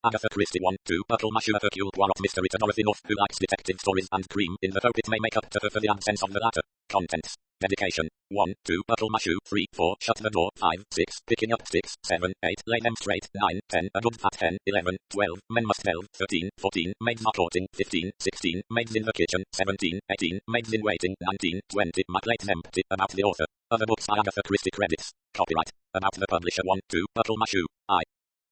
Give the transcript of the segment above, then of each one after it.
Agatha Christie 1, 2, Buckle Mashu Hercule Poirot Mystery to Dorothy North, who likes detective stories and cream in the hope it may make up to her for the absence of the latter. Contents. Dedication. 1, 2, Buckle Mashu, 3, 4, Shut the door, 5, 6, Picking up sticks, 7, 8, Lay them straight, 9, 10, A good fat 10, 11, 12, Men must delve, 13, 14, Maids are courting, 15, 16, Maids in the kitchen, 17, 18, Maids in waiting, 19, 20, My plate's empty. About the author. Other books by Agatha Christie credits. Copyright. About the publisher 1, 2, Buckle Mashu. I.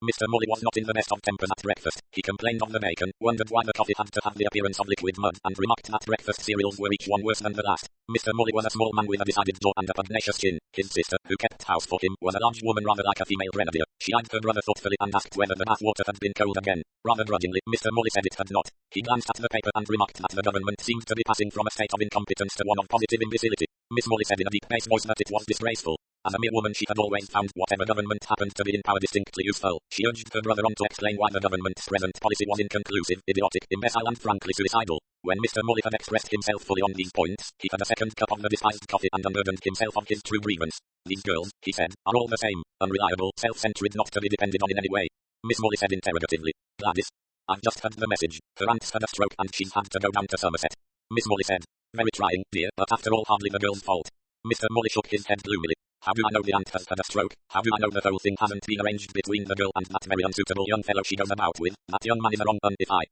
Mr. Morley was not in the best of tempers at breakfast. He complained of the bacon, wondered why the coffee had to have the appearance of liquid mud, and remarked that breakfast cereals were each one worse than the last. Mr. Morley was a small man with a decided jaw and a pugnacious chin. His sister, who kept house for him, was a large woman rather like a female grenadier. She eyed her brother thoughtfully and asked whether the bath water had been cold again. Rather grudgingly, Mr. Morley said it had not. He glanced at the paper and remarked that the government seemed to be passing from a state of incompetence to one of positive imbecility. Miss Morley said in a deep bass voice that it was disgraceful. As a mere woman she had always found whatever government happened to be in power distinctly useful. She urged her brother on to explain why the government's present policy was inconclusive, idiotic, imbecile and frankly suicidal. When Mr. Morley had expressed himself fully on these points, he had a second cup of the despised coffee and unburdened himself of his true grievance. These girls, he said, are all the same, unreliable, self-centered, not to be depended on in any way. Miss Morley said interrogatively, Gladys? I've just heard the message. Her aunt's had a stroke and she's had to go down to Somerset. Miss Morley said, very trying, dear, but after all hardly the girl's fault. Mr. Morley shook his head gloomily. How do I know the aunt has had a stroke? How do I know the whole thing hasn't been arranged between the girl and that very unsuitable young fellow she goes about with? That young man is a wrong un if I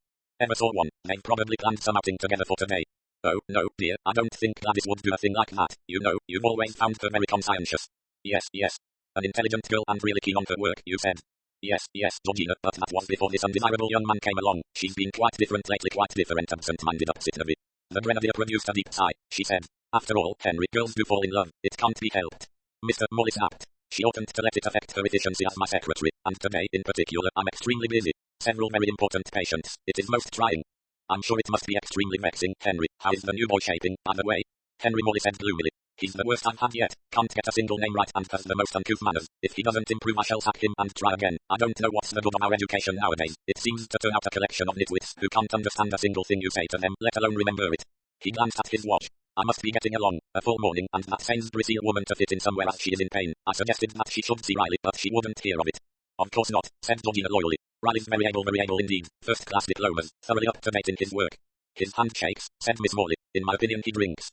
ever saw one. They've probably planned some outing together for today. Oh, no, dear, I don't think Gladys would do a thing like that. You know, you've always found her very conscientious. Yes, yes. An intelligent girl and really keen on her work, you said. Yes, yes, Georgina, but that was before this undesirable young man came along. She's been quite different lately, quite different, absent-minded, upset-nervy. The grenadier produced a deep sigh. She said, after all, Henry, girls do fall in love. It can't be helped. Mr. Morley snapped. She oughtn't to let it affect her efficiency as my secretary, and today, in particular, I'm extremely busy. Several very important patients. It is most trying. I'm sure it must be extremely vexing. Henry, how is the new boy shaping, by the way? Henry Morley said gloomily. He's the worst I've had yet. Can't get a single name right and has the most uncouth manners. If he doesn't improve I shall sack him and try again. I don't know what's the good of our education nowadays. It seems to turn out a collection of nitwits who can't understand a single thing you say to them, let alone remember it. He glanced at his watch. I must be getting along. A full morning and that Sainsbury seal woman to fit in somewhere as she is in pain. I suggested that she should see Riley, but she wouldn't hear of it. Of course not, said Georgina loyally. Riley's very able indeed. First-class diplomas, thoroughly up to date in his work. His hand shakes, said Miss Morley. In my opinion he drinks.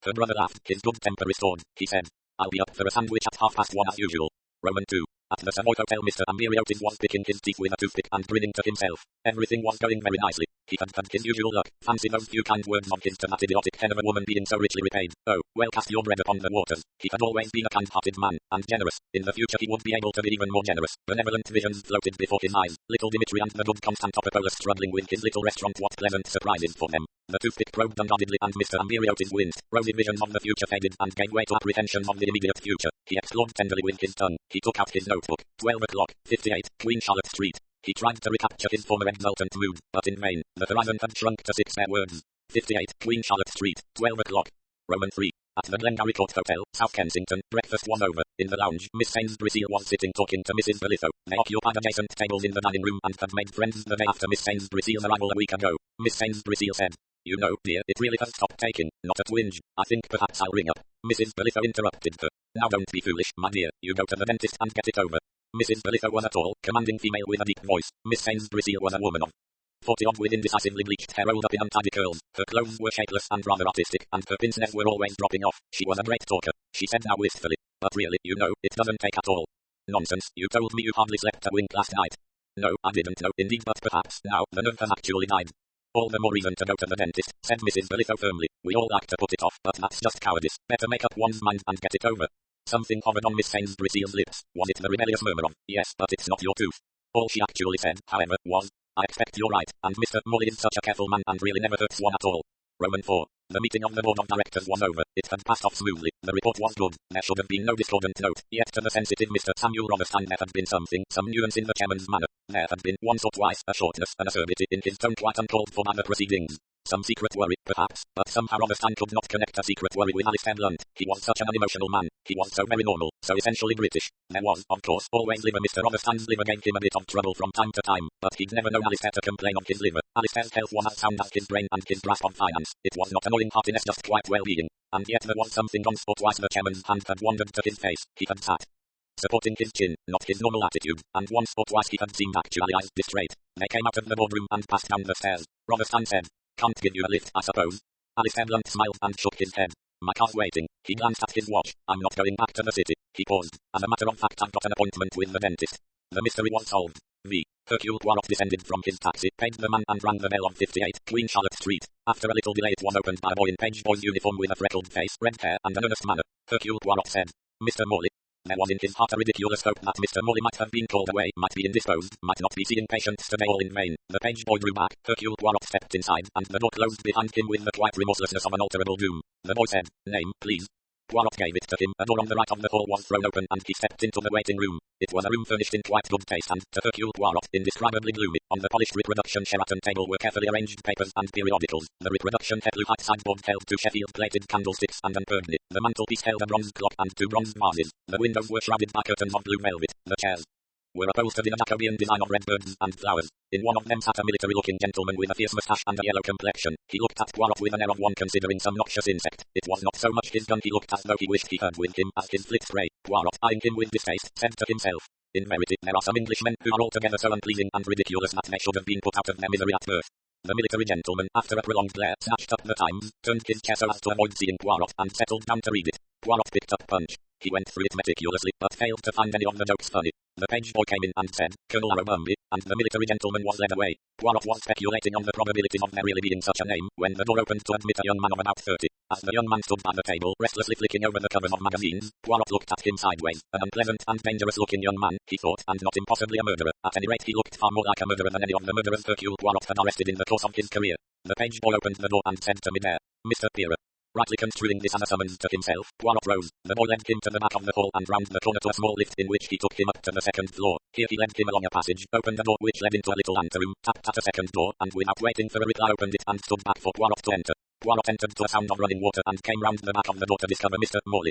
Her brother laughed, his good temper restored. He said, I'll be up for a sandwich at 1:30 as usual. Roman 2. At the Savoy Hotel Mr. Ambiriotis was picking his teeth with a toothpick and grinning to himself. Everything was going very nicely. He had his usual luck. Fancy those few kind words of his to that idiotic hen of a woman being so richly repaid. Oh, well, cast your bread upon the waters. He had always been a kind-hearted man, and generous. In the future he would be able to be even more generous. Benevolent visions floated before his eyes. Little Dimitri and the good Constantopoulos struggling with his little restaurant. What pleasant surprises for them. The toothpick probed unguardedly and Mr. Ambiriotis winced. Rosy visions of the future faded and gave way to apprehensions of the immediate future. He explored tenderly with his tongue. He took out his notebook. 12 o'clock, 58, Queen Charlotte Street. He tried to recapture his former exultant mood, but in vain. The horizon had shrunk to 6 bare words. 58, Queen Charlotte Street, 12 o'clock. Roman 3. At the Glengarry Court Hotel, South Kensington, breakfast was over. In the lounge, Miss Sainsbury Seal was sitting talking to Mrs. Belitho. They occupied adjacent tables in the dining room and had made friends the day after Miss Sainsbury Seal's arrival a week ago. Miss Sainsbury Seal said, you know, dear, it really has stopped taking. Not a twinge. I think perhaps I'll ring up. Mrs. Belitho interrupted her. Now don't be foolish, my dear. You go to the dentist and get it over. Mrs. Belitho was a tall, commanding female with a deep voice. Miss Sainsbury Seal was a woman of 40-odd with indecisively bleached hair rolled up in untidy curls. Her clothes were shapeless and rather artistic, and her pince-nez were always dropping off. She was a great talker, she said now wistfully. But really, you know, it doesn't take at all. Nonsense, you told me you hardly slept a wink last night. No, I didn't know, indeed, but perhaps, now, the nerve has actually died. All the more reason to go to the dentist, said Mrs. Belitho firmly. We all like to put it off, but that's just cowardice. Better make up one's mind and get it over. Something hovered on Miss Sainsbury Seal's lips. Was it the rebellious murmur of, yes, but it's not your tooth? All she actually said, however, was, I expect you're right, and Mr. Morley is such a careful man and really never hurts one at all. Roman 4. The meeting of the board of directors was over. It had passed off smoothly. The report was good. There should have been no discordant note. Yet to the sensitive Mr. Samuel Rotherstein there had been something, some nuance in the chairman's manner. There had been once or twice a shortness, an acerbity in his tone quite uncalled for by the proceedings. Some secret worry, perhaps, but somehow Rotherstein could not connect a secret worry with Alistair Blunt. He was such an unemotional man. He was so very normal, so essentially British. There was, of course, always liver. Mr. Rotherstein's liver gave him a bit of trouble from time to time, but he'd never known Alistair to complain of his liver. Alistair's health was as sound as his brain and his grasp of finance. It was not annoying heartiness, just quite well-being. And yet there was something once or twice the chairman's hand had wandered to his face. He had sat supporting his chin, not his normal attitude, and once or twice he had seemed actually eyes distrait. They came out of the boardroom and passed down the stairs. Rotherstein said, "Can't give you a lift, I suppose?" Alistair Blunt smiled and shook his head. "My car's waiting." He glanced at his watch. "I'm not going back to the city." He paused. "As a matter of fact, I've got an appointment with the dentist." The mystery was solved. Hercule Poirot descended from his taxi, paid the man and rang the bell of 58 Queen Charlotte Street. After a little delay it was opened by a boy in page boy's uniform with a freckled face, red hair, and an earnest manner. Hercule Poirot said, "Mr. Morley." There was in his heart a ridiculous hope that Mr. Morley might have been called away, might be indisposed, might not be seeing patients today all in vain. The page boy drew back, Hercule Poirot stepped inside, and the door closed behind him with the quiet remorselessness of unalterable doom. The boy said, "Name, please." Poirot gave it to him. A door on the right of the hall was thrown open and he stepped into the waiting room. It was a room furnished in quite good taste and, to Hercule Poirot, indescribably gloomy. On the polished reproduction Sheraton table were carefully arranged papers and periodicals. The reproduction blue-height sideboard held 2 Sheffield-plated candlesticks and an urn. The mantelpiece held a bronze clock and 2 bronze vases. The windows were shrouded by curtains of blue velvet. The chairs were upholstered in a Jacobean design of red birds and flowers. In one of them sat a military-looking gentleman with a fierce moustache and a yellow complexion. He looked at Poirot with an air of one considering some noxious insect. It was not so much his gun he looked as though he wished he had with him as his flit spray. Poirot, eyeing him with distaste, said to himself, "In verity, there are some Englishmen who are altogether so unpleasing and ridiculous that they should have been put out of their misery at birth." The military gentleman, after a prolonged glare, snatched up the Times, turned his chair so as to avoid seeing Poirot, and settled down to read it. Poirot picked up Punch. He went through it meticulously, but failed to find any of the jokes funny. The page boy came in and said, "Colonel Arrowbumby," and the military gentleman was led away. Poirot was speculating on the probabilities of there really being such a name, when the door opened to admit a young man of about 30. As the young man stood by the table, restlessly flicking over the covers of magazines, Poirot looked at him sideways. An unpleasant and dangerous-looking young man, he thought, and not impossibly a murderer. At any rate he looked far more like a murderer than any of the murderers Hercule Poirot had arrested in the course of his career. The page boy opened the door and said to midair, "Mr. Peerer." Rightly construing this as a summons to himself, Poirot rose. The boy led him to the back of the hall and round the corner to a small lift in which he took him up to the second floor. Here he led him along a passage, opened a door which led into a little anteroom, tapped at a second door, and without waiting for a reply opened it and stood back for Poirot to enter. Poirot entered to a sound of running water and came round the back of the door to discover Mr. Morley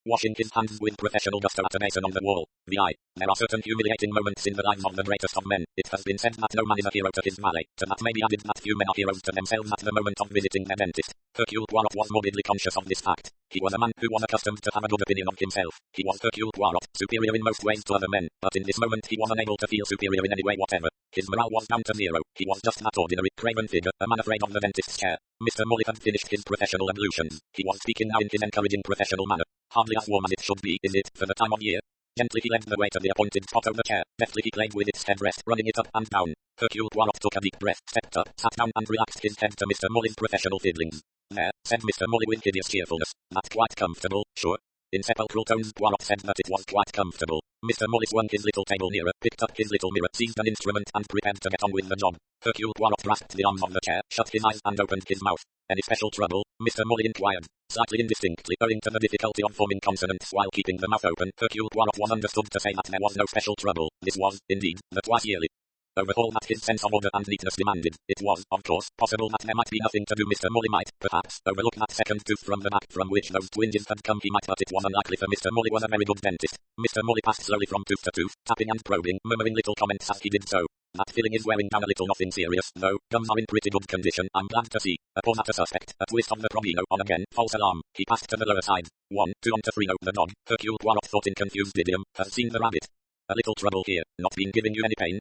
washing his hands with professional gusto at a basin on the wall. There are certain humiliating moments in the lives of the greatest of men. It has been said that no man is a hero to his valet. To that may be added that few men are heroes to themselves at the moment of visiting their dentist. Hercule Poirot was morbidly conscious of this fact. He was a man who was accustomed to have a good opinion of himself. He was Hercule Poirot, superior in most ways to other men, but in this moment he was unable to feel superior in any way whatever. His morale was down to zero. He was just that ordinary, craven figure, a man afraid of the dentist's chair. Mr. Morley had finished his professional ablutions. He was speaking now in his encouraging professional manner. "Hardly as warm as it should be, is it, for the time of year?" Gently he led the way to the appointed spot of the chair. Deftly he played with its headrest, running it up and down. Hercule Poirot took a deep breath, stepped up, sat down and relaxed his head to Mr. Morley's professional fiddlings. "There," said Mr. Morley with hideous cheerfulness. "That's quite comfortable, sure?" In sepulchral tones Poirot said that it was quite comfortable. Mr. Morley swung his little table nearer, picked up his little mirror, seized an instrument and prepared to get on with the job. Hercule Poirot grasped the arms of the chair, shut his eyes and opened his mouth. "Any special trouble?" Mr. Morley inquired. Slightly indistinctly, owing to the difficulty of forming consonants while keeping the mouth open, Hercule Poirot was understood to say that there was no special trouble. This was, indeed, the twice-yearly overhaul that his sense of order and neatness demanded. It was, of course, possible that there might be nothing to do. Mr. Morley might, perhaps, overlook that second tooth from the back from which those twinges had come. He might, but it was unlikely, for Mr. Morley was a very good dentist. Mr. Morley passed slowly from tooth to tooth, tapping and probing, murmuring little comments as he did so. "That filling is wearing down a little, nothing serious, though. Gums are in pretty good condition, I'm glad to see." A pause at a suspect, a twist of the probino, on again, false alarm. He passed to the lower side. 1, 2 on to 3. The dog, Hercule Poirot thought in confused idiom, has seen the rabbit. "A little trouble here. Not been giving you any pain,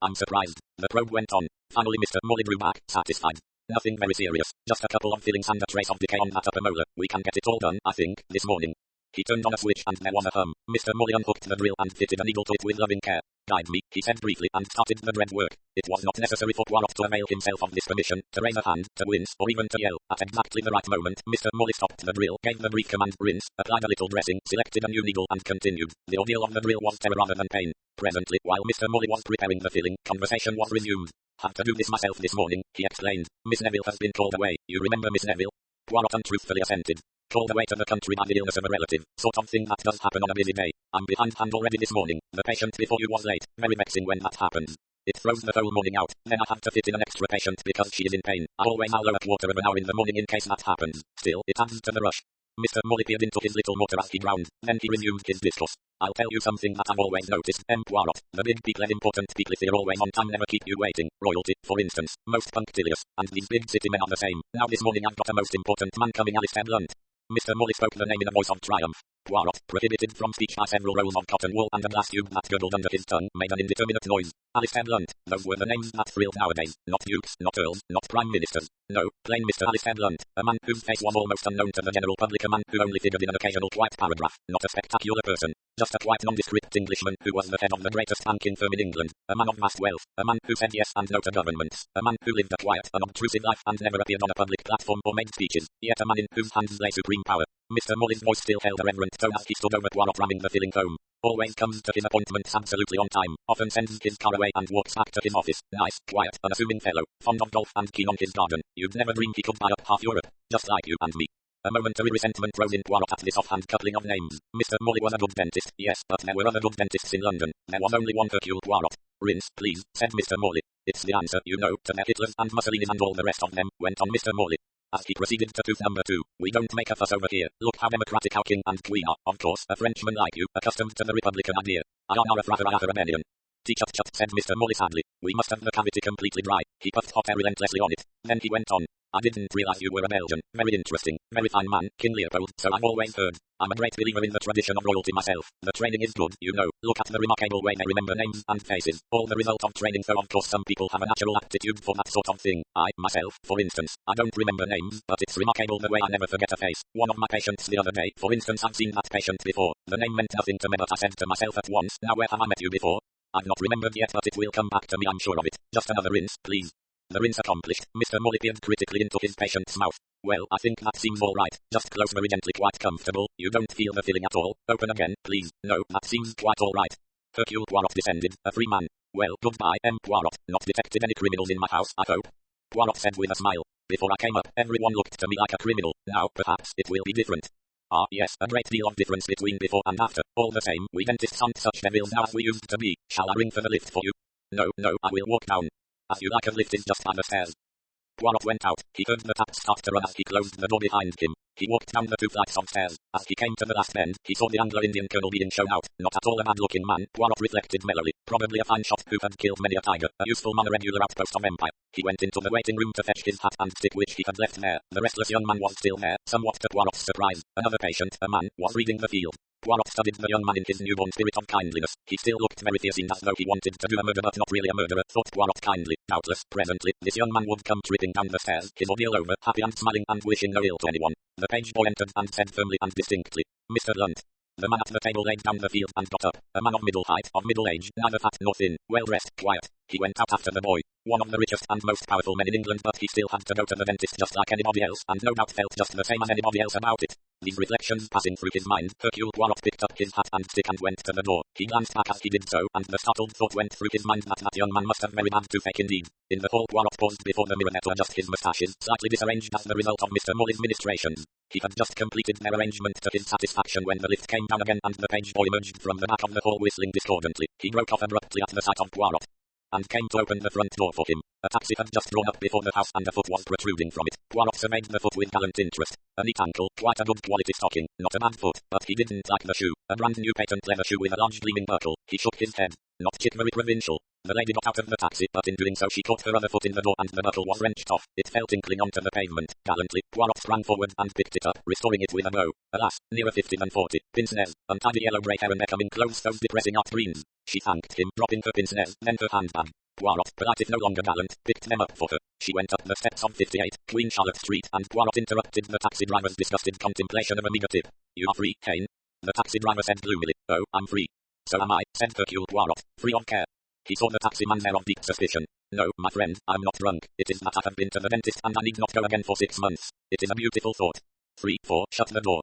I'm surprised." The probe went on. Finally Mr. Morley drew back, satisfied. "Nothing very serious. Just a couple of fillings and a trace of decay on that upper molar. We can get it all done, I think, this morning." He turned on a switch and there was a hum. Mr. Morley unhooked the drill and fitted a needle to it with loving care. "Guide me," he said briefly, and started the dread work. It was not necessary for Poirot to avail himself of this permission, to raise a hand, to wince, or even to yell. At exactly the right moment, Mr. Morley stopped the drill, gave the brief command, "Rinse," applied a little dressing, selected a new needle and continued. The ordeal of the drill was terror rather than pain. Presently, while Mr. Morley was preparing the filling, conversation was resumed. "Had to do this myself this morning," he explained. "Miss Neville has been called away. You remember Miss Neville?" Poirot untruthfully assented. "Called away to the country by the illness of a relative. Sort of thing that does happen on a busy day. I'm behindhand already this morning. The patient before you was late. Very vexing when that happens. It throws the whole morning out. Then I have to fit in an extra patient because she is in pain. I always allow a quarter of an hour in the morning in case that happens. Still, it adds to the rush." Mr. Morley peered into his little motor as he drowned. Then he resumed his discourse. "I'll tell you something that I've always noticed, Poirot. The big people and important people, if they're always on time, never keep you waiting. Royalty, for instance, most punctilious. And these big city men are the same. Now this morning I've got a most important man coming, Alistair Blunt." Mr. Morley spoke the name in a voice of triumph. Poirot, prohibited from speech by several rolls of cotton wool and a glass tube that gurgled under his tongue, made an indeterminate noise. Alistair Blunt. Those were the names that thrilled nowadays. Not dukes, not earls, not prime ministers. No, plain Mr. Alistair Blunt. A man whose face was almost unknown to the general public. A man who only figured in an occasional quiet paragraph. Not a spectacular person. Just a quiet nondescript Englishman who was the head of the greatest banking firm in England. A man of vast wealth. A man who said yes and no to governments. A man who lived a quiet, unobtrusive life and never appeared on a public platform or made speeches. Yet a man in whose hands lay supreme power. Mr. Morley's voice still held a reverent tone as he stood over Poirot ramming the filling comb. Always comes to his appointments absolutely on time. Often sends his car away and walks back to his office. Nice, quiet, unassuming fellow. Fond of golf and keen on his garden. You'd never dream he could buy up half Europe. Just like you and me. A momentary resentment rose in Poirot at this offhand coupling of names. Mr. Morley was a good dentist, yes, but there were other good dentists in London. There was only one Hercule Poirot. Rinse, please, said Mr. Morley. It's the answer, you know, to their Hitlers and Mussolinis and all the rest of them, went on Mr. Morley. As he proceeded to tooth number 2, we don't make a fuss over here. Look how democratic our king and queen are. Of course, a Frenchman like you, accustomed to the Republican idea. I am a rather rebellion. Chut, said Mr. Morley sadly. We must have the cavity completely dry. He puffed hot air relentlessly on it. Then he went on. I didn't realize you were a Belgian. Very interesting. Very fine man, King Leopold, so I've always heard. I'm a great believer in the tradition of royalty myself. The training is good, you know. Look at the remarkable way they remember names and faces. All the result of training, so of course some people have a natural aptitude for that sort of thing. I, myself, for instance, I don't remember names, but it's remarkable the way I never forget a face. One of my patients the other day, for instance, I've seen that patient before. The name meant nothing to me, but I said to myself at once, now where have I met you before? I've not remembered yet, but it will come back to me, I'm sure of it. Just another rinse, please. The rinse accomplished, Mr. Morley peered critically into his patient's mouth. Well, I think that seems all right. Just close very gently, quite comfortable. You don't feel the filling at all. Open again, please. No, that seems quite all right. Hercule Poirot descended, a free man. Well, goodbye, M. Poirot. Not detected any criminals in my house, I hope. Poirot said with a smile. Before I came up, everyone looked to me like a criminal. Now, perhaps, it will be different. Ah, yes, a great deal of difference between before and after. All the same, we dentists aren't such devils now as we used to be. Shall I ring for the lift for you? No, I will walk down. As you like, a lift is just by the stairs. Poirot went out. He heard the tap start to run as he closed the door behind him. He walked down the 2 flights of stairs. As he came to the last bend, he saw the Anglo-Indian colonel being shown out. Not at all a bad-looking man, Poirot reflected mellowly. Probably a fine shot who had killed many a tiger. A useful man, a regular outpost of empire. He went into the waiting room to fetch his hat and stick which he had left there. The restless young man was still there, somewhat to Poirot's surprise. Another patient, a man, was reading the field. Poirot studied the young man in his newborn spirit of kindliness. He still looked very fierce, as though he wanted to do a murder but not really a murderer, thought Poirot kindly. Doubtless, presently, this young man would come tripping down the stairs, his ordeal over, happy and smiling and wishing no ill to anyone. The page boy entered and said firmly and distinctly, Mr. Blunt. The man at the table laid down the field and got up. A man of middle height, of middle age, neither fat nor thin, well-dressed, quiet. He went out after the boy. One of the richest and most powerful men in England, but he still had to go to the dentist just like anybody else, and no doubt felt just the same as anybody else about it. These reflections passing through his mind, Hercule Poirot picked up his hat and stick and went to the door. He glanced back as he did so, and the startled thought went through his mind that that young man must have very bad toothache indeed. In the hall, Poirot paused before the mirror to adjust his moustaches, slightly disarranged as the result of Mr. Morley's ministrations. He had just completed their arrangement to his satisfaction when the lift came down again and the page boy emerged from the back of the hall whistling discordantly. He broke off abruptly at the sight of Poirot, and came to open the front door for him. A taxi had just drawn up before the house and a foot was protruding from it. Poirot surveyed the foot with gallant interest. A neat ankle, quite a good quality stocking, not a bad foot, but he didn't like the shoe. A brand new patent leather shoe with a large gleaming buckle. He shook his head. Not chic, very provincial. The lady got out of the taxi, but in doing so she caught her other foot in the door and the buckle was wrenched off. It fell tinkling onto the pavement. Gallantly, Poirot sprang forward and picked it up, restoring it with a bow. Alas, nearer 50 than 40. Pince-nez, untidy yellow grey hair and becoming clothes, those depressing art greens. She thanked him, dropping her pince-nez, then her handbag. Poirot, polite if no longer gallant, picked them up for her. She went up the steps of 58, Queen Charlotte Street, and Poirot interrupted the taxi driver's disgusted contemplation of a meagre tip. You are free, Kane? The taxi driver said gloomily. Oh, I'm free. So am I, said Hercule Poirot, free of care. He saw the taximan's air of deep suspicion. No, my friend, I'm not drunk. It is that I have been to the dentist and I need not go again for 6 months. It is a beautiful thought. 3, 4, shut the door.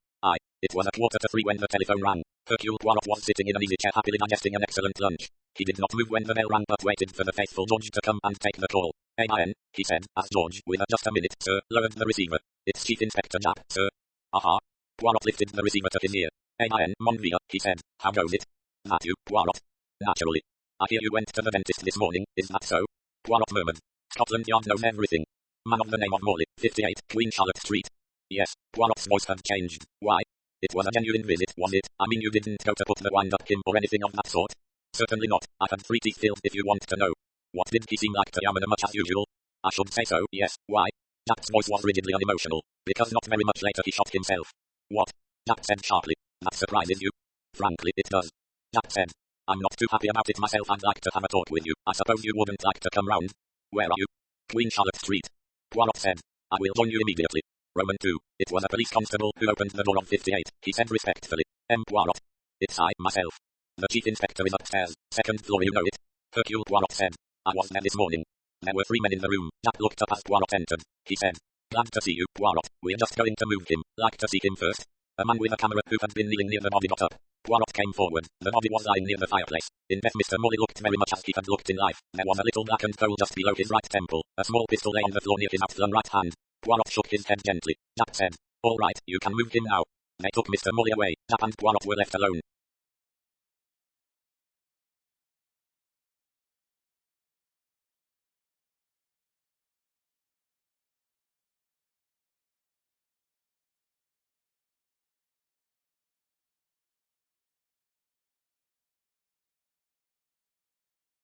It was a 2:45 when the telephone rang. Hercule Poirot was sitting in an easy chair happily digesting an excellent lunch. He did not move when the bell rang but waited for the faithful George to come and take the call. "AIN," he said, as George, with a "just a minute, sir," lowered the receiver. "It's Chief Inspector Japp, sir." "Aha." Poirot lifted the receiver to his ear. "AIN, Monville," he said. "How goes it?" "That you, Poirot?" "Naturally. I hear you went to the dentist this morning, is that so?" Poirot murmured. "Scotland Yard knows everything. Man of the name of Morley, 58, Queen Charlotte Street." "Yes." Poirot's voice had changed. "Why? It was a genuine visit, was it? I mean you didn't go to put the wind up him or anything of that sort?" "Certainly not. I had 3 teeth filled if you want to know." "What did he seem like to you, much as usual?" "I should say so, yes. Why?" Jack's voice was rigidly unemotional. "Because not very much later he shot himself." "What?" Jack said sharply. That surprises you? Frankly, it does. Jack said. I'm not too happy about it myself. I'd like to have a talk with you. I suppose you wouldn't like to come round. Where are you? Queen Charlotte Street. Poirot said. I will join you immediately. Roman 2. It was a police constable who opened the door of 58. He said respectfully. Poirot. It's I, myself. The chief inspector is upstairs. Second floor, you know it. Hercule Poirot said. I was there this morning. There were 3 men in the room. Jack looked up as Poirot entered. He said. Glad to see you, Poirot. We're just going to move him. Like to see him first? A man with a camera who had been kneeling near the body got up. Poirot came forward. The body was lying near the fireplace. In death Mr. Morley looked very much as he had looked in life. There was a little blackened hole just below his right temple. A small pistol lay on the floor near his outflung right hand. Poirot shook his head gently. Jack said. All right, you can move him now. They took Mr. Morley away. Jack and Poirot were left alone.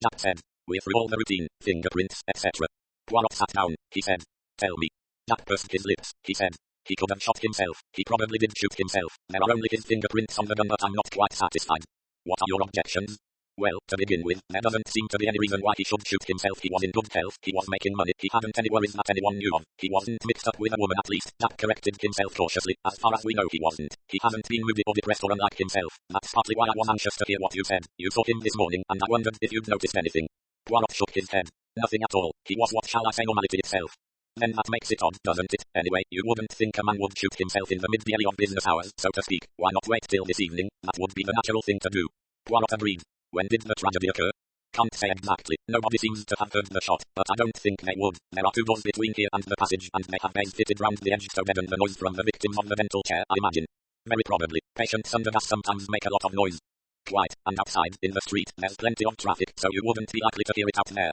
Jack said. We're through all the routine, fingerprints, etc. Poirot sat down. He said. Tell me. Jack pursed his lips. He said. He could have shot himself. He probably did shoot himself. There are only his fingerprints on the gun, but I'm not quite satisfied. What are your objections? Well, to begin with, there doesn't seem to be any reason why he should shoot himself. He was in good health, he was making money, he hadn't any worries that anyone knew of. He wasn't mixed up with a woman, at least. Jack corrected himself cautiously. As far as we know, he wasn't. He hasn't been moody or depressed or unlike himself. That's partly why I was anxious to hear what you said. You saw him this morning, and I wondered if you'd noticed anything. Poirot shook his head. Nothing at all. He was, what shall I say, normality itself. Then that makes it odd, doesn't it? Anyway, you wouldn't think a man would shoot himself in the mid-belly of business hours, so to speak. Why not wait till this evening? That would be the natural thing to do. Poirot agreed. When did the tragedy occur? Can't say exactly. Nobody seems to have heard the shot, but I don't think they would. There are 2 doors between here and the passage, and they have bays fitted round the edge to deaden the noise from the victims on the dental chair, I imagine. Very probably. Patients under gas sometimes make a lot of noise. Quite, and outside, in the street, there's plenty of traffic, so you wouldn't be likely to hear it out there.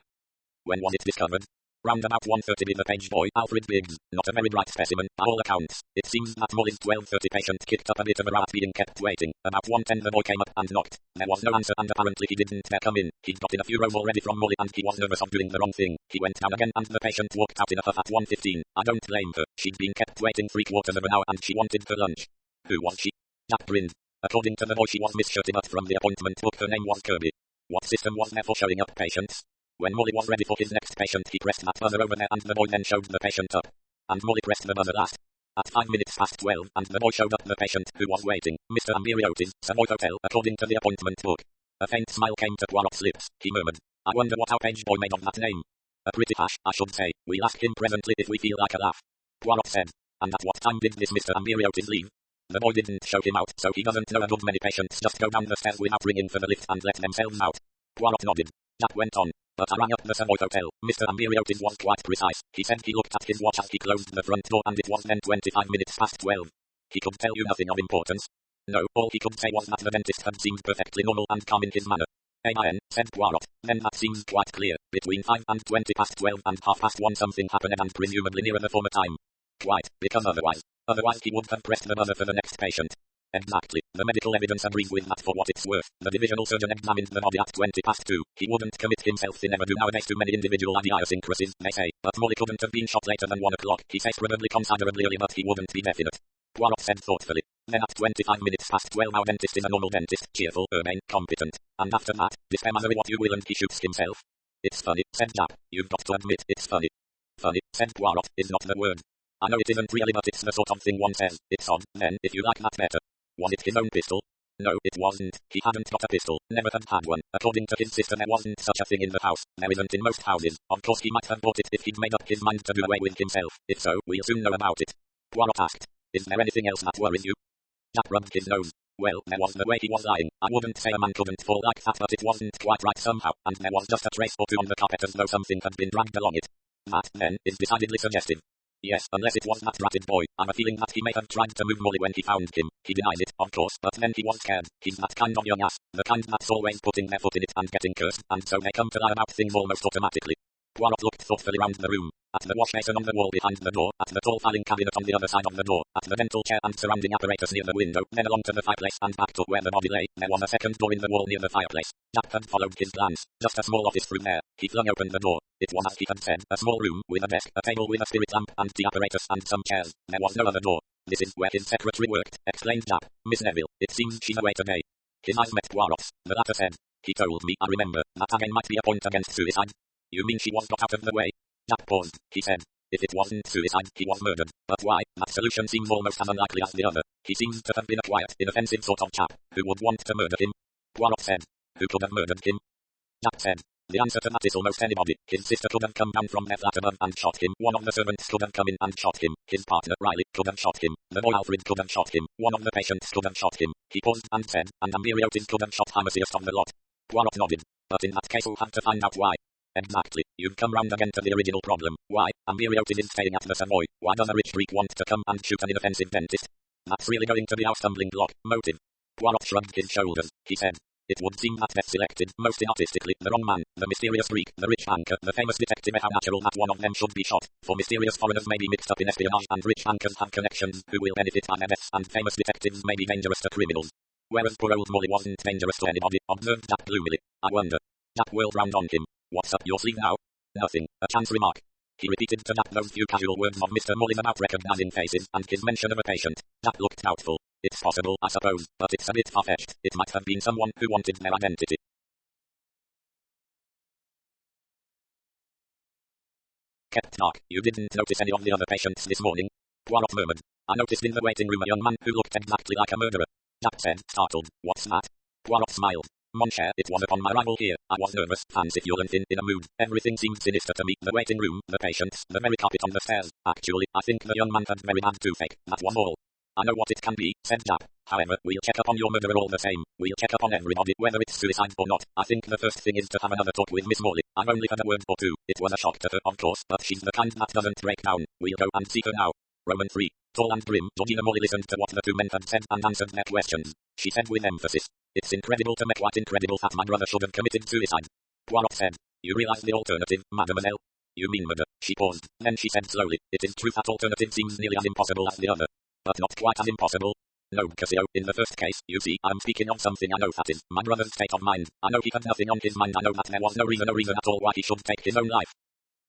When was it discovered? Round about 1:30 with the page boy, Alfred Biggs, not a very bright specimen, by all accounts. It seems that Molly's 12:30 patient kicked up a bit of a row being kept waiting. About 1:10 the boy came up and knocked. There was no answer and apparently he didn't dare come in. He'd got in a few rows already from Molly and he was nervous of doing the wrong thing. He went down again and the patient walked out in a huff at 1:15. I don't blame her. She'd been kept waiting 3/4 of an hour and she wanted her lunch. Who was she? Jack grinned. According to the boy she was Miss Shirty, but from the appointment book her name was Kirby. What system was there for showing up patients? When Molly was ready for his next patient, he pressed that buzzer over there and the boy then showed the patient up. And Molly pressed the buzzer last. At 5 minutes past 12, and the boy showed up the patient who was waiting, Mr. Ambiriotis, Savoy Hotel, according to the appointment book. A faint smile came to Poirot's lips. He murmured, I wonder what our page boy made of that name. A pretty hash, I should say. We'll ask him presently if we feel like a laugh. Poirot said. And at what time did this Mr. Ambiriotis leave? The boy didn't show him out, so he doesn't know a good many patients just go down the stairs without ringing for the lift and let themselves out. Poirot nodded. Jack went on. But I rang up the Savoy Hotel. Mr. Ambiriotis was quite precise. He said he looked at his watch as he closed the front door and it was then 25 minutes past 12. He could tell you nothing of importance. No, all he could say was that the dentist had seemed perfectly normal and calm in his manner. Amen, said Poirot. Then that seems quite clear. Between 5 and 20 past 12 and 1:30 something happened and presumably nearer the former time. Quite, because otherwise he would have pressed the buzzer for the next patient. Exactly. The medical evidence agrees with that for what it's worth. The divisional surgeon examined the body at 20 past 2. He wouldn't commit himself. They never do nowadays. Too many individual idiosyncrasies, they say. But Molly couldn't have been shot later than 1 o'clock. He says probably considerably early, but he wouldn't be definite. Poirot said thoughtfully. Then at 25 minutes past 12 our dentist is a normal dentist, cheerful, urbane, competent. And after that, despair what you will and he shoots himself. It's funny, said Jack. You've got to admit it's funny. Funny, said Poirot, is not the word. I know it isn't really, but it's the sort of thing one says. It's odd, then, if you like that better. Was it his own pistol? No, it wasn't. He hadn't got a pistol, never had one. According to his sister there wasn't such a thing in the house. There isn't in most houses. Of course he might have bought it if he'd made up his mind to do away with himself. If so, we'll soon know about it. Poirot asked. Is there anything else that worries you? Jack rubbed his nose. Well, there was the way he was lying. I wouldn't say a man couldn't fall like that, but it wasn't quite right somehow. And there was just a trace or two on the carpet as though something had been dragged along it. That, then, is decidedly suggestive. Yes, unless it was that dratted boy. I'm a feeling that he may have tried to move Molly when he found him. He denies it, of course, but then he was scared. He's that kind of young ass. The kind that's always putting their foot in it and getting cursed, and so they come to lie about things almost automatically. Poirot looked thoughtfully round the room. At the wash basin on the wall behind the door, at the tall filing cabinet on the other side of the door, at the dental chair and surrounding apparatus near the window, then along to the fireplace and back to where the body lay. There was a second door in the wall near the fireplace. Jack had followed his glance. Just a small office through there. He flung open the door. It was as he had said, a small room, with a desk, a table with a spirit lamp, and tea apparatus and some chairs. There was no other door. This is where his secretary worked, explained Jack. Miss Neville, it seems she's away today. His eyes met Poirot's. The latter said. He told me, I remember, that again might be a point against suicide. You mean she was got out of the way? Jack paused. He said. If it wasn't suicide, he was murdered. But why? That solution seems almost as unlikely as the other. He seems to have been a quiet, inoffensive sort of chap, who would want to murder him. Poirot said. Who could have murdered him? Jack said. The answer to that is almost anybody. His sister could have come down from their flat above and shot him. One of the servants could have come in and shot him. His partner, Riley, could have shot him. The boy Alfred could have shot him. One of the patients could have shot him. He paused and said, and Amberiotis could have shot Hammersiest of the lot. Poirot nodded. But in that case we'll have to find out why. Exactly. You've come round again to the original problem. Why? Amberiotis is staying at the Savoy. Why does a rich Greek want to come and shoot an inoffensive dentist? That's really going to be our stumbling block. Motive. Poirot shrugged his shoulders. He said. It would seem that they've selected, most inartistically, the wrong man, the mysterious Greek, the rich banker, the famous detective. How natural that one of them should be shot, for mysterious foreigners may be mixed up in espionage and rich bankers have connections who will benefit by their deaths, and famous detectives may be dangerous to criminals. Whereas poor old Molly wasn't dangerous to anybody, observed Jack gloomily. I wonder. Jack whirled round on him. What's up your sleeve now? Nothing, a chance remark. He repeated to Jack those few casual words of Mr. Molly's about recognizing faces, and his mention of a patient. Jack looked doubtful. It's possible, I suppose, but it's a bit far-fetched. It might have been someone who wanted their identity. Kept dark. You didn't notice any of the other patients this morning? Poirot murmured. I noticed in the waiting room a young man who looked exactly like a murderer. Jack said, startled. What's that? Poirot smiled. Mon cher, it was upon my arrival here. I was nervous, fancy fuel and in a mood. Everything seemed sinister to me. The waiting room, the patients, the very carpet on the stairs. Actually, I think the young man had very bad toothache. That was all. I know what it can be, said Jack. However, we'll check up on your murderer all the same. We'll check up on everybody, whether it's suicide or not. I think the first thing is to have another talk with Miss Morley. I've only had a word or two. It was a shock to her, of course, but she's the kind that doesn't break down. We'll go and see her now. Roman 3. Tall and grim, Georgina Morley listened to what the two men had said and answered their questions. She said with emphasis. It's incredible to me, quite incredible that my brother should have committed suicide. Poirot said. You realize the alternative, mademoiselle? You mean murder? She paused. Then she said slowly. It is true that alternative seems nearly as impossible as the other. But not quite as impossible. No, Cassio, in the first case, you see, I'm speaking of something I know that is my brother's state of mind. I know he had nothing on his mind. I know that there was no reason at all why he should take his own life.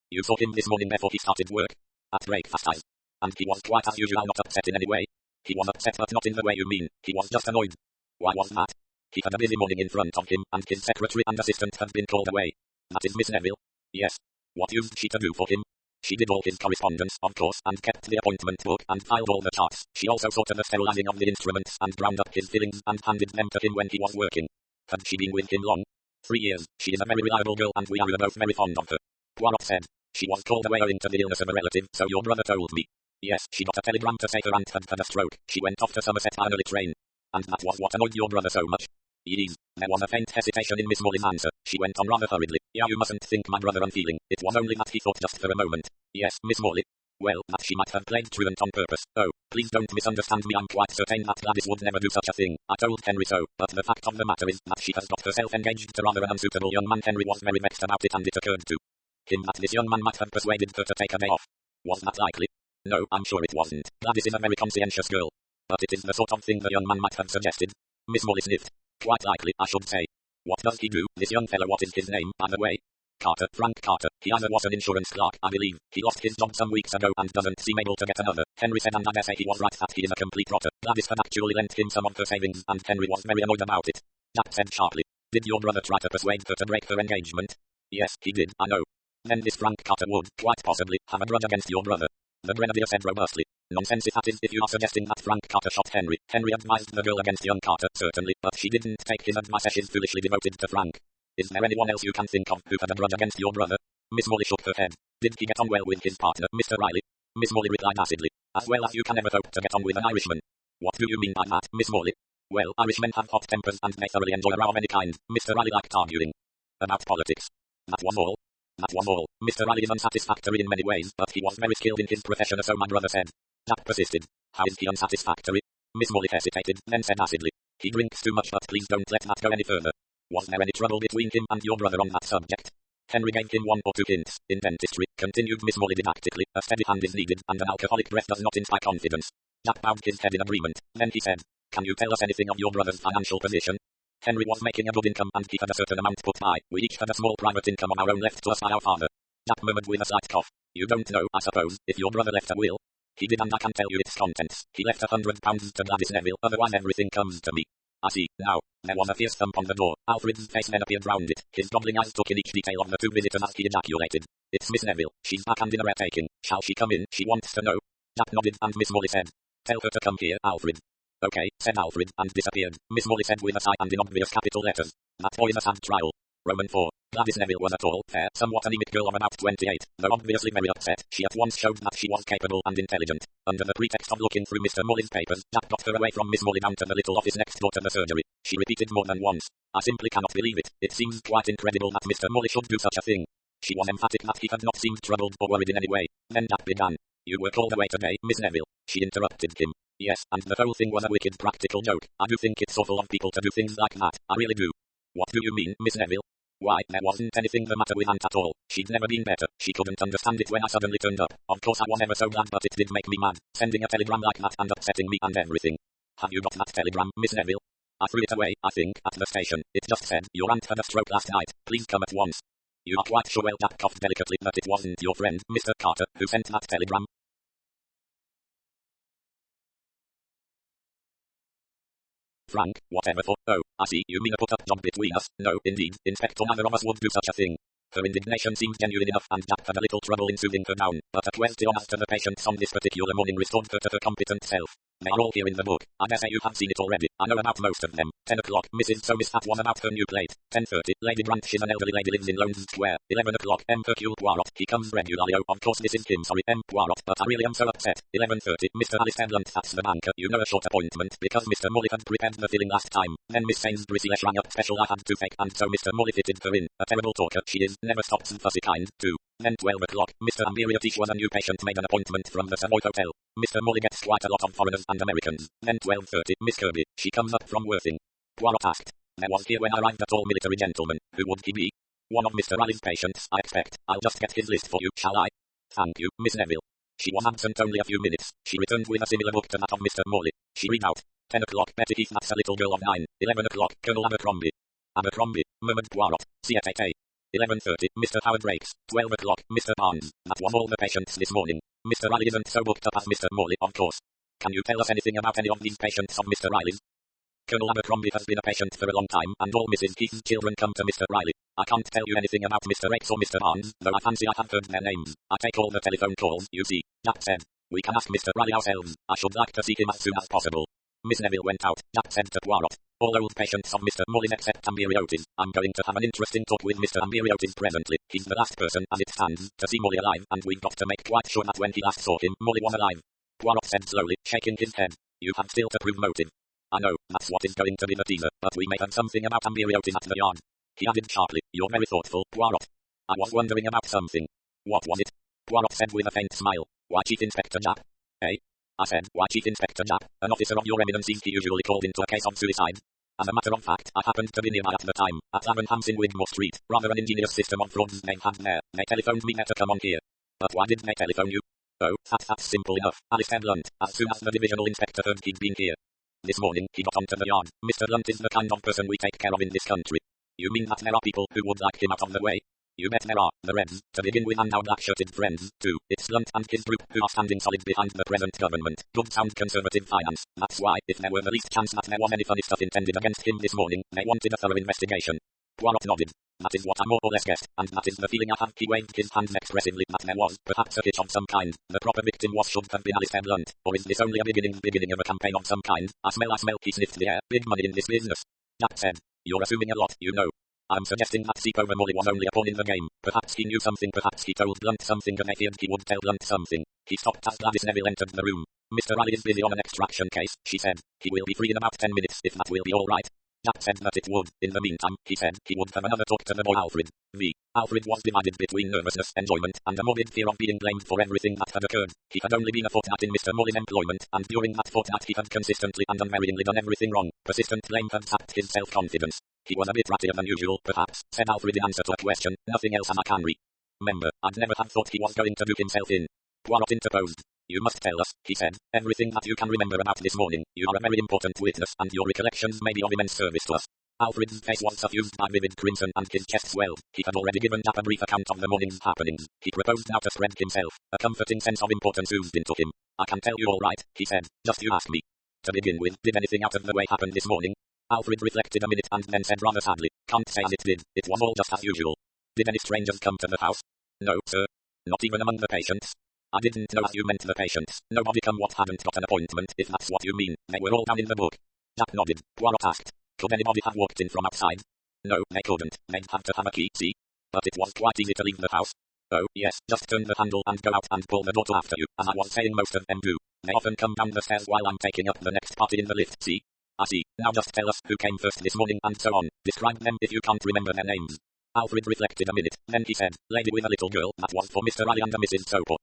You saw him this morning before he started work. At breakfast time. And he was quite as usual, not upset in any way. He was upset, but not in the way you mean. He was just annoyed. Why was that? He had a busy morning in front of him, and his secretary and assistant had been called away. That is Miss Neville? Yes. What used she to do for him? She did all his correspondence, of course, and kept the appointment book and filed all the charts. She also saw to the sterilizing of the instruments and ground up his fillings and handed them to him when he was working. Had she been with him long? 3 years. She is a very reliable girl and we are both very fond of her. Poirot said. She was called away owing to the illness of a relative, so your brother told me. Yes, she got a telegram to say her aunt had had a stroke. She went off to Somerset by an early train. And that was what annoyed your brother so much. Yes. There was a faint hesitation in Miss Morley's answer. She went on rather hurriedly. Yeah, you mustn't think my brother unfeeling. It was only that he thought just for a moment. Yes, Miss Morley. Well, that she might have played truant on purpose. Oh, please don't misunderstand me. I'm quite certain that Gladys would never do such a thing. I told Henry so, but the fact of the matter is that she has got herself engaged to rather an unsuitable young man. Henry was very vexed about it, and it occurred to him that this young man might have persuaded her to take a day off. Was that likely? No, I'm sure it wasn't. Gladys is a very conscientious girl. But it is the sort of thing the young man might have suggested. Miss Morley sniffed. Quite likely, I should say. What does he do, this young fellow? What is his name, by the way? Carter, Frank Carter. He either was an insurance clerk, I believe. He lost his job some weeks ago and doesn't seem able to get another. Henry said, and I dare say he was right that he is a complete rotter. Gladys had actually lent him some of her savings, and Henry was very annoyed about it. Jack said sharply. Did your brother try to persuade her to break her engagement? Yes, he did, I know. Then this Frank Carter would, quite possibly, have a grudge against your brother. The grenadier said robustly. Nonsense, if that is, if you are suggesting that Frank Carter shot Henry. Henry advised the girl against young Carter, certainly, but she didn't take his advice as she's foolishly devoted to Frank. Is there anyone else you can think of who had a grudge against your brother? Miss Morley shook her head. Did he get on well with his partner, Mr. Riley? Miss Morley replied acidly. As well as you can ever hope to get on with an Irishman. What do you mean by that, Miss Morley? Well, Irishmen have hot tempers and they thoroughly enjoy a row of any kind. Mr. Riley liked arguing about politics. That was all. That was all. Mr. Riley is unsatisfactory in many ways, but he was very skilled in his profession, so my brother said. Jack persisted. How is he unsatisfactory? Miss Morley hesitated, then said acidly. He drinks too much, but please don't let that go any further. Was there any trouble between him and your brother on that subject? Henry gave him 1 or 2 hints. In dentistry, continued Miss Morley didactically, a steady hand is needed, and an alcoholic breath does not inspire confidence. Jack bowed his head in agreement. Then he said, Can you tell us anything of your brother's financial position? Henry was making a good income, and he had a certain amount put by. We each had a small private income of our own left to us by our father. Jack murmured with a slight cough. You don't know, I suppose, if your brother left a will? He did, and I can tell you its contents. He left £100 to Gladys Neville, otherwise everything comes to me. I see, now. There was a fierce thump on the door. Alfred's face then appeared round it. His goggling eyes took in each detail of the two visitors as he ejaculated. It's Miss Neville. She's back and in a rare taking. Shall she come in? She wants to know. Jack nodded, and Miss Molly said, tell her to come here, Alfred. Okay, said Alfred, and disappeared. Miss Molly said with a sigh and in obvious capital letters, that boy is a sad trial. Roman 4. Gladys Neville was a tall, fair, somewhat anemic girl of about 28. Though obviously very upset, she at once showed that she was capable and intelligent. Under the pretext of looking through Mr. Molly's papers, Jack got her away from Miss Molly down to the little office next door to the surgery. She repeated more than once, I simply cannot believe it. It seems quite incredible that Mr. Molly should do such a thing. She was emphatic that he had not seemed troubled or worried in any way. Then Jack began. You were called away today, Miss Neville. She interrupted him. Yes, and the whole thing was a wicked practical joke. I do think it's awful of people to do things like that. I really do. What do you mean, Miss Neville? Why, there wasn't anything the matter with Aunt at all. She'd never been better. She couldn't understand it when I suddenly turned up. Of course I was ever so glad, but it did make me mad. Sending a telegram like that and upsetting me and everything. Have you got that telegram, Miss Neville? I threw it away, I think, at the station. It just said, your aunt had a stroke last night. Please come at once. You are quite sure? Well, Jack coughed delicately, that it wasn't your friend, Mr. Carter, who sent that telegram? Frank, whatever for? Oh, I see, you mean a put-up job between us? No, indeed, Inspector, neither of us would do such a thing. Her indignation seemed genuine enough, and Jack had a little trouble in soothing her down, but a question as to the patients on this particular morning restored her to her competent self. They are all here in the book. I dare say you have seen it already. I know about most of them. 10 o'clock, Mrs. So-Miss that one about her new plate. 10:30, Lady Grant, she's an elderly lady, lives in Lowndes Square. 11 o'clock, M. Hercule Poirot, he comes regularly. Oh, of course this is him, sorry, M. Poirot, but I really am so upset. 11:30, Mr. Alistair Blunt, that's the banker. You know, a short appointment, because Mr. Molly had prepared the filling last time. Then Miss Sainsbury's rang up special, I had to fake, and so Mr. Molly fitted her in. A terrible talker, she is, never stops and fussy kind, too. Then 12 o'clock, Mr. Ambiriotish was a new patient, made an appointment from the Savoy Hotel. Mr. Molly gets quite a lot of foreigners and Americans. Then 12:30, Miss Kirby, she comes up from Worthing. Poirot asked. There was here when I arrived a tall military gentleman. Who would he be? One of Mr. Raleigh's patients, I expect. I'll just get his list for you, shall I? Thank you, Miss Neville. She was absent only a few minutes. She returned with a similar book to that of Mr. Molly. She read out. 10 o'clock, Betty Heath, that's a little girl of 9. 11 o'clock, Colonel Abercrombie. Abercrombie, murmured Poirot. C-A-T-A. 11:30, Mr. Howard Rakes. 12 o'clock, Mr. Barnes. That was all the patients this morning. Mr. Riley isn't so booked up as Mr. Morley, of course. Can you tell us anything about any of these patients of Mr. Riley's? Colonel Abercrombie has been a patient for a long time, and all Mrs. Heath's children come to Mr. Riley. I can't tell you anything about Mr. Rakes or Mr. Barnes, though I fancy I have heard their names. I take all the telephone calls, you see. Jack said. We can ask Mr. Riley ourselves. I should like to see him as soon as possible. Miss Neville went out. Jack said to Poirot. All old patients of Mr. Molly except Ambiriotis. I'm going to have an interesting talk with Mr. Ambiriotis presently. He's the last person, as it stands, to see Molly alive, and we've got to make quite sure that when he last saw him, Molly was alive. Poirot said slowly, shaking his head. You have still to prove motive. I know, that's what is going to be the teaser, but we may have something about Ambiriotis at the yard. He added sharply, you're very thoughtful, Poirot. I was wondering about something. What was it? Poirot said with a faint smile. Why, Chief Inspector Japp? Eh? I said, why, Chief Inspector Japp, an officer of your eminence is he usually called into a case of suicide? As a matter of fact, I happened to be nearby at the time, at Lavenhams in Wigmore Street. Rather an ingenious system of frauds they had there. They telephoned me to come on here. But why did they telephone you? Oh, that's simple enough. Alistair Blunt, as soon as the divisional inspector heard he'd been here. This morning, he got onto the yard. Mr. Blunt is the kind of person we take care of in this country. You mean that there are people who would like him out of the way? You bet there are. The Reds, to begin with, and our black-shirted friends, too. It's Blunt and his group who are standing solid behind the present government. Good sound conservative finance. That's why, if there were the least chance that there was any funny stuff intended against him this morning, they wanted a thorough investigation. Poirot nodded. That is what I more or less guessed, and that is the feeling I have. He waved his hands expressively, that there was, perhaps, a hitch of some kind. The proper victim should have been Alistair Blunt. Or is this only a beginning of a campaign of some kind? I smell, he sniffed the air. Big money in this business. Jack said. You're assuming a lot, you know. I'm suggesting that Seapover Molly was only a pawn in the game. Perhaps he knew something, perhaps he told Blunt something and they feared he would tell Blunt something. He stopped as Gladys Neville entered the room. Mr. Riley is busy on an extraction case, she said. He will be free in about 10 minutes, if that will be all right. Jack said that it would. In the meantime, he said, he would have another talk to the boy Alfred. Alfred was divided between nervousness, enjoyment, and a morbid fear of being blamed for everything that had occurred. He had only been a fortnight in Mr. Molly's employment, and during that fortnight he had consistently and unvaryingly done everything wrong. Persistent blame had sapped his self-confidence. He was a bit rattier than usual, perhaps, said Alfred in answer to a question. Nothing else as I can remember. I'd never have thought he was going to do himself in. Poirot interposed. You must tell us, he said, everything that you can remember about this morning. You are a very important witness, and your recollections may be of immense service to us. Alfred's face was suffused by vivid crimson and his chest swelled. He had already given Jack a brief account of the morning's happenings. He proposed now to spread himself. A comforting sense of importance oozed into him. I can tell you all right, he said, just you ask me. To begin with, did anything out of the way happen this morning? Alfred reflected a minute and then said rather sadly, can't say as it did, it was all just as usual. Did any strangers come to the house? No, sir. Not even among the patients. I didn't know as you meant the patients. Nobody come what hadn't got an appointment, if that's what you mean. They were all down in the book. Jack nodded. Poirot asked. Could anybody have walked in from outside? No, they couldn't. They'd have to have a key, see? But it was quite easy to leave the house. Oh, yes, just turn the handle and go out and pull the door to after you, as I was saying most of them do. They often come down the stairs while I'm taking up the next party in the lift, see? I see. Now just tell us who came first this morning and so on. Describe them if you can't remember their names. Alfred reflected a minute, then he said, lady with a little girl, that was for Mr. Riley and Mrs. Soper.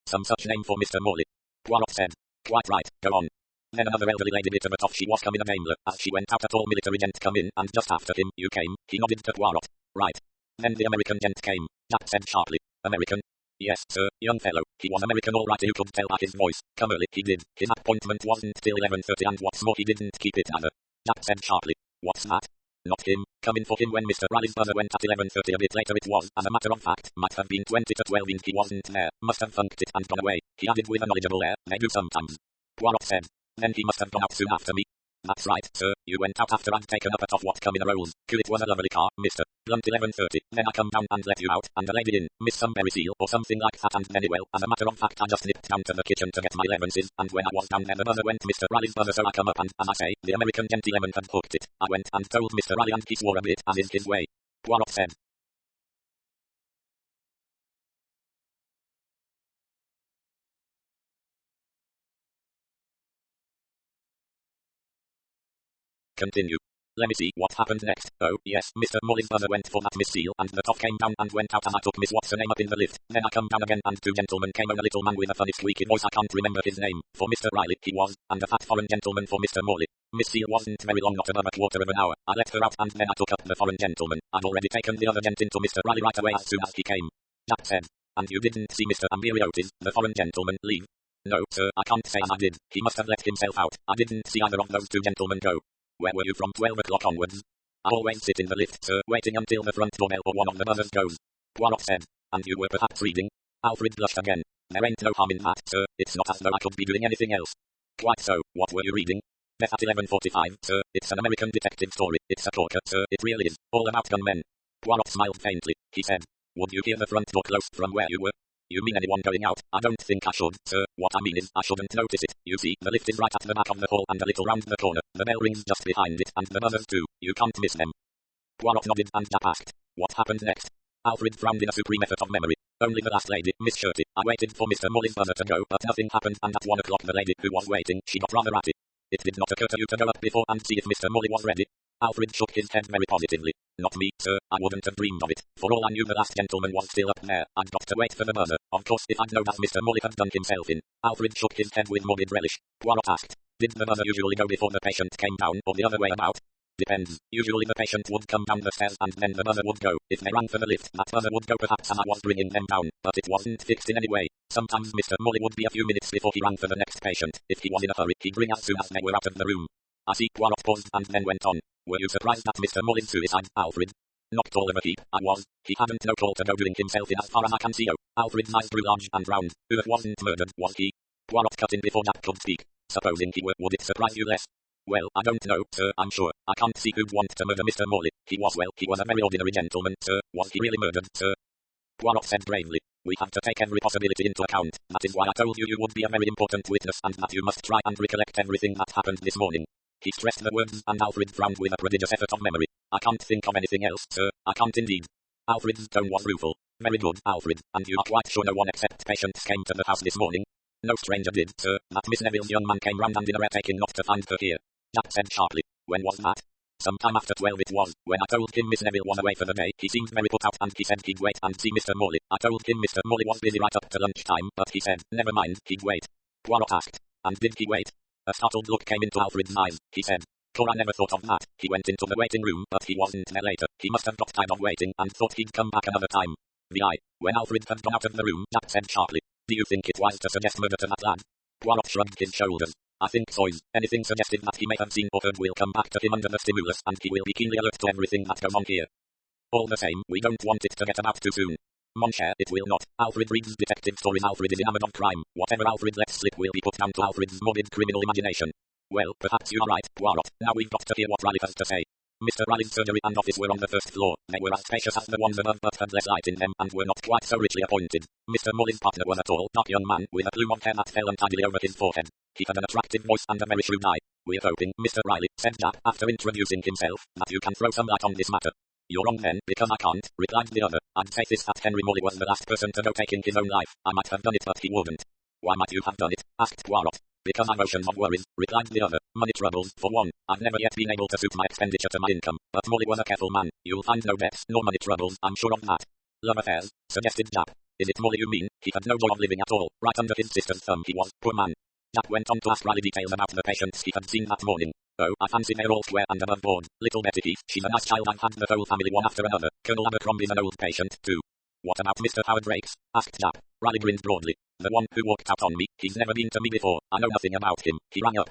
Some such name for Mr. Morley. Poirot said. Quite right, go on. Then another elderly lady bit of a toff she was coming a Daimler. As she went out a tall military gent come in, and just after him, you came. He nodded to Poirot. Right. Then the American gent came. Jack said sharply. American? Yes, sir, young fellow. He was American all right, you could tell by his voice. Come early, he did. His appointment wasn't till 11:30 and what's more he didn't keep it either. Jack said sharply. What's that? Not him. Come in for him when Mr. Riley's buzzer went at 11:30 a bit later it was, as a matter of fact, might have been 20 to 12 in he wasn't there, must have funked it and gone away, he added with a knowledgeable air, they do sometimes. Poirot said. Then he must have gone out soon after me. That's right, sir, you went out after I'd taken up a top what come in a rolls, cool it was a lovely car, Mr. Blunt 11:30, then I come down and let you out, and a lady in, Miss Sunbury Seal or something like that and then well, as a matter of fact I just nipped down to the kitchen to get my lemonses, and when I was down there the buzzer went Mr. Riley's buzzer so I come up and, as I say, the American gentleman had hooked it. I went and told Mr. Riley and he swore a bit, as is his way. Poirot said. Continue. Let me see what happened next. Oh, yes, Mr. Morley's buzzer went for that Miss Seal, and the top came down and went out and I took Miss What's-her-name up in the lift. Then I come down again and two gentlemen came on, a little man with a funny squeaky voice I can't remember his name, for Mr. Riley he was, and a fat foreign gentleman for Mr. Morley. Miss Seal wasn't very long, not above a quarter of an hour. I let her out and then I took up the foreign gentleman. I'd already taken the other gent into Mr. Riley right away as soon as he came. Jack said. And you didn't see Mr. Amberiotis, the foreign gentleman, leave? No, sir, I can't say as I did. He must have let himself out. I didn't see either of those two gentlemen go. Where were you from 12 o'clock onwards? I always sit in the lift, sir, waiting until the front doorbell or one of the buzzers goes. Poirot said. And you were perhaps reading? Alfred blushed again. There ain't no harm in that, sir. It's not as though I could be doing anything else. Quite so. What were you reading? Death at 11:45, sir. It's an American detective story. It's a corker, sir. It really is. All about gunmen. Poirot smiled faintly. He said. Would you hear the front door closed from where you were? You mean anyone going out? I don't think I should, sir. What I mean is, I shouldn't notice it. You see, the lift is right at the back of the hall and a little round the corner. The bell rings just behind it, and the buzzers too. You can't miss them. Poirot nodded and Jack asked. What happened next? Alfred frowned in a supreme effort of memory. Only the last lady, Miss Shirty. I waited for Mr. Morley's buzzer to go, but nothing happened, and at 1 o'clock the lady who was waiting, she got rather ratty. It did not occur to you to go up before and see if Mr. Morley was ready? Alfred shook his head very positively. Not me, sir, I wouldn't have dreamed of it. For all I knew the last gentleman was still up there. I'd got to wait for the buzzer. Of course, if I'd known that Mr. Morley had done himself in. Alfred shook his head with morbid relish. Poirot asked. Did the buzzer usually go before the patient came down, or the other way about? Depends. Usually the patient would come down the stairs and then the buzzer would go. If they rang for the lift, that buzzer would go perhaps as I was bringing them down, but it wasn't fixed in any way. Sometimes Mr. Morley would be a few minutes before he rang for the next patient. If he was in a hurry, he'd ring as soon as they were out of the room. I see. Poirot paused and then went on. Were you surprised at Mr. Morley's suicide, Alfred? Not all of a heap, I was. He hadn't no call to go doing himself in as far as I can see. Oh, Alfred's eyes grew large and round. Who wasn't murdered, was he? Poirot cut in before Jack could speak. Supposing he were, would it surprise you less? Well, I don't know, sir, I'm sure. I can't see who'd want to murder Mr. Morley. He was a very ordinary gentleman, sir. Was he really murdered, sir? Poirot said gravely. We have to take every possibility into account. That is why I told you you would be a very important witness and that you must try and recollect everything that happened this morning. He stressed the words and Alfred frowned with a prodigious effort of memory. I can't think of anything else, sir. I can't indeed. Alfred's tone was rueful. Very good, Alfred. And you are quite sure no one except patients came to the house this morning? No stranger did, sir. That Miss Neville's young man came round and in a rare taking not to find her here. Jack said sharply. When was that? Some time after 12 it was. When I told him Miss Neville was away for the day, he seemed very put out and he said he'd wait and see Mr. Morley. I told him Mr. Morley was busy right up to lunchtime, but he said, never mind, he'd wait. Poirot asked. And did he wait? A startled look came into Alfred's eyes. He said. I never thought of that. He went into the waiting room, but he wasn't there later. He must have got tired of waiting and thought he'd come back another time. When Alfred had gone out of the room, Jack said sharply. Do you think it wise to suggest murder to that lad? Poirot shrugged his shoulders. I think sois. Anything suggestive that he may have seen or heard will come back to him under the stimulus, and he will be keenly alert to everything that goes on here. All the same, we don't want it to get about too soon. Mon cher, it will not. Alfred reads detective stories. Alfred is enamored of crime. Whatever Alfred lets slip will be put down to Alfred's morbid criminal imagination. Well, perhaps you are right, Poirot. Now we've got to hear what Riley has to say. Mr. Riley's surgery and office were on the first floor. They were as spacious as the ones above but had less light in them and were not quite so richly appointed. Mr. Molly's partner was a tall, dark young man with a plume of hair that fell untidily over his forehead. He had an attractive voice and a very shrewd eye. We're hoping, Mr. Riley, said Jack after introducing himself, that you can throw some light on this matter. You're wrong then, because I can't, replied the other. I'd say this that Henry Molly was the last person to go taking his own life. I might have done it but he wouldn't. Why might you have done it? Asked Poirot. Because I've oceans of worries, replied the other. Money troubles, for one. I've never yet been able to suit my expenditure to my income, but Molly was a careful man. You'll find no debts nor money troubles, I'm sure of that. Love affairs, suggested Jack. Is it Molly you mean? He had no joy of living at all, right under his sister's thumb he was, poor man. Jack went on to ask Riley details about the patients he had seen that morning. Oh, I fancy they're all square and above board. Little Betty Keith, she's a nice child. I've had the whole family one after another. Colonel Abercrombie's an old patient, too. What about Mr. Howard Rakes? Asked Jack. Riley grinned broadly. The one who walked out on me. He's never been to me before. I know nothing about him. He rang up.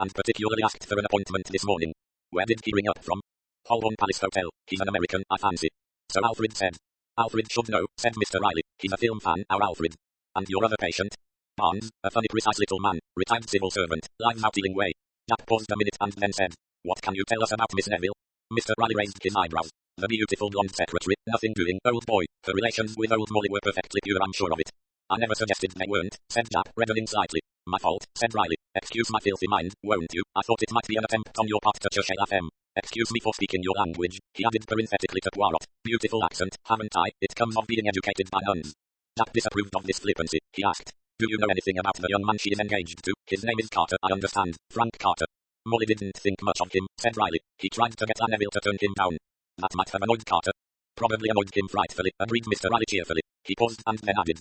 And particularly asked for an appointment this morning. Where did he ring up from? Holborn Palace Hotel. He's an American, I fancy. So Alfred said. Alfred should know, said Mr. Riley. He's a film fan, our Alfred. And your other patient? Barnes, a funny precise little man, retired civil servant, lives out Ealing Way. Jack paused a minute and then said. What can you tell us about Miss Neville? Mr. Riley raised his eyebrows. The beautiful blonde secretary, nothing doing, old boy. Her relations with old Molly were perfectly pure, I'm sure of it. I never suggested they weren't, said Jack, reddening slightly. My fault, said Riley. Excuse my filthy mind, won't you? I thought it might be an attempt on your part to cherche la femme. Excuse me for speaking your language, he added parenthetically to Poirot. Beautiful accent, haven't I? It comes of being educated by nuns. Jack disapproved of this flippancy. He asked. Do you know anything about the young man she is engaged to? His name is Carter, I understand. Frank Carter. Molly didn't think much of him, said Riley. He tried to get Neville to turn him down. That might have annoyed Carter. Probably annoyed him frightfully, agreed Mr. Riley cheerfully. He paused and then added.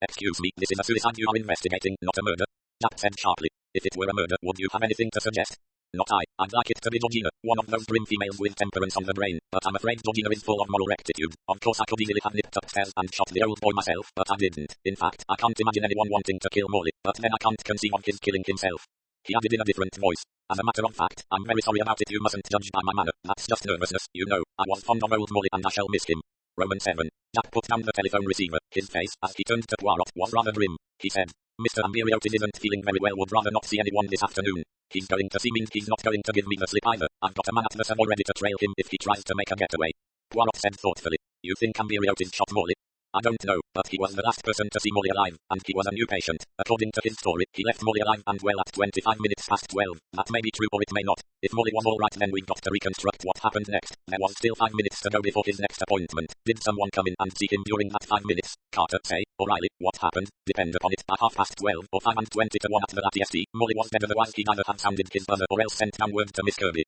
Excuse me, this is a suicide you are investigating, not a murder. Jack said sharply. If it were a murder, would you have anything to suggest? Not I. I'd like it to be Georgina, one of those grim females with temperance on the brain, but I'm afraid Georgina is full of moral rectitude. Of course I could easily have nipped upstairs and shot the old boy myself, but I didn't. In fact, I can't imagine anyone wanting to kill Molly, but then I can't conceive of his killing himself. He added in a different voice. As a matter of fact, I'm very sorry about it. You mustn't judge by my manner. That's just nervousness, you know. I was fond of old Molly and I shall miss him. Roman 7. Jack put down the telephone receiver. His face, as he turned to Poirot, was rather grim. He said, Mr. Ambiriotis isn't feeling very well, would rather not see anyone this afternoon. He's going to see me. He's not going to give me the slip either. I've got a man at the Savoy ready to trail him if he tries to make a getaway. Poirot said thoughtfully. You think Ambiriotis shot Molly? I don't know, but he was the last person to see Molly alive, and he was a new patient. According to his story, he left Molly alive and well at 25 minutes past 12. That may be true or it may not. If Molly was alright, then we've got to reconstruct what happened next. There was still 5 minutes to go before his next appointment. Did someone come in and see him during that 5 minutes? Carter, say, O'Reilly, what happened? Depend upon it, by 12:30 or 5 and 20 to 1 at the LATSD, Molly was dead, otherwise he'd either have sounded his brother or else sent down word to Miss Kirby.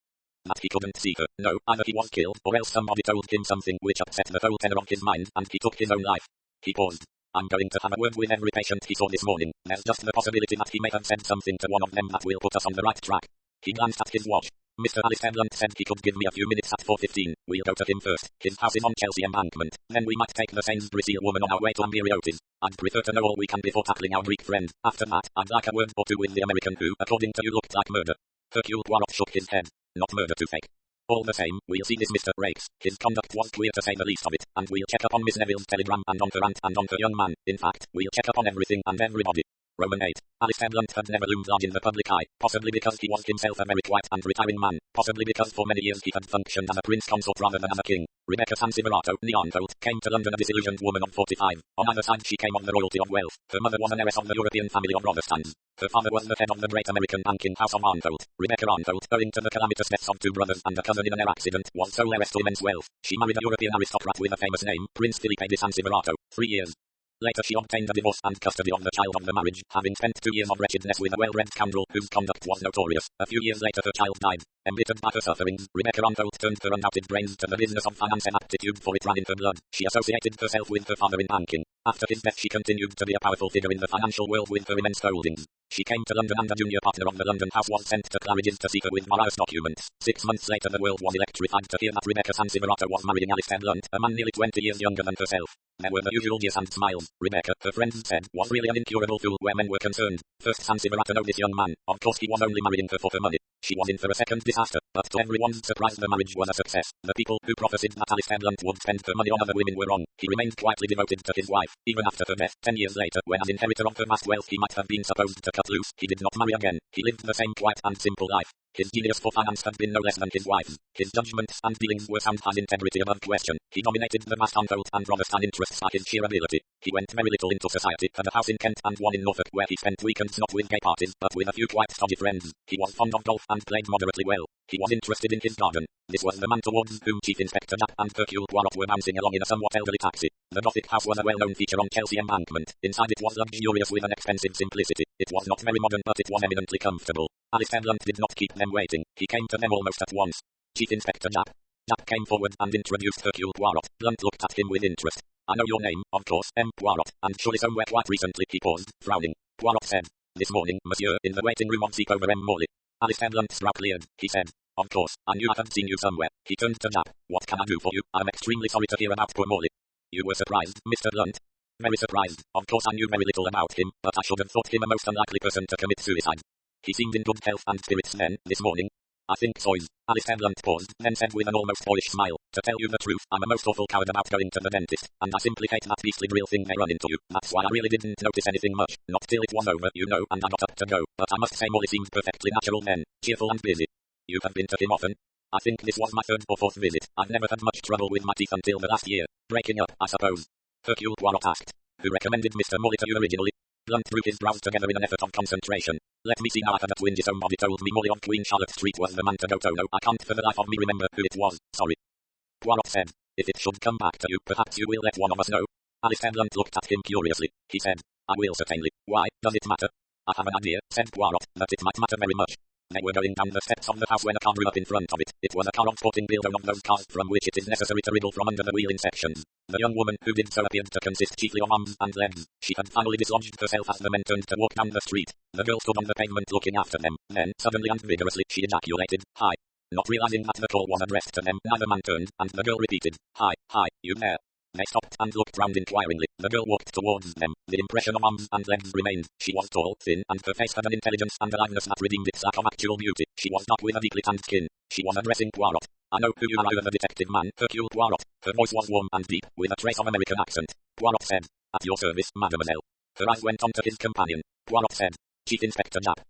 That he couldn't see her. No, either he was killed or else somebody told him something which upset the whole tenor of his mind and he took his own life. He paused. I'm going to have a word with every patient he saw this morning. There's just the possibility that he may have said something to one of them that will put us on the right track. He glanced at his watch. Mr. Alistair Blunt said he could give me a few minutes at 4:15. We'll go to him first. His house is on Chelsea Embankment. Then we might take the Sainsbury Seal woman on our way to Ambiriotis. I'd prefer to know all we can before tackling our Greek friend. After that, I'd like a word or two with the American who, according to you, looked like murder. Hercule Poirot shook his head. Not murder to fake. All the same, we'll see this Mr. Rakes. His conduct was queer to say the least of it, and we'll check up on Miss Neville's telegram and on her aunt and on her young man. In fact, we'll check up on everything and everybody. Roman 8. Alistair Blunt had never loomed large in the public eye, possibly because he was himself a very quiet and retiring man, possibly because for many years he had functioned as a prince consort rather than as a king. Rebecca Sansiverato, Neanderthal, came to London a disillusioned woman of 45. On either side she came of the royalty of wealth. Her mother was an heiress of the European family of Protestants. Her father was the head of the great American banking house of Arnholt. Rebecca Arnholt, owing to the calamitous deaths of two brothers and a cousin in an air accident, was sole heiress to immense wealth. She married a European aristocrat with a famous name, Prince Felipe di Sansiverato. 3 years later she obtained a divorce and custody of the child of the marriage, having spent 2 years of wretchedness with a well-bred scoundrel whose conduct was notorious. A few years later her child died. Embittered by her sufferings, Rebecca Untold turned her undoubted brains to the business of finance and aptitude for it ran in her blood. She associated herself with her father in banking. After his death she continued to be a powerful figure in the financial world with her immense holdings. She came to London and a junior partner of the London house was sent to Claridge's to see her with various documents. 6 months later the world was electrified to hear that Rebecca Sansiverato was marrying Alistair Blunt, a man nearly 20 years younger than herself. There were the usual jeers and smiles. Rebecca, her friends said, was really an incurable fool where men were concerned. First Sansiverato knew this young man. Of course he was only marrying her for her money. She was in for a second disaster, but to everyone's surprise the marriage was a success. The people who prophesied that Alistair Blunt would spend her money on other women were wrong. He remained quietly devoted to his wife, even after her death. 10 years later, when as inheritor of her vast wealth he might have been supposed to cut loose, he did not marry again. He lived the same quiet and simple life. His genius for finance had been no less than his wife's. His judgments and dealings were sound, his integrity above question. He dominated the vast untold and Rothschild interests by his sheer ability. He went very little into society, had a house in Kent and one in Norfolk where he spent weekends not with gay parties, but with a few quite stodgy friends. He was fond of golf and played moderately well. He was interested in his garden. This was the man towards whom Chief Inspector Japp and Hercule Poirot were bouncing along in a somewhat elderly taxi. The Gothic house was a well-known feature on Chelsea Embankment. Inside it was luxurious with an expensive simplicity. It was not very modern but it was eminently comfortable. Alistair Blunt did not keep them waiting. He came to them almost at once. Chief Inspector Japp. Japp came forward and introduced Hercule Poirot. Blunt looked at him with interest. I know your name, of course, M. Poirot, and surely somewhere quite recently. He paused, frowning. Poirot said. This morning, monsieur, in the waiting room of Seekover M. Morley. Alistair Blunt's brow cleared. He said. Of course, I knew I had seen you somewhere. He turned to Japp. What can I do for you? I'm extremely sorry to hear about poor Morley. You were surprised, Mr. Blunt? Very surprised. Of course I knew very little about him, but I should have thought him a most unlikely person to commit suicide. He seemed in good health and spirits then, this morning. I think so. Alistair Blunt paused, then said with an almost boyish smile, to tell you the truth, I'm a most awful coward about going to the dentist, and I simply hate that beastly drill thing they run into you. That's why I really didn't notice anything much, not till it was over, you know, and I got up to go, but I must say Morley seemed perfectly natural then, cheerful and busy. You have been to him often? I think this was my 3rd or 4th visit. I've never had much trouble with my teeth until the last year. Breaking up, I suppose. Hercule Poirot asked. Who recommended Mr. Morley to you originally? Blunt drew his brows together in an effort of concentration. Let me see now. I had a twinge. Somebody told me Morley on Queen Charlotte Street was the man to go to. No, I can't for the life of me remember who it was. Sorry. Poirot said. If it should come back to you, perhaps you will let one of us know. Alistair Blunt looked at him curiously. He said. I will certainly. Why, does it matter? I have an idea, said Poirot, that it might matter very much. They were going down the steps of the house when a car drew up in front of it. It was a car of sporting build, one of those cars from which it is necessary to wriggle from under the wheel in sections. The young woman who did so appeared to consist chiefly of arms and legs. She had finally dislodged herself as the men turned to walk down the street. The girl stood on the pavement looking after them. Then, suddenly and vigorously, she ejaculated, Hi. Not realizing that the call was addressed to them, neither man turned, and the girl repeated, Hi, you there. They stopped and looked round inquiringly. The girl walked towards them. The impression of arms and legs remained. She was tall, thin, and her face had an intelligence and aliveness that redeemed its lack of actual beauty. She was dark with a deeply tanned skin. She was addressing Poirot. I know who you are, the detective man, Hercule Poirot. Her voice was warm and deep, with a trace of American accent. Poirot said, At your service, mademoiselle. Her eyes went on to his companion. Poirot said, Chief Inspector Japp.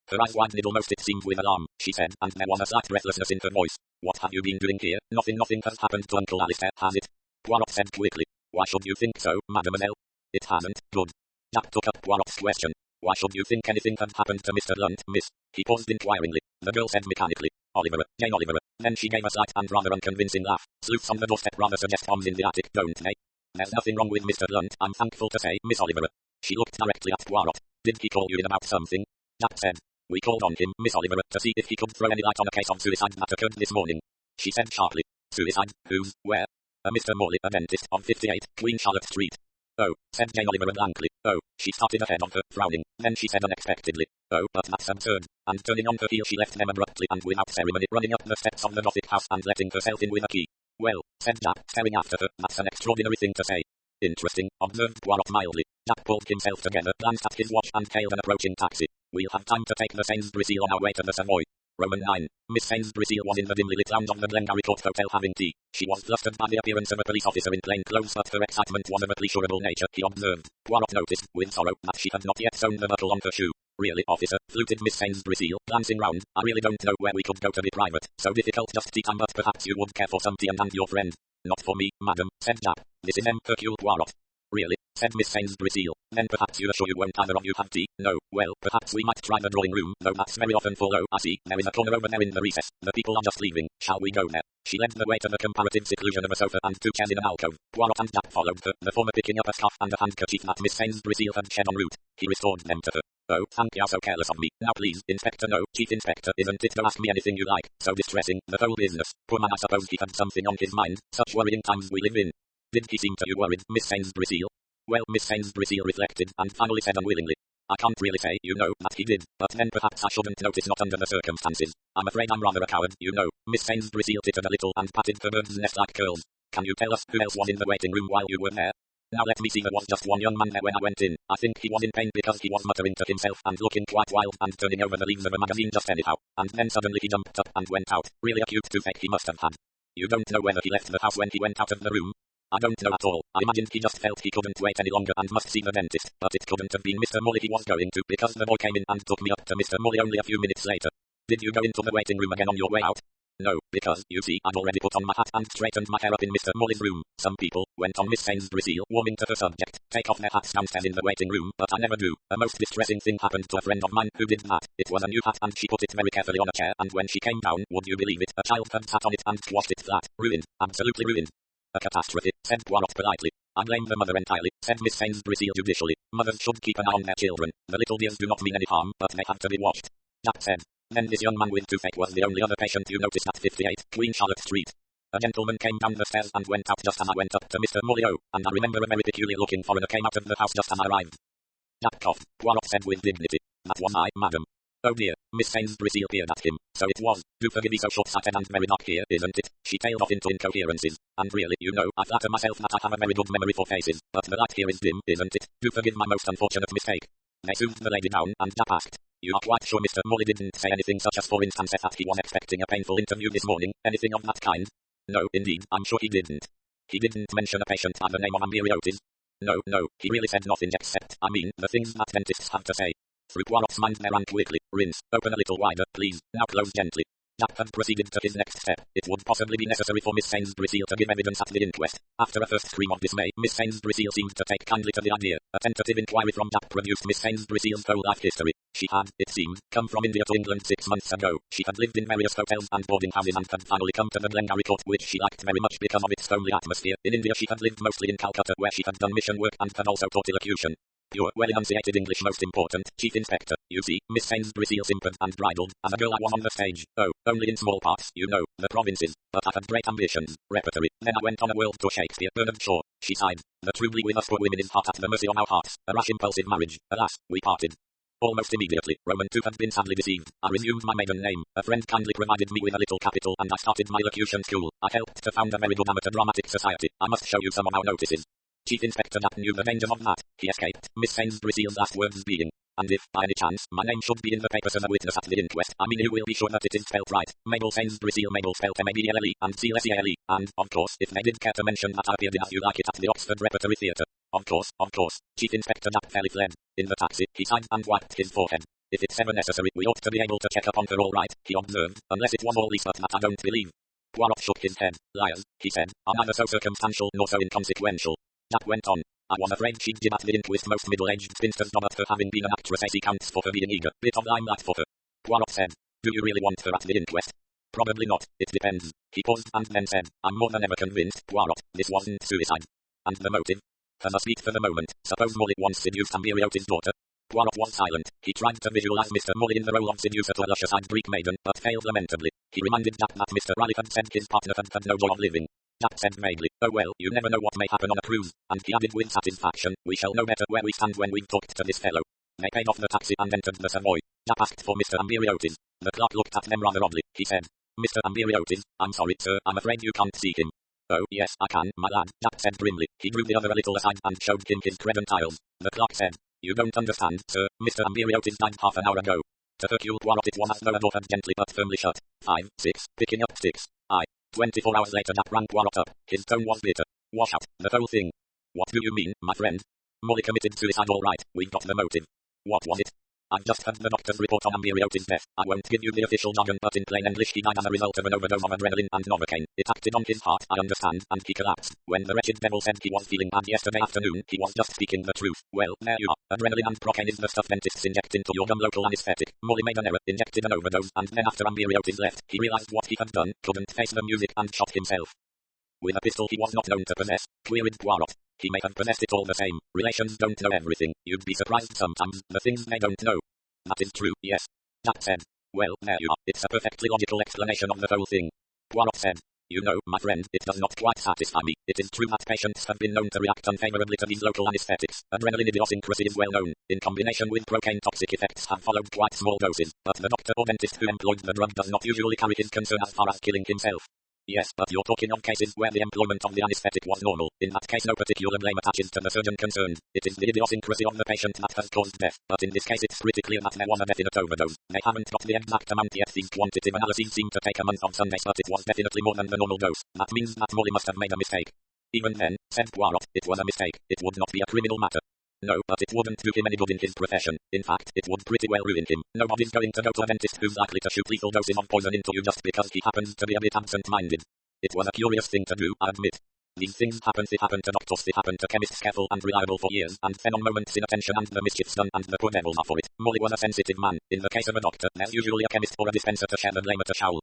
Her eyes widened almost it seemed with alarm, she said, and there was a slight breathlessness in her voice. What have you been doing here? Nothing has happened to Uncle Alistair, has it? Poirot said quickly. Why should you think so, mademoiselle? It hasn't. Good. Jack took up Poirot's question. Why should you think anything had happened to Mr. Blunt, miss? He paused inquiringly. The girl said mechanically. Oliver, Jane Oliver. Then she gave a slight and rather unconvincing laugh. Sleuths on the doorstep rather suggest bombs in the attic, don't they? There's nothing wrong with Mr. Blunt, I'm thankful to say, Miss Oliver. She looked directly at Poirot. Did he call you in about something? Jack said. We called on him, Miss Oliver, to see if he could throw any light on a case of suicide that occurred this morning. She said sharply. Suicide? Whose? Where? Mr. Morley, a dentist, on 58, Queen Charlotte Street. Oh, said Jane Oliver blankly. Oh, she started ahead of her, frowning. Then she said unexpectedly. Oh, but that's absurd. And turning on her heel she left them abruptly and without ceremony, running up the steps of the Gothic house and letting herself in with a key. Well, said Jack, staring after her, that's an extraordinary thing to say. Interesting, observed Poirot mildly. Jack pulled himself together, glanced at his watch and hailed an approaching taxi. We'll have time to take the Sainsbury Seal on our way to the Savoy. Roman 9. Miss Sainsbury Seal was in the dimly lit lounge of the Glengarry Court Hotel having tea. She was flustered by the appearance of a police officer in plain clothes, but her excitement was of a pleasurable nature, he observed. Poirot noticed, with sorrow, that she had not yet sewn the buckle on her shoe. Really, officer, fluted Miss Sainsbury Seal, glancing round, I really don't know where we could go to be private. So difficult just tea time, but perhaps you would care for some tea and your friend. Not for me, madam, said Jack. This is M. Hercule Poirot. Really? Said Miss Sainsbury Seal. Then perhaps you're sure you won't either of you have tea? No. Well, perhaps we might try the drawing room, though that's very often full. Oh, I see. There is a corner over there in the recess. The people are just leaving. Shall we go there? She led the way to the comparative seclusion of a sofa and 2 chairs in an alcove. Poirot and Jack followed her, the former picking up a scarf and a handkerchief that Miss Sainsbury Seal had shed en route. He restored them to her. Oh, thank you, so careless of me. Now please, Inspector. No, Chief Inspector, isn't it? To ask me anything you like. So distressing, the whole business. Poor man, I suppose he had something on his mind. Such worrying times we live in. Did he seem to you worried, Miss Sainsbury Seal? Well, Miss Sainsbury Seal reflected, and finally said unwillingly. I can't really say, you know, that he did, but then perhaps I shouldn't notice not under the circumstances. I'm afraid I'm rather a coward, you know. Miss Sainsbury Seal tittered a little and patted her bird's nest-like curls. Can you tell us who else was in the waiting room while you were there? Now let me see, there was just one young man there when I went in. I think he was in pain because he was muttering to himself and looking quite wild and turning over the leaves of a magazine just anyhow. And then suddenly he jumped up and went out. Really acute toothache he must have had. You don't know whether he left the house when he went out of the room? I don't know at all. I imagined he just felt he couldn't wait any longer and must see the dentist, but it couldn't have been Mr. Morley he was going to because the boy came in and took me up to Mr. Morley only a few minutes later. Did you go into the waiting room again on your way out? No, because, you see, I'd already put on my hat and straightened my hair up in Mr. Morley's room. Some people, went on Miss Sainsbury Seal, warming to the subject, take off their hats downstairs in the waiting room, but I never do. A most distressing thing happened to a friend of mine who did that. It was a new hat and she put it very carefully on a chair, and when she came down, would you believe it, a child had sat on it and squashed it flat. Ruined. Absolutely ruined. A catastrophe, said Poirot politely. I blame the mother entirely, said Miss Sainsbury Seal judicially. Mothers should keep an eye on their children. The little dears do not mean any harm, but they have to be watched. Jack said. Then this young man with toothache was the only other patient you noticed at 58 Queen Charlotte Street. A gentleman came down the stairs and went out just as I went up to Mr. Morley. Oh, and I remember a very peculiar-looking foreigner came out of the house just as I arrived. Jack coughed. Poirot said with dignity. That was I, madam. Oh dear, Miss Sainsbury Seal peered at him. So it was. Do forgive me so short-sighted and very dark here, isn't it? She tailed off into incoherences. And really, you know, I flatter myself that I have a very good memory for faces, but the light here is dim, isn't it? Do forgive my most unfortunate mistake. They soothed the lady down, and Jack asked. You are quite sure Mr. Morley didn't say anything such as for instance that he was expecting a painful interview this morning, anything of that kind? No, indeed, I'm sure he didn't. He didn't mention a patient by the name of Amberiotis. No, he really said nothing except, I mean, the things that dentists have to say. Through Poirot's mind there ran quickly. Rinse, open a little wider, please, now close gently. Jack had proceeded to his next step. It would possibly be necessary for Miss Sainsbury Seal to give evidence at the inquest. After a first scream of dismay, Miss Sainsbury Seal seemed to take kindly to the idea. A tentative inquiry from Jack produced Miss Sainsbury Seal's whole life history. She had, it seemed, come from India to England 6 months ago. She had lived in various hotels and boarding houses and had finally come to the Glengarry Court, which she liked very much because of its homely atmosphere. In India she had lived mostly in Calcutta, where she had done mission work and had also taught elocution. Pure, well-enunciated English most important, Chief Inspector. You see, Miss Sainsbury Seal simpered and bridled. As a girl I was on the stage. Oh, only in small parts, you know, the provinces. But I had great ambitions. Repertory. Then I went on a world tour Shakespeare, Bernard Shaw. She sighed. The truly with us poor women is heart at the mercy of our hearts. A rash impulsive marriage. Alas, we parted. Almost immediately, Roman too had been sadly deceived. I resumed my maiden name. A friend kindly provided me with a little capital and I started my elocution school. I helped to found a very good amateur dramatic society. I must show you some of our notices. Chief Inspector Jack knew the dangers of that. He escaped, Miss Sainsbury Seal's last words being, and if, by any chance, my name should be in the papers as a witness at the inquest, I mean you will be sure that it is spelt right. Mabel Sainsbury Seal, Mabel spelt M-A-B-E-L-E, and Seal-S-E-A-L-E, and, of course, if they did care to mention that I appeared in As You Like It at the Oxford Repertory Theatre. Of course, Chief Inspector Jack fairly fled. In the taxi, he sighed and wiped his forehead. If it's ever necessary, we ought to be able to check up on her all right, he observed, unless it was all Lisbeth that I don't believe. Poirot shook his head. Liars, he said, are neither so circumstantial nor so inconsequential. Jack went on. I was afraid she'd give at the inquest most middle-aged spinsters nod at her having been an actress AC counts for her being eager. Bit of limelight for her. Poirot said. Do you really want her at the inquest? Probably not, it depends. He paused and then said, I'm more than ever convinced, Poirot, this wasn't suicide. And the motive? Can I speak for the moment? Suppose Morley once seduced Amberiotis' daughter. Poirot was silent. He tried to visualize Mr. Morley in the role of seducer to a luscious-eyed Greek maiden, but failed lamentably. He reminded Jack that Mr. Raleigh had said his partner had no joy of living. Jack said vaguely, oh well, you never know what may happen on a cruise, and he added with satisfaction, we shall know better where we stand when we've talked to this fellow. They paid off the taxi and entered the Savoy. Jack asked for Mr. Amberiotis. The clerk looked at them rather oddly. He said, Mr. Amberiotis, I'm sorry, sir, I'm afraid you can't see him. Oh, yes, I can, my lad, Jack said grimly. He drew the other a little aside and showed him his credentials. The clerk said, you don't understand, sir, Mr. Amberiotis died half an hour ago. To Hercule Poirot it was as though a door had gently but firmly shut. 5, 6, picking up sticks. 24 hours later Jack rang Poirot up. His tone was bitter. Wash out, the whole thing. What do you mean, my friend? Morley committed suicide all right, we've got the motive. What was it? I've just heard the doctor's report on Amberiotin's death. I won't give you the official jargon, but in plain English he died as a result of an overdose of adrenaline and Novocaine. It acted on his heart, I understand, and he collapsed. When the wretched devil said he was feeling bad yesterday afternoon, he was just speaking the truth. Well, there you are. Adrenaline and procaine is the stuff dentists inject into your dumb local anesthetic. Molly made an error, injected an overdose, and then after Amberiotin left, he realized what he had done, couldn't face the music, and shot himself. With a pistol he was not known to possess, queried Poirot. He may have possessed it all the same. Relations don't know everything. You'd be surprised sometimes, the things they don't know. That is true, yes. Jack said. Well, there you are. It's a perfectly logical explanation of the whole thing. Poirot said. You know, my friend, it does not quite satisfy me. It is true that patients have been known to react unfavorably to these local anesthetics. Adrenaline idiosyncrasy is well known. In combination with procaine, toxic effects have followed quite small doses, but the doctor or dentist who employed the drug does not usually carry his concern as far as killing himself. Yes, but you're talking of cases where the employment of the anesthetic was normal. In that case no particular blame attaches to the surgeon concerned. It is the idiosyncrasy of the patient that has caused death. But in this case it's pretty clear that there was a definite overdose. They haven't got the exact amount yet. These quantitative analyses seem to take a month of Sundays, but it was definitely more than the normal dose. That means that Molly must have made a mistake. Even then, said Poirot, it was a mistake. It would not be a criminal matter. No, but it wouldn't do him any good in his profession. In fact, it would pretty well ruin him. Nobody's going to go to a dentist who's likely to shoot lethal doses of poison into you just because he happens to be a bit absent-minded. It was a curious thing to do, I admit. These things happen. They happen to doctors, they happen to chemists careful and reliable for years, and then on moments in attention and the mischief's done and the poor devils are for it. Molly was a sensitive man. In the case of a doctor, there's usually a chemist or a dispenser to share the blame at a showl.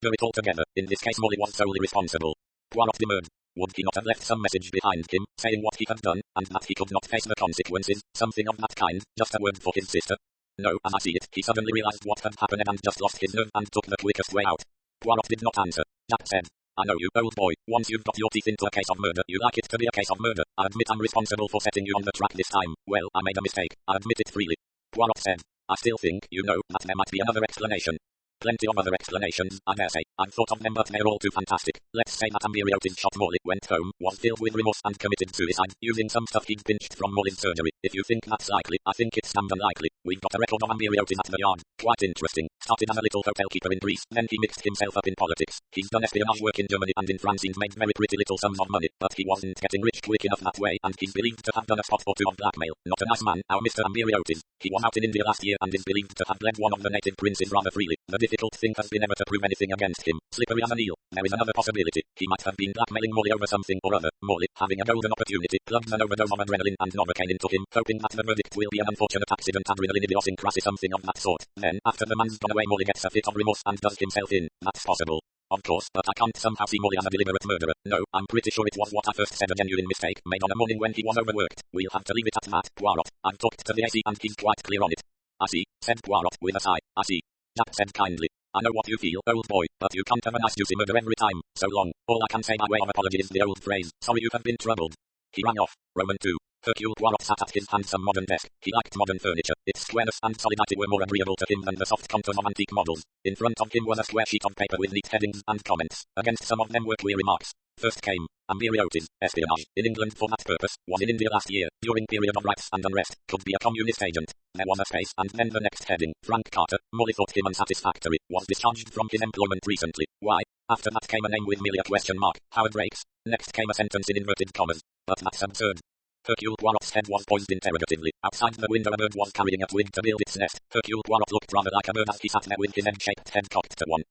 Do it all together. In this case Molly was solely responsible. Poirot demurred. Would he not have left some message behind him, saying what he had done, and that he could not face the consequences, something of that kind, just a word for his sister? No, as I see it, he suddenly realized what had happened and just lost his nerve and took the quickest way out. Poirot did not answer. Jack said. I know you, old boy. Once you've got your teeth into a case of murder, you like it to be a case of murder. I admit I'm responsible for setting you on the track this time. Well, I made a mistake. I admit it freely. Poirot said. I still think, you know, that there might be another explanation. Plenty of other explanations, I dare say. I've thought of them, but they're all too fantastic. Let's say that Amberiotin shot Molly, went home, was filled with remorse and committed suicide, using some stuff he'd pinched from Molly's surgery. If you think that's likely, I think it's damned unlikely. We've got a record of Amberiotin at the Yard. Quite interesting. Started as a little hotel keeper in Greece, then he mixed himself up in politics. He's done espionage work in Germany and in France and made very pretty little sums of money, but he wasn't getting rich quick enough that way, and he's believed to have done a spot or two of blackmail. Not a nice man, our Mr. Amberiotin. He was out in India last year and is believed to have bled one of the native princes rather freely. The difficult thing has been to prove anything against him. Slippery as an eel. There is another possibility. He might have been blackmailing Molly over something or other. Molly, having a golden opportunity, plugged an overdose of adrenaline and Novocaine into him, hoping that the verdict will be an unfortunate accident, adrenaline idiosyncrasy, something of that sort. Then, after the man's gone away, Molly gets a fit of remorse and does himself in. That's possible. Of course, but I can't somehow see Molly as a deliberate murderer. No, I'm pretty sure it was what I first said, a genuine mistake, made on a morning when he was overworked. We'll have to leave it at that, Poirot. I've talked to the AC and he's quite clear on it. I see, said Poirot with a sigh. I see. Jack said kindly. I know what you feel, old boy, but you can't have a nice juicy murder every time. So long. All I can say by way of apology is the old phrase, sorry you have been troubled. He rang off. Roman 2. Hercule Poirot sat at his handsome modern desk. He liked modern furniture. Its squareness and solidity were more agreeable to him than the soft contours of antique models. In front of him was a square sheet of paper with neat headings and comments. Against some of them were queer remarks. First came Amberiotin, espionage, in England for that purpose, was in India last year, during period of riots and unrest, could be a communist agent. There was a space, and then the next heading, Frank Carter, Molly thought him unsatisfactory, was discharged from his employment recently. Why? After that came a name with merely a question mark, Howard Rakes. Next came a sentence in inverted commas. But that's absurd. Hercule Poirot's head was poised interrogatively. Outside the window a bird was carrying a twig to build its nest. Hercule Poirot looked rather like a bird as he sat there with his egg-shaped head cocked to one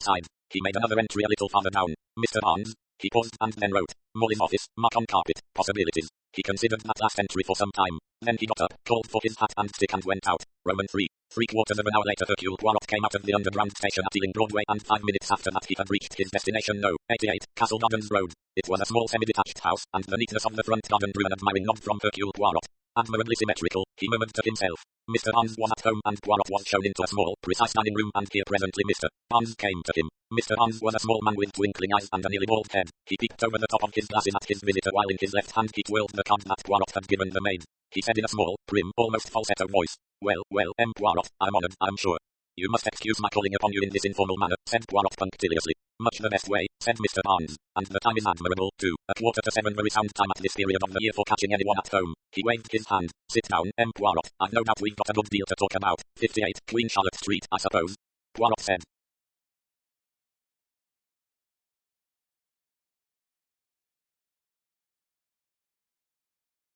side. He made another entry a little farther down. Mr. Barnes. He paused and then wrote, Molly's office, mark on carpet, possibilities. He considered that last entry for some time. Then he got up, called for his hat and stick and went out. Roman 3. 3/4 of an hour later Hercule Poirot came out of the underground station at Ealing Broadway, and 5 minutes after that he had reached his destination, No. 88, Castle Gardens Road. It was a small semi-detached house, and the neatness of the front garden drew an admiring nod from Hercule Poirot. Admirably symmetrical, he murmured to himself. Mr. Barnes was at home, and Poirot was shown into a small, precise dining room, and here presently Mr. Barnes came to him. Mr. Barnes was a small man with twinkling eyes and a nearly bald head. He peeked over the top of his glasses at his visitor, while in his left hand he twirled the card that Poirot had given the maid. He said in a small, prim, almost falsetto voice, Well, Poirot, I'm honored, I'm sure. You must excuse my calling upon you in this informal manner, said Poirot punctiliously. Much the best way, said Mr. Barnes, and the time is admirable, too. 7:15 very sound time at this period of the year for catching anyone at home. He waved his hand. Sit down, Poirot. I've no doubt we've got a good deal to talk about. 58, Queen Charlotte Street, I suppose. Poirot said.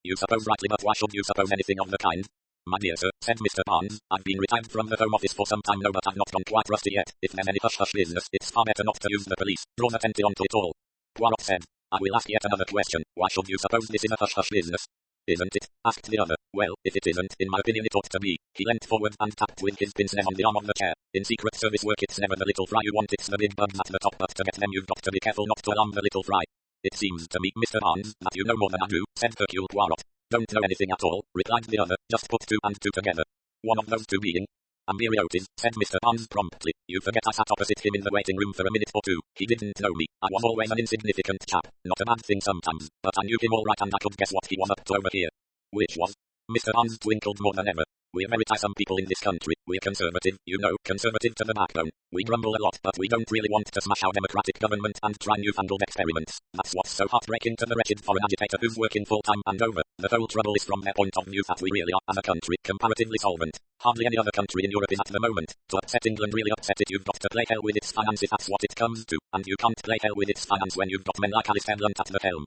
You suppose rightly, but why should you suppose anything of the kind? My dear sir, said Mr. Barnes, I've been retired from the Home Office for some time now, but I've not gone quite rusty yet. If there's any hush-hush business, it's far better not to use the police. Draw attention onto it all. Poirot said, I will ask yet another question. Why should you suppose this is a hush-hush business? Isn't it? Asked the other. Well, if it isn't, in my opinion it ought to be. He leant forward and tapped with his pince-nez on the arm of the chair. In Secret Service work it's never the little fry you want, it's the big bugs at the top, but to get them you've got to be careful not to alarm the little fry. It seems to me, Mr. Barnes, that you know more than I do, said Hercule Poirot. Don't know anything at all, replied the other, just put two and two together. One of those two being Amberiotis, said Mr. Barnes promptly. You forget I sat opposite him in the waiting room for a minute or two. He didn't know me. I was always an insignificant chap. Not a bad thing sometimes, but I knew him all right and I could guess what he was up to over here. Which was? Mr. Barnes twinkled more than ever. We're very tiresome people in this country. We're conservative, you know, conservative to the backbone. We grumble a lot, but we don't really want to smash our democratic government and try newfangled experiments. That's what's so heartbreaking to the wretched foreign agitator who's working full-time and over. The whole trouble is from their point of view that we really are, as a country, comparatively solvent. Hardly any other country in Europe is at the moment. To upset England really upset it, you've got to play hell with its finance if that's what it comes to. And you can't play hell with its finance when you've got men like Alistair Blunt at the helm.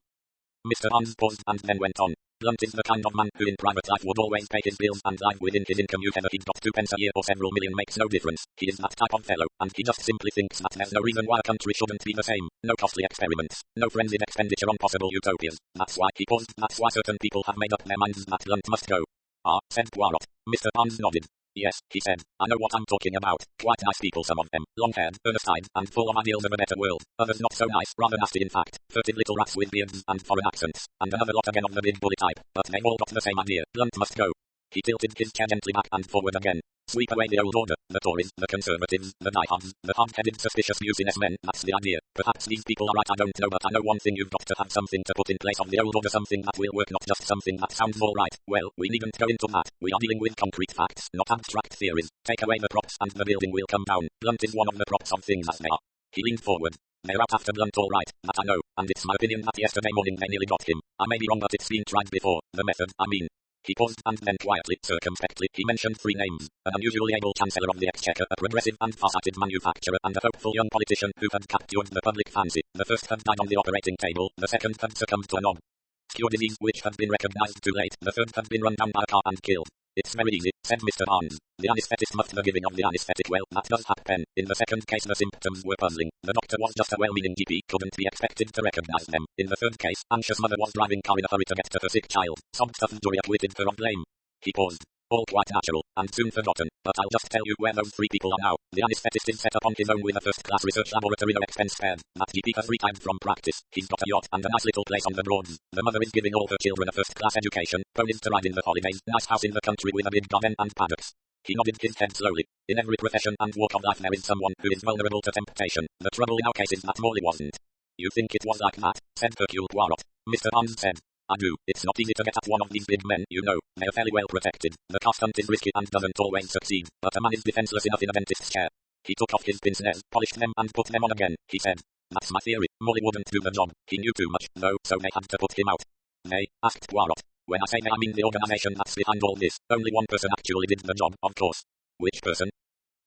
Mr. Barnes paused and then went on. Blunt is the kind of man who in private life would always pay his bills and live within his income, whether he'd got 2 pence a year or several million makes no difference. He is that type of fellow, and he just simply thinks that there's no reason why a country shouldn't be the same. No costly experiments, no frenzied expenditure on possible utopias. That's why he paused. That's why certain people have made up their minds that Blunt must go. Ah, said Poirot. Mr. Barnes nodded. Yes, he said, I know what I'm talking about. Quite nice people, some of them. Long-haired, earnest-eyed, and full of ideals of a better world. Others not so nice, rather nasty in fact. Furtive little rats with beards and foreign accents. And another lot again of the big bully type. But they've all got the same idea. Blunt must go. He tilted his chair gently back and forward again. Sweep away the old order, the Tories, the Conservatives, the diehards, the hard-headed suspicious mucinous men, that's the idea. Perhaps these people are right, I don't know, but I know one thing, you've got to have something to put in place of the old order, something that will work, not just something that sounds all right. Well, we needn't go into that. We are dealing with concrete facts, not abstract theories. Take away the props and the building will come down. Blunt is one of the props of things as they are. He leaned forward. They're out after Blunt all right, that I know, and it's my opinion that yesterday morning they nearly got him. I may be wrong, but it's been tried before. The method, I mean. He paused and then quietly, circumspectly, he mentioned 3 names. An unusually able Chancellor of the Exchequer, a progressive and far-sighted manufacturer, and a hopeful young politician who had captured the public fancy. The first had died on the operating table, the second had succumbed to an obscure disease which had been recognized too late, the third had been run down by a car and killed. It's very easy, said Mr. Barnes. The anesthetist muffed the giving of the anesthetic well, that does happen. In the second case the symptoms were puzzling. The doctor was just a well-meaning GP, couldn't be expected to recognize them. In the third case, anxious mother was driving car in a hurry to get to her sick child. Sobbed tough jury acquitted her of blame. He paused. All quite natural, and soon forgotten, but I'll just tell you where those 3 people are now. The anesthetist is set up on his own with a first-class research laboratory, no expense spared. That GP has retired from practice. He's got a yacht and a nice little place on the Broads. The mother is giving all her children a first-class education, ponies to ride in the holidays, nice house in the country with a big garden and paddocks. He nodded his head slowly. In every profession and walk of life there is someone who is vulnerable to temptation. The trouble in our case is that Morley wasn't. You think it was like that? Said Hercule Poirot. Mr. Barnes said. I do. It's not easy to get at one of these big men, you know. They're fairly well protected. The cast hunt is risky and doesn't always succeed, but a man is defenseless enough in a dentist's chair. He took off his pince-nez, polished them and put them on again. He said, that's my theory. Morley wouldn't do the job. He knew too much, though, so they had to put him out. They? Asked Poirot. When I say they, I mean the organization that's behind all this. Only one person actually did the job, of course. Which person?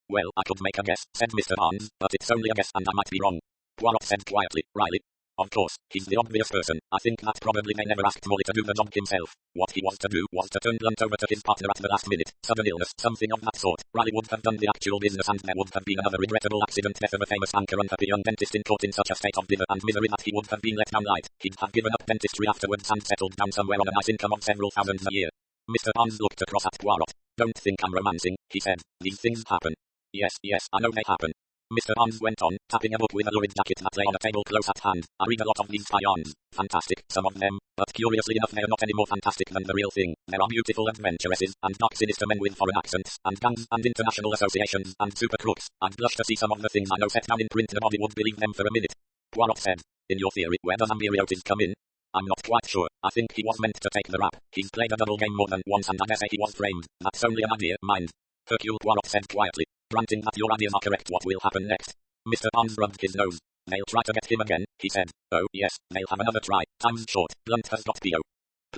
Well, I could make a guess, said Mr. Barnes, but it's only a guess and I might be wrong. Poirot said quietly, Riley. Of course, he's the obvious person. I think that probably they never asked Morley to do the job himself. What he was to do was to turn Blunt over to his partner at the last minute. Sudden illness, something of that sort. Riley would have done the actual business and there would have been another regrettable accident, death of a famous anchor, unhappy young dentist in court in such a state of dither and misery that he would have been let down light. He'd have given up dentistry afterwards and settled down somewhere on a nice income of several thousands a year. Mr. Barnes looked across at Poirot. Don't think I'm romancing, he said. These things happen. Yes, I know they happen. Mr. Barnes went on, tapping a book with a lurid jacket that lay on a table close at hand. I read a lot of these spy yarns. Fantastic, some of them, but curiously enough they are not any more fantastic than the real thing. There are beautiful adventuresses, and dark sinister men with foreign accents, and gangs, and international associations, and super crooks. I'd blush to see some of the things I know set down in print. Nobody would believe them for a minute. Poirot said, in your theory, where does Amberiotis come in? I'm not quite sure. I think he was meant to take the rap. He's played a double game more than once and I dare say he was framed. That's only an idea, mind. Hercule Poirot said quietly. Granting that your ideas are correct, what will happen next? Mr. Barnes rubbed his nose. They'll try to get him again, he said. Oh, yes, they'll have another try. Time's short. Blunt has got P.O.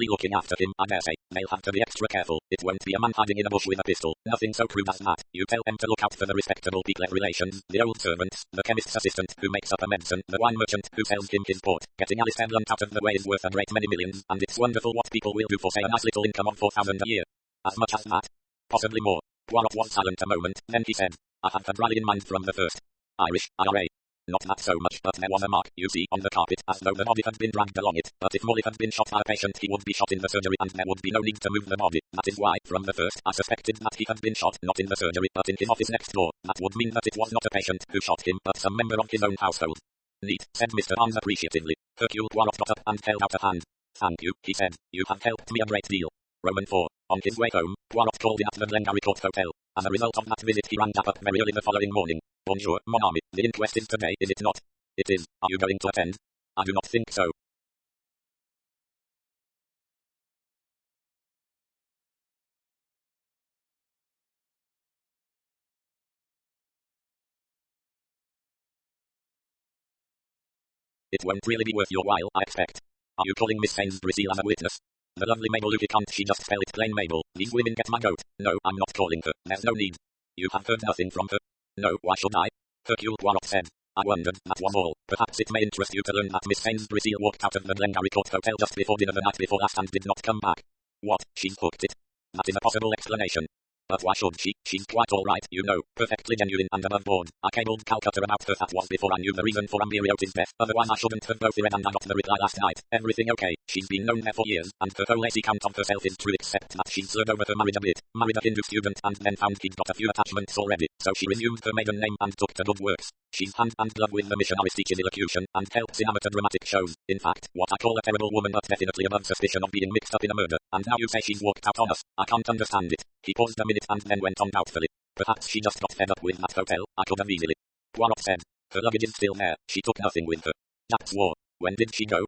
looking after him, I dare say. They'll have to be extra careful. It won't be a man hiding in a bush with a pistol. Nothing so crude as that. You tell them to look out for the respectable people relations, the old servants, the chemist's assistant who makes up a medicine, the wine merchant who sells him his port. Getting Alistair Blunt out of the way is worth a great many millions, and it's wonderful what people will do for say a nice little income of 4,000 a year. As much as that? Possibly more. Poirot was silent a moment, then he said, I had that rally in mind from the first. Irish, IRA. Not that so much, but there was a mark, you see, on the carpet, as though the body had been dragged along it. But if Morley had been shot by a patient, he would be shot in the surgery, and there would be no need to move the body. That is why, from the first, I suspected that he had been shot, not in the surgery, but in his office next door. That would mean that it was not a patient who shot him, but some member of his own household. Neat, said Mr. Barnes appreciatively. Hercule Poirot got up and held out a hand. Thank you, he said. You have helped me a great deal. Roman 4. On his way home, Poirot called in at the Glengarry Court Hotel. As a result of that visit, he rang up very early the following morning. Bonjour, mon ami. The inquest is today, is it not? It is. Are you going to attend? I do not think so. It won't really be worth your while, I expect. Are you calling Miss Sainsbury as a witness? The lovely Mabel Lucy, can't she just spell it plain Mabel? These women get my goat. No, I'm not calling her. There's no need. You have heard nothing from her? No, why should I? Hercule Poirot said. I wondered, that was all. Perhaps it may interest you to learn that Miss Sainsbury walked out of the Glengarry Court Hotel just before dinner the night before last and did not come back. What, she's hooked it? That is a possible explanation. But why should she? She's quite alright, you know, perfectly genuine and above board. I cabled Calcutta about her, that was before I knew the reason for Ambirioti's death, otherwise I shouldn't have both read and I got the reply last night. Everything okay, she's been known there for years, and her whole lazy count of herself is true except that she's slurred over her marriage a bit, married a Hindu student and then found he'd got a few attachments already, so she resumed her maiden name and took to good works. She's hand and glove with the missionaries teaching elocution, and helps in amateur dramatic shows. In fact, what I call a terrible woman but definitely above suspicion of being mixed up in a murder, and now you say she's walked out on us. I can't understand it. He paused a minute and then went on doubtfully. Perhaps she just got fed up with that hotel, I could have easily. Poirot said. Her luggage is still there, she took nothing with her. Jack swore. When did she go?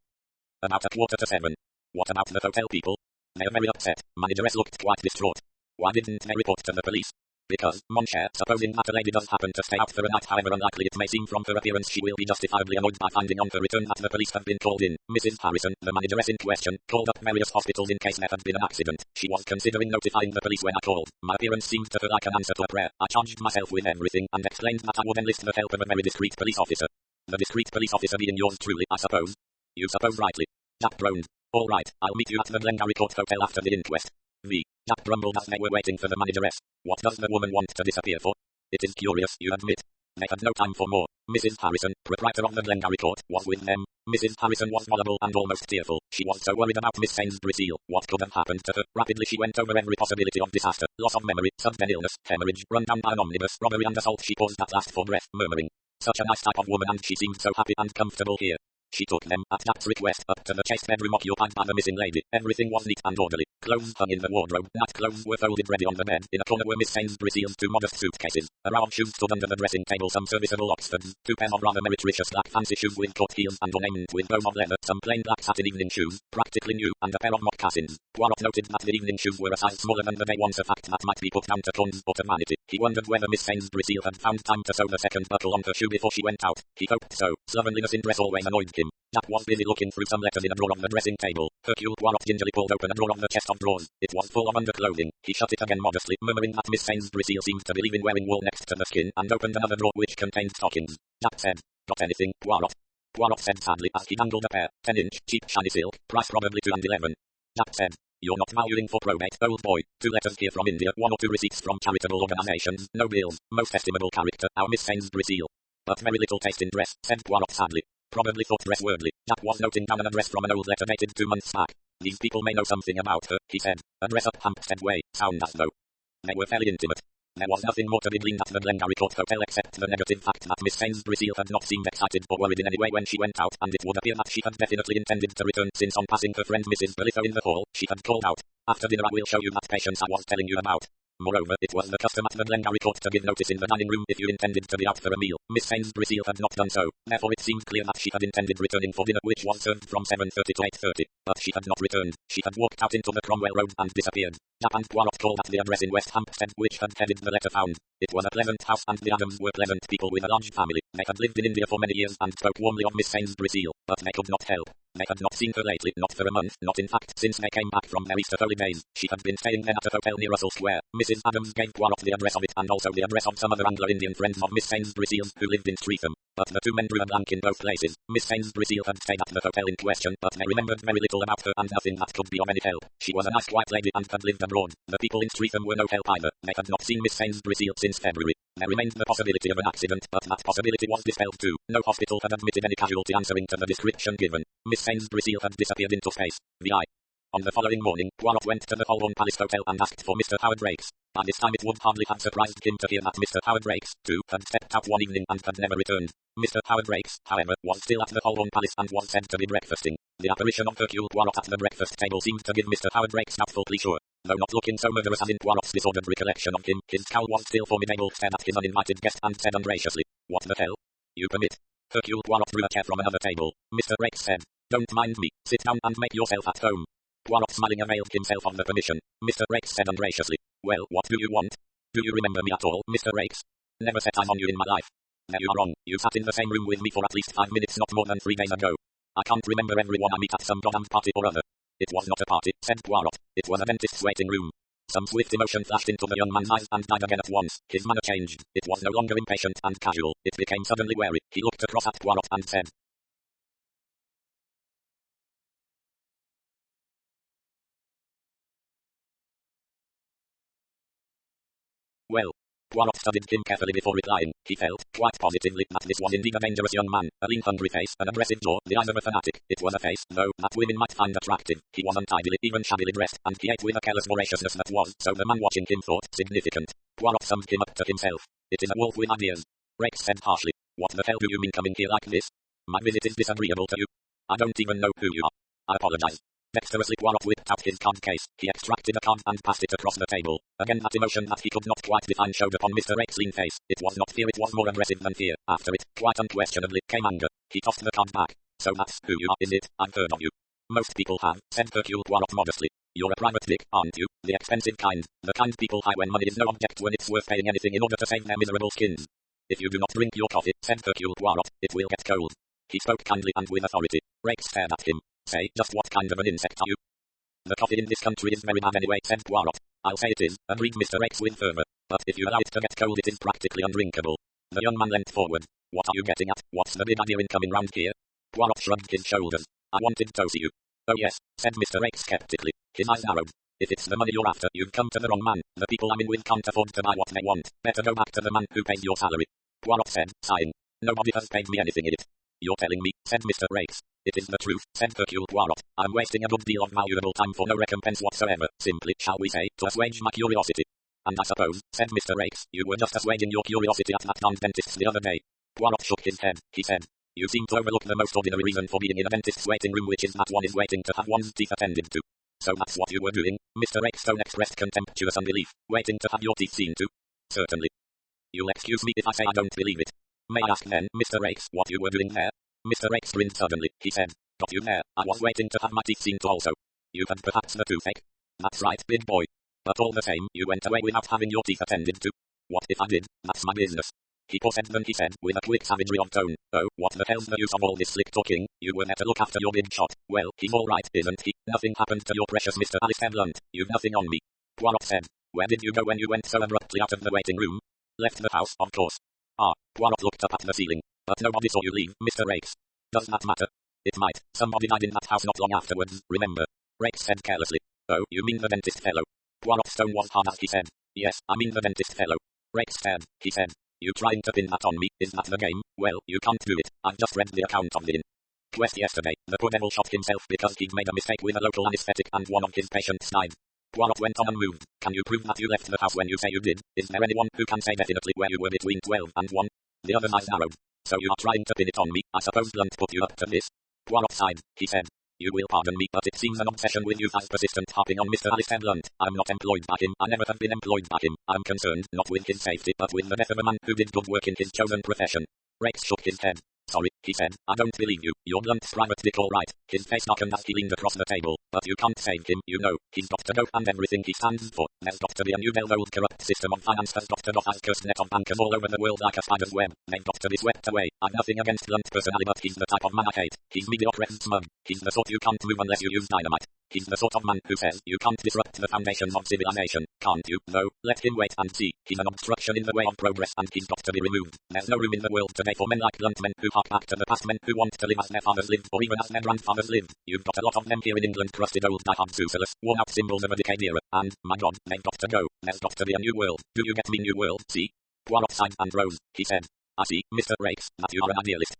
About 6:45. What about the hotel people? They're very upset. Manageress looked quite distraught. Why didn't they report to the police? Because, mon cher, supposing that a lady does happen to stay out for a night, however unlikely it may seem from her appearance, she will be justifiably annoyed by finding on her return that the police have been called in. Mrs. Harrison, the manageress in question, called up various hospitals in case there had been an accident. She was considering notifying the police when I called. My appearance seemed to her like an answer to a prayer. I charged myself with everything and explained that I would enlist the help of a very discreet police officer. The discreet police officer being yours truly, I suppose. You suppose rightly. Jack groaned. All right, I'll meet you at the Glengarry Court Hotel after the inquest. V. Jack grumbled as they were waiting for the manageress. What does the woman want to disappear for? It is curious, you admit. They had no time for more. Mrs. Harrison, proprietor of the Glengarry Court, was with them. Mrs. Harrison was voluble and almost tearful. She was so worried about Miss Sainsbury. What could have happened to her? Rapidly she went over every possibility of disaster. Loss of memory, sudden illness, hemorrhage, run down by an omnibus, robbery and assault. She paused at last for breath, murmuring. Such a nice type of woman, and she seemed so happy and comfortable here. She took them, at Jack's request, up to the chaste bedroom occupied by the missing lady. Everything was neat and orderly. Clothes hung in the wardrobe. Night clothes were folded ready on the bed. In a corner were Miss Sainsbury's two modest suitcases. A row of shoes stood under the dressing table. Some serviceable Oxfords. 2 pairs of rather meretricious black fancy shoes with cut heels and ornament with bows of leather. Some plain black satin evening shoes, practically new, and a pair of moccasins. Poirot noted that the evening shoes were a size smaller than the day ones, a fact that might be put down to cons or to vanity. He wondered whether Miss Sainsbury had found time to sew the second buckle on her shoe before she went out. He hoped so. Slovenliness in dress always annoyed him. Jack was busy looking through some letters in a drawer of the dressing table. Hercule Poirot gingerly pulled open a drawer of the chest of drawers. It was full of underclothing. He shut it again modestly, murmuring that Miss Sainsbury seemed to believe in wearing wool next to the skin, and opened another drawer which contained stockings. Jack said, "Got anything, Poirot?" Poirot said sadly as he handled a pair, 10-inch, cheap shiny silk, price probably £2.11. Jack said, "You're not valuing for probate, old boy. 2 letters here from India, 1 or 2 receipts from charitable organizations, no bills, most estimable character, our Miss Sainsbury seal. But very little taste in dress," said Poirot sadly. Probably thought dress worldly. Jack was noting down an address from an old letter dated 2 months back. "These people may know something about her," he said. "Address up Hampstead Way, sound as though they were fairly intimate." There was nothing more to be gleaned at the Glengarry Court Hotel except the negative fact that Miss Sainsbury had not seemed excited or worried in any way when she went out, and it would appear that she had definitely intended to return, since on passing her friend Mrs. Belitho in the hall, she had called out, "After dinner I will show you that patience I was telling you about." Moreover, it was the custom at the Glengarry Court to give notice in the dining room if you intended to be out for a meal. Miss Sainsbury had not done so, therefore it seemed clear that she had intended returning for dinner, which was served from 7:30 to 8:30. But she had not returned. She had walked out into the Cromwell Road and disappeared. Jack and Poirot called at the address in West Hampstead which had headed the letter found. It was a pleasant house, and the Adams were pleasant people with a large family. They had lived in India for many years and spoke warmly of Miss Sainsbury, but they could not help. They had not seen her lately, not for a month, not in fact since they came back from their Easter holidays. She had been staying then at a hotel near Russell Square. Mrs. Adams gave Poirot the address of it and also the address of some other Anglo-Indian friends of Miss Sainsbury who lived in Streatham. But the two men drew a blank in both places. Miss Sainsbury Seal had stayed at the hotel in question, but they remembered very little about her and nothing that could be of any help. She was a nice quiet lady and had lived abroad. The people in Streatham were no help either. They had not seen Miss Sainsbury Seal since February. There remained the possibility of an accident, but that possibility was dispelled too. No hospital had admitted any casualty answering to the description given. Miss Sainsbury Seal had disappeared into space. VI. On the following morning, Poirot went to the Holborn Palace Hotel and asked for Mr. Howard Rakes. By this time it would hardly have surprised him to hear that Mr. Howard Rakes, too, had stepped out one evening and had never returned. Mr. Howard Rakes, however, was still at the Holborn Palace and was said to be breakfasting. The apparition of Hercule Poirot at the breakfast table seemed to give Mr. Howard Rakes doubtful pleasure. Though not looking so murderous as in Poirot's disordered recollection of him, his scowl was still formidable. Stared at his uninvited guest and said ungraciously, "What the hell? You permit?" Hercule Poirot drew a chair from another table. Mr. Rakes said, "Don't mind me. Sit down and make yourself at home." Poirot smiling availed himself of the permission. Mr. Rakes said ungraciously, "Well, what do you want? Do you remember me at all, Mr. Rakes? Never set eyes on you in my life." "There you are wrong. You sat in the same room with me for at least 5 minutes not more than 3 days ago." "I can't remember everyone I meet at some goddamn party or other." "It was not a party," said Poirot. "It was a dentist's waiting room." Some swift emotion flashed into the young man's eyes and died again at once. His manner changed. It was no longer impatient and casual. It became suddenly wary. He looked across at Poirot and said, "Well." Poirot studied him carefully before replying. He felt, quite positively, that this was indeed a dangerous young man. A lean, hungry face, an aggressive jaw, the eyes of a fanatic. It was a face, though, that women might find attractive. He was untidily, even shabbily dressed, and he ate with a careless voraciousness that was, so the man watching him thought, significant. Poirot summed him up to himself. "It is a wolf with ideas." Rakes said harshly, "What the hell do you mean coming here like this? My visit is disagreeable to you. I don't even know who you are." "I apologize." Dexterously Poirot whipped out his card case. He extracted a card and passed it across the table. Again that emotion that he could not quite define showed upon Mr. Rakes' lean face. It was not fear, it was more aggressive than fear. After it, quite unquestionably, came anger. He tossed the card back. "So that's who you are, is it? I've heard of you." "Most people have," said Hercule Poirot modestly. "You're a private dick, aren't you? The expensive kind. The kind people hire when money is no object, when it's worth paying anything in order to save their miserable skins." "If you do not drink your coffee," said Hercule Poirot, "it will get cold." He spoke kindly and with authority. Rakes stared at him. "Say, just what kind of an insect are you?" "The coffee in this country is very bad anyway," said Poirot. "I'll say it is," agreed Mr. Rakes with fervour. "But if you allow it to get cold it is practically undrinkable." The young man leant forward. "What are you getting at? What's the big idea in coming round here?" Poirot shrugged his shoulders. "I wanted to see you." "Oh yes," said Mr. Rakes skeptically. His eyes narrowed. "If it's the money you're after, you've come to the wrong man. The people I'm in with can't afford to buy what they want. Better go back to the man who pays your salary." Poirot said, sighing. "Nobody has paid me anything in it." "You're telling me," said Mr. Rakes. "It is the truth," said Hercule Poirot. "I'm wasting a good deal of valuable time for no recompense whatsoever, simply, shall we say, to assuage my curiosity." "And I suppose," said Mr. Rakes, "you were just assuaging your curiosity at that darned dentist's the other day." Poirot shook his head. He said, "You seem to overlook the most ordinary reason for being in a dentist's waiting room, which is that one is waiting to have one's teeth attended to." "So that's what you were doing?" Mr. Rake's tone expressed contemptuous unbelief. "Waiting to have your teeth seen to?" "Certainly." "You'll excuse me if I say I don't believe it." "May I ask then, Mr. Rakes, what you were doing there?" Mr. Rakes grinned suddenly. He said, "Got you there. I was waiting to have my teeth seen to also." "You had perhaps the toothache?" "That's right, big boy. But all the same, you went away without having your teeth attended to." "What if I did? That's my business." He paused, then he said, with a quick savagery of tone, "Oh, what the hell's the use of all this slick talking? You were there to look after your big shot. Well, he's all right, isn't he? Nothing happened to your precious Mr. Alistair Blunt. You've nothing on me." Poirot said, "Where did you go when you went so abruptly out of the waiting room?" "Left the house, of course." "Ah." Poirot looked up at the ceiling. "But nobody saw you leave, Mr. Rakes." "Does that matter?" "It might. Somebody died in that house not long afterwards, remember." Rakes said carelessly. "Oh, you mean the dentist fellow?" Poirot's tone was hard as he said, "Yes, I mean the dentist fellow." Rakes stared. He said, "You trying to pin that on me? Is that the game? Well, you can't do it. I've just read the account of the inquest yesterday. The poor devil shot himself because he'd made a mistake with a local anesthetic and one of his patients died." Poirot went on unmoved. "Can you prove that you left the house when you say you did? Is there anyone who can say definitely where you were between 12 and 1? The other's eyes narrowed. "So you are trying to pin it on me. I suppose Blunt put you up to this?" Poirot sighed. He said, "You will pardon me, but it seems an obsession with youth has persistent harping on Mr. Alistair Blunt. I'm not employed by him. I never have been employed by him. I'm concerned, not with his safety, but with the death of a man who did good work in his chosen profession." Rakes shook his head. "Sorry," he said, "I don't believe you. You're Blunt's private dick all right." His face darkened as he leaned across the table. "But you can't save him, you know. He's got to go, and everything he stands for. There's got to be a new old corrupt system of finance has got to go as cursed net of bankers all over the world like a spider's web. They've got to be swept away. I've nothing against Blunt personally, but he's the type of man I hate. He's mediocre and smug. He's the sort you can't move unless you use dynamite." He's the sort of man who says you can't disrupt the foundations of civilization, can't you? No, let him wait and see. He's an obstruction in the way of progress and he's got to be removed. There's no room in the world today for men like blunt men who hark back to the past, men who want to live as their fathers lived or even as their grandfathers lived. You've got a lot of them here in England, crusted old die-hard superless, worn-out symbols of a decayed era, and, my God, they've got to go. There's got to be a new world. Do you get me? New world, see? Poirot sighed and rose. He said, I see, Mr. Raikes, that you are an idealist.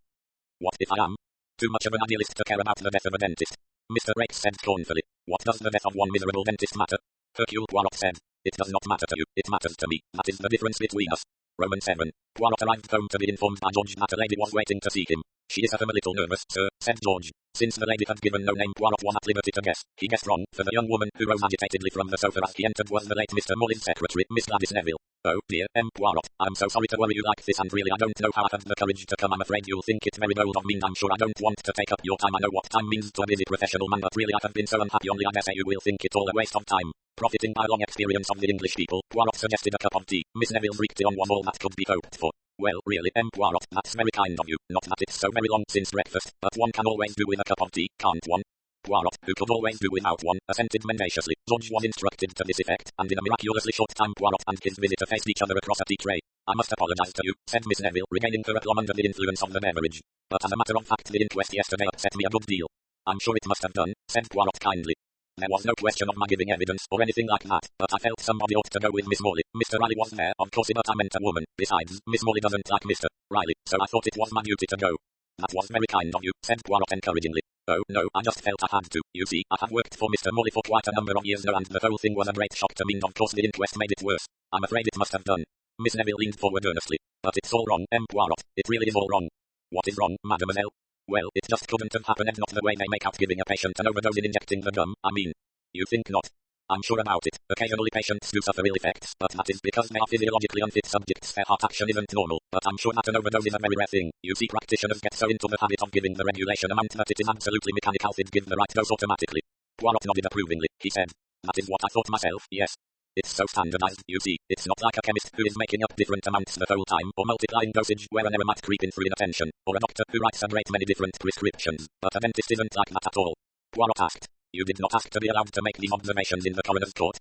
What if I am? Too much of an idealist to care about the death of a dentist. Mr. Raikes said scornfully. What does the death of one miserable dentist matter? Hercule Poirot said. It does not matter to you, it matters to me. That is the difference between us. Roman 7. Poirot arrived home to be informed by George that a lady was waiting to see him. She is at home a little nervous, sir, said George. Since the lady had given no name, Poirot was at liberty to guess. He guessed wrong, for the young woman who rose agitatedly from the sofa as he entered was the late Mr. Molly's secretary, Miss Gladys Neville. Oh, dear, Poirot, I'm so sorry to worry you like this, and really I don't know how I have the courage to come. I'm afraid you'll think it very bold of me, and I'm sure I don't want to take up your time. I know what time means to a busy professional man, but really I have been so unhappy, only I dare say you will think it all a waste of time. Profiting by long experience of the English people, Poirot suggested a cup of tea. Miss Neville breaked on was all that could be hoped for. Well, really, Poirot, that's very kind of you. Not that it's so very long since breakfast, but one can always do with a cup of tea, can't one? Poirot, who could always do without one, assented mendaciously. George was instructed to this effect, and in a miraculously short time Poirot and his visitor faced each other across a tea tray. I must apologize to you, said Miss Neville, regaining her aplomb under the influence of the beverage. But as a matter of fact, the inquest yesterday upset me a good deal. I'm sure it must have done, said Poirot kindly. There was no question of my giving evidence or anything like that, but I felt somebody ought to go with Miss Morley. Mr. Riley was there, of course, but I meant a woman. Besides, Miss Morley doesn't like Mr. Riley, so I thought it was my duty to go. That was very kind of you, said Poirot encouragingly. Oh, no, I just felt I had to. You see, I have worked for Mr. Morley for quite a number of years now, and the whole thing was a great shock to me, and of course the inquest made it worse. I'm afraid it must have done. Miss Neville leaned forward earnestly. But it's all wrong, Poirot. It really is all wrong. What is wrong, mademoiselle? Well, it just couldn't have happened, not the way they make out giving a patient an overdose in injecting the gum, I mean. You think not? I'm sure about it. Occasionally patients do suffer ill effects, but that is because they are physiologically unfit subjects. Their heart action isn't normal, but I'm sure that an overdose is a very rare thing. You see, practitioners get so into the habit of giving the regulation amount that it is absolutely mechanical. They'd give the right dose automatically. Poirot nodded approvingly. He said, that is what I thought myself, yes. It's so standardized, you see. It's not like a chemist who is making up different amounts the whole time, or multiplying dosage where an error might creep in through inattention, or a doctor who writes a great many different prescriptions. But a dentist isn't like that at all. Poirot asked. You did not ask to be allowed to make these observations in the coroner's court?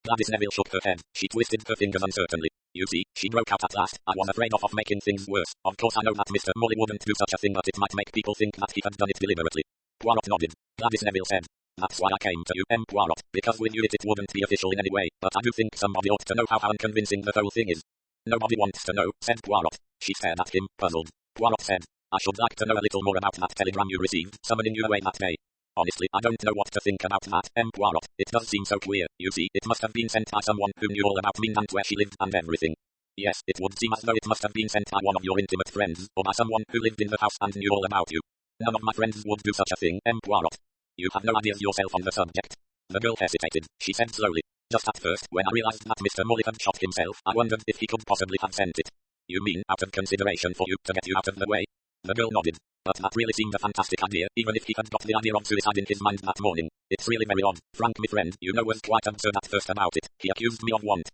Gladys Neville shook her head. She twisted her fingers uncertainly. You see, she broke out at last. I was afraid of making things worse. Of course I know that Mr. Morley wouldn't do such a thing, but it might make people think that he had done it deliberately. Poirot nodded. Gladys Neville said. That's why I came to you, Poirot, because we knew it wouldn't be official in any way, but I do think somebody ought to know how unconvincing the whole thing is. Nobody wants to know, said Poirot. She stared at him, puzzled. Poirot said. I should like to know a little more about that telegram you received, summoning you away that day. Honestly, I don't know what to think about that, Poirot. It does seem so queer. You see, it must have been sent by someone who knew all about me and where she lived and everything. Yes, it would seem as though it must have been sent by one of your intimate friends, or by someone who lived in the house and knew all about you. None of my friends would do such a thing, Poirot. You have no ideas yourself on the subject. The girl hesitated. She said slowly. Just at first, when I realized that Mr. Morley had shot himself, I wondered if he could possibly have sent it. You mean out of consideration for you, to get you out of the way? The girl nodded. But that really seemed a fantastic idea, even if he had got the idea of suicide in his mind that morning. It's really very odd. Frank, my friend, you know, was quite absurd at first about it. He accused me of wanting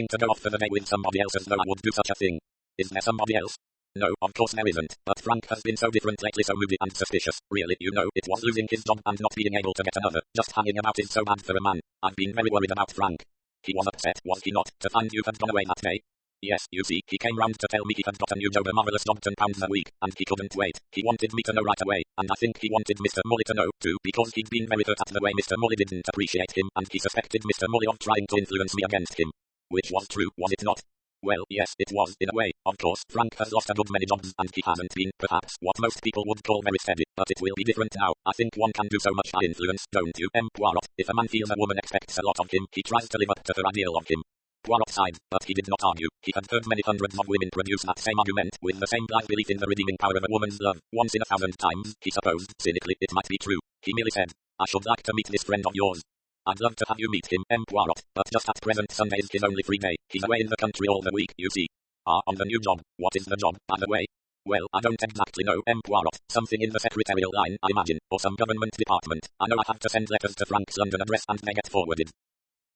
to go off for the day with somebody else, as though I would do such a thing. Is there somebody else? No, of course there isn't, but Frank has been so different lately, so moody and suspicious. Really, you know, it was losing his job and not being able to get another. Just hanging about is so bad for a man. I've been very worried about Frank. He was upset, was he not, to find you had gone away that day? Yes, you see, he came round to tell me he had got a new job, a marvellous job, £10 a week, and he couldn't wait. He wanted me to know right away, and I think he wanted Mr. Morley to know, too, because he'd been very hurt at the way Mr. Morley didn't appreciate him, and he suspected Mr. Morley of trying to influence me against him. Which was true, was it not? Well, yes, it was, in a way. Of course, Frank has lost a good many jobs, and he hasn't been, perhaps, what most people would call very steady, but it will be different now. I think one can do so much by influence, don't you, Poirot? If a man feels a woman expects a lot of him, he tries to live up to her ideal of him. Poirot sighed, but he did not argue. He had heard many hundreds of women produce that same argument, with the same blind belief in the redeeming power of a woman's love. Once in 1,000 times, he supposed, cynically, it might be true. He merely said, I should like to meet this friend of yours. I'd love to have you meet him, Poirot, but just at present Sunday is his only free day. He's away in the country all the week, you see. On the new job. What is the job, by the way? Well, I don't exactly know, Poirot. Something in the secretarial line, I imagine, or some government department. I know I have to send letters to Frank's London address and they get forwarded.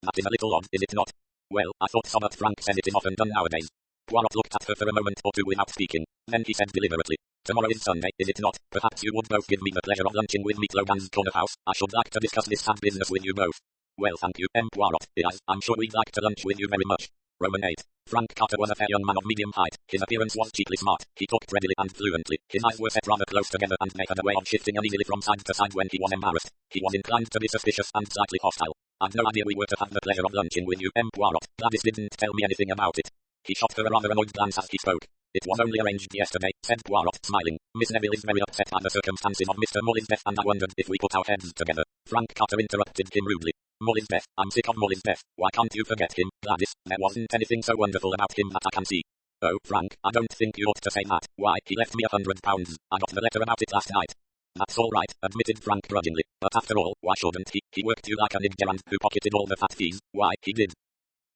That is a little odd, is it not? Well, I thought so, but Frank says it is often done nowadays. Poirot looked at her for a moment or two without speaking. Then he said deliberately, Tomorrow is Sunday, is it not? Perhaps you would both give me the pleasure of lunching with me at Logan's Corner House. I should like to discuss this sad business with you both. Well, thank you, M. Poirot. Yes, I'm sure we'd like to lunch with you very much. Roman 8. Frank Carter was a fair young man of medium height. His appearance was cheaply smart. He talked readily and fluently. His eyes were set rather close together and they had a way of shifting uneasily from side to side when he was embarrassed. He was inclined to be suspicious and slightly hostile. I'd no idea we were to have the pleasure of lunching with you, M. Poirot. Gladys didn't tell me anything about it. He shot her a rather annoyed glance as he spoke. It was only arranged yesterday, said Poirot, smiling. Miss Neville is very upset by the circumstances of Mr. Molly's death and I wondered if we put our heads together. Frank Carter interrupted him rudely. Molly's death, I'm sick of Molly's death. Why can't you forget him, Gladys? There wasn't anything so wonderful about him that I can see. Oh, Frank, I don't think you ought to say that. Why, he left me £100. I got the letter about it last night. That's all right, admitted Frank grudgingly. But after all, why shouldn't he? He worked you like a nigger and who pocketed all the fat fees. Why, he did.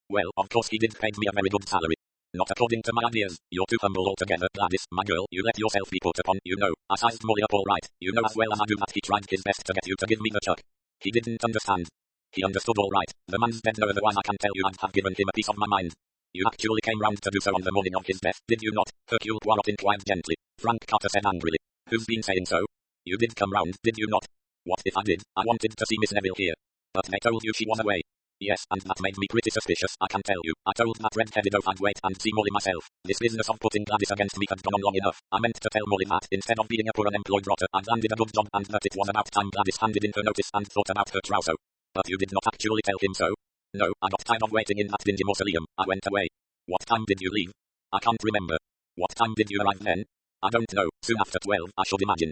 Well, of course he did pay me a very good salary. Not according to my ideas. You're too humble altogether, Gladys, my girl. You let yourself be put upon, you know. I sized Molly up all right. You know as well as I do that he tried his best to get you to give me the chuck. He didn't understand. He understood all right. The man's dead now, otherwise I can tell you I'd have given him a piece of my mind. You actually came round to do so on the morning of his death, did you not? Hercule Poirot inquired gently. Frank Carter said angrily. Who's been saying so? You did come round, did you not? What if I did? I wanted to see Miss Neville here. But they told you she was away. Yes, and that made me pretty suspicious, I can tell you. I told that red-headed oaf I'd wait and see Molly myself. This business of putting Gladys against me had gone on long enough. I meant to tell Molly that, instead of being a poor unemployed rotter, I'd landed a good job and that it was about time Gladys handed in her notice and thought about her trousseau. But you did not actually tell him so? No, I got tired of waiting in that dingy mausoleum. I went away. What time did you leave? I can't remember. What time did you arrive then? I don't know. Soon after 12, I should imagine.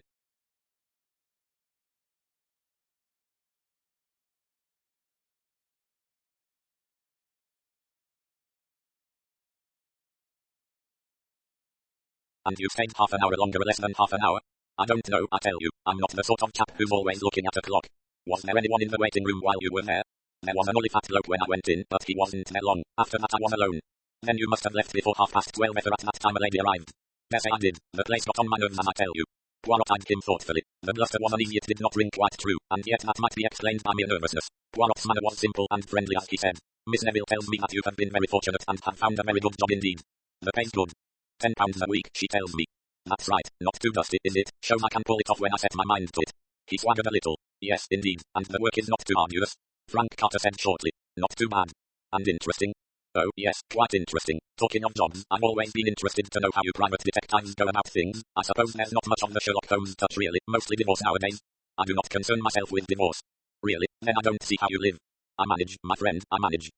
And you stayed half an hour longer or less than half an hour? I don't know, I tell you. I'm not the sort of chap who's always looking at a clock. Was there anyone in the waiting room while you were there? There was an olifat bloke when I went in, but he wasn't there long. After that I was alone. Then you must have left before 12:30 whether at that time a lady arrived. Yes, I did. The place got on my nerves as I tell you. Poirot eyed him thoughtfully. The bluster was uneasy, it did not ring quite true, and yet that might be explained by mere nervousness. Poirot's manner was simple and friendly as he said. Miss Neville tells me that you have been very fortunate and have found a very good job indeed. The pay's good. £10 a week, she tells me. That's right, not too dusty, is it? Shows I can pull it off when I set my mind to it. He swaggered a little. Yes, indeed, and the work is not too arduous. Frank Carter said shortly. Not too bad. And interesting. Oh, yes, quite interesting. Talking of jobs, I've always been interested to know how you private detectives go about things. I suppose there's not much of the Sherlock Holmes touch really, mostly divorce nowadays. I do not concern myself with divorce. Really, then I don't see how you live. I manage, my friend, I manage.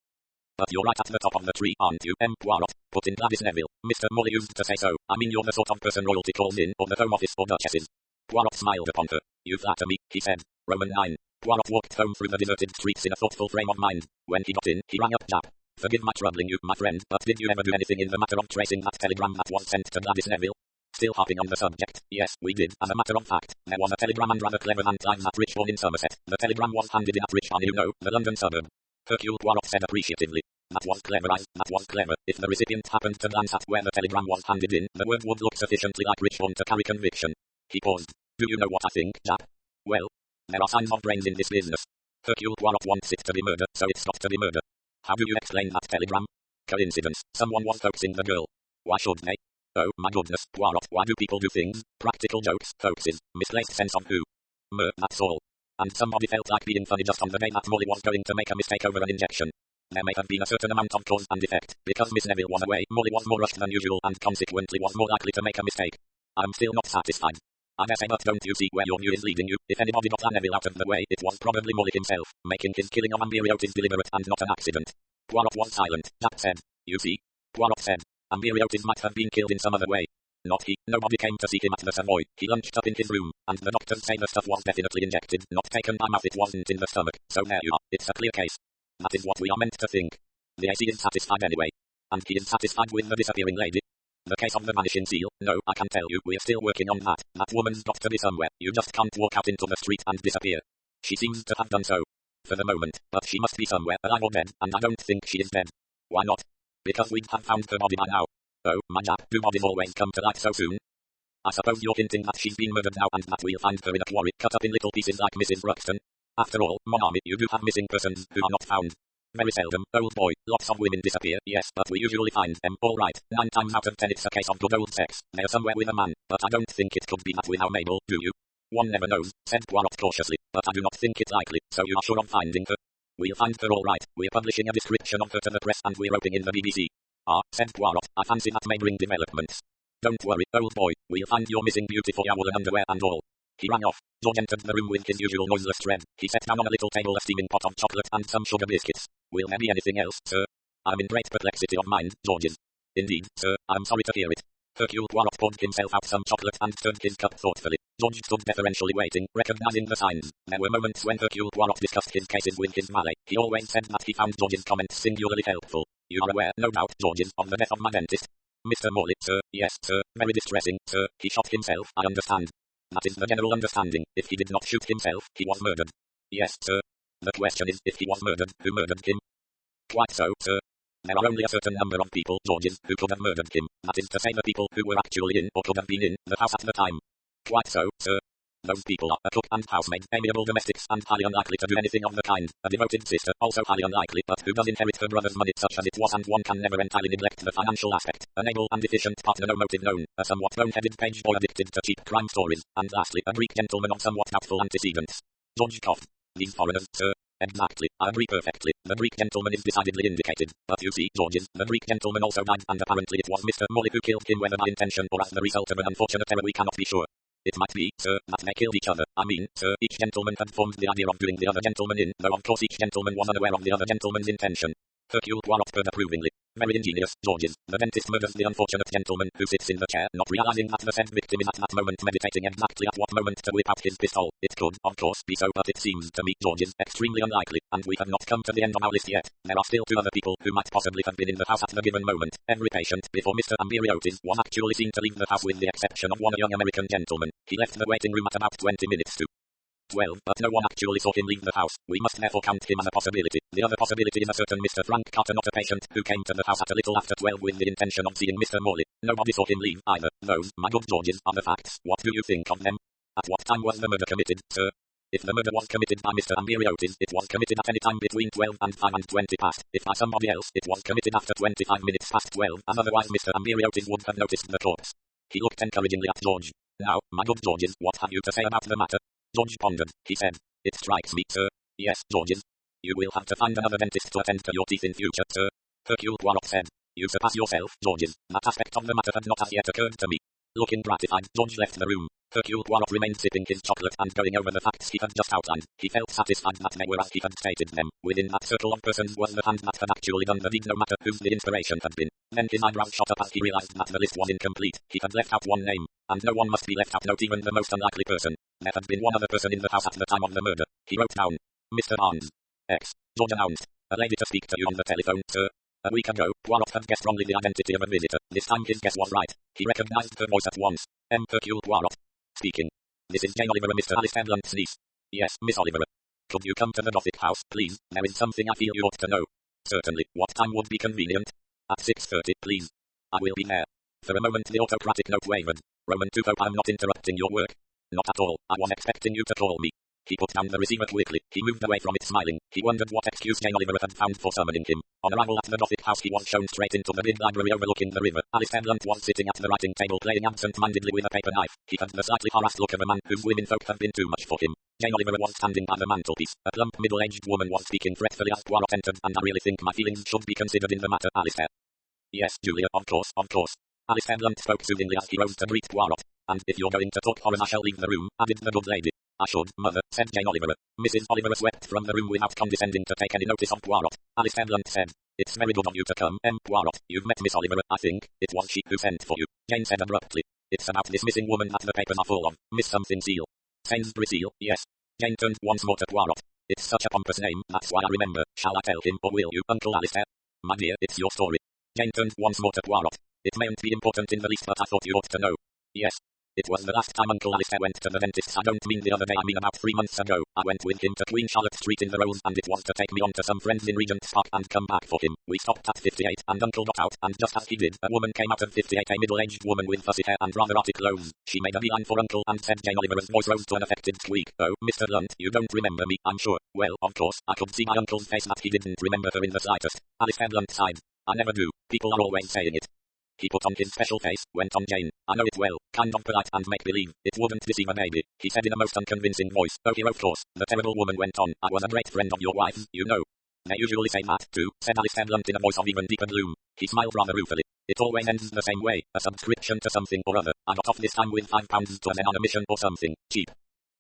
But you're right at the top of the tree, aren't you, M. Poirot? Put in Gladys Neville. Mr. Molly used to say so. I mean you're the sort of person royalty calls in, or the Home Office or Duchesses. Poirot smiled upon her. You flatter me, he said. Roman 9. Poirot walked home through the deserted streets in a thoughtful frame of mind. When he got in, he rang up Japp. Forgive my troubling you, my friend, but did you ever do anything in the matter of tracing that telegram that was sent to Gladys Neville? Still harping on the subject, yes, we did. As a matter of fact, there was a telegram and rather clever hand lives at Richbourne in Somerset. The telegram was handed in at Richbourne, you know, the London suburb. Hercule Poirot said appreciatively. That was clever, that was clever. If the recipient happened to glance at where the telegram was handed in, the word would look sufficiently like Richbourne to carry conviction. He paused. Do you know what I think, Japp? Well, there are signs of brains in this business. Hercule Poirot wants it to be murder, so it's got to be murder. How do you explain that telegram? Coincidence. Someone was hoaxing the girl. Why should they? Oh, my goodness, Poirot, why do people do things? Practical jokes, hoaxes, misplaced sense of who? That's all. And somebody felt like being funny just on the day that Molly was going to make a mistake over an injection. There may have been a certain amount of cause and effect. Because Miss Neville was away, Molly was more rushed than usual and consequently was more likely to make a mistake. I'm still not satisfied. I dare say, but don't you see where your view is leading you? If anybody got Neville out of the way, it was probably Molly himself, making his killing of Ambiriotis deliberate and not an accident. Poirot was silent. Japp said. You see? Poirot said. Ambiriotis might have been killed in some other way. Not he. Nobody came to see him at the Savoy. He lunched up in his room, and the doctors say the stuff was definitely injected, not taken by mouth, it wasn't in the stomach. So there you are. It's a clear case. That is what we are meant to think. The AC is satisfied anyway. And he is satisfied with the disappearing lady. The case of the vanishing seal, no, I can tell you, we're still working on that. That woman's got to be somewhere. You just can't walk out into the street and disappear. She seems to have done so. For the moment, but she must be somewhere, alive or dead, and I don't think she is dead. Why not? Because we'd have found her body by now. Oh, my Japp, do bodies always come to light so soon? I suppose you're hinting that she's been murdered now and that we'll find her in a quarry cut up in little pieces like Mrs. Bruxton. After all, mon ami, you do have missing persons who are not found. Very seldom, old boy. Lots of women disappear, yes, but we usually find them, alright. 9 times out of 10 it's a case of good old sex. They're somewhere with a man, but I don't think it could be that with our Mabel, do you? One never knows, said Poirot cautiously, but I do not think it likely, so you are sure of finding her? We'll find her all right. We're publishing a description of her to the press and we're hoping in the BBC. Ah, said Poirot, I fancy that may bring developments. Don't worry, old boy, we'll find your missing beauty for your woolen underwear and all. He ran off. George entered the room with his usual noiseless tread. He set down on a little table a steaming pot of chocolate and some sugar biscuits. Will there be anything else, sir? I'm in great perplexity of mind, Georges. Indeed, sir, I'm sorry to hear it. Hercule Poirot poured himself out some chocolate and turned his cup thoughtfully. George stood deferentially waiting, recognizing the signs. There were moments when Hercule Poirot discussed his cases with his valet. He always said that he found George's comments singularly helpful. You are aware, no doubt, Georges, of the death of my dentist. Mr. Morley, sir, yes, sir, very distressing, sir, he shot himself, I understand. That is the general understanding. If he did not shoot himself, he was murdered. Yes, sir. The question is, if he was murdered, who murdered him? Quite so, sir. There are only a certain number of people, Georges, who could have murdered him. That is to say the people who were actually in, or could have been in, the house at the time. Quite so, sir. Those people are a cook and housemaid, amiable domestics, and highly unlikely to do anything of the kind. A devoted sister, also highly unlikely, but who does inherit her brother's money such as it was, and one can never entirely neglect the financial aspect. An able and efficient partner, no motive known. A somewhat bone-headed page boy addicted to cheap crime stories. And lastly, a Greek gentleman of somewhat doubtful antecedents. George coughed. These foreigners, sir. Exactly, I agree perfectly. The Greek gentleman is decidedly indicated. But you see, Georges, the Greek gentleman also died, and apparently it was Mr. Morley who killed him, whether by intention or as the result of an unfortunate error we cannot be sure. It might be, sir, that they killed each other. I mean, sir, each gentleman had formed the idea of doing the other gentleman in, though of course each gentleman was unaware of the other gentleman's intention. Hercule Poirot purred approvingly. Very ingenious, Georges. The dentist murders the unfortunate gentleman who sits in the chair, not realizing that the said victim is at that moment meditating exactly at what moment to whip out his pistol. It could, of course, be so, but it seems to me, Georges, extremely unlikely, and we have not come to the end of our list yet. There are still 2 other people who might possibly have been in the house at the given moment. Every patient, before Mr. Ambriotis, was actually seen to leave the house with the exception of one young American gentleman. He left the waiting room at about 20 minutes to 12, but no one actually saw him leave the house. We must therefore count him as a possibility. The other possibility is a certain Mr. Frank Carter, not a patient, who came to the house at a little after 12 with the intention of seeing Mr. Morley. Nobody saw him leave either. Those, my good Georges, are the facts. What do you think of them? At what time was the murder committed, sir? If the murder was committed by Mr. Ambriotis, it was committed at any time between 12 and 5 and 20 past. If by somebody else, it was committed after 25 minutes past 12, as otherwise Mr. Ambriotis would have noticed the corpse. He looked encouragingly at George. Now, my good Georges, what have you to say about the matter? George pondered. He said, It strikes me, sir. Yes, Georges. You will have to find another dentist to attend to your teeth in future, sir. Hercule Poirot said. You surpass yourself, Georges. That aspect of the matter had not as yet occurred to me. Looking gratified, George left the room. Hercule Poirot remained sipping his chocolate and going over the facts he had just outlined. He felt satisfied that they were as he had stated them. Within that circle of persons was the hand that had actually done the deed, no matter whose the inspiration had been. Then his eyebrows shot up as he realized that the list was incomplete. He had left out one name, and no one must be left out, not even the most unlikely person. There had been one other person in the house at the time of the murder. He wrote down, Mr. Barnes. X. George announced. A lady to speak to you on the telephone, sir. A week ago, Poirot had guessed wrongly the identity of a visitor. This time his guess was right. He recognized her voice at once. Hercule Poirot. Speaking. This is Jane Oliver, Mr. Alistair Blunt's niece. Yes, Miss Oliver. Could you come to the Gothic house, please? There is something I feel you ought to know. Certainly. What time would be convenient? At 6:30, please. I will be there. For a moment the autocratic note wavered. Roman 2 hope I'm not interrupting your work. Not at all. I was expecting you to call me. He put down the receiver quickly. He moved away from it smiling. He wondered what excuse Jane Oliver had found for summoning him. On arrival at the Gothic house he was shown straight into the big library overlooking the river. Alistair Blunt was sitting at the writing table playing absent-mindedly with a paper knife. He had the slightly harassed look of a man whose womenfolk have been too much for him. Jane Oliver was standing by the mantelpiece. A plump middle-aged woman was speaking fretfully as Poirot entered, and I really think my feelings should be considered in the matter, Alistair. Yes, Julia, of course, of course. Alistair Blunt spoke soothingly as he rose to greet Poirot. And if you're going to talk horrors I shall leave the room, added the good lady. I should, mother, said Jane Oliver. Mrs. Oliver swept from the room without condescending to take any notice of Poirot. Alistair Blunt said, It's very good of you to come, Poirot. You've met Miss Oliver, I think. It was she who sent for you. Jane said abruptly. It's about this missing woman that the papers are full of. Miss something Seal. Sainsbury Seal, yes. Jane turned once more to Poirot. It's such a pompous name, that's why I remember. Shall I tell him, or will you, Uncle Alistair? My dear, it's your story. Jane turned once more to Poirot. It mayn't be important in the least, but I thought you ought to know. Yes. It was the last time Uncle Alistair went to the dentist. I don't mean the other day, I mean about 3 months ago. I went with him to Queen Charlotte Street in the Rolls, and it was to take me on to some friends in Regent's Park and come back for him. We stopped at 58 and Uncle got out, and just as he did, a woman came out of 58, a middle-aged woman with fussy hair and rather arty clothes. She made a beeline for Uncle and said Jane Oliver's voice rose to an affected squeak. "Oh, Mr. Lunt, you don't remember me, I'm sure." Well, of course, I could see by Uncle's face that he didn't remember her in the slightest. Alistair Blunt sighed. "I never do. People are always saying it." He put on his special face, went on Jane. "I know it well, kind of polite and make-believe. It wouldn't deceive a baby," he said in a most unconvincing voice. "Oh here of course," the terrible woman went on. "I was a great friend of your wife's, you know." "They usually say that, too," said Alistair Blunt in a voice of even deeper gloom. He smiled rather ruefully. "It always ends the same way, a subscription to something or other. I got off this time with £5 to a Zen on a mission or something, cheap."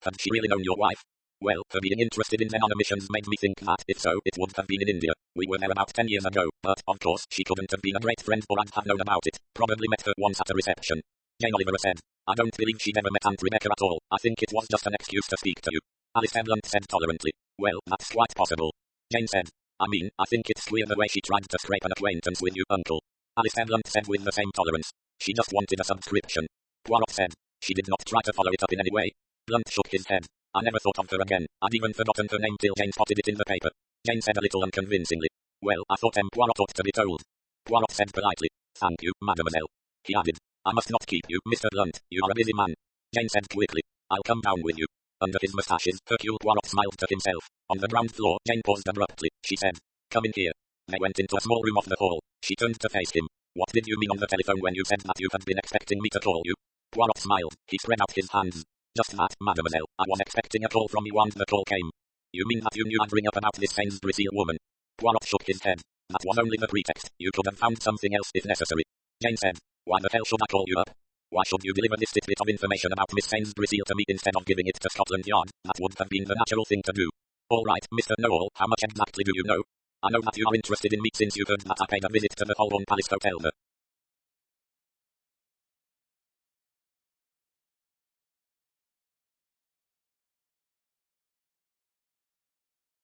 Had she really known your wife? Well, her being interested in Zen on a missions made me think that, if so, it would have been in India. We were there about 10 years ago, but, of course, she couldn't have been a great friend or I'd have known about it. Probably met her once at a reception. Jane Oliver said. "I don't believe she'd ever met Aunt Rebecca at all. I think it was just an excuse to speak to you." Alistair Blunt said tolerantly. "Well, that's quite possible." Jane said. "I mean, I think it's queer the way she tried to scrape an acquaintance with you, Uncle." Alistair Blunt said with the same tolerance. "She just wanted a subscription." Poirot said. "She did not try to follow it up in any way." Blunt shook his head. "I never thought of her again. I'd even forgotten her name till Jane spotted it in the paper." Jane said a little unconvincingly. "Well, I thought M. Poirot ought to be told." Poirot said politely. "Thank you, mademoiselle." He added. "I must not keep you, Mr. Blunt. You are a busy man." Jane said quickly. "I'll come down with you." Under his moustaches, Hercule Poirot smiled to himself. On the ground floor, Jane paused abruptly. She said, "Come in here." They went into a small room off the hall. She turned to face him. "What did you mean on the telephone when you said that you had been expecting me to call you?" Poirot smiled. He spread out his hands. "Just that, mademoiselle. I was expecting a call from you and the call came." "You mean that you knew I'd ring up about this Sainsbury Seal woman?" Poirot shook his head. "That was only the pretext. You could have found something else if necessary." Jane said. "Why the hell should I call you up? Why should you deliver this tidbit of information about Miss Sainsbury Seal to me instead of giving it to Scotland Yard? That would have been the natural thing to do." "All right, Mr. Know-all, how much exactly do you know?" "I know that you are interested in me since you heard that I paid a visit to the Holborn Palace Hotel there."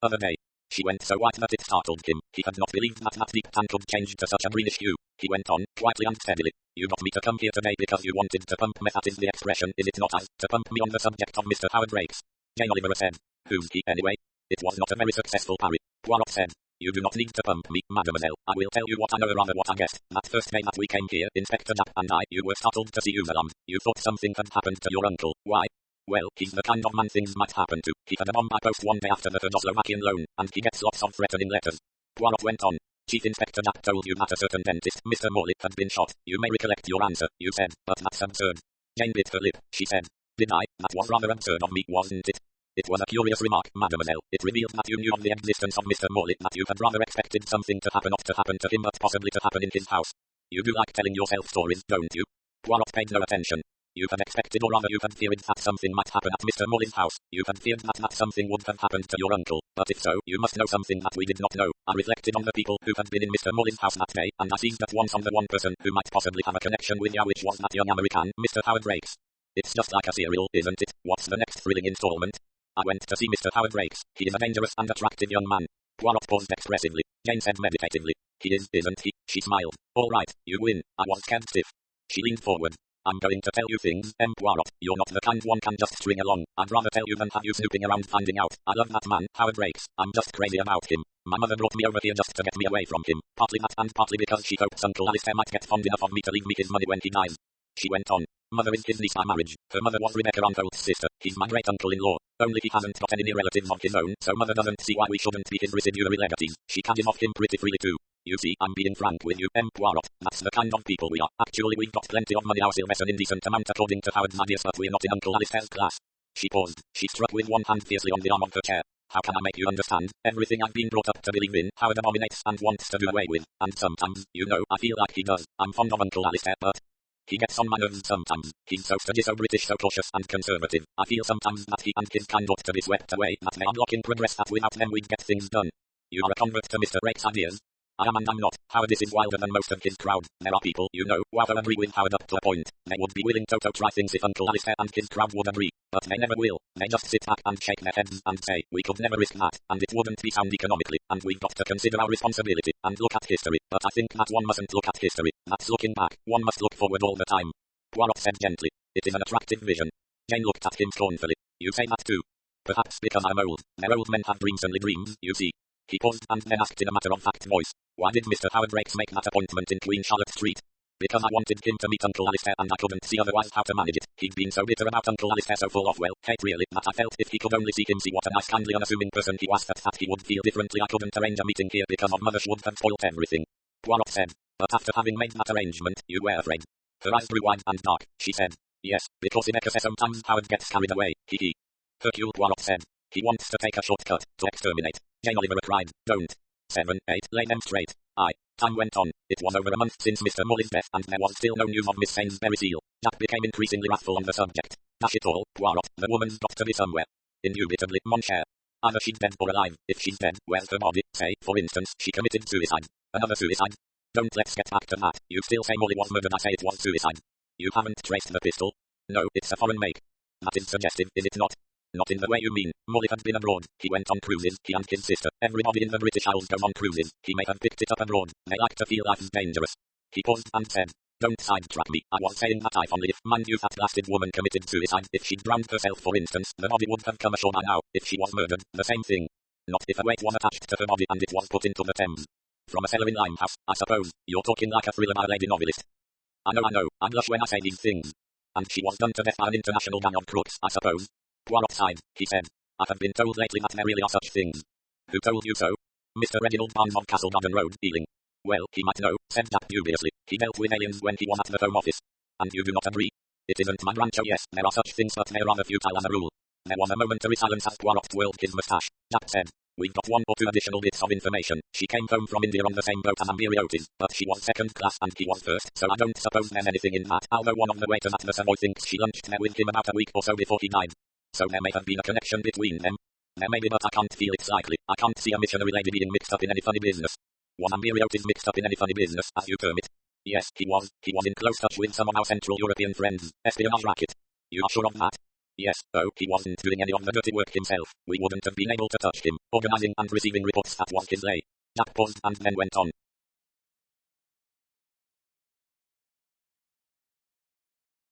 Other day. She went so white that it startled him. He had not believed that that deep tan could change to such a greenish hue. He went on, quietly and steadily. "You got me to come here today because you wanted to pump me. That is the expression, is it not? As to pump me on the subject of Mr. Howard Rakes." Jane Oliver said. "Who's he, anyway?" It was not a very successful parry. Poirot said. "You do not need to pump me, mademoiselle. I will tell you what I know, or rather what I guessed. That first day that we came here, Inspector Jack and I, you were startled to see you, madame. You thought something had happened to your uncle. Why? Well, he's the kind of man things might happen to. He had a bomb by post one day after the Czechoslovakian loan, and he gets lots of threatening letters." Poirot went on. "Chief Inspector Jack told you that a certain dentist, Mr. Morley, had been shot. You may recollect your answer, you said, but that's absurd." Jane bit her lip. She said. "Did I? That was rather absurd of me, wasn't it?" "It was a curious remark, mademoiselle. It revealed that you knew of the existence of Mr. Morley, that you had rather expected something to happen, not to happen to him, but possibly to happen in his house. You do like telling yourself stories, don't you?" Poirot paid no attention. "You had expected, or rather you had feared, that something might happen at Mr. Morley's house. You had feared that something would have happened to your uncle. But if so, you must know something that we did not know." I reflected on the people who had been in Mr. Morley's house that day, and I seized at once on the one person who might possibly have a connection with you, which was that young American, Mr. Howard Rakes. It's just like a serial, isn't it? What's the next thrilling installment? I went to see Mr. Howard Rakes. He is a dangerous and attractive young man." Poirot paused expressively. Jane said meditatively. "He is, isn't he?" She smiled. "All right, you win." I was scared stiff. She leaned forward. "I'm going to tell you things, M. Poirot. You're not the kind one can just string along. I'd rather tell you than have you snooping around finding out. I love that man, Howard Rakes. I'm just crazy about him. My mother brought me over here just to get me away from him. Partly that and partly because she hopes Uncle Alistair might get fond enough of me to leave me his money when he dies." She went on. "Mother is his niece by marriage. Her mother was Rebecca Uncold's sister. He's my great-uncle-in-law. Only he hasn't got any near relatives of his own, so Mother doesn't see why we shouldn't be his residuary legatees. She caddies off him pretty freely too. You see, I'm being frank with you, M. Poirot. That's the kind of people we are. Actually, we've got plenty of money ourselves, an indecent amount according to Howard's ideas, but we're not in Uncle Alistair's class." She paused. She struck with one hand fiercely on the arm of her chair. "How can I make you understand? Everything I've been brought up to believe in, Howard abominates and wants to do away with. And sometimes, you know, I feel like he does. I'm fond of Uncle Alistair, but he gets on my nerves sometimes. He's so steady, so British, so cautious and conservative. I feel sometimes that he and his kind ought to be swept away, that they are blocking progress, that without them we'd get things done." "You are a convert to Mr. Rakes' ideas?" "I am and I'm not. Howard is wilder than most of his crowd. There are people, you know, who agree with Howard up to a point. They would be willing to try things if Uncle Alistair and his crowd would agree. But they never will. They just sit back and shake their heads and say, we could never risk that, and it wouldn't be sound economically, and we've got to consider our responsibility, and look at history. But I think that one mustn't look at history. That's looking back. One must look forward all the time." Poirot said gently. It is an attractive vision. Jane looked at him scornfully. You say that too. Perhaps because I'm old. Now old men have dreams only dreams, you see. He paused and then asked in a matter-of-fact voice. Why did Mr. Howard Rakes make that appointment in Queen Charlotte Street? Because I wanted him to meet Uncle Alistair and I couldn't see otherwise how to manage it. He'd been so bitter about Uncle Alistair, so full of, well, hate really, that I felt if he could only see him, see what a nice kindly unassuming person he was, that he would feel differently. I couldn't arrange a meeting here because of Mother would have spoilt everything. Poirot said. But after having made that arrangement, you were afraid. Her eyes grew wide and dark. She said. Yes, because in Ecosse sometimes Howard gets carried away, he. Hercule Poirot said. He wants to take a shortcut, to exterminate. Jane Oliver cried. Don't. 7, 8, lay them straight. Time went on. It was over a month since Mr. Morley's death and there was still no news of Miss Sainsbury's seal. Jack became increasingly wrathful on the subject. Dash it all, Poirot, the woman's got to be somewhere. Indubitably, mon cher. Either she's dead or alive. If she's dead, where's her body? Say, for instance, she committed suicide. Another suicide? Don't let's get back to that. You still say Morley was murdered. I say it was suicide. You haven't traced the pistol? No, it's a foreign make. That is suggestive, is it not? Not in the way you mean. Morley had been abroad. He went on cruises, he and his sister. Everybody in the British Isles goes on cruises. He may have picked it up abroad. They like to feel life's dangerous. He paused and said. Don't sidetrack me. I was saying that if only if, mind you, that blasted woman committed suicide. If she'd drowned herself, for instance, the body would have come ashore by now. If she was murdered, the same thing. Not if a weight was attached to her body and it was put into the Thames. From a cellar in Limehouse, I suppose. You're talking like a thriller by a lady novelist. I know. I blush when I say these things. And she was done to death by an international gang of crooks, I suppose. Poirot sighed. He said. I have been told lately that there really are such things. Who told you so? Mr. Reginald Barnes of Castle Garden Road, Ealing. Well, he might know, said Jack dubiously. He dealt with aliens when he was at the Home Office. And you do not agree? It isn't my rancho, yes, there are such things, but they're rather futile as a rule. There was a momentary silence as Poirot twirled his moustache. Jack said. We've got 1 or 2 additional bits of information. She came home from India on the same boat as Ambiriotis, but she was second class and he was first, so I don't suppose there's anything in that, although one of the waiters at the Savoy thinks she lunched there with him about a week or so before he died. So there may have been a connection between them. There may be, but I can't feel it's likely. I can't see a missionary lady being mixed up in any funny business. Was Ambiriotis mixed up in any funny business, as you term it? Yes, he was. He was in close touch with some of our Central European friends. Espionage racket. You are sure of that? Yes. Oh, he wasn't doing any of the dirty work himself. We wouldn't have been able to touch him. Organizing and receiving reports, that was his lay. Jack paused and then went on.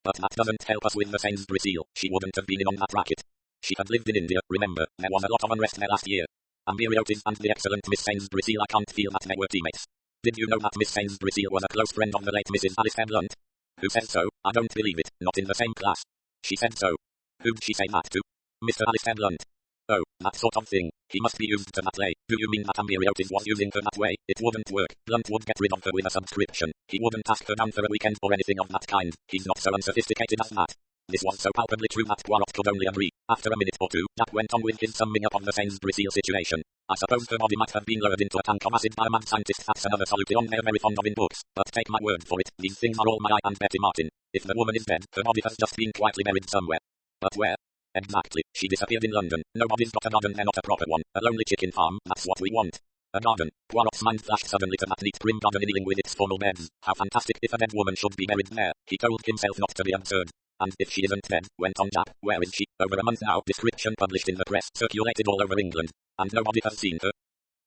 But that doesn't help us with the Sainsbury seal. She wouldn't have been in on that racket. She had lived in India, remember. There was a lot of unrest there last year. Ambiriotis and the excellent Miss Sainsbury seal, I can't feel that they were teammates. Did you know that Miss Sainsbury seal was a close friend of the late Mrs. Alistair Blunt? Who said so? I don't believe it. Not in the same class. She said so. Who'd she say that to? Mr. Alistair Blunt. Oh, that sort of thing. He must be used to that lay. Do you mean that Ambiriotis was using her that way? It wouldn't work. Blunt would get rid of her with a subscription. He wouldn't ask her down for a weekend or anything of that kind. He's not so unsophisticated as that. This was so palpably true that Poirot could only agree. After a minute or two, Jack went on with his summing up of the Sainsbury seal situation. I suppose her body might have been lowered into a tank of acid by a mad scientist. That's another solution they're very fond of in books. But take my word for it, these things are all my and Betty Martin. If the woman is dead, her body has just been quietly buried somewhere. But where? Exactly. She disappeared in London. Nobody's got a garden there, not a proper one. A lonely chicken farm, that's what we want. A garden. Poirot's mind flashed suddenly to that neat prim garden in Ealing with its formal beds. How fantastic if a dead woman should be buried there. He told himself not to be absurd. And if she isn't dead, went on Jack, where is she? Over a month now, description published in the press, circulated all over England. And nobody has seen her.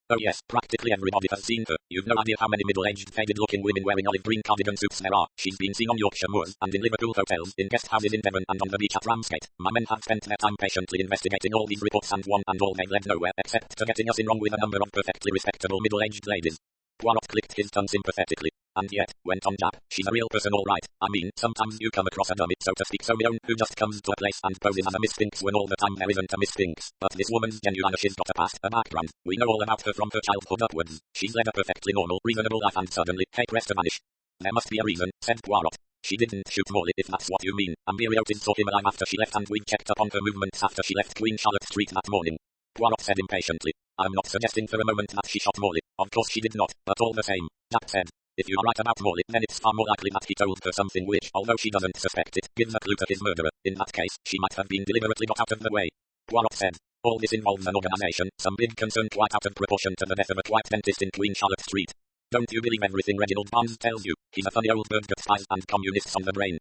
Oh yes, practically everybody has seen her. You've no idea how many middle-aged, faded-looking women wearing olive green cardigan suits there are. She's been seen on Yorkshire moors, and in Liverpool hotels, in guest houses in Devon and on the beach at Ramsgate. My men have spent their time patiently investigating all these reports and one and all they've led nowhere, except to getting us in wrong with a number of perfectly respectable middle-aged ladies. Poirot clicked his tongue sympathetically. And yet, went on Jack, she's a real person all right. I mean, sometimes you come across a dummy, so to speak, so me own, who just comes to a place and poses as a Miss Sphinx when all the time there isn't a Miss Sphinx. But this woman's genuine, she's got a past, a background. We know all about her from her childhood upwards. She's led a perfectly normal, reasonable life and suddenly, hey presto vanish. There must be a reason, said Poirot. She didn't shoot Morley, if that's what you mean. Ambiriotis saw him alive after she left and we checked up on her movements after she left Queen Charlotte Street that morning. Poirot said impatiently. I'm not suggesting for a moment that she shot Morley. Of course she did not, but all the same, Jack said. If you are right about Morley, then it's far more likely that he told her something which, although she doesn't suspect it, gives a clue to his murderer. In that case, she might have been deliberately got out of the way. Poirot said. All this involves an organization, some big concern quite out of proportion to the death of a white dentist in Queen Charlotte Street. Don't you believe everything Reginald Barnes tells you? He's a funny old bird, got spies and communists on the brain.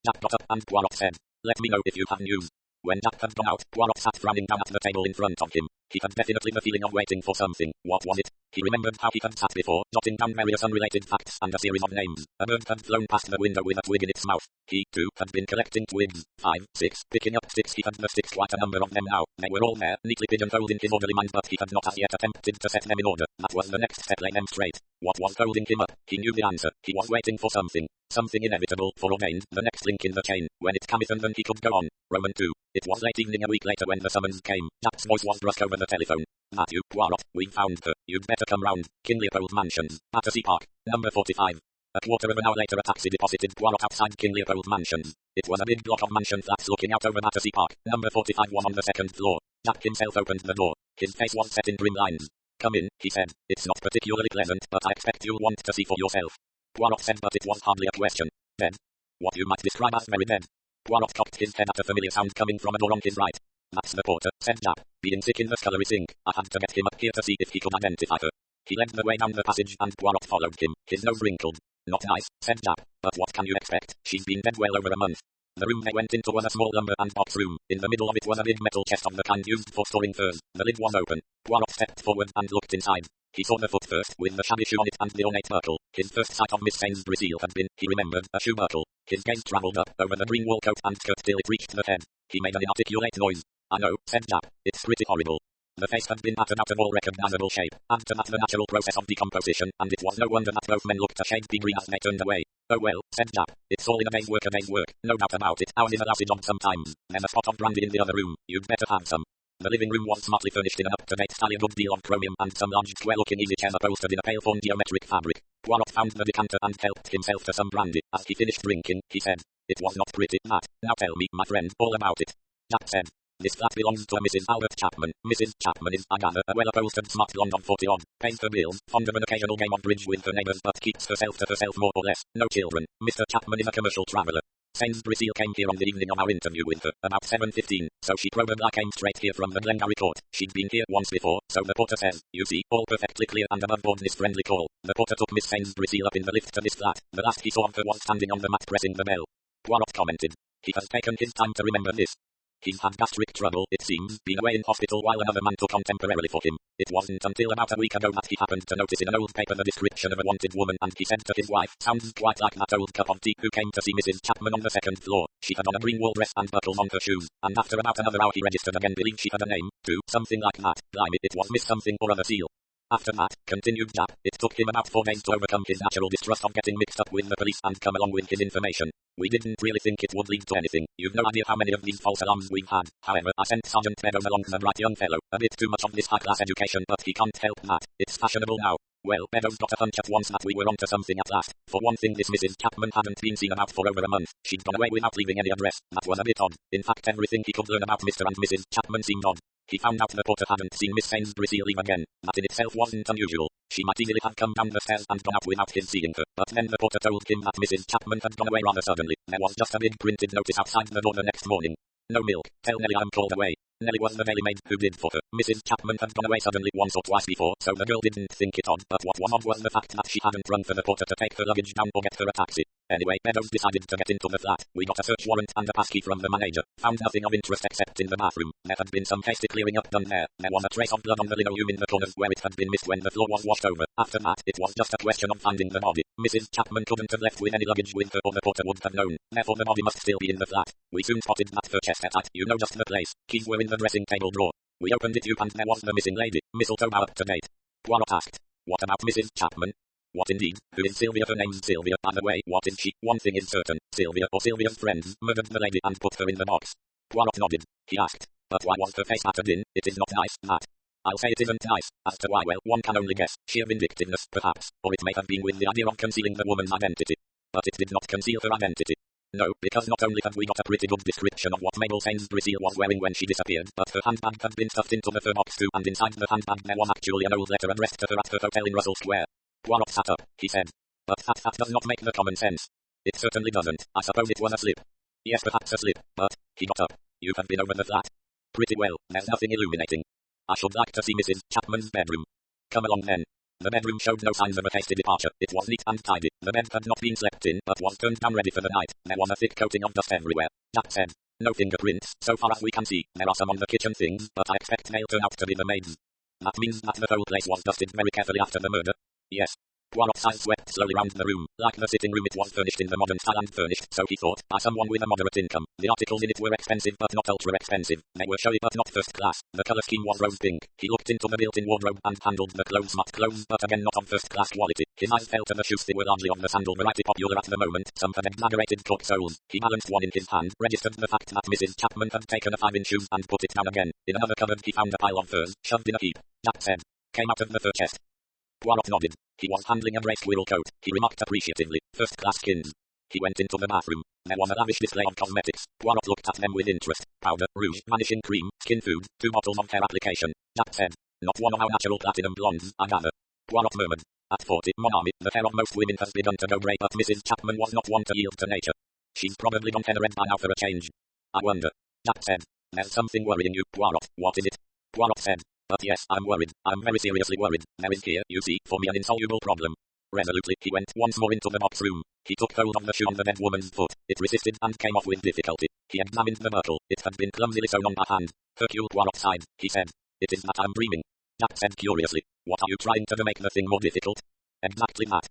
Jack got up and Poirot said. Let me know if you have news. When Jack had gone out, Poirot sat frowning down at the table in front of him. He had definitely the feeling of waiting for something. What was it? He remembered how he had sat before, jotting down various unrelated facts and a series of names. A bird had flown past the window with a twig in its mouth. He, too, had been collecting twigs. 5, 6, picking up sticks. He had the sticks, quite a number of them now. They were all there, neatly pigeonholed in his orderly mind, but he had not as yet attempted to set them in order. That was the next step, lay them straight. What was holding him up? He knew the answer. He was waiting for something. Something inevitable, foreordained, the next link in the chain. When it cometh, and then he could go on. Roman 2. It was late evening a week later when the summons came. Jack's voice was brusque over the telephone. Matthew, Poirot, we've found her. You'd better come round. Leopold Mansions, Battersea Park, number 45. A quarter of an hour later a taxi deposited Poirot outside Leopold Mansions. It was a big block of mansion flats looking out over Battersea Park, number 45, one on the second floor. Jack himself opened the door. His face was set in grim lines. Come in, he said. It's not particularly pleasant, but I expect you'll want to see for yourself. Poirot said, but it was hardly a question. Dead. What you might describe as very dead. Poirot cocked his head at a familiar sound coming from a door on his right. That's the porter, said Jack. Being sick in the scullery sink, I had to get him up here to see if he could identify her. He led the way down the passage and Poirot followed him. His nose wrinkled. Not nice, said Jack. But what can you expect? She's been dead well over a month. The room they went into was a small lumber and box room. In the middle of it was a big metal chest of the kind used for storing furs. The lid was open. Poirot stepped forward and looked inside. He saw the foot first, with the shabby shoe on it and the ornate buckle. His first sight of Miss Sainsbury's heel had been, he remembered, a shoe buckle. His gaze travelled up, over the green wool coat and skirt till it reached the head. He made an inarticulate noise. I know, said Jack. It's pretty horrible. The face had been battered out of all recognizable shape. Add to that the natural process of decomposition, and it was no wonder that both men looked a shade pea green as they turned away. Oh well, said Jack. It's all in a day's work, no doubt about it. Ours is a lousy job sometimes. There's a spot of brandy in the other room. You'd better have some. The living room was smartly furnished in an up-to-date style, a good deal of chromium and some large square-looking easy chairs upholstered in a pale fawn geometric fabric. Poirot found the decanter and helped himself to some brandy. As he finished drinking, he said, "It was not pretty, Matt. Now tell me, my friend, all about it." Jack said, "This flat belongs to a Mrs. Albert Chapman. Mrs. Chapman is, I gather, a well-upholstered smart blonde of 40-odd, pays her bills, fond of an occasional game of bridge with her neighbours, but keeps herself to herself more or less. No children. Mr. Chapman is a commercial traveller. Sainsbury's heel came here on the evening of our interview with her, about 7:15, so she probably came straight here from the Glengarry court. She'd been here once before, so the porter says. You see, all perfectly clear and above board this friendly call. The porter took Miss Sainsbury's heel up in the lift to this flat. The last he saw of her was standing on the mat pressing the bell." Poirot commented. "He has taken his time to remember this. He's had gastric trouble, it seems, been away in hospital while another man took on temporarily for him. It wasn't until about a week ago that he happened to notice in an old paper the description of a wanted woman, and he said to his wife, sounds quite like that old cup of tea who came to see Mrs. Chapman on the second floor. She had on a green wool dress and buckles on her shoes, and after about another hour he registered again, believed she had a name, too, something like that. Blimey, it was Miss something or other Seal. After that," continued Jack, "it took him about 4 days to overcome his natural distrust of getting mixed up with the police and come along with his information. We didn't really think it would lead to anything. You've no idea how many of these false alarms we've had. However, I sent Sergeant Meadows along, the bright young fellow. A bit too much of this high-class education, but he can't help that. It's fashionable now. Well, Meadows got a hunch at once that we were onto something at last. For one thing, this Mrs. Chapman hadn't been seen about for over a month. She'd gone away without leaving any address. That was a bit odd. In fact, everything he could learn about Mr. and Mrs. Chapman seemed odd. He found out the porter hadn't seen Miss Sainsbury's leave again. That in itself wasn't unusual. She might easily have come down the stairs and gone out without his seeing her. But then the porter told him that Mrs. Chapman had gone away rather suddenly. There was just a big printed notice outside the door the next morning. No milk. Tell Nellie I'm called away. Nellie was the daily maid who did for her. Mrs. Chapman had gone away suddenly once or twice before, so the girl didn't think it odd, but what was odd was the fact that she hadn't run for the porter to take her luggage down or get her a taxi. Anyway, Meadows decided to get into the flat. We got a search warrant and a passkey from the manager. Found nothing of interest except in the bathroom. There had been some hasty clearing up done there. There was a trace of blood on the linoleum in the corners where it had been missed when the floor was washed over. After that, it was just a question of finding the body. Mrs. Chapman couldn't have left with any luggage with her or the porter would have known. Therefore the body must still be in the flat. We soon spotted that fur chest at, you know, just the place. Keys were in the dressing table drawer. We opened it and there was the missing lady, mistletoe up to date. Poirot asked, "What about Mrs. Chapman?" "What indeed? Who is Sylvia? Her name's Sylvia, by the way. What is she? One thing is certain. Sylvia or Sylvia's friends murdered the lady and put her in the box." Poirot nodded. He asked, "But why was her face battered in? It is not nice, Matt." "I'll say it isn't nice. As to why, well, one can only guess. Sheer vindictiveness, perhaps. Or it may have been with the idea of concealing the woman's identity. But it did not conceal her identity. No, because not only had we got a pretty good description of what Mabel Sainsbury's seal was wearing when she disappeared, but her handbag had been stuffed into the fur box too, and inside the handbag there was actually an old letter addressed to her at her hotel in Russell Square." Poirot sat up. He said, "But that does not make the common sense." "It certainly doesn't. I suppose it was a slip." "Yes, perhaps a slip, but..." He got up. "You have been over the flat?" "Pretty well. There's nothing illuminating. I should like to see Mrs. Chapman's bedroom." "Come along then." The bedroom showed no signs of a hasty departure. It was neat and tidy. The bed had not been slept in, but was turned down ready for the night. There was a thick coating of dust everywhere. Jack said, No fingerprints, so far as we can see. There are some on the kitchen things, but I expect they'll turn out to be the maid's. That means that the whole place was dusted very carefully after the murder. Yes. Poirot's eyes swept slowly round the room. Like the sitting room, it was furnished in the modern style and furnished, so he thought, by someone with a moderate income. The articles in it were expensive but not ultra expensive. They were showy but not first class. The colour scheme was rose pink. He looked into the built-in wardrobe and handled the clothes, smart clothes, but again not of first class quality. His eyes fell to the shoes. They were largely of the sandal variety popular at the moment, some for exaggerated cork soles. He balanced one in his hand, registered the fact that Mrs. Chapman had taken a 5-inch shoe and put it down again. In another cupboard he found a pile of furs, shoved in a heap. Jack said. Came out of the fur chest. Poirot nodded. He was handling a grey squirrel coat. He remarked appreciatively. First-class skins. He went into the bathroom. There was a lavish display of cosmetics. Poirot looked at them with interest. Powder, rouge, vanishing cream, skin food, 2 bottles of hair application. Jack said. Not one of our natural platinum blondes, I gather. Poirot murmured. At 40, mon ami, the hair of most women has begun to go grey, but Mrs. Chapman was not one to yield to nature. She's probably gone head red by now for a change. I wonder. Jack said. There's something worrying you, Poirot. What is it? Poirot said. But yes, I'm worried. I'm very seriously worried. There is here, you see, for me an insoluble problem. Resolutely, he went once more into the box room. He took hold of the shoe on the dead woman's foot. It resisted and came off with difficulty. He examined the buckle. It had been clumsily sewn on by hand. Hercule Poirot sighed. He said. It is that I'm dreaming. Jack said curiously. What are you trying to do, make the thing more difficult? Exactly that.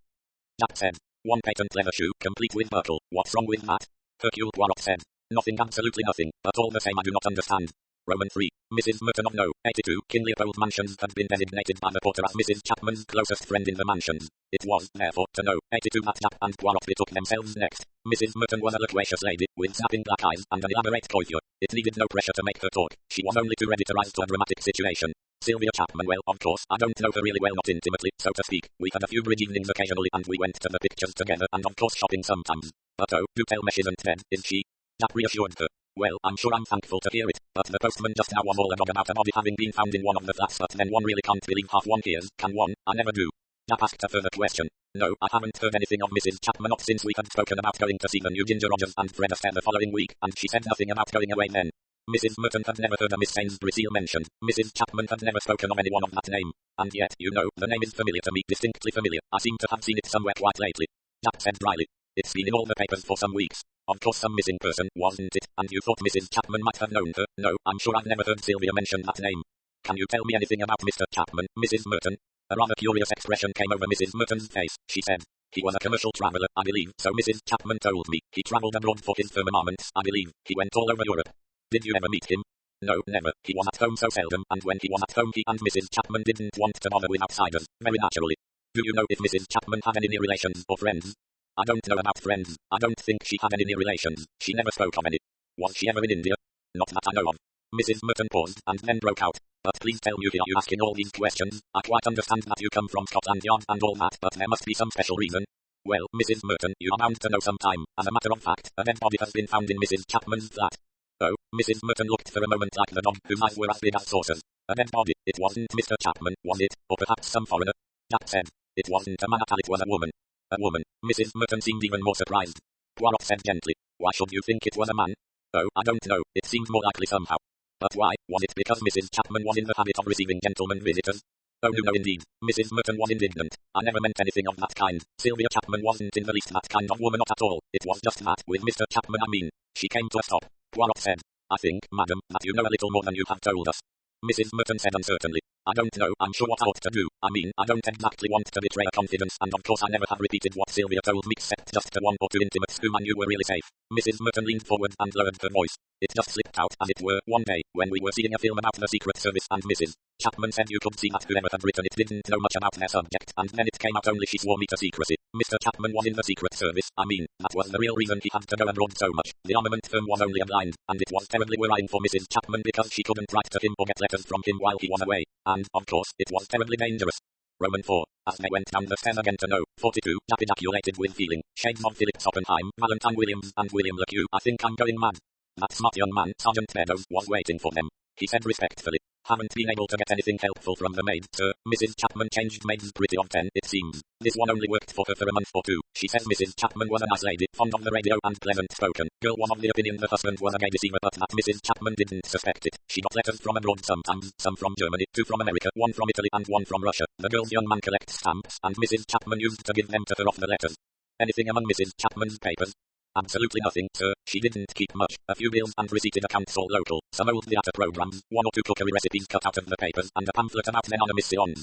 Jack said. One patent leather shoe, complete with buckle. What's wrong with that? Hercule Poirot said. Nothing, absolutely nothing, but all the same I do not understand. Roman 3. Mrs. Merton of No. 82 Kinleopold Mansions had been designated by the porter as Mrs. Chapman's closest friend in the mansions. It was, therefore, to No. 82 that Jack and Poirot betook themselves next. Mrs. Merton was a loquacious lady, with snapping black eyes and an elaborate coiffure. It needed no pressure to make her talk. She was only too ready to rise to a dramatic situation. Sylvia Chapman, well, of course, I don't know her really well, not intimately, so to speak. We had a few bridge evenings occasionally and we went to the pictures together and of course shopping sometimes. But oh, do tell me she isn't dead, is she? Jack reassured her. Well, I'm sure I'm thankful to hear it, but the postman just now was all agog about a body having been found in one of the flats, but then one really can't believe half one hears, can one? I never do. Jack asked a further question. No, I haven't heard anything of Mrs. Chapman, not since we had spoken about going to see the new Ginger Rogers and Fred Astaire the following week, and she said nothing about going away then. Mrs. Merton had never heard a Miss Sainsbury seal mentioned. Mrs. Chapman had never spoken of anyone of that name. And yet, you know, the name is familiar to me, distinctly familiar. I seem to have seen it somewhere quite lately. Jack said dryly. It's been in all the papers for some weeks. Of course some missing person, wasn't it? And you thought Mrs. Chapman might have known her? No, I'm sure I've never heard Sylvia mention that name. Can you tell me anything about Mr. Chapman, Mrs. Merton? A rather curious expression came over Mrs. Merton's face. She said. He was a commercial traveller, I believe, so Mrs. Chapman told me. He travelled abroad for his firm armaments, I believe. He went all over Europe. Did you ever meet him? No, never. He was at home so seldom, and when he was at home he and Mrs. Chapman didn't want to bother with outsiders, very naturally. Do you know if Mrs. Chapman had any near relations or friends? I don't know about friends. I don't think she had any near relations. She never spoke of any. Was she ever in India? Not that I know of. Mrs. Merton paused, and then broke out. But please tell me, why are you asking all these questions? I quite understand that you come from Scotland Yard and all that, but there must be some special reason. Well, Mrs. Merton, you are bound to know some time. As a matter of fact, a dead body has been found in Mrs. Chapman's flat. Oh, Mrs. Merton looked for a moment like the dog whose eyes were as big as saucers. A dead body. It wasn't Mr. Chapman, was it? Or perhaps some foreigner? Jack said. It wasn't a man at all, it was a woman. A woman. Mrs. Merton seemed even more surprised. Poirot said gently. Why should you think it was a man? Oh, I don't know. It seems more likely somehow. But why? Was it because Mrs. Chapman was in the habit of receiving gentlemen visitors? Oh no, indeed. Mrs. Merton was indignant. I never meant anything of that kind. Sylvia Chapman wasn't in the least that kind of woman, not at all. It was just that, with Mr. Chapman I mean. She came to a stop. Poirot said. I think, madam, that you know a little more than you have told us. Mrs. Merton said uncertainly. I don't know, I'm sure what I ought to do. I mean, I don't exactly want to betray a confidence, and of course I never have repeated what Sylvia told me except just to one or two intimates whom I knew were really safe. Mrs. Merton leaned forward and lowered her voice. It just slipped out, as it were, one day, when we were seeing a film about the Secret Service, and Mrs. Chapman said you could see that whoever had written it didn't know much about their subject, and then it came out only she swore me to secrecy. Mr. Chapman was in the Secret Service, I mean, that was the real reason he had to go abroad so much. The armament firm was only a blind, and it was terribly worrying for Mrs. Chapman because she couldn't write to him or get letters from him while he was away, and, of course, it was terribly dangerous. Roman 4. As they went down the stairs again to No. 42, Jack ejaculated with feeling. Shades of Philip Oppenheim, Valentine Williams, and William LeCue. I think I'm going mad. That smart young man, Sergeant Meadows, was waiting for them. He said respectfully. Haven't been able to get anything helpful from the maid, sir. Mrs. Chapman changed maids pretty often, it seems. This one only worked for her for a month or two. She says Mrs. Chapman was a nice lady, fond of the radio and pleasant spoken. Girl was of the opinion the husband was a gay deceiver, but that Mrs. Chapman didn't suspect it. She got letters from abroad sometimes, some from Germany, 2 from America, 1 from Italy and 1 from Russia. The girl's young man collects stamps, and Mrs. Chapman used to give them to her off the letters. Anything among Mrs. Chapman's papers? Absolutely nothing, sir. She didn't keep much. A few bills and receipted accounts all local. Some old theatre programs, 1 or 2 cookery recipes cut out of the papers, and a pamphlet about men on a mission.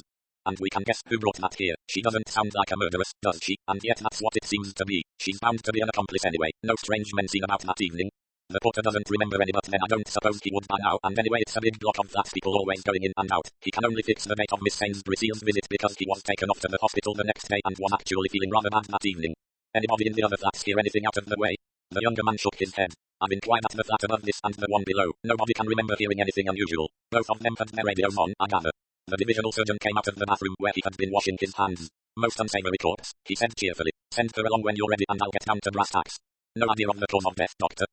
And we can guess who brought that here. She doesn't sound like a murderess, does she? And yet that's what it seems to be. She's bound to be an accomplice anyway. No strange men seen about that evening. The porter doesn't remember any, but then I don't suppose he would by now, and anyway it's a big block of flats, people always going in and out. He can only fix the date of Miss Sainsbury's visit because he was taken off to the hospital the next day and was actually feeling rather bad that evening. Anybody in the other flats hear anything out of the way? The younger man shook his head. I've inquired at the flat above this and the one below. Nobody can remember hearing anything unusual. Both of them had their radios on, I gather. The divisional surgeon came out of the bathroom where he had been washing his hands. Most unsavory corpse, he said cheerfully. Send her along when you're ready and I'll get down to brass tacks. No idea of the cause of death, doctor?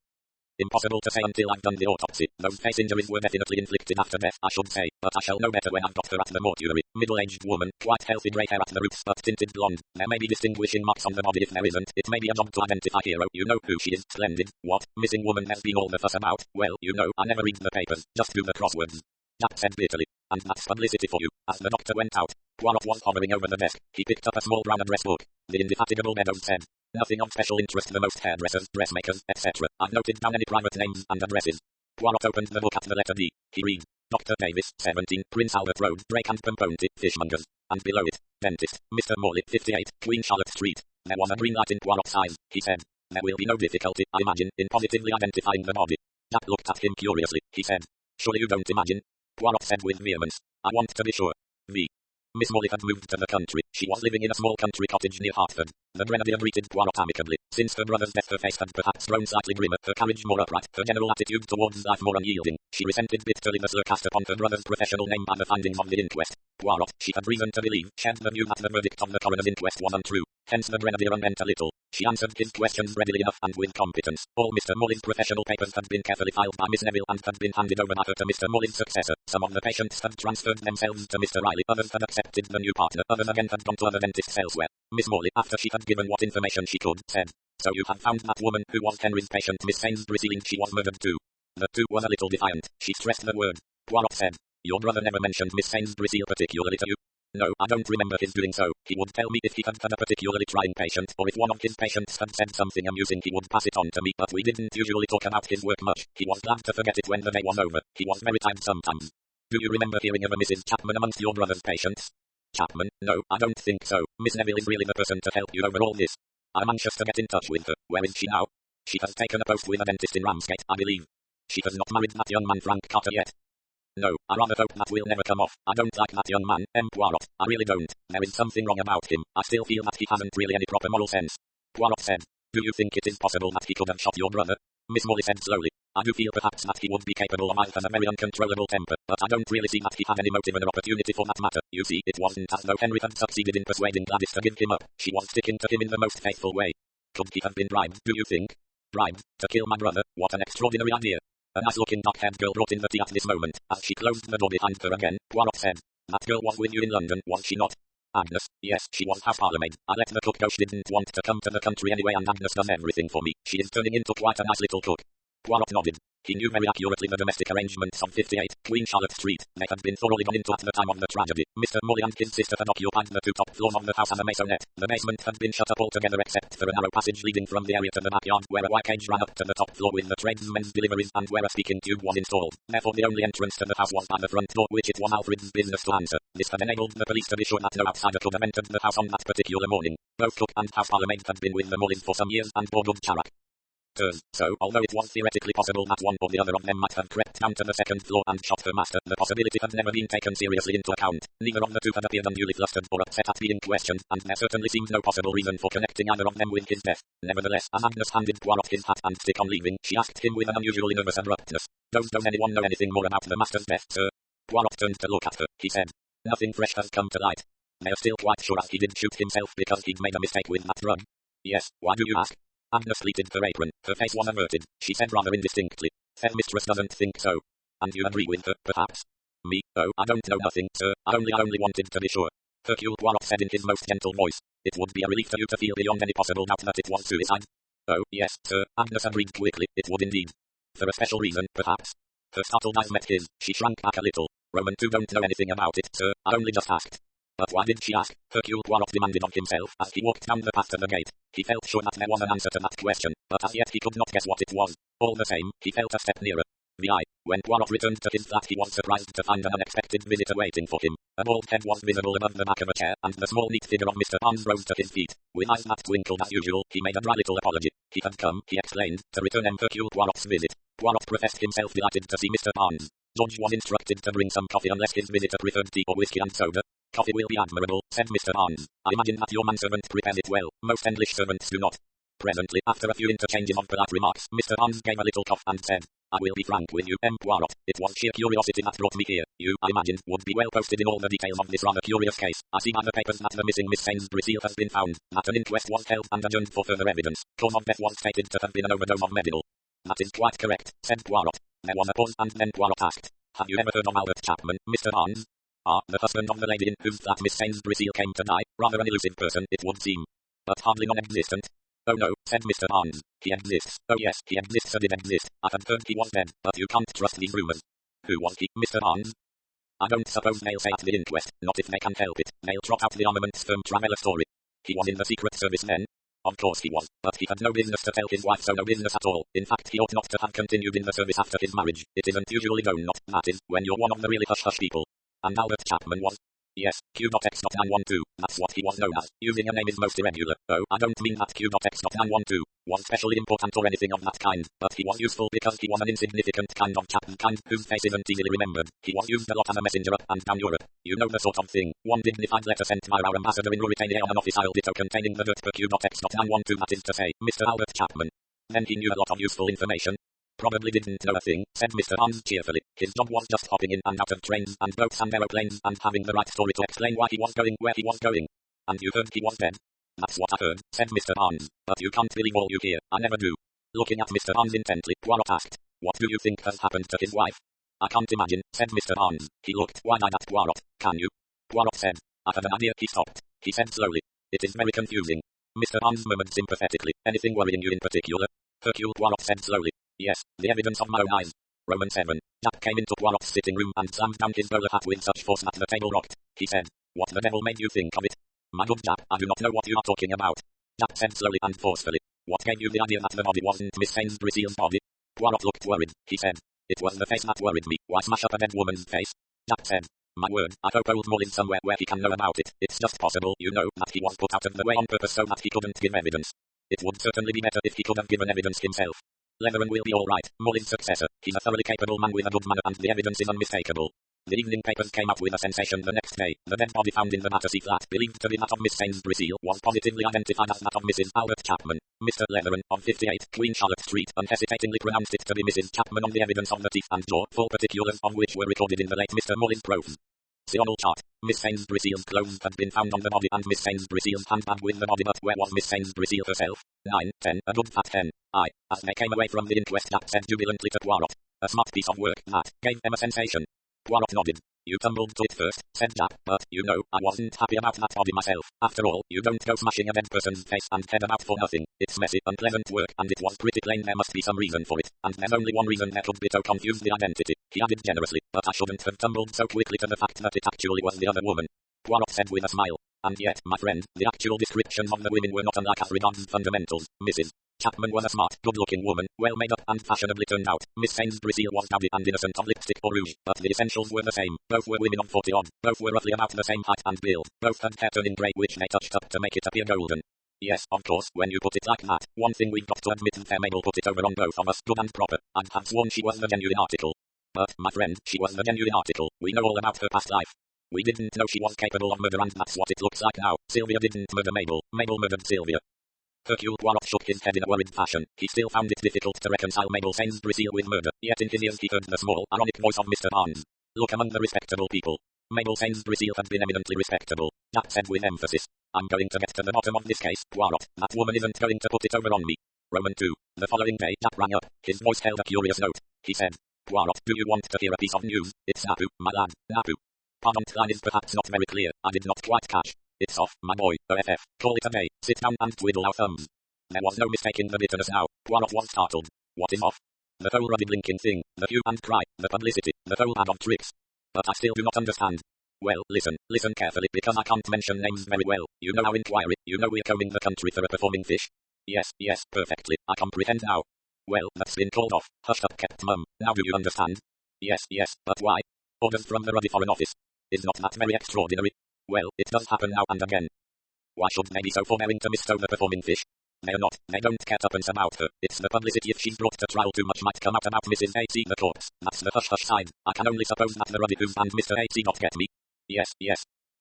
Impossible to say until I've done the autopsy. Those face injuries were definitely inflicted after death, I should say, but I shall know better when I've got her at the mortuary. Middle-aged woman, quite healthy, grey hair at the roots but tinted blonde. There may be distinguishing marks on the body if there isn't. It may be a job to identify hero. You know who she is. Splendid. What? Missing woman has been all the fuss about? Well, you know, I never read the papers, just do the crosswords. Jack said bitterly. And that's publicity for you. As the doctor went out, Poirot was hovering over the desk. He picked up a small brown address book. The indefatigable Meadows said. Nothing of special interest, the most hairdressers, dressmakers, etc. I've noted down any private names and addresses. Poirot opened the book at the letter D. He read. Dr. Davis, 17, Prince Albert Road, Drake and Pomponti, Fishmongers. And below it, Dentist, Mr. Morley, 58, Queen Charlotte Street. There was a green light in Poirot's eyes, he said. There will be no difficulty, I imagine, in positively identifying the body. Jack looked at him curiously. He said. Surely you don't imagine? Poirot said with vehemence. I want to be sure. V. Miss Morley had moved to the country. She was living in a small country cottage near Hartford. The grenadier greeted Poirot amicably. Since her brother's death her face had perhaps grown slightly grimmer, her carriage more upright, her general attitude towards life more unyielding. She resented bitterly the slur cast upon her brother's professional name by the findings of the inquest. Poirot, she had reason to believe, shared the view that the verdict of the coroner's inquest was untrue. Hence the grenadier unbent a little. She answered his questions readily enough and with competence. All Mr. Morley's professional papers had been carefully filed by Miss Neville and had been handed over by her to Mr. Morley's successor. Some of the patients had transferred themselves to Mr. Riley, others had accepted the new partner, others again had gone to other dentists elsewhere. Miss Morley, after she had given what information she could, said, so you have found that woman who was Henry's patient, Miss Sainsbury's, she was murdered too. The two was a little defiant. She stressed the word. Poirot said, your brother never mentioned Miss Sainsbury's particularly to you. No, I don't remember his doing so. He would tell me if he had had a particularly trying patient, or if one of his patients had said something amusing he would pass it on to me, but we didn't usually talk about his work much. He was glad to forget it when the day was over. He was very tired sometimes. Do you remember hearing of a Mrs. Chapman amongst your brother's patients? Chapman? No, I don't think so. Miss Neville is really the person to help you over all this. I'm anxious to get in touch with her. Where is she now? She has taken a post with a dentist in Ramsgate, I believe. She has not married that young man Frank Carter yet. No, I rather hope that will never come off. I don't like that young man, Poirot. I really don't. There is something wrong about him. I still feel that he hasn't really any proper moral sense. Poirot said. Do you think it is possible that he could have shot your brother? Miss Morley said slowly. I do feel perhaps that he would be capable of either a very uncontrollable temper, but I don't really see that he had any motive or opportunity for that matter. You see, it wasn't as though Henry had succeeded in persuading Gladys to give him up. She was sticking to him in the most faithful way. Could he have been bribed, do you think? Bribed? To kill my brother? What an extraordinary idea. A nice-looking dark-haired girl brought in the tea at this moment. As she closed the door behind her again, Poirot said, that girl was with you in London, was she not? Agnes, yes, she was house parlourmaid. I let the cook go. She didn't want to come to the country anyway, and Agnes does everything for me. She is turning into quite a nice little cook. Poirot nodded. He knew very accurately the domestic arrangements of 58, Queen Charlotte Street. They had been thoroughly gone into at the time of the tragedy. Mr. Morley and his sister had occupied the two top floors of the house and a maisonette. The basement had been shut up altogether except for a narrow passage leading from the area to the backyard, where a wire cage ran up to the top floor with the tradesmen's deliveries and where a speaking tube was installed. Therefore the only entrance to the house was by the front door, which it was Alfred's business to answer. This had enabled the police to be sure that no outsider could have entered the house on that particular morning. Both cook and house parlourmaid had been with the Morleys for some years and boarded Charac. So, although it was theoretically possible that one or the other of them might have crept down to the second floor and shot her master, the possibility had never been taken seriously into account. Neither of the two had appeared unduly flustered or upset at being questioned, and there certainly seemed no possible reason for connecting either of them with his death. Nevertheless, as Agnes handed Poirot his hat and stick on leaving, she asked him with an unusually nervous abruptness, Does anyone know anything more about the master's death, sir? Poirot turned to look at her. He said, Nothing fresh has come to light. They're still quite sure he did shoot himself because he'd made a mistake with that drug. Yes, why do you ask? Agnes pleated her apron. Her face was averted. She said rather indistinctly, Their mistress doesn't think so. And you agree with her, perhaps? Me? Oh, I don't know nothing, sir. I only wanted to be sure. Hercule Poirot said in his most gentle voice. It would be a relief to you to feel beyond any possible doubt that it was suicide. Oh, yes, sir. Agnes agreed quickly. It would indeed. For a special reason, perhaps. Her startled eyes met his. She shrank back a little. Roman 2 don't know anything about it, sir. I only just asked. But why did she ask? Hercule Poirot demanded of himself as he walked down the path to the gate. He felt sure that there was an answer to that question, but as yet he could not guess what it was. All the same, he felt a step nearer. When Poirot returned to his flat he was surprised to find an unexpected visitor waiting for him. A bald head was visible above the back of a chair, and the small neat figure of Mr. Barnes rose to his feet. With eyes that twinkled as usual, he made a dry little apology. He had come, he explained, to return Hercule Poirot's visit. Poirot professed himself delighted to see Mr. Barnes. George was instructed to bring some coffee unless his visitor preferred tea or whiskey and soda. Coffee will be admirable, said Mr. Barnes. I imagine that your manservant prepares it well. Most English servants do not. Presently, after a few interchanges of polite remarks, Mr. Barnes gave a little cough and said, I will be frank with you, Poirot. It was sheer curiosity that brought me here. You, I imagine, would be well posted in all the details of this rather curious case. I see by the papers that the missing Miss Sainsbury seal has been found, that an inquest was held and adjourned for further evidence. Cause of death was stated to have been an overdose of medinol. That is quite correct, said Poirot. There was a pause and then Poirot asked, have you ever heard of Albert Chapman, Mr. Barnes? Ah, the husband of the lady in whose flat Miss Sainsbury seal came to die. Rather an elusive person, it would seem. But hardly non-existent. Oh no, said Mr. Barnes. He exists. Oh yes, he exists or did exist. I had heard he was dead, but you can't trust these rumors. Who was he, Mr. Barnes? I don't suppose they'll say at the inquest, not if they can help it. They'll trot out the armaments firm traveller story. He was in the Secret Service then? Of course he was, but he had no business to tell his wife, so no business at all. In fact, he ought not to have continued in the service after his marriage. It isn't usually done, not, that is, when you're one of the really hush-hush people. And Albert Chapman was? Yes, Q.X.912, that's what he was known as. Using a name is most irregular. Oh, I don't mean that Q.X.912 was specially important or anything of that kind, but he was useful because he was an insignificant kind of chap, kind whose face isn't easily remembered. He was used a lot as a messenger up and down Europe. You know the sort of thing. One dignified letter sent by our ambassador in Mauritania on an official ditto containing the dirt per Q.X.912, that is to say, Mr. Albert Chapman. Then he knew a lot of useful information. Probably didn't know a thing, said Mr. Barnes cheerfully. His job was just hopping in and out of trains and boats and aeroplanes and having the right story to explain why he was going where he was going. And you heard he was dead? That's what I heard, said Mr. Barnes. But you can't believe all you hear. I never do. Looking at Mr. Barnes intently, Poirot asked, what do you think has happened to his wife? I can't imagine, said Mr. Barnes. He looked wide-eyed at Poirot. Can you? Poirot said, I have an idea. He stopped. He said slowly, it is very confusing. Mr. Barnes murmured sympathetically, anything worrying you in particular? Hercule Poirot said slowly, yes, the evidence of my own eyes. Roman 7. Jack came into Poirot's sitting room and slammed down his bowler hat with such force that the table rocked. He said, what the devil made you think of it? My good Jack, I do not know what you are talking about. Jack said slowly and forcefully, what gave you the idea that the body wasn't Miss Sainsbury Seal's body? Poirot looked worried. He said, it was the face that worried me. Why smash up a dead woman's face? Jack said, my word, I hope old Mull is somewhere where he can know about it. It's just possible, you know, that he was put out of the way on purpose so that he couldn't give evidence. It would certainly be better if he could have given evidence himself. Leveran will be all right, Mull's successor. He's a thoroughly capable man with a good manner and the evidence is unmistakable. The evening papers came out with a sensation the next day. The dead body found in the Battersea flat, believed to be that of Miss Sainsbury Seal, was positively identified as that of Mrs. Albert Chapman. Mr. Leveran, of 58 Queen Charlotte Street, unhesitatingly pronounced it to be Mrs. Chapman on the evidence of the teeth and jaw, full particulars of which were recorded in the late Mr. Mull's prose. Serial chart. Miss Sainsbury Seal's clothes had been found on the body and Miss Sainsbury Seal's handbag with the body, but where was Miss Sainsbury Seal herself? 9, 10, a good fat hen. As they came away from the inquest, Jack said jubilantly to Poirot, a smart piece of work, that gave them a sensation. Poirot nodded. You tumbled to it first, said Jack, but, you know, I wasn't happy about that body myself. After all, you don't go smashing a dead person's face and head about for nothing. It's messy, unpleasant work, and it was pretty plain there must be some reason for it. And there's only one reason there could be to confuse the identity. He added generously, but I shouldn't have tumbled so quickly to the fact that it actually was the other woman. Poirot said with a smile. And yet, my friend, the actual descriptions of the women were not unlike as regards fundamentals. Mrs. Chapman was a smart, good-looking woman, well made up and fashionably turned out. Miss Sainsbury Seal was dowdy and innocent of lipstick or rouge, but the essentials were the same. Both were women of 40-odd. Both were roughly about the same height and build. Both had hair turning grey which they touched up to make it appear golden. Yes, of course, when you put it like that, one thing we've got to admit, fair Mabel put it over on both of us, good and proper. I'd have sworn she was the genuine article. But, my friend, she was the genuine article. We know all about her past life. We didn't know she was capable of murder, and that's what it looks like now. Sylvia didn't murder Mabel. Mabel murdered Sylvia. Hercule Poirot shook his head in a worried fashion. He still found it difficult to reconcile Mabel Sainsbury Seal with murder, yet in his ears he heard the small, ironic voice of Mr. Barnes. Look among the respectable people. Mabel Sainsbury Seal had been eminently respectable, Jack said with emphasis. I'm going to get to the bottom of this case, Poirot. That woman isn't going to put it over on me. Roman 2. The following day, Jack rang up. His voice held a curious note. He said, Poirot, do you want to hear a piece of news? It's Napu, my lad, Napu. Pardon, line is perhaps not very clear. I did not quite catch. It's off, my boy, OFF. Call it a day. Sit down and twiddle our thumbs. There was no mistaking the bitterness now. Poirot was startled. What is off? The whole ruddy blinking thing, the hue and cry, the publicity, the whole ad of tricks. But I still do not understand. Well, listen carefully, because I can't mention names very well. You know our inquiry, you know we're combing the country for a performing fish. Yes, perfectly, I comprehend now. Well, that's been called off, hushed up, kept mum. Now do you understand? Yes, but why? Orders from the ruddy Foreign Office. Is not that very extraordinary? Well, it does happen now and again. Why should they be so forbearing to Miss Stowe the performing fish? They're not, they don't care tuppence about her. It's the publicity if she's brought to trial too much might come out about Mrs. A.T. the corpse. That's the hush-hush side. I can only suppose that the Ruddicus and Mr. A.T. not get me. Yes.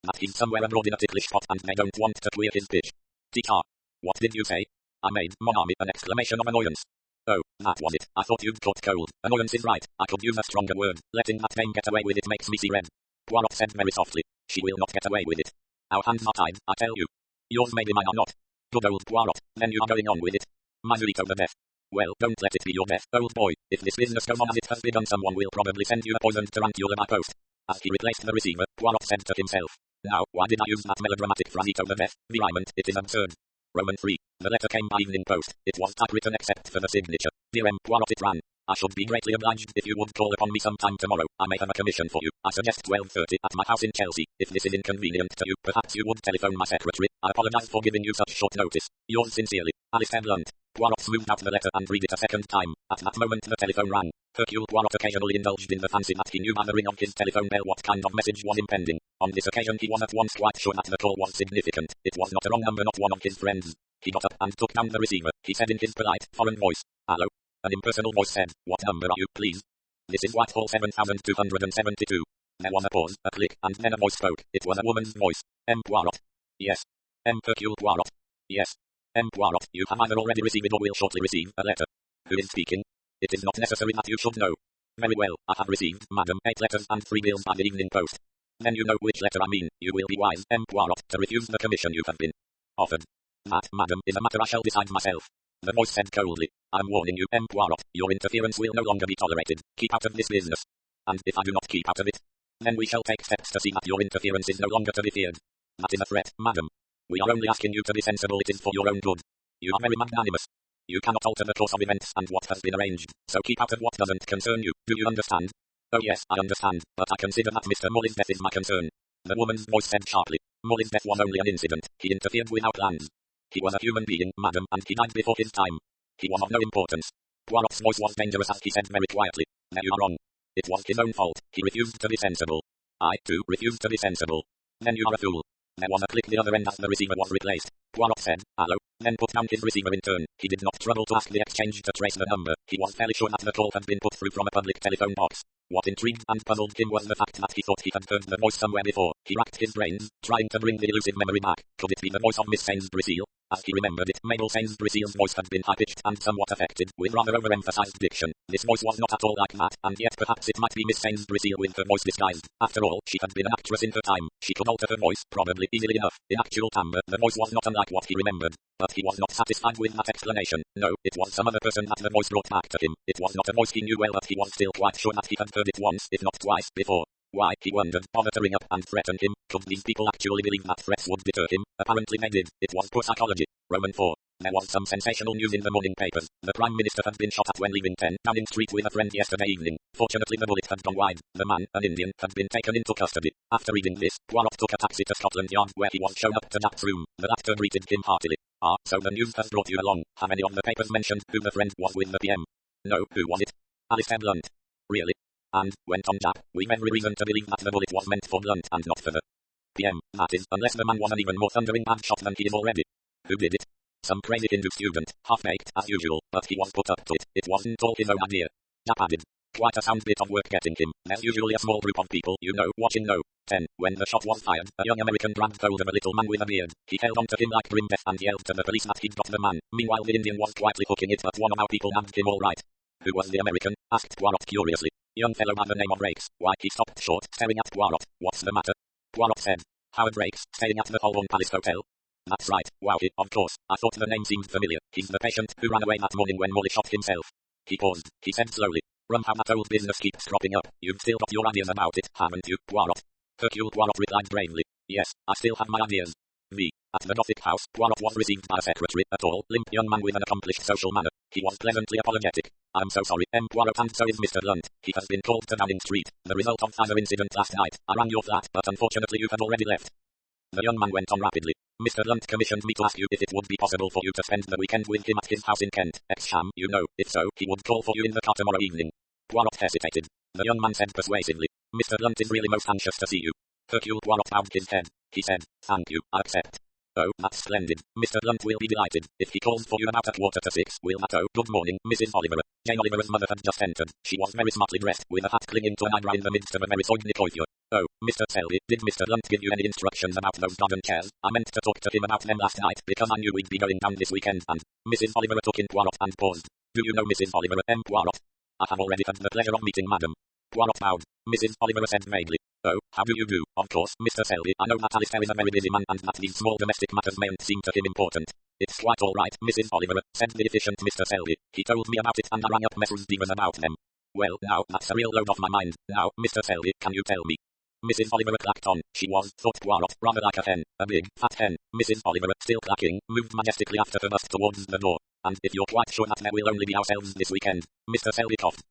That he's somewhere abroad in a ticklish spot and they don't want to queer his pitch. Tika. What did you say? I made, mon ami, an exclamation of annoyance. Oh, that was it. I thought you'd caught cold. Annoyance is right. I could use a stronger word. Letting that dame get away with it makes me see red. Poirot said very softly. She will not get away with it. Our hands are tied, I tell you. Yours maybe, mine are not. Good old Poirot. Then you are going on with it. Mazurito the death. Well, don't let it be your death, old boy. If this business goes on as it has begun, someone will probably send you a poisoned tarantula by post. As he replaced the receiver, Poirot said to himself. Now, why did I use that melodramatic phrasito the death? The rhyment, it is absurd. Roman 3. The letter came by evening post. It was typewritten except for the signature. Dear M. Poirot, it ran. I should be greatly obliged if you would call upon me sometime tomorrow. I may have a commission for you. I suggest 12:30 at my house in Chelsea. If this is inconvenient to you, perhaps you would telephone my secretary. I apologize for giving you such short notice. Yours sincerely, Alistair Blunt. Poirot smoothed out the letter and read it a second time. At that moment the telephone rang. Hercule Poirot occasionally indulged in the fancy that he knew by the ring of his telephone bell what kind of message was impending. On this occasion he was at once quite sure that the call was significant. It was not a wrong number, not one of his friends. He got up and took down the receiver. He said in his polite, foreign voice, "Hello." An impersonal voice said, "What number are you, please?" "This is Whitehall 7272. There was a pause, a click, and then a voice spoke. It was a woman's voice. "M. Poirot." "Yes." "M. Hercule Poirot." "Yes." "M. Poirot, you have either already received or will shortly receive a letter." "Who is speaking?" "It is not necessary that you should know." "Very well, I have received, madam, 8 letters and 3 bills by the evening post." "Then you know which letter I mean. You will be wise, M. Poirot, to refuse the commission you have been offered." "That, madam, is a matter I shall decide myself." The voice said coldly, "I'm warning you, M. Poirot, your interference will no longer be tolerated. Keep out of this business." "And if I do not keep out of it?" "Then we shall take steps to see that your interference is no longer to be feared." "That is a threat, madam." "We are only asking you to be sensible. It is for your own good. You are very magnanimous. You cannot alter the course of events and what has been arranged, so keep out of what doesn't concern you. Do you understand?" "Oh yes, I understand, but I consider that Mr. Morley's death is my concern." The woman's voice said sharply, "Morley's death was only an incident. He interfered with our plans. He was a human being, madam, and he died before his time. He was of no importance." Poirot's voice was dangerous as he said very quietly, "There you are wrong. It was his own fault. He refused to be sensible." "I, too, refused to be sensible." "Then you are a fool." There was a click the other end as the receiver was replaced. Poirot said, "Hello," then put down his receiver in turn. He did not trouble to ask the exchange to trace the number. He was fairly sure that the call had been put through from a public telephone box. What intrigued and puzzled him was the fact that he thought he had heard the voice somewhere before. He racked his brains, trying to bring the elusive memory back. Could it be the voice of Miss Sainsbury Seal? As he remembered it, Mabel Sainsbury Seal's voice had been high-pitched and somewhat affected, with rather overemphasized diction. This voice was not at all like that, and yet perhaps it might be Miss Sainsbury Seal with her voice disguised. After all, she had been an actress in her time. She could alter her voice, probably easily enough. In actual timbre, the voice was not unlike what he remembered. But he was not satisfied with that explanation. No, it was some other person that the voice brought back to him. It was not a voice he knew well, but he was still quite sure that he had heard it once, if not twice, before. Why, he wondered, bother to ring up and threaten him? Could these people actually believe that threats would deter him? Apparently they did. It was poor psychology. Roman 4. There was some sensational news in the morning papers. The Prime Minister had been shot at when leaving 10 Downing Street with a friend yesterday evening. Fortunately the bullet had gone wide. The man, an Indian, had been taken into custody. After reading this, Poirot took a taxi to Scotland Yard where he was shown up to Jack's room. The latter greeted him heartily. "Ah, so the news has brought you along. Have any of the papers mentioned who the friend was with the PM?" "No, who was it?" "Alistair Blunt." "Really?" "And," went on Jack, "we've every reason to believe that the bullet was meant for Blunt and not for the PM. That is, unless the man was an even more thundering bad shot than he is already." "Who did it?" "Some crazy Hindu student, half-baked, as usual, but he was put up to it. It wasn't all his own idea." Jack added, "Quite a sound bit of work getting him. There's usually a small group of people, you know, watching no." 10. When the shot was fired, a young American grabbed hold of a little man with a beard. He held on to him like grim death and yelled to the police that he'd got the man. Meanwhile the Indian was quietly hooking it, but one of our people nabbed him all right. "Who was the American?" asked Poirot curiously. "Young fellow by the name of Rakes." Why, he stopped short, staring at Poirot. "What's the matter?" Poirot said. "Howard Rakes, staying at the Holborn Palace Hotel?" "That's right, Wowdy, of course. I thought the name seemed familiar. He's the patient who ran away that morning when Morley shot himself." He paused. He said slowly, "Rum how that old business keeps cropping up. You've still got your ideas about it, haven't you, Poirot?" Hercule Poirot replied gravely, "Yes, I still have my ideas." V. At the Gothic house, Poirot was received by a secretary, a tall, limp young man with an accomplished social manner. He was pleasantly apologetic. "I'm so sorry, Poirot, and so is Mr. Lunt. He has been called to Downing Street. The result of either incident last night. I rang your flat, but unfortunately you had already left." The young man went on rapidly. "Mr. Lunt commissioned me to ask you if it would be possible for you to spend the weekend with him at his house in Kent, Exham, you know. If so, he would call for you in the car tomorrow evening." Poirot hesitated. The young man said persuasively, "Mr. Lunt is really most anxious to see you." Hercule Poirot bowed his head. He said, "Thank you, I accept." "Oh, that's splendid. Mr. Lunt will be delighted. If he calls for you about a 5:15, we'll not. Oh, good morning, Mrs. Oliver." Jane Oliver's mother had just entered. She was very smartly dressed, with a hat clinging to an eyebrow in the midst of a very soiled coiffure. "Oh, Mr. Selby, did Mr. Lunt give you any instructions about those garden chairs? I meant to talk to him about them last night, because I knew we'd be going down this weekend, and—" Mrs. Oliver took in Poirot and paused. "Do you know Mrs. Oliver, Poirot?" "I have already had the pleasure of meeting Madam." Poirot bowed. Mrs. Oliver said vaguely, "Oh, how do you do? Of course, Mr. Selby, I know that Alistair is a very busy man and that these small domestic matters mayn't seem to him important." "It's quite all right, Mrs. Oliver," said the efficient Mr. Selby. "He told me about it and I rang up Messrs. Devers about them." "Well, now, that's a real load off my mind. Now, Mr. Selby, can you tell me?" Mrs. Oliver clacked on. She was, thought Poirot, rather like a hen, a big, fat hen. Mrs. Oliver, still clacking, moved majestically after her bust towards the door. "And if you're quite sure that there will only be ourselves this weekend," Mr. Selby coughed.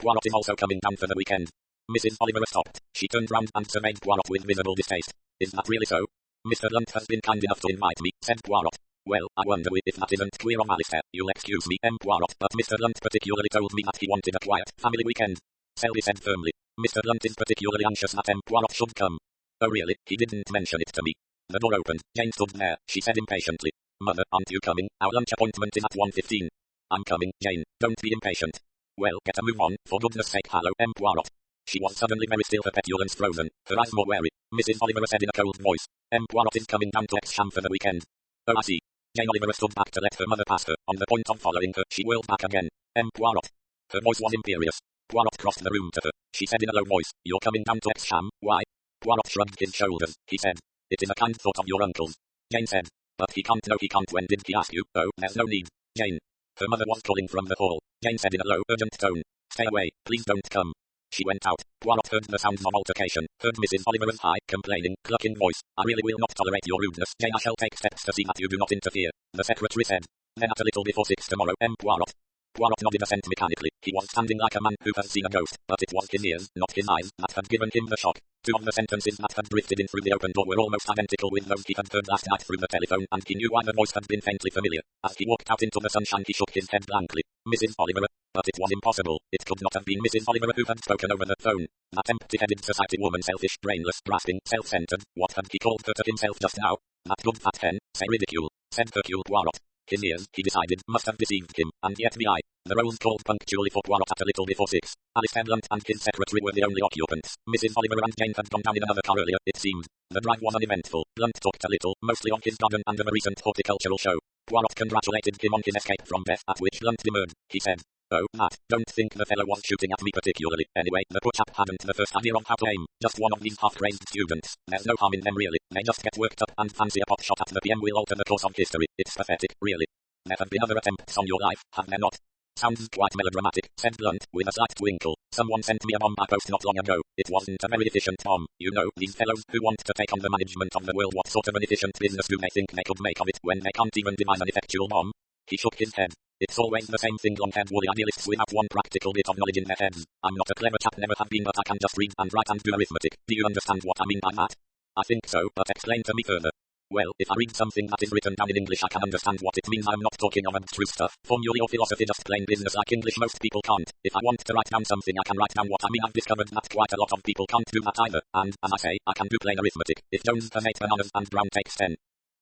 Poirot is also coming down for the weekend." Mrs. Oliver stopped. She turned round and surveyed Poirot with visible distaste. "Is that really so?" "Mr. Lunt has been kind enough to invite me," said Poirot. "Well, I wonder if that isn't queer of Alistair. You'll excuse me, Poirot, but Mr. Lunt particularly told me that he wanted a quiet, family weekend." Selby said firmly. "Mr. Lunt is particularly anxious that Poirot should come." "Oh really? He didn't mention it to me." The door opened. Jane stood there. She said impatiently, "Mother, aren't you coming? Our lunch appointment is at 1:15. "I'm coming, Jane. Don't be impatient." "Well, get a move on, for goodness sake. Hello, Poirot." She was suddenly very still, her petulance frozen, her eyes more wary. Mrs. Oliver said in a cold voice, "Poirot is coming down to Exham for the weekend." "Oh, I see." Jane Oliver stood back to let her mother pass her. On the point of following her, she whirled back again. "Poirot." Her voice was imperious. Poirot crossed the room to her. She said in a low voice, "You're coming down to Exham, why?" Poirot shrugged his shoulders. He said, "It is a kind thought of your uncle's." Jane said, "But he can't. No, he can't. When did he ask you?" "Oh, there's no need." "Jane." Her mother was calling from the hall. Jane said in a low, urgent tone, "Stay away, please don't come." She went out. Poirot heard the sounds of altercation, heard Mrs. Oliver's high, complaining, clucking voice. "I really will not tolerate your rudeness, Jane. I shall take steps to see that you do not interfere." The secretary said. "Then at a little before 6 tomorrow, Poirot." Poirot nodded assent mechanically. He was standing like a man who has seen a ghost, but it was his ears, not his eyes, that had given him the shock. Two of the sentences that had drifted in through the open door were almost identical with those he had heard last night through the telephone, and he knew why the voice had been faintly familiar. As he walked out into the sunshine he shook his head blankly. Mrs. Oliver? But it was impossible. It could not have been Mrs. Oliver who had spoken over the phone. That empty-headed society woman, selfish, brainless, grasping, self-centered. What had he called her to himself just now? That good fat hen, say ridicule, said Hercule Poirot. His ears, he decided, must have deceived him, and yet the eye. The rolls called punctually for Poirot at a little before 6. Alistair Lunt and his secretary were the only occupants. Mrs. Oliver and Jane had gone down in another car earlier, it seemed. The drive was uneventful. Lunt talked a little, mostly of his garden and of a recent horticultural show. Poirot congratulated him on his escape from death, at which Lunt demurred. He said, "Oh, Matt, don't think the fellow was shooting at me particularly. Anyway, the poor chap hadn't the first idea of how to aim. Just one of these half-crazed students. There's no harm in them really. They just get worked up and fancy a pot shot at the PM will alter the course of history. It's pathetic, really. There have been other attempts on your life, have there not?" "Sounds quite melodramatic," said Lunt, with a slight twinkle. "Someone sent me a bomb by post not long ago. It wasn't a very efficient bomb. You know, these fellows who want to take on the management of the world, what sort of an efficient business do they think they could make of it when they can't even devise an effectual bomb?" He shook his head. "It's always the same thing, long-haired woolly idealists without one practical bit of knowledge in their heads. I'm not a clever chap, never have been, but I can just read and write and do arithmetic. Do you understand what I mean by that?" "I think so, but explain to me further." "Well, if I read something that is written down in English I can understand what it means. I'm not talking of abstruse stuff, formulae or philosophy, just plain business like English most people can't. If I want to write down something I can write down what I mean. I've discovered that quite a lot of people can't do that either, and, as I say, I can do plain arithmetic. If Jones has 8 bananas and Brown takes 10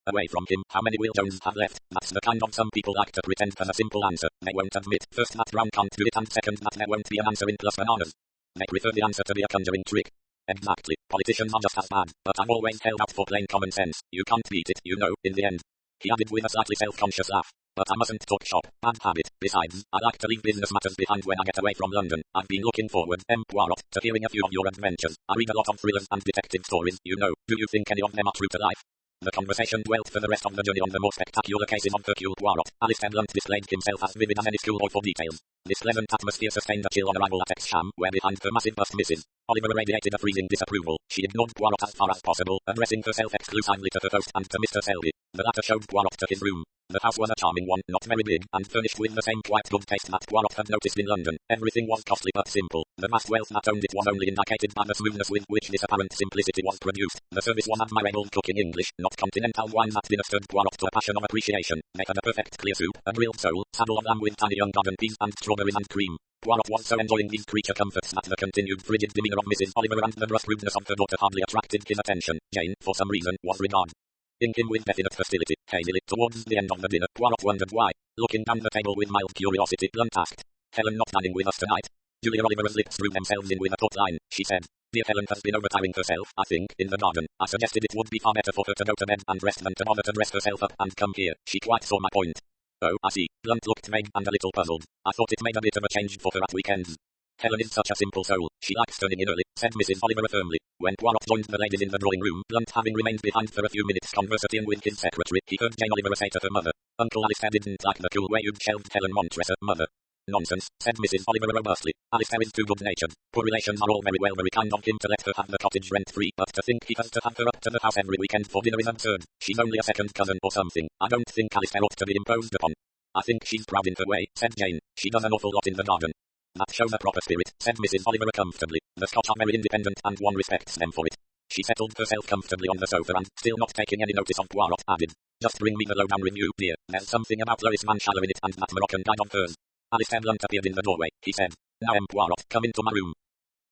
away from him, how many will Jones have left? That's the kind of some people like to pretend has a simple answer. They won't admit, first, that Brown can't do it, and second, that there won't be an answer in plus bananas. They prefer the answer to be a conjuring trick. Exactly. Politicians are just as bad, but I've always held out for plain common sense. You can't beat it, you know, in the end." He added with a slightly self-conscious laugh. "But I mustn't talk shop. Bad habit. Besides, I like to leave business matters behind when I get away from London. I've been looking forward, Poirot, to hearing a few of your adventures. I read a lot of thrillers and detective stories, you know. Do you think any of them are true to life?" The conversation dwelt for the rest of the journey on the more spectacular cases of Hercule Poirot. Alistair Lunt displayed himself as vivid as any schoolboy for details. This pleasant atmosphere sustained until on arrival at Exham, where behind her massive bust Mrs. Oliver radiated a freezing disapproval. She ignored Poirot as far as possible, addressing herself exclusively to her host and to Mr. Selby. The latter showed Poirot to his room. The house was a charming one, not very big, and furnished with the same quiet good taste that Poirot had noticed in London. Everything was costly but simple. The vast wealth that owned it was only indicated by the smoothness with which this apparent simplicity was produced. The service was admirable cooking English, not continental wine that dinner stirred Poirot to a passion of appreciation. They had a perfect clear soup, a grilled sole, saddle of lamb with tiny young garden peas and strawberries and cream. Poirot was so enjoying these creature comforts that the continued frigid demeanour of Mrs. Oliver and the brusque rudeness of her daughter hardly attracted his attention. Jane, for some reason, was regarded him with definite hostility. Hazily, towards the end of the dinner, Poirot wondered why. Looking down the table with mild curiosity, Blunt asked, "Helen not dining with us tonight?" Julia Oliver's lips drew themselves in with a taut line. She said, "Dear Helen has been overtiring herself, I think, in the garden. I suggested it would be far better for her to go to bed and rest than to bother to dress herself up and come here. She quite saw my point." "Oh, I see." Blunt looked vague and a little puzzled. "I thought it made a bit of a change for her at weekends." "Helen is such a simple soul. She likes turning in early," said Mrs. Oliver firmly. When Poirot joined the ladies in the drawing room, Blunt having remained behind for a few minutes conversing with his secretary, he heard Jane Oliver say to her mother, "Uncle Alistair didn't like the cool way you'd shelved Helen Montresor, mother." "Nonsense," said Mrs. Oliver robustly. "Alistair is too good-natured. Poor relations are all very well, very kind of him to let her have the cottage rent-free, but to think he has to have her up to the house every weekend for dinner is absurd. She's only a second cousin or something. I don't think Alistair ought to be imposed upon." "I think she's proud in her way," said Jane. "She does an awful lot in the garden." "That shows a proper spirit," said Mrs. Oliver comfortably. "The Scotch are very independent and one respects them for it." She settled herself comfortably on the sofa and, still not taking any notice of Poirot, added, "Just bring me the lowdown review, dear. There's something about Lois Van Shallow in it and that Moroccan guide of hers." Alistair Blunt appeared in the doorway. He said, "Now Poirot, come into my room."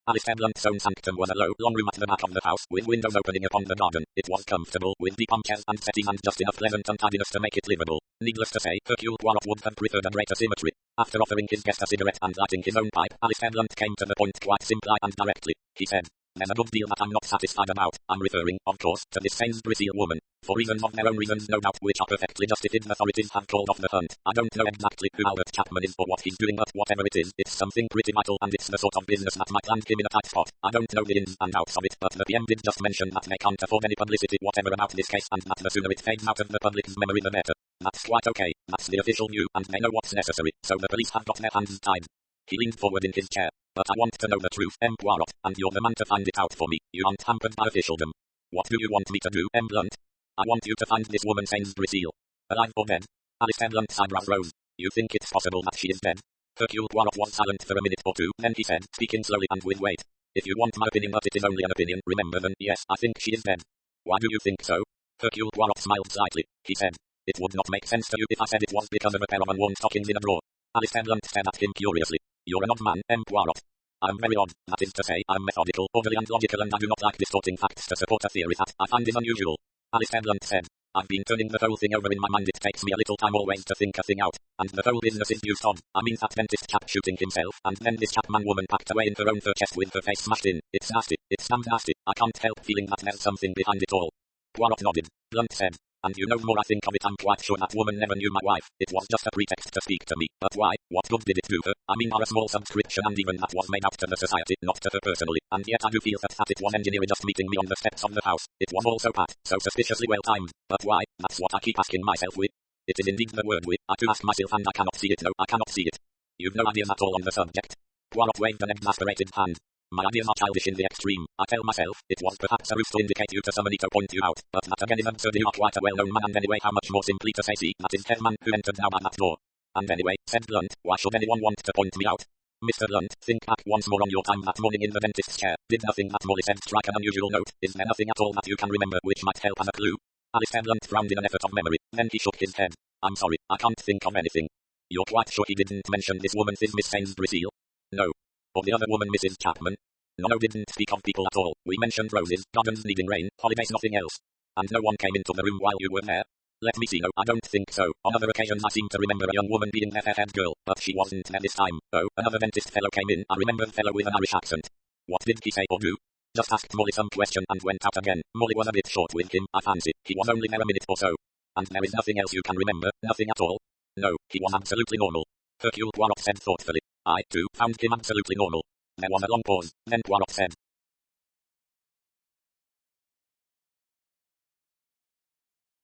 Alistair Blunt's own sanctum was a low, long room at the back of the house, with windows opening upon the garden. It was comfortable, with deep armchairs and settees and just enough pleasant untidiness to make it livable. Needless to say, Hercule Poirot would have preferred a greater symmetry. After offering his guest a cigarette and lighting his own pipe, Alistair Blunt came to the point quite simply and directly. He said, "There's a good deal that I'm not satisfied about. I'm referring, of course, to this Sainsbury woman. For reasons of their own reasons, no doubt, which are perfectly justified, the authorities have called off the hunt. I don't know exactly who Albert Chapman is or what he's doing, but whatever it is, it's something pretty vital, and it's the sort of business that might land him in a tight spot. I don't know the ins and outs of it, but the PM did just mention that they can't afford any publicity whatever about this case, and that the sooner it fades out of the public's memory the better. That's quite okay. That's the official view, and they know what's necessary, so the police have got their hands tied." He leaned forward in his chair. "But I want to know the truth, Poirot, and you're the man to find it out for me. You aren't hampered by officialdom. What do you want me to do, Blunt?" "I want you to find this woman Sainsbury Seal. Alive or dead?" Alistair Blunt's eyebrows rose. "You think it's possible that she is dead?" Hercule Poirot was silent for a minute or two, then he said, speaking slowly and with weight, "If you want my opinion, but it is only an opinion, remember, then yes, I think she is dead." "Why do you think so?" Hercule Poirot smiled slightly. He said, "It would not make sense to you if I said it was because of a pair of unworn stockings in a drawer." Alistair Blunt stared at him curiously. "You're an odd man, Poirot." "I'm very odd. That is to say, I'm methodical, orderly and logical, and I do not like distorting facts to support a theory that I find is unusual." Alistair Blunt said, "I've been turning the whole thing over in my mind. It takes me a little time always to think a thing out. And the whole business is used on. I mean that dentist chap shooting himself, and then this Chapman woman packed away in her own fur chest with her face smashed in. It's nasty. It's damn nasty. I can't help feeling that there's something behind it all." Poirot nodded. Blunt said, "And you know, more I think of it, I'm quite sure that woman never knew my wife. It was just a pretext to speak to me. But why? What good did it do her? I mean, a small subscription, and even that was made out to the society, not to her personally. And yet I do feel that it was engineered just meeting me on the steps of the house. It was all so pat, so suspiciously well timed. But why? That's what I keep asking myself with. It is indeed the word with. I do ask myself, and I cannot see it. No, I cannot see it." "You've no ideas at all on the subject?" Poirot waved an exasperated hand. "My ideas are childish in the extreme. I tell myself, it was perhaps a ruse to indicate you to somebody to point you out, but that again is absurd. You are quite a well-known man, and anyway, how much more simply to say, see, that is Herman who entered now by that door." "And anyway," said Blunt, "why should anyone want to point me out?" "Mr. Blunt, think back once more on your time that morning in the dentist's chair. Did nothing that Molly said strike an unusual note? Is there nothing at all that you can remember which might help as a clue?" Alistair Blunt frowned in an effort of memory. Then he shook his head. "I'm sorry, I can't think of anything." "You're quite sure he didn't mention this woman is Miss Sainsbury Seal?" "No." "Or the other woman, Mrs. Chapman?" "No, didn't speak of people at all. We mentioned roses, gardens needing rain, holidays, nothing else." "And no one came into the room while you were there?" "Let me see, no, I don't think so. On other occasions I seem to remember a young woman being there, fair-haired girl, but she wasn't there this time. Oh, another dentist fellow came in. I remember the fellow with an Irish accent." "What did he say or do?" "Just asked Molly some question and went out again. Molly was a bit short with him, I fancy. He was only there a minute or so." "And there is nothing else you can remember? Nothing at all?" "No, he was absolutely normal." Hercule Poirot said thoughtfully. "I, too, found him absolutely normal." There was a long pause. Then Poirot said,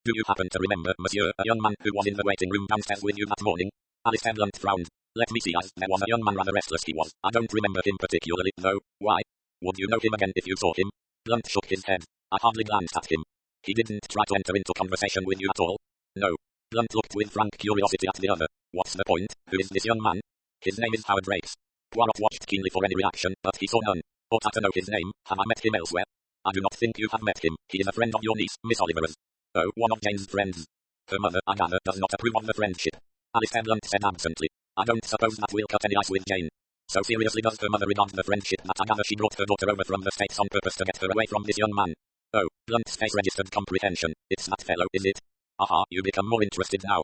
"Do you happen to remember, monsieur, a young man who was in the waiting room downstairs with you that morning?" Alistair Blunt frowned. Let me see, as there was a young man rather restless he was. I don't remember him particularly, though. Why? Would you know him again if you saw him? Blunt shook his head. I hardly glanced at him. He didn't try to enter into conversation with you at all? No. Blunt looked with frank curiosity at the other. What's the point? Who is this young man? His name is Howard Rakes. Poirot watched keenly for any reaction, but he saw none. Ought I to know his name? Have I met him elsewhere? I do not think you have met him. He is a friend of your niece, Miss Oliver's. Oh, one of Jane's friends. Her mother, I gather, does not approve of the friendship. Alistair Blunt said absently. I don't suppose that will cut any ice with Jane. So seriously does her mother regard the friendship that I gather she brought her daughter over from the States on purpose to get her away from this young man. Oh, Blunt's face registered comprehension. It's that fellow, is it? Aha, you become more interested now.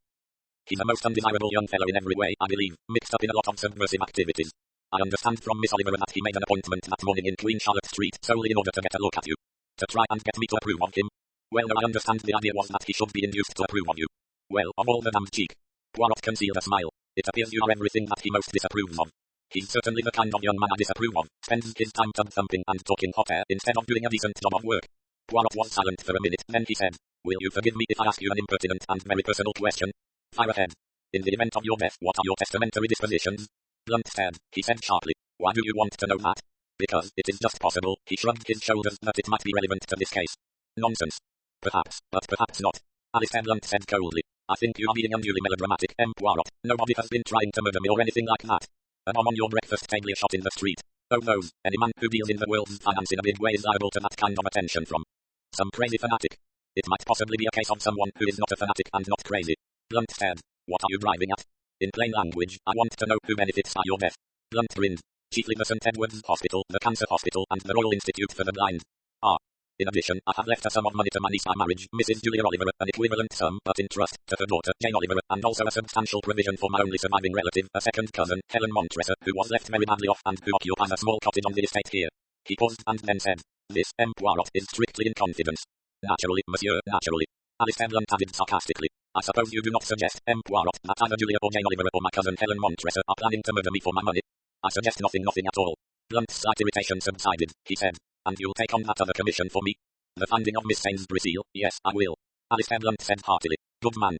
He's a most undesirable young fellow in every way, I believe, mixed up in a lot of subversive activities. I understand from Miss Oliver that he made an appointment that morning in Queen Charlotte Street solely in order to get a look at you. To try and get me to approve of him. Well, no, I understand the idea was that he should be induced to approve of you. Well, of all the damned cheek. Poirot concealed a smile. It appears you are everything that he most disapproves of. He's certainly the kind of young man I disapprove of. Spends his time tub-thumping and talking hot air instead of doing a decent job of work. Poirot was silent for a minute, then he said, Will you forgive me if I ask you an impertinent and very personal question? Fire ahead. In the event of your death, what are your testamentary dispositions? Blunt stared. He said sharply, Why do you want to know that? Because it is just possible, he shrugged his shoulders, that it might be relevant to this case. Nonsense. Perhaps, but perhaps not. Alistair Blunt said coldly. I think you are being unduly melodramatic, M. Poirot. Nobody has been trying to murder me or anything like that. A bomb on your breakfast table, a shot in the street. Oh those, any man who deals in the world's finance in a big way is liable to that kind of attention from some crazy fanatic. It might possibly be a case of someone who is not a fanatic and not crazy. Blunt said. What are you driving at? In plain language, I want to know who benefits by your death. Blunt grinned. Chiefly the St. Edward's Hospital, the Cancer Hospital, and the Royal Institute for the Blind. Ah. In addition, I have left a sum of money to my niece by marriage, Mrs. Julia Oliver, an equivalent sum, but in trust, to her daughter, Jane Oliver, and also a substantial provision for my only surviving relative, a second cousin, Helen Montresor, who was left very badly off and who occupies a small cottage on the estate here. He paused and then said, This, M. Poirot, is strictly in confidence. Naturally, monsieur, naturally. Alistair Blunt added sarcastically. I suppose you do not suggest, M. Poirot, that either Julia or Jane Oliver or my cousin Helen Montresor are planning to murder me for my money. I suggest nothing at all. Blunt's slight irritation subsided, he said. And you'll take on that other commission for me? The finding of Miss Sainsbury's seal, yes, I will. Alistair Blunt said heartily. Good man.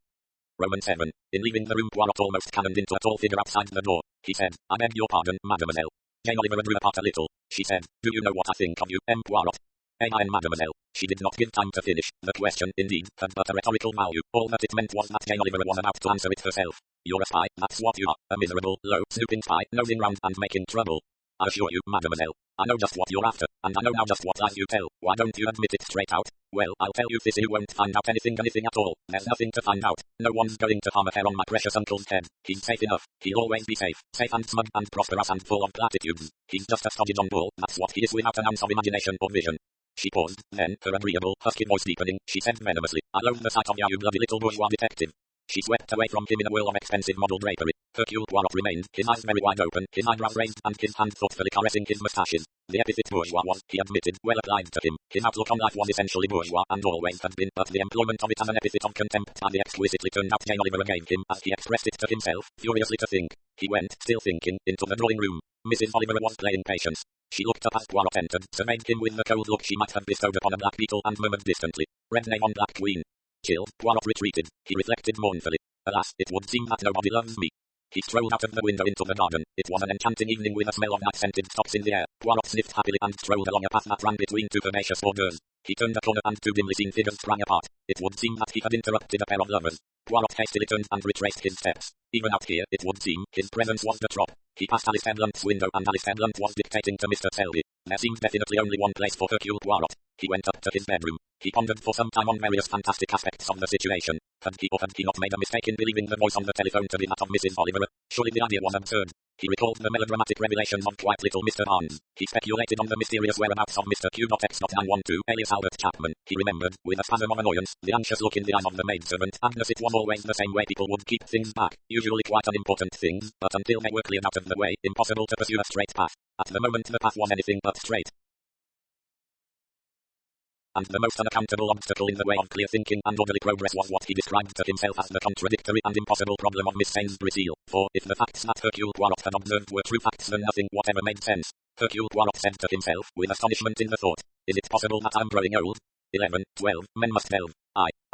Roman 7. In leaving the room, Poirot almost cannoned into a tall figure outside the door. He said, I beg your pardon, mademoiselle. Jane Oliver drew apart a little. She said, Do you know what I think of you, M. Poirot? Mademoiselle. She did not give time to finish. The question, indeed, had but a rhetorical value. All that it meant was that Jane Oliver was about to answer it herself. You're a spy, that's what you are. A miserable, low, snooping spy, nosing round and making trouble. I assure you, mademoiselle, I know just what you're after, and I know now just what lies you tell. Why don't you admit it straight out? Well, I'll tell you this, you won't find out anything at all. There's nothing to find out. No one's going to harm a hair on my precious uncle's head. He's safe enough. He'll always be safe. Safe and smug and prosperous and full of platitudes. He's just a stodgy John Bull, that's what he is, without an ounce of imagination or vision. She paused, then, her agreeable, husky voice deepening, she said venomously, I loathe the sight of you bloody little bourgeois detective. She swept away from him in a whirl of expensive model drapery. Hercule Poirot remained, his eyes very wide open, his eyebrows raised, and his hand thoughtfully caressing his moustaches. The epithet bourgeois was, he admitted, well applied to him. His outlook on life was essentially bourgeois, and always had been, but the employment of it as an epithet of contempt by the exquisitely turned out Jane Oliver gave him, as he expressed it to himself, furiously to think. He went, still thinking, into the drawing room. Mrs. Oliver was playing patience. She looked up as Poirot entered, surveyed him with the cold look she might have bestowed upon a black beetle, and murmured distantly, Red name on black queen. Chilled, Poirot retreated. He reflected mournfully. Alas, it would seem that nobody loves me. He strolled out of the window into the garden. It was an enchanting evening with a smell of night-scented stocks in the air. Poirot sniffed happily and strolled along a path that ran between two herbaceous borders. He turned a corner and two dimly seen figures sprang apart. It would seem that he had interrupted a pair of lovers. Poirot hastily turned and retraced his steps. Even out here, it would seem, his presence was the trop. He passed Alistair Blunt's window and Alistair Blunt was dictating to Mr. Selby. There seemed definitely only one place for Hercule Poirot. He went up to his bedroom. He pondered for some time on various fantastic aspects of the situation. Had he or had he not made a mistake in believing the voice on the telephone to be that of Mrs. Oliver? Surely the idea was absurd. He recalled the melodramatic revelations of quiet little Mr. Barnes. He speculated on the mysterious whereabouts of Mr. Q.X.912, alias Albert Chapman. He remembered, with a spasm of annoyance, the anxious look in the eyes of the maidservant. Agnes, it was always the same way people would keep things back. Usually quite unimportant things, but until they were cleared out of the way, impossible to pursue a straight path. At the moment the path was anything but straight. And the most unaccountable obstacle in the way of clear thinking and orderly progress was what he described to himself as the contradictory and impossible problem of Miss Sainsbury's seal. For, if the facts that Hercule Poirot had observed were true facts, then nothing whatever made sense. Hercule Poirot said to himself, with astonishment in the thought, Is it possible that I'm growing old? 11, 12, men must delve.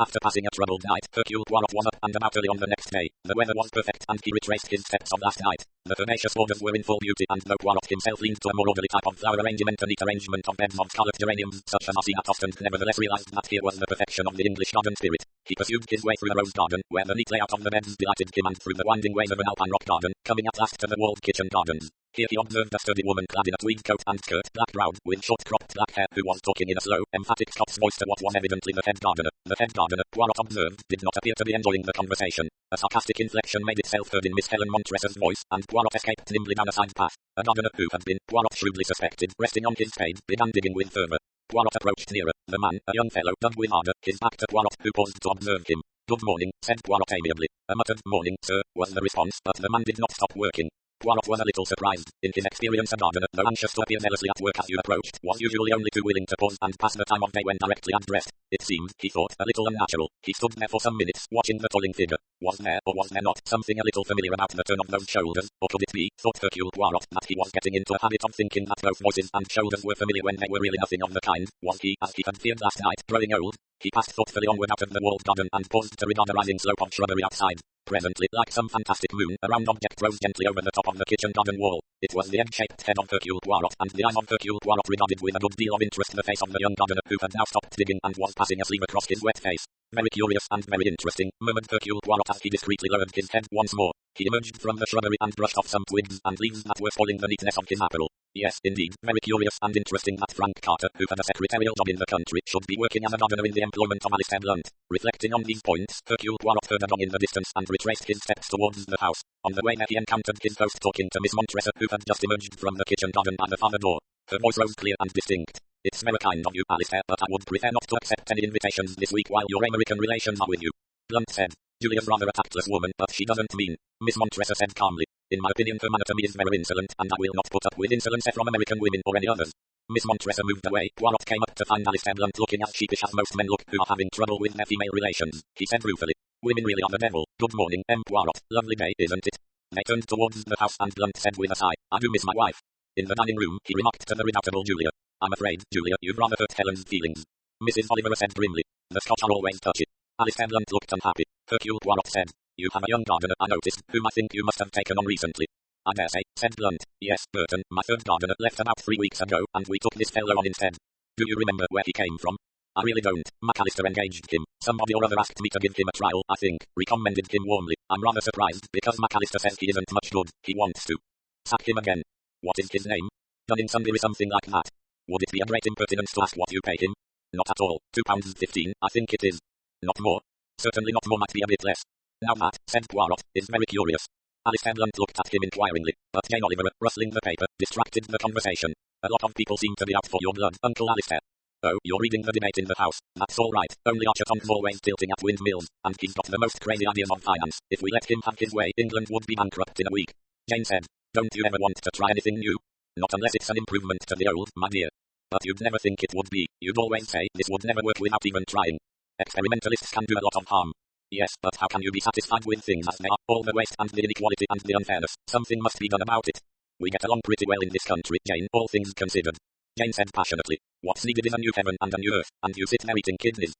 After passing a troubled night, Hercule Poirot was up and about early on the next day. The weather was perfect, and he retraced his steps of last night. The herbaceous borders were in full beauty, and though Poirot himself leaned to a more orderly type of flower arrangement, a neat arrangement of beds of scarlet geraniums, such as are seen at Ostend, nevertheless realized that here was the perfection of the English garden spirit. He pursued his way through a rose garden, where the neat layout of the beds delighted him, and through the winding ways of an alpine rock garden, coming at last to the walled kitchen gardens. Here he observed a sturdy woman clad in a tweed coat and skirt, black-browed, with short cropped black hair, who was talking in a slow, emphatic Scots voice to what was evidently the head gardener. The head gardener, Poirot observed, did not appear to be enjoying the conversation. A sarcastic inflection made itself heard in Miss Helen Montresor's voice, and Poirot escaped nimbly down a side path. A gardener who had been, Poirot shrewdly suspected, resting on his spade, began digging with fervour. Poirot approached nearer. The man, a young fellow, dug with ardour, his back to Poirot, who paused to observe him. "Good morning," said Poirot amiably. A muttered "morning, sir," was the response, but the man did not stop working. Poirot was a little surprised. In his experience, a gardener, though anxious to appear zealously at work as you approached, was usually only too willing to pause and pass the time of day when directly addressed. It seemed, he thought, a little unnatural. He stood there for some minutes, watching the toiling figure. Was there, or was there not, something a little familiar about the turn of those shoulders? Or could it be, thought Hercule Poirot, that he was getting into a habit of thinking that both voices and shoulders were familiar when they were really nothing of the kind? Was he, as he had feared last night, growing old? He passed thoughtfully onward out of the walled garden and paused to regard a rising slope of shrubbery outside. Presently, like some fantastic moon, a round object rose gently over the top of the kitchen garden wall. It was the egg-shaped head of Hercule Poirot, and the eyes of Hercule Poirot regarded with a good deal of interest the face of the young gardener, who had now stopped digging and was passing a sleeve across his wet face. "Very curious and very interesting," murmured Hercule Poirot as he discreetly lowered his head once more. He emerged from the shrubbery and brushed off some twigs and leaves that were spoiling the neatness of his apparel. Yes, indeed, very curious and interesting that Frank Carter, who had a secretarial job in the country, should be working as a gardener in the employment of Alistair Blunt. Reflecting on these points, Hercule Poirot heard a gong in the distance and retraced his steps towards the house. On the way there he encountered his host talking to Miss Montresor, who had just emerged from the kitchen garden by the farther door. Her voice rose clear and distinct. "It's very kind of you, Alistair, but I would prefer not to accept any invitations this week while your American relations are with you," Blunt said. "Julia's rather a tactless woman, but she doesn't mean," Miss Montresor said calmly. "In my opinion her manner to me is very insolent, and I will not put up with insolence from American women or any others." Miss Montresor moved away. Poirot came up to find Alistair Blunt looking as sheepish as most men look who are having trouble with their female relations. He said ruefully, "Women really are the devil. Good morning, Poirot. Lovely day, isn't it?" They turned towards the house, and Blunt said with a sigh, "I do miss my wife." In the dining room, he remarked to the redoubtable Julia, "I'm afraid, Julia, you've rather hurt Helen's feelings." Mrs. Oliver said grimly, "The Scotch are always touchy." Alistair Blunt looked unhappy. Hercule Poirot said, "You have a young gardener, I noticed, whom I think you must have taken on recently." "I dare say," said Blunt. "Yes, Burton, my third gardener, left about 3 weeks ago, and we took this fellow on instead." "Do you remember where he came from?" "I really don't. McAllister engaged him. Somebody or other asked me to give him a trial, I think. Recommended him warmly. I'm rather surprised, because McAllister says he isn't much good. He wants to sack him again." "What is his name?" "Done in Sunbury, something like that." "Would it be a great impertinence to ask what you pay him?" "Not at all. £2.15, I think it is." "Not more?" "Certainly not more, might be a bit less." "Now that," said Poirot, "is very curious." Alistair Blunt looked at him inquiringly, but Jane Oliver, rustling the paper, distracted the conversation. "A lot of people seem to be out for your blood, Uncle Alistair." "Oh, you're reading the debate in the House. That's all right. Only Archerton's always tilting at windmills, and he's got the most crazy ideas on finance. If we let him have his way, England would be bankrupt in a week." Jane said, "Don't you ever want to try anything new?" "Not unless it's an improvement to the old, my dear." "But you'd never think it would be. You'd always say, this would never work without even trying. Experimentalists can do a lot of harm." "Yes, but how can you be satisfied with things as they are, all the waste and the inequality and the unfairness? Something must be done about it." "We get along pretty well in this country, Jane, all things considered." Jane said passionately, "What's needed is a new heaven and a new earth, and you sit there eating kidneys."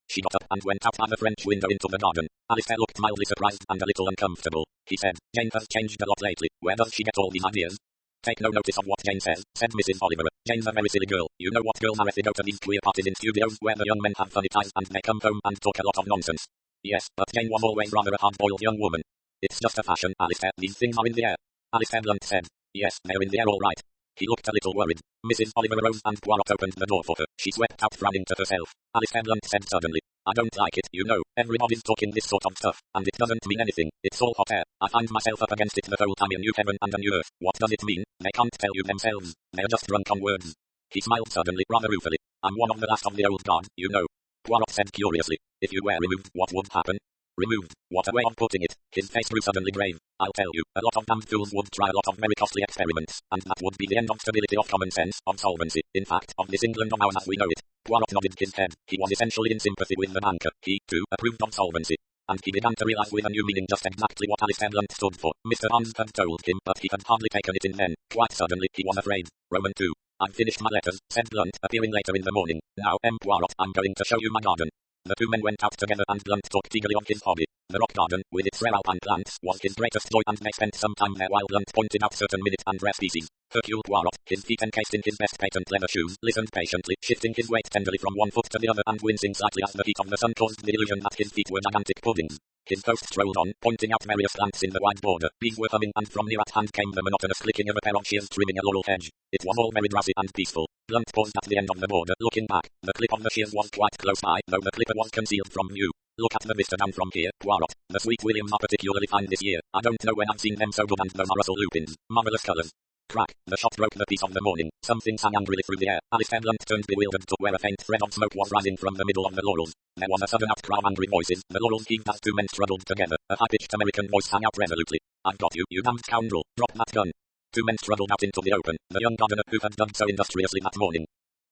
She got up and went out by the French window into the garden. Alistair looked mildly surprised and a little uncomfortable. He said, "Jane has changed a lot lately. Where does she get all these ideas?" "Take no notice of what Jane says," said Mrs. Oliver. "Jane's a very silly girl. You know what girls are if they go to these queer parties in studios where the young men have funny ties and they come home and talk a lot of nonsense." "Yes, but Jane was always rather a hard-boiled young woman." "It's just a fashion, Alistair. These things are in the air." Alistair Blunt said, "Yes, they're in the air all right." He looked a little worried. Mrs. Oliver arose and Poirot opened the door for her. She swept out frowning to herself. Alistair Blunt said suddenly, "I don't like it, you know. Everybody's talking this sort of stuff, and it doesn't mean anything. It's all hot air. I find myself up against it the whole time. A new heaven and a new earth. What does it mean? They can't tell you themselves. They're just drunk on words." He smiled suddenly, rather ruefully. "I'm one of the last of the old guard, you know." Poirot said curiously, "If you were removed, what would happen?" "Removed? What a way of putting it." His face grew suddenly grave. "I'll tell you, a lot of damned fools would try a lot of very costly experiments, and that would be the end of stability, of common sense, of solvency, in fact, of this England of ours as we know it." Poirot nodded his head. He was essentially in sympathy with the banker. He, too, approved of solvency. And he began to realize with a new meaning just exactly what Alistair Blunt stood for. Mr. Barnes had told him, but he had hardly taken it in then. Quite suddenly, he was afraid. Roman 2. "I've finished my letters," said Blunt, appearing later in the morning. "Now, Poirot, I'm going to show you my garden." The two men went out together and Blunt talked eagerly on his hobby. The rock garden, with its rare alpine plants, was his greatest joy and they spent some time there while Blunt pointed out certain minute and rare species. Hercule Poirot, his feet encased in his best patent leather shoes, listened patiently, shifting his weight tenderly from one foot to the other and wincing slightly as the heat of the sun caused the illusion that his feet were gigantic puddings. His host strolled on, pointing out various plants in the wide border. Bees were humming and from near at hand came the monotonous clicking of a pair of shears trimming a laurel hedge. It was all very drowsy and peaceful. Blunt paused at the end of the border, looking back. The clip of the shears was quite close by, though the clipper was concealed from view. Look at the vista down from here, Poirot. The sweet williams are particularly fine this year. I don't know when I've seen them so good and those are Russell lupins. Marvellous colours. Crack. The shot broke the peace of the morning. Something sang angrily through the air. Alistair Blunt turned bewildered to where a faint thread of smoke was rising from the middle of the laurels. There was a sudden outcry of angry voices. The laurels heaved as two men struggled together. A high-pitched American voice sang out resolutely. I've got you, you damned scoundrel. Drop that gun. Two men struggled out into the open. The young gardener who had dug so industriously that morning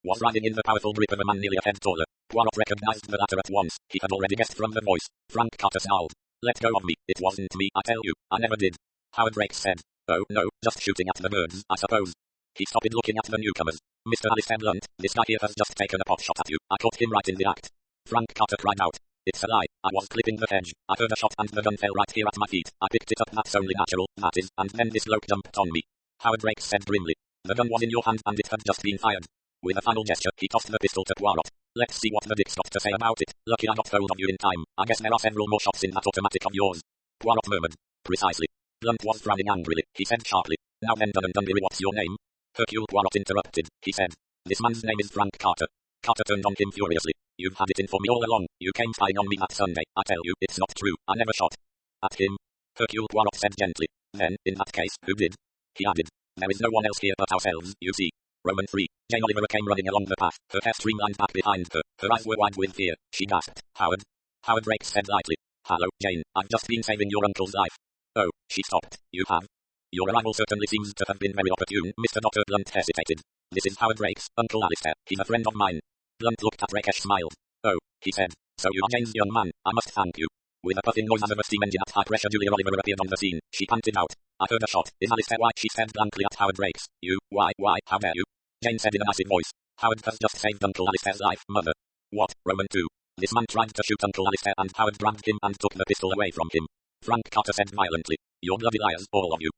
was riding in the powerful grip of a man nearly a head taller. Poirot recognized the latter at once. He had already guessed from the voice. Frank Carter snarled. Let go of me. It wasn't me, I tell you. I never did. Howard Rakes said. Oh, no, just shooting at the birds, I suppose. He stopped looking at the newcomers. Mr. Alistair Blunt, this guy here has just taken a pot shot at you. I caught him right in the act. Frank Carter cried out. It's a lie. I was clipping the hedge. I heard a shot and the gun fell right here at my feet. I picked it up, that's only natural, that is, and then this bloke jumped on me. Howard Rakes said grimly. The gun was in your hand and it had just been fired. With a final gesture, he tossed the pistol to Poirot. Let's see what the dick's got to say about it. Lucky I got hold of you in time. I guess there are several more shots in that automatic of yours. Poirot murmured. Precisely. Blunt was frowning angrily. He said sharply. Now then, Dun and Dunleary, what's your name? Hercule Poirot interrupted. He said. This man's name is Frank Carter. Carter turned on him furiously. You've had it in for me all along. You came spying on me that Sunday. I tell you, it's not true. I never shot at him. Hercule Poirot said gently. Then, in that case, who did? He added. There is no one else here but ourselves, you see. Roman 3. Jane Oliver came running along the path, her hair streamlined back behind her. Her eyes were wide with fear. She gasped. Howard? Howard Rakes said lightly. Hello, Jane. I've just been saving your uncle's life. Oh, she stopped. You have? Your arrival certainly seems to have been very opportune. Mr. Dr. Blunt hesitated. This is Howard Rakes, Uncle Alistair. He's a friend of mine. Blunt looked at Rakesh, smiled. Oh, he said. So you are Jane's young man. I must thank you. With a puffing noise as of a steam engine at high pressure, Julia Oliver appeared on the scene. She panted out. I heard a shot. Is Alistair White? She stared blankly at Howard Rakes. You, why, how dare you? Jane said in a massive voice. Howard has just saved Uncle Alistair's life, Mother. What, Roman 2? This man tried to shoot Uncle Alistair and Howard grabbed him and took the pistol away from him. Frank Carter said violently. You're bloody liars, all of you.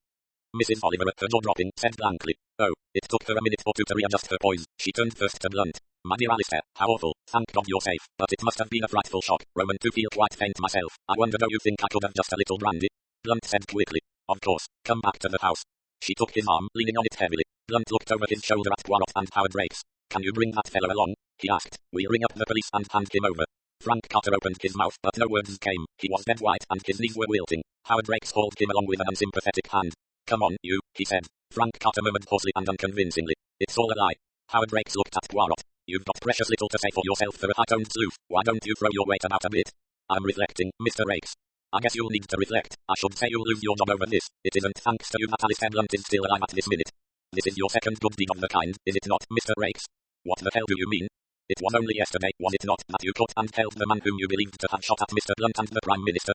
Mrs. Oliver, her jaw dropping, said blankly. Oh, it took her a minute or two to readjust her poise. She turned first to Blunt. My dear Alistair, how awful. Thank God you're safe. But it must have been a frightful shock. Roman 2 feel quite faint myself. I wonder do you think I could have just a little brandy? Blunt said quickly. Of course. Come back to the house. She took his arm, leaning on it heavily. Blunt looked over his shoulder at Poirot and Howard Rakes. Can you bring that fellow along? He asked. We'll ring up the police and hand him over. Frank Carter opened his mouth, but no words came. He was dead white and his knees were wilting. Howard Rakes hauled him along with an unsympathetic hand. Come on, you, he said. Frank Carter murmured hoarsely and unconvincingly. It's all a lie. Howard Rakes looked at Poirot. You've got precious little to say for yourself for a high-toned sleuth. Why don't you throw your weight about a bit? I'm reflecting, Mr. Rakes. I guess you'll need to reflect. I should say you'll lose your job over this. It isn't thanks to you that Alistair Blunt is still alive at this minute. This is your second good deed of the kind, is it not, Mr. Rakes? What the hell do you mean? It was only yesterday, was it not, that you caught and held the man whom you believed to have shot at Mr. Blunt and the Prime Minister?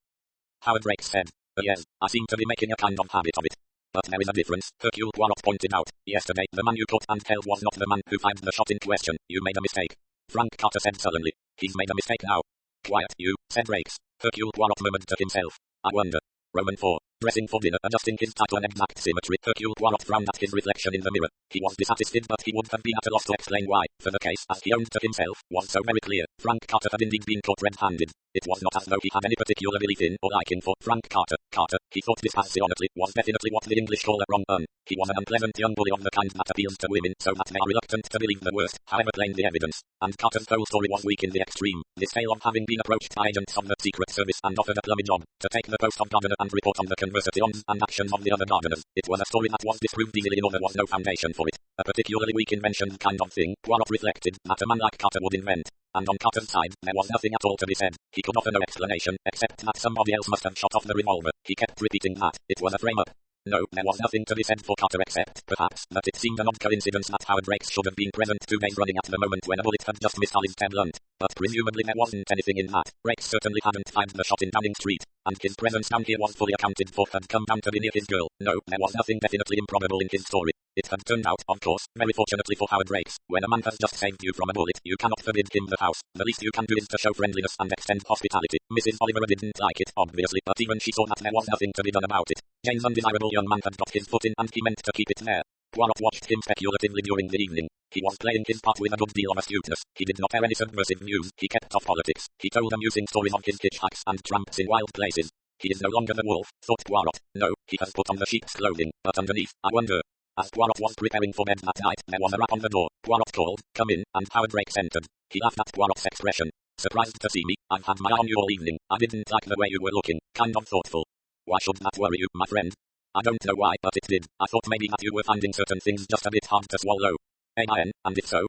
Howard Rakes said. Yes, I seem to be making a kind of habit of it. But there is a difference, Hercule Poirot pointed out. Yesterday, the man you caught and held was not the man who fired the shot in question. You made a mistake. Frank Carter said sullenly. He's made a mistake now. Quiet, you, said Rakes. Hercule Poirot murmured to himself. I wonder. Roman 4. Dressing for dinner, adjusting his tie to an exact symmetry. Hercule Poirot frowned at his reflection in the mirror. He was dissatisfied, but he would have been at a loss to explain why, for the case, as he owned to himself, was so very clear. Frank Carter had indeed been caught red-handed. It was not as though he had any particular belief in or liking for Frank Carter. Carter, he thought dispassionately, was definitely what the English call a wrong un. He was an unpleasant young bully of the kind that appeals to women so that they are reluctant to believe the worst, however plain the evidence. And Carter's whole story was weak in the extreme. This tale of having been approached by agents of the Secret Service and offered a plummy job to take the post of gardener and report on the conversations and actions of the other gardeners. It was a story that was disproved easily or there was no foundation for it. A particularly weak invention kind of thing, Poirot reflected, that a man like Carter would invent. And on Carter's side, there was nothing at all to be said. He could offer no explanation, except that somebody else must have shot off the revolver. He kept repeating that it was a frame-up. No, there was nothing to be said for Carter except, perhaps, that it seemed an odd coincidence that Howard Rakes should have been present 2 days running at the moment when a bullet had just missed Alistair Blunt. But presumably there wasn't anything in that. Rakes certainly hadn't fired the shot in Downing Street, and his presence down here was fully accounted for, had come down to be near his girl. No, there was nothing definitely improbable in his story. It had turned out, of course, very fortunately for Howard Rakes, when a man has just saved you from a bullet, you cannot forbid him the house. The least you can do is to show friendliness and extend hospitality. Mrs. Oliver didn't like it, obviously, but even she saw that there was nothing to be done about it. Jane's undesirable young man had got his foot in and he meant to keep it there. Poirot watched him speculatively during the evening. He was playing his part with a good deal of astuteness. He did not air any subversive views. He kept off politics. He told amusing stories of his hitchhikes and tramps in wild places. He is no longer the wolf, thought Poirot. No, he has put on the sheep's clothing, but underneath, I wonder. As Poirot was preparing for bed that night, there was a rap on the door. Poirot called, "Come in," and Howard Rakes entered. He laughed at Poirot's expression. "Surprised to see me? I've had my eye on you all evening. I didn't like the way you were looking, kind of thoughtful." "Why should that worry you, my friend?" "I don't know why, but it did. I thought maybe that you were finding certain things just a bit hard to swallow." "Amen, and if so?"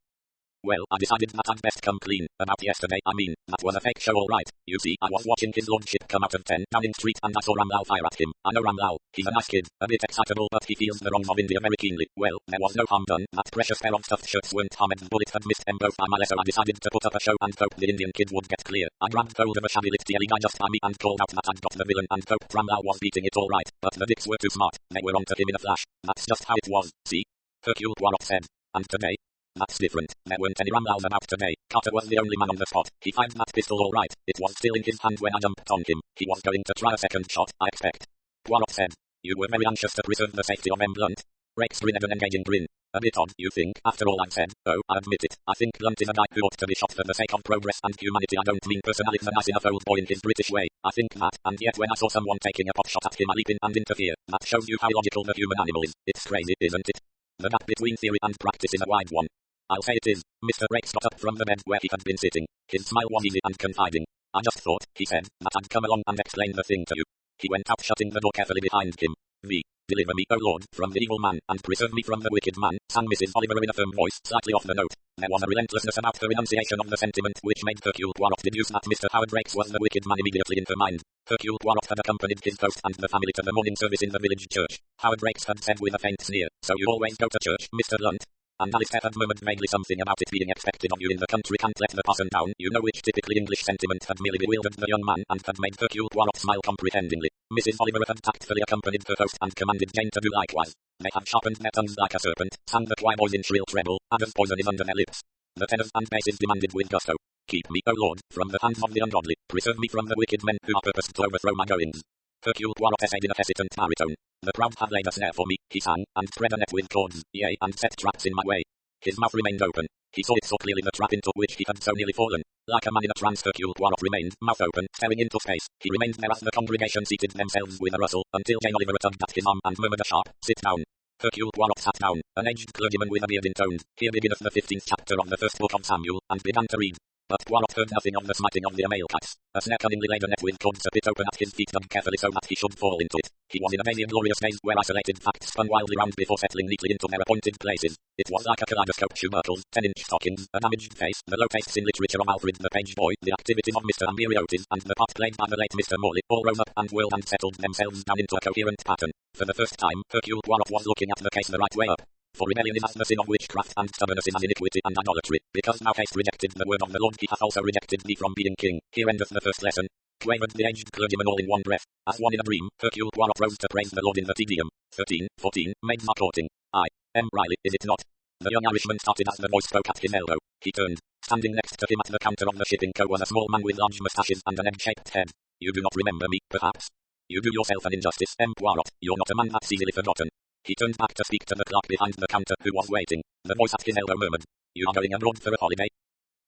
"Well, I decided that I'd best come clean. About yesterday, I mean. That was a fake show all right. You see, I was watching his lordship come out of 10 Downing Street and I saw Ramlal fire at him. I know Ramlal. He's a nice kid, a bit excitable, but he feels the wrongs of India very keenly. Well, there was no harm done. That precious pair of stuffed shirts weren't harmed. The bullet had missed them both by so I decided to put up a show and hope the Indian kid would get clear. I grabbed hold of a shabby lit tea guy just by me and called out that I'd got the villain and hoped Ramlal was beating it all right. But the dicks were too smart. They were onto him in a flash. That's just how it was, see?" Hercule Poirot said. "And today?" "That's different. There weren't any Ramlals about today. Carter was the only man on the spot. He fired that pistol all right. It was still in his hand when I jumped on him. He was going to try a second shot, I expect." Poirot said. "You were very anxious to preserve the safety of M. Blunt." Rakes grinned an engaging grin. "A bit odd, you think, after all I've said? Oh, I admit it. I think Blunt is a guy who ought to be shot for the sake of progress and humanity. I don't mean personally the nice enough old boy in his British way. I think that, and yet when I saw someone taking a pot shot at him I leap in and interfere. That shows you how illogical the human animal is. It's crazy, isn't it? The gap between theory and practice is a wide one." "I'll say it is." Mr. Rakes got up from the bed where he had been sitting. His smile was easy and confiding. "I just thought," he said, "that I'd come along and explain the thing to you." He went out shutting the door carefully behind him. "Deliver me, O Lord, from the evil man, and preserve me from the wicked man," sang Mrs. Oliver in a firm voice, slightly off the note. There was a relentlessness about her enunciation of the sentiment which made Hercule Poirot deduce that Mr. Howard Rakes was the wicked man immediately in her mind. Hercule Poirot had accompanied his host and the family to the morning service in the village church. Howard Rakes had said with a faint sneer, "So you always go to church, Mr. Blunt?" And Alistair had murmured vaguely something about it being expected of you in the country. "Can't let the parson down," you know, which typically English sentiment had merely bewildered the young man and had made Hercule Poirot smile comprehendingly. Mrs. Oliver had tactfully accompanied her host and commanded Jane to do likewise. "They have sharpened their tongues like a serpent," sang the choir boys in shrill treble, "Adder's poison is under their lips." The tenors and basses demanded with gusto, "Keep me, O Lord, from the hands of the ungodly, preserve me from the wicked men who are purposed to overthrow my goings." Hercule Poirot essayed in a hesitant baritone. "The crowd have laid a snare for me," he sang, "and spread a net with cords, yea, and set traps in my way." His mouth remained open. He saw it so clearly, the trap into which he had so nearly fallen. Like a man in a trance, Hercule Poirot remained, mouth open, staring into space. He remained there as the congregation seated themselves with a rustle, until Jane Oliver tugged at his arm and murmured a sharp, "Sit down." Hercule Poirot sat down. An aged clergyman with a beard intoned, "Here beginneth the 15th chapter of the first book of Samuel," and began to read. But Poirot heard nothing of the smiting of the Amalekites. A snare cunningly laid a net with cords a bit open at his feet, dug carefully so that he should fall into it. He was in a daily and glorious daze where isolated facts spun wildly round before settling neatly into their appointed places. It was like a kaleidoscope: shoe buckles, 10-inch stockings, a damaged face, the low tastes in literature of Alfred the page boy, the activities of Mr. Ambiriotis, and the part played by the late Mr. Morley, all rose up and whirled and settled themselves down into a coherent pattern. For the first time, Hercule Poirot was looking at the case the right way up. For rebellion is as the sin of witchcraft, and stubbornness is as iniquity and idolatry. Because thou hast rejected the word of the Lord, he hath also rejected thee from being king. Here endeth the first lesson, quavered the aged clergyman all in one breath. As one in a dream, Hercule Poirot rose to praise the Lord in the Te Deum. 13:14, maids are courting. I. M. Riley, is it not? The young Irishman started as the voice spoke at his elbow. He turned. Standing next to him at the counter of the shipping co was a small man with large moustaches and an egg-shaped head. "You do not remember me, perhaps? You do yourself an injustice, M. Poirot. You're not a man that's easily forgotten." He turned back to speak to the clerk behind the counter who was waiting. The voice at his elbow murmured, "You are going abroad for a holiday?"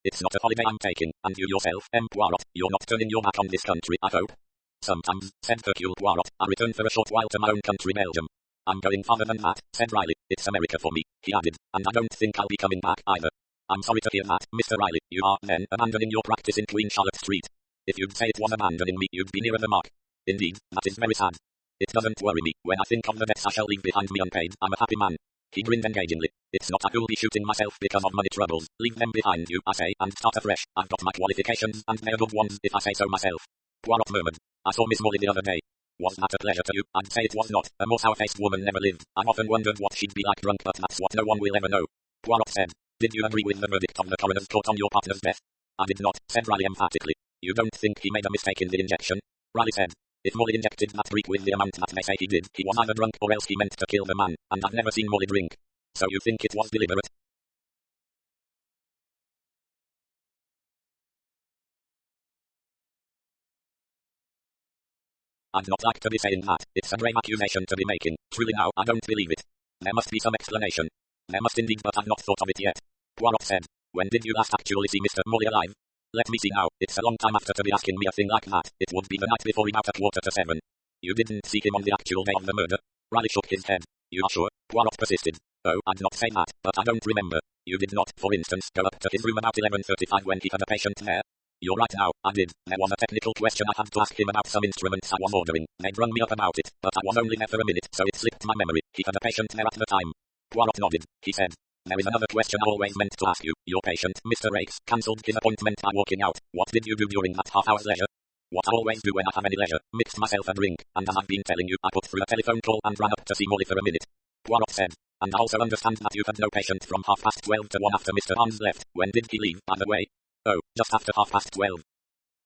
"It's not a holiday I'm taking, and you yourself, M. Poirot, you're not turning your back on this country, I hope?" "Sometimes," said Hercule Poirot, "I return for a short while to my own country, Belgium." "I'm going farther than that," said Riley. "It's America for me," he added, "and I don't think I'll be coming back either." "I'm sorry to hear that, Mr. Riley. You are, then, abandoning your practice in Queen Charlotte Street." "If you'd say it was abandoning me, you'd be nearer the mark." "Indeed, that is very sad." "It doesn't worry me. When I think of the debts I shall leave behind me unpaid, I'm a happy man." He grinned engagingly. "It's not who'll be shooting myself because of money troubles. Leave them behind you, I say, and start afresh. I've got my qualifications, and they're good ones, if I say so myself." Poirot murmured, "I saw Miss Morley the other day. Was that a pleasure to you?" "I'd say it was not. A more sour-faced woman never lived. I've often wondered what she'd be like drunk, but that's what no one will ever know." Poirot said, "Did you agree with the verdict of the coroner's court on your partner's death?" "I did not," said Riley emphatically. "You don't think he made a mistake in the injection?" Riley said, "If Morley injected that Greek with the amount that they say he did, he was either drunk or else he meant to kill the man, and I've never seen Morley drink." So you think it was deliberate? I'd not like to be saying that. It's a grave accusation to be making. Truly now, I don't believe it. There must be some explanation. There must indeed, but I've not thought of it yet. Poirot said. When did you last actually see Mr. Morley alive? Let me see now. It's a long time after to be asking me a thing like that. It would be the night before about 6:15. You didn't see him on the actual day of the murder? Riley shook his head. You are sure? Poirot persisted. Oh, I'd not say that, but I don't remember. You did not, for instance, go up to his room about 11:35 when he had a patient there? You're right now, I did. There was a technical question I had to ask him about some instruments I was ordering. They'd rung me up about it, but I was only there for a minute, so it slipped my memory. He had a patient there at the time. Poirot nodded. He said. There is another question I always meant to ask you. Your patient, Mr. Rakes, cancelled his appointment by walking out. What did you do during that half-hour's leisure? What I always do when I have any leisure, mix myself a drink, and as I've been telling you, I put through a telephone call and ran up to see Molly for a minute. Poirot said. And I also understand that you had no patient from 12:30 to 1 after Mr. Barnes left. When did he leave, by the way? Oh, just after 12:30.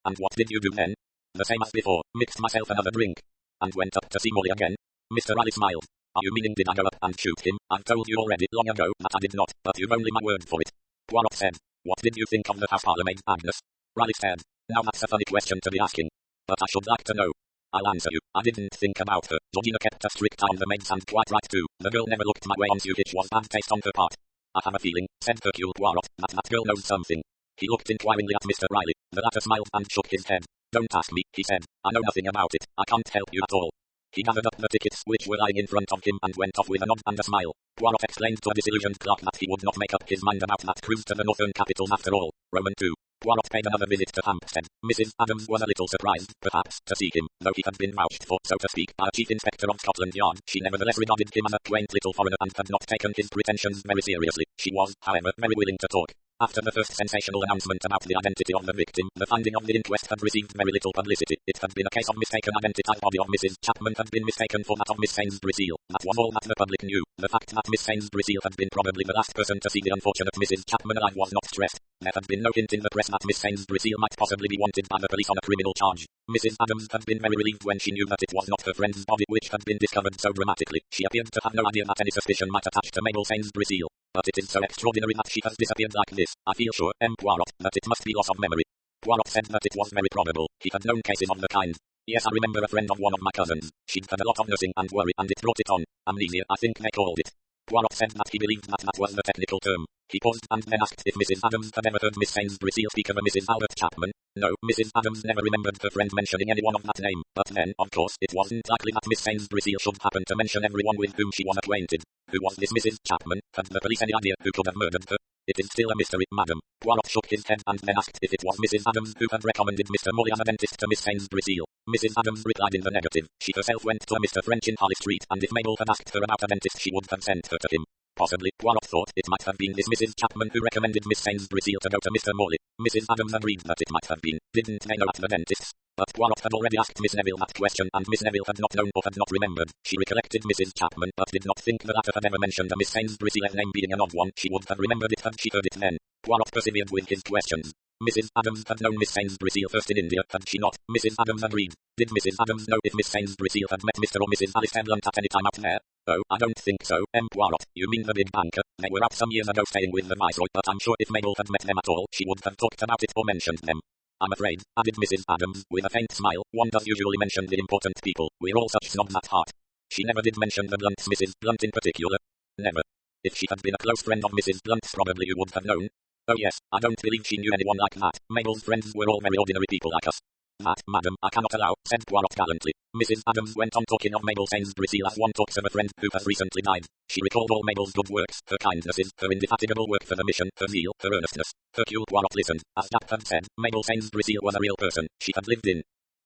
And what did you do then? The same as before, mixed myself another drink. And went up to see Molly again. Mr. Riley smiled. Are you meaning did I go up and shoot him? I've told you already long ago that I did not, but you've only my word for it. Poirot said. What did you think of the house parlour-maid, Agnes? Riley stared. Now that's a funny question to be asking. But I should like to know. I'll answer you. I didn't think about her. Georgina kept a strict eye on the maids and quite right too. The girl never looked my way on you, which was bad taste on her part. I have a feeling, said Hercule Poirot, that girl knows something. He looked inquiringly at Mr. Riley. The latter smiled and shook his head. Don't ask me, he said. I know nothing about it. I can't help you at all. He gathered up the tickets which were lying in front of him and went off with a nod and a smile. Poirot explained to a disillusioned clerk that he would not make up his mind about that cruise to the northern capital after all. Roman 2. Poirot paid another visit to Hampstead. Mrs. Adams was a little surprised, perhaps, to see him, though he had been vouched for, so to speak, by a chief inspector of Scotland Yard. She nevertheless regarded him as a quaint little foreigner and had not taken his pretensions very seriously. She was, however, very willing to talk. After the first sensational announcement about the identity of the victim, the finding of the inquest had received very little publicity. It had been a case of mistaken identity. The body of Mrs. Chapman had been mistaken for that of Miss Sainsbury Seal. That was all that the public knew. The fact that Miss Sainsbury Seal had been probably the last person to see the unfortunate Mrs. Chapman alive was not stressed. There had been no hint in the press that Miss Sainsbury Seal might possibly be wanted by the police on a criminal charge. Mrs. Adams had been very relieved when she knew that it was not her friend's body which had been discovered so dramatically. She appeared to have no idea that any suspicion might attach to Mabel Sainsbury Seal. But it is so extraordinary that she has disappeared like this. I feel sure, Poirot, that it must be loss of memory. Poirot said that it was very probable. He had known cases of the kind. Yes, I remember a friend of one of my cousins. She'd had a lot of nursing and worry and it brought it on. Amnesia, I think they called it. Poirot said that he believed that that was the technical term. He paused and then asked if Mrs. Adams had ever heard Miss Sainsbury Seal speak of a Mrs. Albert Chapman. No, Mrs. Adams never remembered her friend mentioning anyone of that name. But then, of course, it wasn't likely that Miss Sainsbury Seal should happen to mention everyone with whom she was acquainted. Who was this Mrs. Chapman? Had the police any idea who could have murdered her? It is still a mystery, madam. Poirot shook his head and then asked if it was Mrs. Adams who had recommended Mr. Morley as a dentist to Miss Sainsbury Seal. Mrs. Adams replied in the negative. She herself went to a Mr. French in Harley Street, and if Mabel had asked her about a dentist she would have sent her to him. Possibly, Poirot thought it might have been this Mrs. Chapman who recommended Miss Sainsbury Seal to go to Mr. Morley. Mrs. Adams agreed that it might have been. Didn't they know at the dentist's? But Poirot had already asked Miss Neville that question, and Miss Neville had not known or had not remembered. She recollected Mrs. Chapman, but did not think the latter had ever mentioned a Miss Sainsbury Seal's name being an odd one. She would have remembered it had she heard it then. Poirot persevered with his questions. Mrs. Adams had known Miss Sainsbury Seal first in India, had she not? Mrs. Adams agreed. Did Mrs. Adams know if Miss Sainsbury Seal had met Mr. or Mrs. Alistair Blunt at any time out there? Oh, I don't think so, Poirot. You mean the big banker? They were out some years ago staying with the Viceroy, but I'm sure if Mabel had met them at all, she would have talked about it or mentioned them. I'm afraid, added Mrs. Adams, with a faint smile, one does usually mention the important people. We're all such snobs at heart. She never did mention the Blunts, Mrs. Blunt in particular. Never. If she had been a close friend of Mrs. Blunt's, probably you would have known. Oh yes, I don't believe she knew anyone like that. Mabel's friends were all very ordinary people like us. That, madam, I cannot allow, said Poirot gallantly. Mrs. Adams went on talking of Mabel Sainsbury Seal as one talks of a friend who has recently died. She recalled all Mabel's good works, her kindnesses, her indefatigable work for the mission, her zeal, her earnestness. Hercule Poirot listened. As Jack had said, Mabel Sainsbury Seal was a real person. She had lived in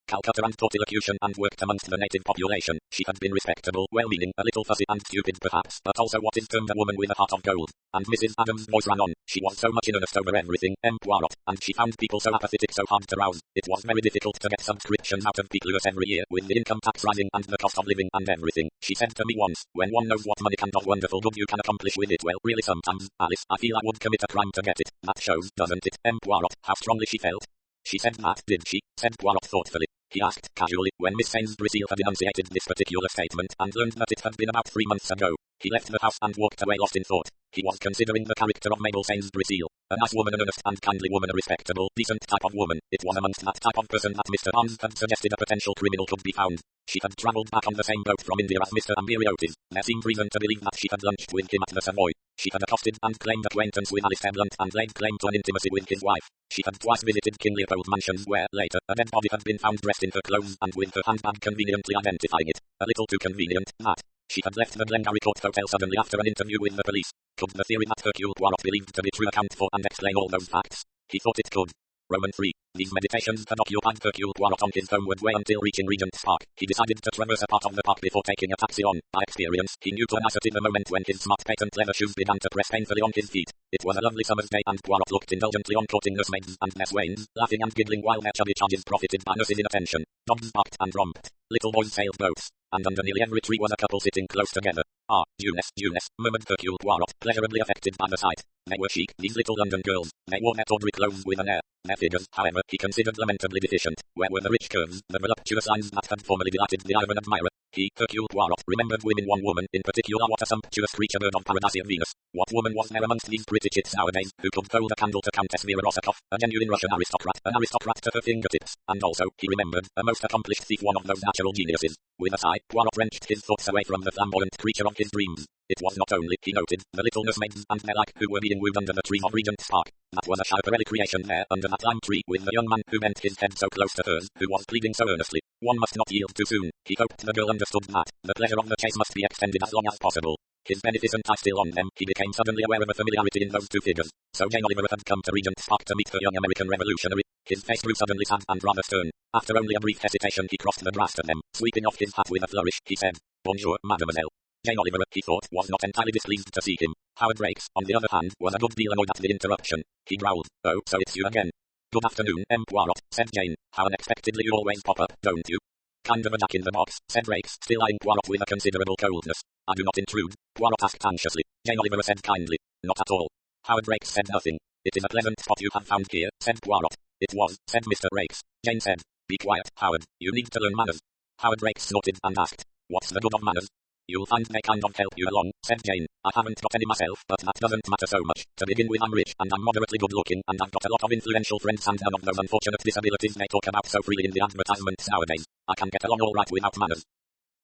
Calcutta and taught elocution and worked amongst the native population. She had been respectable, well-meaning, a little fussy and stupid perhaps, but also what is termed a woman with a heart of gold. And Mrs. Adams' voice ran on. She was so much in earnest over everything, Poirot, and she found people so apathetic, so hard to rouse. It was very difficult to get subscriptions out of people every year, with the income tax rising and the cost of living and everything. She said to me once, when one knows what money can do wonderful good you can accomplish with it, well, really sometimes, Alice, I feel I would commit a crime to get it. That shows, doesn't it, Poirot, how strongly she felt? She said that, did she? Said Poirot thoughtfully. He asked, casually, when Miss Sainsbury Seal had enunciated this particular statement, and learned that it had been about 3 months ago. He left the house and walked away lost in thought. He was considering the character of Mabel Sainsbury Seal. A nice woman, an earnest and kindly woman, a respectable, decent type of woman. It was amongst that type of person that Mr. Barnes had suggested a potential criminal could be found. She had travelled back on the same boat from India as Mr. Ambiriotis. There seemed reason to believe that she had lunched with him at the Savoy. She had accosted and claimed acquaintance with Alistair Blunt and laid claim to an intimacy with his wife. She had twice visited King Leopold Mansions where, later, a dead body had been found dressed in her clothes and with her handbag conveniently identifying it. A little too convenient, that. She had left the Glengarry Court Hotel suddenly after an interview with the police. Could the theory that Hercule Poirot believed to be true account for and explain all those facts? He thought it could. Roman 3. These meditations had occupied Hercule Poirot on his homeward way until reaching Regent's Park. He decided to traverse a part of the park before taking a taxi on. By experience, he knew to a nicety the moment when his smart patent leather shoes began to press painfully on his feet. It was a lovely summer's day and Poirot looked indulgently on courting nursemaids and nurse-wains, laughing and giggling while their chubby charges profited by nurses' inattention. Dogs barked and romped. Little boys sailed boats. And under nearly every tree was a couple sitting close together. Ah, Eunice, murmured Hercule Poirot, pleasurably affected by the sight. They were chic, these little London girls. They wore their tawdry clothes with an air. Their figures, however, he considered lamentably deficient. Where were the rich curves, the voluptuous lines that had formerly delighted the eye of an admirer? He, Hercule Poirot, remembered women. One woman, in particular, what a sumptuous creature, bird of paradise of Venus. What woman was there amongst these pretty chits nowadays, who could hold a candle to Countess Vera Rossakoff, a genuine Russian aristocrat, an aristocrat to her fingertips, and also, he remembered, a most accomplished thief, one of those natural geniuses. With a sigh, Poirot wrenched his thoughts away from the flamboyant creature of his dreams. It was not only, he noted, the little nursemaids and their like who were being wooed under the trees of Regent's Park. That was a Schiaparelli creation there, under that lime tree, with the young man who bent his head so close to hers, who was pleading so earnestly. One must not yield too soon. He hoped the girl understood that. The pleasure of the chase must be extended as long as possible. His beneficent eye still on them, he became suddenly aware of a familiarity in those two figures. So Jane Oliver had come to Regent's Park to meet the young American revolutionary. His face grew suddenly sad and rather stern. After only a brief hesitation he crossed the grass to them. Sweeping off his hat with a flourish, he said, "Bonjour, mademoiselle." Jane Oliver, he thought, was not entirely displeased to see him. Howard Rakes, on the other hand, was a good deal annoyed at the interruption. He growled, "Oh, so it's you again." "Good afternoon, M. Poirot," said Jane. "How unexpectedly you always pop up, don't you?" "Kind of a jack in the box," said Rakes, still eyeing Poirot with a considerable coldness. "I do not intrude?" Poirot asked anxiously. Jane Oliver said kindly, "Not at all." Howard Rakes said nothing. "It is a pleasant spot you have found here," said Poirot. "It was," said Mr. Rakes. Jane said, "Be quiet, Howard. You need to learn manners." Howard Rakes snorted and asked, "What's the good of manners?" "You'll find they kind of help you along," said Jane. "I haven't got any myself, but that doesn't matter so much. To begin with, I'm rich, and I'm moderately good looking, and I've got a lot of influential friends and none of those unfortunate disabilities they talk about so freely in the advertisements nowadays. I can get along all right without manners."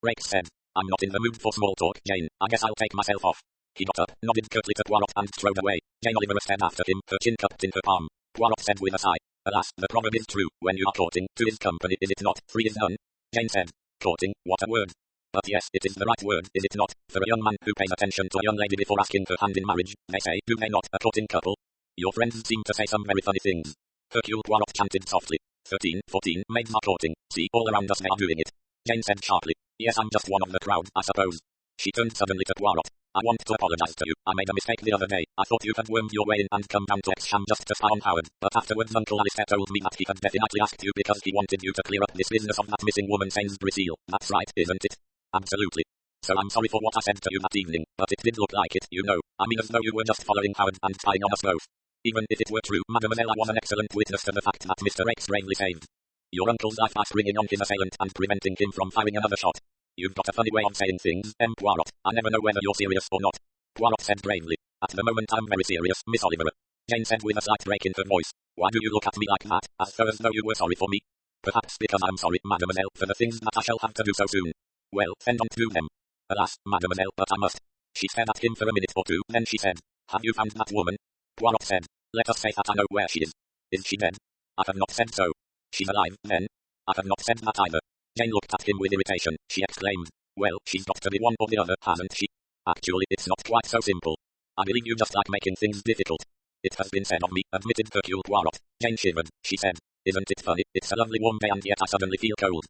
Rakes said, "I'm not in the mood for small talk, Jane. I guess I'll take myself off." He got up, nodded curtly to Poirot and strode away. Jane Oliver stared after him, her chin cupped in her palm. Poirot said with a sigh, "Alas, the proverb is true. When you are courting, two is company, is it not? Three is none." Jane said, "Courting, what a word." "But yes, it is the right word, is it not? For a young man who pays attention to a young lady before asking her hand in marriage, they say, do they not, a courting couple? Your friends seem to say some very funny things." Hercule Poirot chanted softly. 13, 14, maids are courting. See, all around us they are doing it. Jane said sharply, "Yes, I'm just one of the crowd, I suppose." She turned suddenly to Poirot. "I want to apologize to you. I made a mistake the other day. I thought you had wormed your way in and come down to Exham just to spy on Howard, but afterwards Uncle Alistair told me that he had definitely asked you because he wanted you to clear up this business of that missing woman Sainsbury Seal. That's right, isn't it?" "Absolutely. So I'm sorry for what I said to you that evening, but it did look like it, you know. I mean as though you were just following Howard and spying on us both. Even if it were true, mademoiselle, I was an excellent witness to the fact that Mr. Rakes bravely saved your uncle's life by springing on his assailant and preventing him from firing another shot. You've got a funny way of saying things, M. Poirot. I never know whether you're serious or not." Poirot said gravely, "At the moment I'm very serious, Miss Oliver." Jane said with a slight break in her voice, "Why do you look at me like that, as though you were sorry for me?" "Perhaps because I'm sorry, mademoiselle, for the things that I shall have to do so soon." "Well, then don't do them." "Alas, mademoiselle, but I must." She stared at him for a minute or two, then she said, "Have you found that woman?" Poirot said, "Let us say that I know where she is." "Is she dead?" "I have not said so." "She's alive, then?" "I have not said that either." Jane looked at him with irritation. She exclaimed, "Well, she's got to be one or the other, hasn't she? Actually, it's not quite so simple. I believe you just like making things difficult." "It has been said of me," admitted Hercule Poirot. Jane shivered. She said, "Isn't it funny? It's a lovely warm day and yet I suddenly feel cold.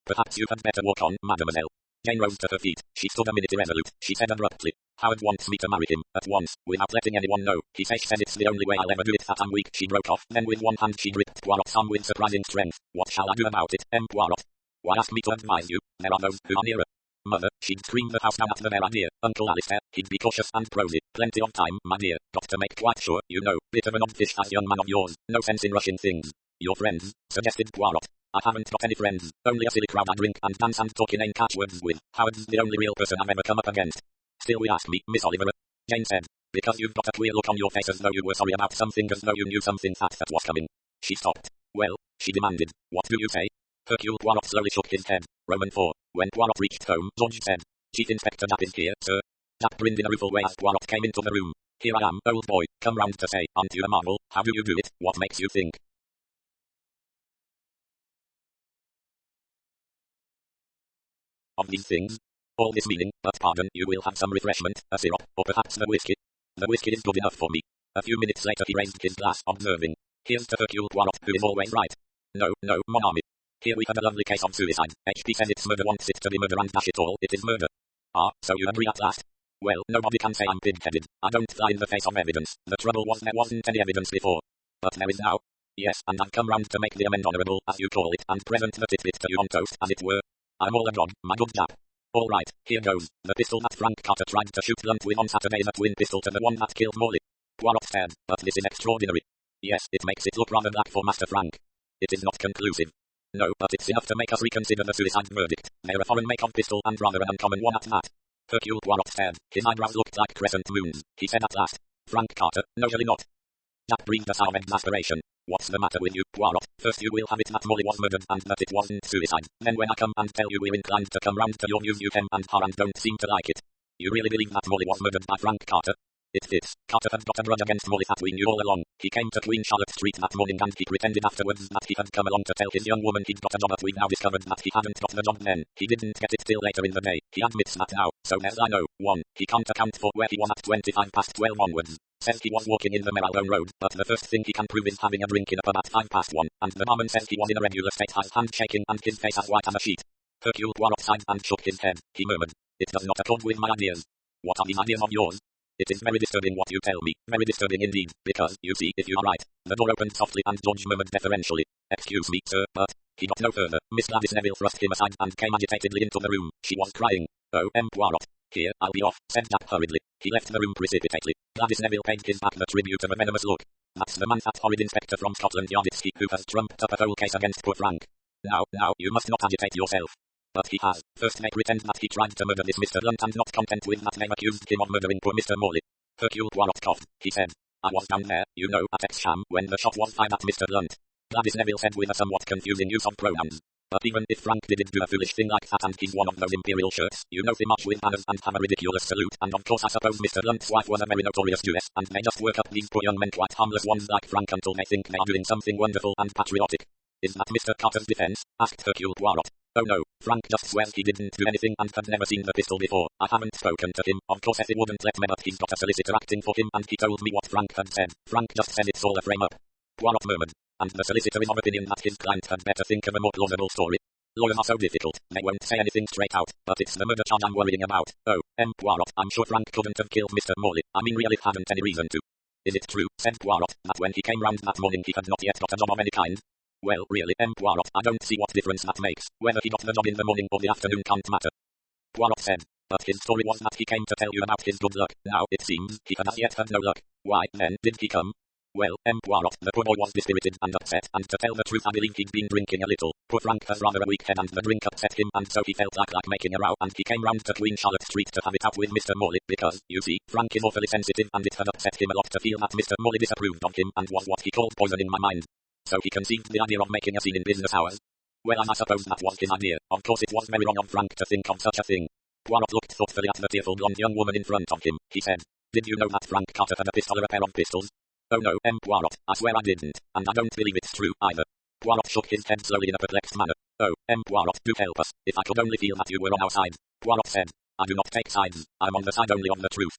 Perhaps you had better walk on, mademoiselle." Jane rose to her feet. She stood a minute irresolute. She said abruptly, "Howard wants me to marry him, at once, without letting anyone know. He said it's the only way I'll ever do it, that I'm weak." She broke off. Then with one hand she gripped Poirot's arm with surprising strength. "What shall I do about it, M. Poirot?" "Why ask me to advise you? There are those who are nearer. Mother, she'd scream the house down at the bare idea. Uncle Alistair, he'd be cautious and prosy. Plenty of time, my dear. Got to make quite sure, you know. Bit of an odd fish, that young man of yours. No sense in rushing things." "Your friends?" suggested Poirot. "I haven't got any friends. Only a silly crowd I drink and dance and talk inane catchwords with. Howard's the only real person I've ever come up against." Still we ask me, Miss Oliver? Jane said. Because you've got a queer look on your face as though you were sorry about something, as though you knew something fat that was coming. She stopped. Well, she demanded, what do you say? Hercule Poirot slowly shook his head. Roman 4. When Poirot reached home, George said, Chief Inspector Japp is here, sir. Japp grinned in a rueful way as Poirot came into the room. Here I am, old boy, come round to say, aren't you a marvel? How do you do it? What makes you think of these things? All this meaning, but pardon, you will have some refreshment, a syrup, or perhaps the whiskey. The whiskey is good enough for me. A few minutes later he raised his glass, observing, here's to Hercule Poirot, who is always right. No, mon ami. Here we have a lovely case of suicide. HP says it's murder, wants it to be murder, and dash it all, it is murder. Ah, so you agree at last? Well, nobody can say I'm pig-headed. I don't fly in the face of evidence. The trouble was there wasn't any evidence before. But there is now. Yes, and I've come round to make the amend honourable, as you call it, and present the titbit to you on toast, as it were. I'm all agog, my good Japp. All right, here goes. The pistol that Frank Carter tried to shoot Blunt with on Saturday is a twin pistol to the one that killed Morley. Poirot stared, but this is extraordinary. Yes, it makes it look rather black for Master Frank. It is not conclusive. No, but it's enough to make us reconsider the suicide verdict. They're a foreign make of pistol and rather an uncommon one at that. Hercule Poirot stared. His eyebrows looked like crescent moons. He said at last, Frank Carter, no really not. Japp breathed a sigh of exasperation. What's the matter with you, Poirot? First you will have it that Molly was murdered and that it wasn't suicide. Then when I come and tell you we're inclined to come round to your views you hem and haw and don't seem to like it. You really believe that Molly was murdered by Frank Carter? It fits. Carter had got a grudge against Molly that we knew all along. He came to Queen Charlotte Street that morning and he pretended afterwards that he had come along to tell his young woman he'd got a job, but we've now discovered that he hadn't got the job then. He didn't get it till later in the day. He admits that now. So there's I know. 1. He can't account for where he was at 25 past 12 onwards. Says he was walking in the Marylebone Road, but the first thing he can prove is having a drink in a pub at 5 past 1, and the barman says he was in a regular state, his hand shaking and his face as white as a sheet. Hercule Poirot sighed and shook his head. He murmured, it does not accord with my ideas. What are these ideas of yours? It is very disturbing what you tell me, very disturbing indeed, because, you see, if you are right. The door opened softly and George murmured deferentially, excuse me, sir, but... He got no further. Miss Gladys Neville thrust him aside and came agitatedly into the room. She was crying. Oh, Poirot. Here, I'll be off, said Japp hurriedly. He left the room precipitately. Gladys Neville paid his back the tribute of a venomous look. That's the man, that horrid inspector from Scotland Yard, it's he who has trumped up a whole case against poor Frank. Now, you must not agitate yourself. But he has. First they pretend that he tried to murder this Mr. Blunt, and not content with that they've accused him of murdering poor Mr. Morley. Hercule Poirot coughed. He said, I was down there, you know, at Exham, when the shot was fired at Mr. Blunt. Gladys Neville said with a somewhat confusing use of pronouns. But even if Frank didn't do a foolish thing like that and he's one of those imperial shirts, you know they march with banners and have a ridiculous salute, and of course I suppose Mr. Blunt's wife was a very notorious Jewess, and they just work up these poor young men, quite harmless ones like Frank, until they think they are doing something wonderful and patriotic. Is that Mr. Carter's defense? Asked Hercule Poirot. Oh no, Frank just swears he didn't do anything and had never seen the pistol before. I haven't spoken to him, of course Effie wouldn't let me, but he's got a solicitor acting for him and he told me what Frank had said. Frank just said it's all a frame-up. Poirot murmured. And the solicitor is of opinion that his client had better think of a more plausible story. Lawyers are so difficult, they won't say anything straight out, but it's the murder charge I'm worrying about. Oh, Poirot, I'm sure Frank couldn't have killed Mr. Morley. I mean really hadn't any reason to. Is it true, said Poirot, that when he came round that morning he had not yet got a job of any kind? Well, really, Poirot, I don't see what difference that makes. Whether he got the job in the morning or the afternoon can't matter. Poirot said, but his story was that he came to tell you about his good luck. Now, it seems, he had as yet had no luck. Why, then, did he come? Well, Poirot, the poor boy was dispirited and upset, and to tell the truth I believe he'd been drinking a little. Poor Frank has rather a weak head and the drink upset him, and so he felt like making a row, and he came round to Queen Charlotte Street to have it out with Mr. Morley, because, you see, Frank is awfully sensitive and it had upset him a lot to feel that Mr. Morley disapproved of him and was what he called poison in my mind. So he conceived the idea of making a scene in business hours. Well, I suppose that was his idea. Of course it was very wrong of Frank to think of such a thing. Poirot looked thoughtfully at the tearful blonde young woman in front of him. He said, did you know that Frank Carter had a pistol or a pair of pistols? Oh no, Poirot, I swear I didn't, and I don't believe it's true, either. Poirot shook his head slowly in a perplexed manner. Oh, Poirot, do help us, if I could only feel that you were on our side. Poirot said, I do not take sides, I'm on the side only of the truth.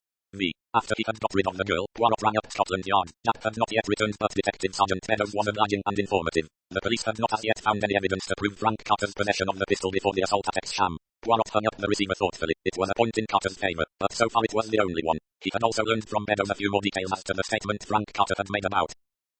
After he had got rid of the girl, Poirot rang up Scotland Yard. Japp had not yet returned, but Detective Sergeant Meadows was obliging and informative. The police had not as yet found any evidence to prove Frank Carter's possession of the pistol before the assault at Exham. Poirot hung up the receiver thoughtfully. It was a point in Carter's favour, but so far it was the only one. He had also learned from Meadows a few more details as to the statement Frank Carter had made about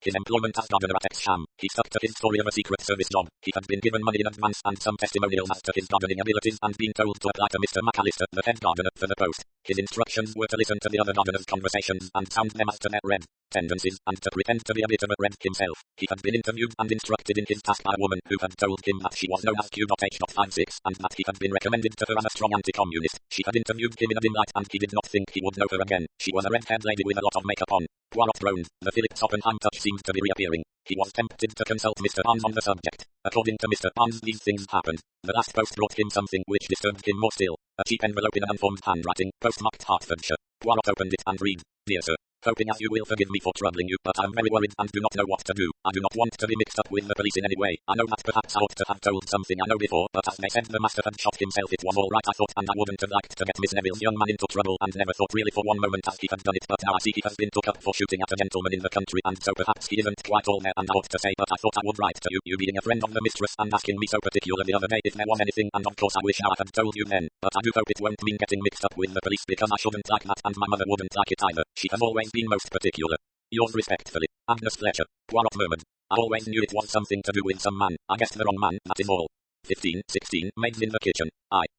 his employment as gardener at X-Sham. He stuck to his story of a secret service job. He had been given money in advance and some testimonials as to his gardening abilities and been told to apply to Mr. McAllister, the head gardener, for the post. His instructions were to listen to the other gardeners' conversations and sound them as to their red tendencies, and to pretend to be a bit of a red himself. He had been interviewed and instructed in his task by a woman who had told him that she was known as Q.H.56, and that he had been recommended to her as a strong anti-communist. She had interviewed him in a dim light and he did not think he would know her again. She was a red-haired lady with a lot of makeup on. Poirot groaned. The Phillips Oppenheim touch seemed to be reappearing. He was tempted to consult Mr. Barnes on the subject. According to Mr. Barnes, these things happened. The last post brought him something which disturbed him more still. A cheap envelope in an unformed handwriting, postmarked Hertfordshire. Poirot opened it and read, "Dear Sir, hoping as you will forgive me for troubling you, but I'm very worried and do not know what to do. I do not want to be mixed up with the police in any way. I know that perhaps I ought to have told something I know before, but as they said the master had shot himself, it was all right I thought, and I wouldn't have liked to get Miss Neville's young man into trouble, and never thought really for one moment as he had done it, but now I see he has been took up for shooting at a gentleman in the country, and so perhaps he isn't quite all there, and I ought to say, but I thought I would write to you, you being a friend of the mistress and asking me so particular the other day if there was anything, and of course I wish I had told you then, but I do hope it won't mean getting mixed up with the police, because I shouldn't like that, and my mother wouldn't like it either. She has always been most particular. Yours respectfully, Agnes Fletcher." Poirot murmured. "I always knew it was something to do with some man. I guessed the wrong man, that is all." 15:16, maids in the kitchen.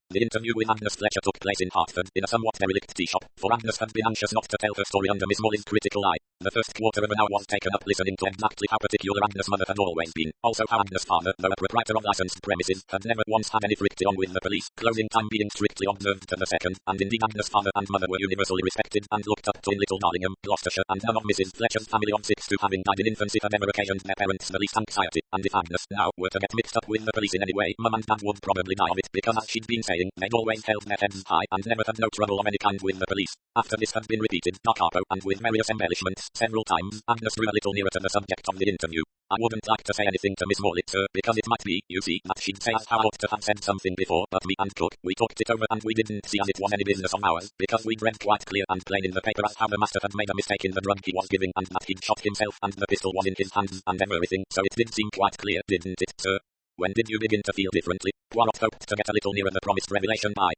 The interview with Agnes Fletcher took place in Hertford, in a somewhat derelict tea shop, for Agnes had been anxious not to tell her story under Miss Molly's critical eye. The first quarter of an hour was taken up listening to exactly how particular Agnes' mother had always been, also how Agnes' father, though a proprietor of licensed premises, had never once had any friction with the police, closing time being strictly observed to the second, and indeed Agnes' father and mother were universally respected and looked up to in Little Darlingham, Gloucestershire, and none of Mrs. Fletcher's family of 6 to having died in infancy had ever occasioned their parents the least anxiety, and if Agnes now were to get mixed up with the police in any way, Mum and Dad would probably die of it, because as she'd been saying, they'd always held their heads high and never had no trouble of any kind with the police. After this had been repeated, da capo, and with various embellishments, several times, Agnes drew a little nearer to the subject of the interview. "I wouldn't like to say anything to Miss Morley, sir, because it might be, you see, that she'd say as how I ought to have said something before, but me and Cook, we talked it over and we didn't see as it was any business of ours, because we'd read quite clear and plain in the paper as how the master had made a mistake in the drug he was giving, and that he'd shot himself and the pistol was in his hands and everything, so it did seem quite clear, didn't it, sir?" "When did you begin to feel differently?" Poirot hoped to get a little nearer the promised revelation by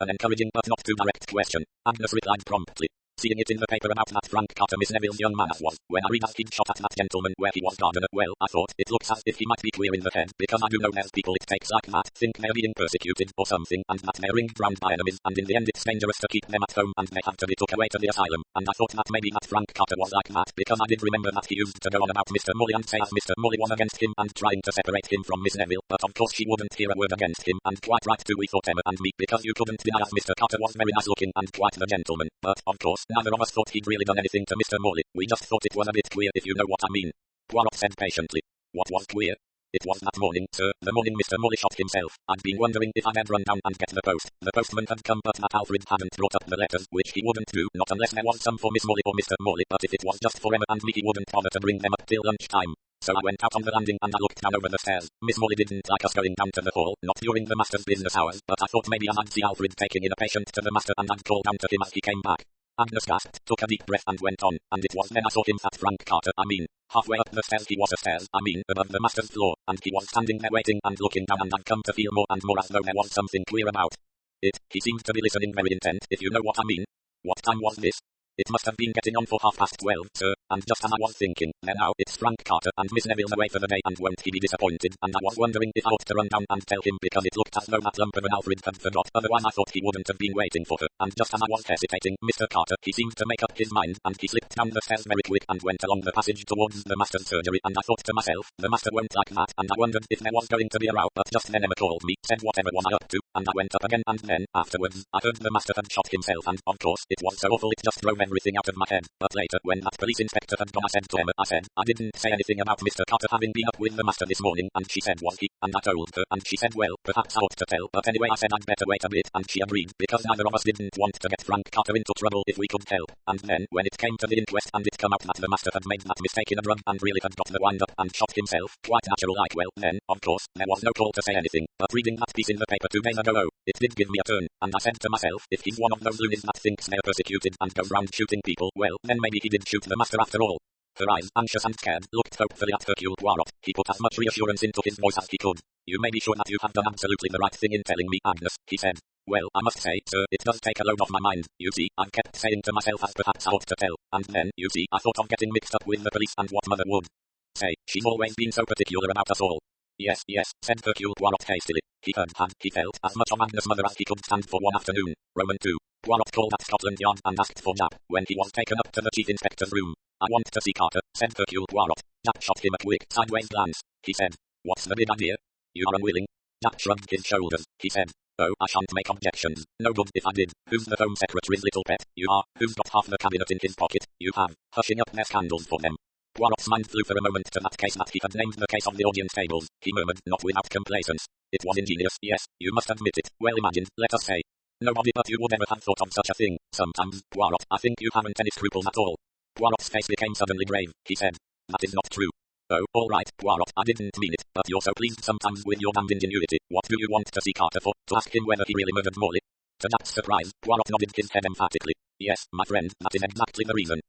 an encouraging but not too direct question. Agnes replied promptly, "Seeing it in the paper about that Frank Carter, Miss Neville's young man as was, when I read as he'd shot at that gentleman where he was gardener, well, I thought, it looks as if he might be queer in the head, because I do know there's people it takes like that, think they're being persecuted or something, and that they're ringed round by enemies, and in the end it's dangerous to keep them at home, and they have to be took away to the asylum, and I thought that maybe that Frank Carter was like that, because I did remember that he used to go on about Mr. Morley and say as Mr. Morley was against him and trying to separate him from Miss Neville, but of course she wouldn't hear a word against him, and quite right too we thought, Emma and me, because you couldn't deny as Mr. Carter was very nice looking and quite the gentleman, but, of course, neither of us thought he'd really done anything to Mr. Morley. We just thought it was a bit queer, if you know what I mean." Poirot said patiently. "What was queer?" "It was that morning, sir, the morning Mr. Morley shot himself. I'd been wondering if I'd run down and get the post. The postman had come, but that Alfred hadn't brought up the letters, which he wouldn't do, not unless there was some for Miss Morley or Mr. Morley, but if it was just for Emma and me he wouldn't bother to bring them up till lunchtime. So I went out on the landing and I looked down over the stairs. Miss Morley didn't like us going down to the hall, not during the master's business hours, but I thought maybe I'd see Alfred taking in a patient to the master and I'd call down to him as he came back." Agnes gasped, took a deep breath and went on, "And it was then I saw him, that Frank Carter, I mean. Halfway up the stairs he was stairs, I mean, above the master's floor, and he was standing there waiting and looking down, and I'd come to feel more and more as though there was something queer about it. He seemed to be listening very intent, if you know what I mean." "What time was this?" "It must have been getting on for 12:30, sir, and just as I was thinking, there now, it's Frank Carter, and Miss Neville's away for the day, and won't he be disappointed, and I was wondering if I ought to run down and tell him, because it looked as though that lump of an Alfred had forgot, otherwise I thought he wouldn't have been waiting for her, and just as I was hesitating, Mr. Carter, he seemed to make up his mind, and he slipped down the stairs very quick and went along the passage towards the master's surgery, and I thought to myself, the master won't like that, and I wondered if there was going to be a row, but just then Emma called me, said whatever was I up to, and I went up again, and then, afterwards, I heard the master had shot himself, and, of course, it was so awful it just drove everything out of my head, but later, when that police inspector had gone, I said to Emma, I said, I didn't say anything about Mr. Carter having been up with the master this morning, and she said, was he? And I told her, and she said, well, perhaps I ought to tell, but anyway I said I'd better wait a bit, and she agreed, because neither of us didn't want to get Frank Carter into trouble if we could help, and then, when it came to the inquest and it come out that the master had made that mistake in a drug and really had got the wind up and shot himself, quite natural like, well, then, of course, there was no call to say anything, but reading that piece in the paper 2 days ago, oh, it did give me a turn, and I said to myself, if he's one of those loonies that thinks they're persecuted and goes round shooting people, well, then maybe he did shoot the master after all. Her eyes, anxious and scared, looked hopefully at Hercule Poirot. He put as much reassurance into his voice as he could. You may be sure that you have done absolutely the right thing in telling me, Agnes, he said. Well, I must say, sir, it does take a load off my mind. You see, I've kept saying to myself as perhaps I ought to tell, and then, you see, I thought of getting mixed up with the police and what mother would say. She's always been so particular about us all. Yes, said Hercule Poirot hastily. He felt as much of Agnes' mother as he could stand for one afternoon. Roman 2. Poirot called at Scotland Yard and asked for Japp. When he was taken up to the chief inspector's room, I want to see Carter, said Hercule Poirot. Japp shot him a quick, sideways glance. He said, what's the big idea? You are unwilling? Japp shrugged his shoulders. He said, oh, I shan't make objections. No good if I did. Who's the Home Secretary's little pet? You are. Who's got half the cabinet in his pocket? You have. Hushing up their scandals for them. Poirot's mind flew for a moment to that case that he had named the case of the audience tables. He murmured, not without complacence. It was ingenious, yes, you must admit it. Well imagined, let us say. Nobody but you would ever have thought of such a thing. Sometimes, Poirot, I think you haven't any scruples at all. Poirot's face became suddenly grave. He said, that is not true. Oh, all right, Poirot, I didn't mean it, but you're so pleased sometimes with your damned ingenuity. What do you want to see Carter for? To ask him whether he really murdered Morley? To Jack's surprise, Poirot nodded his head emphatically. Yes, my friend, that is exactly the reason.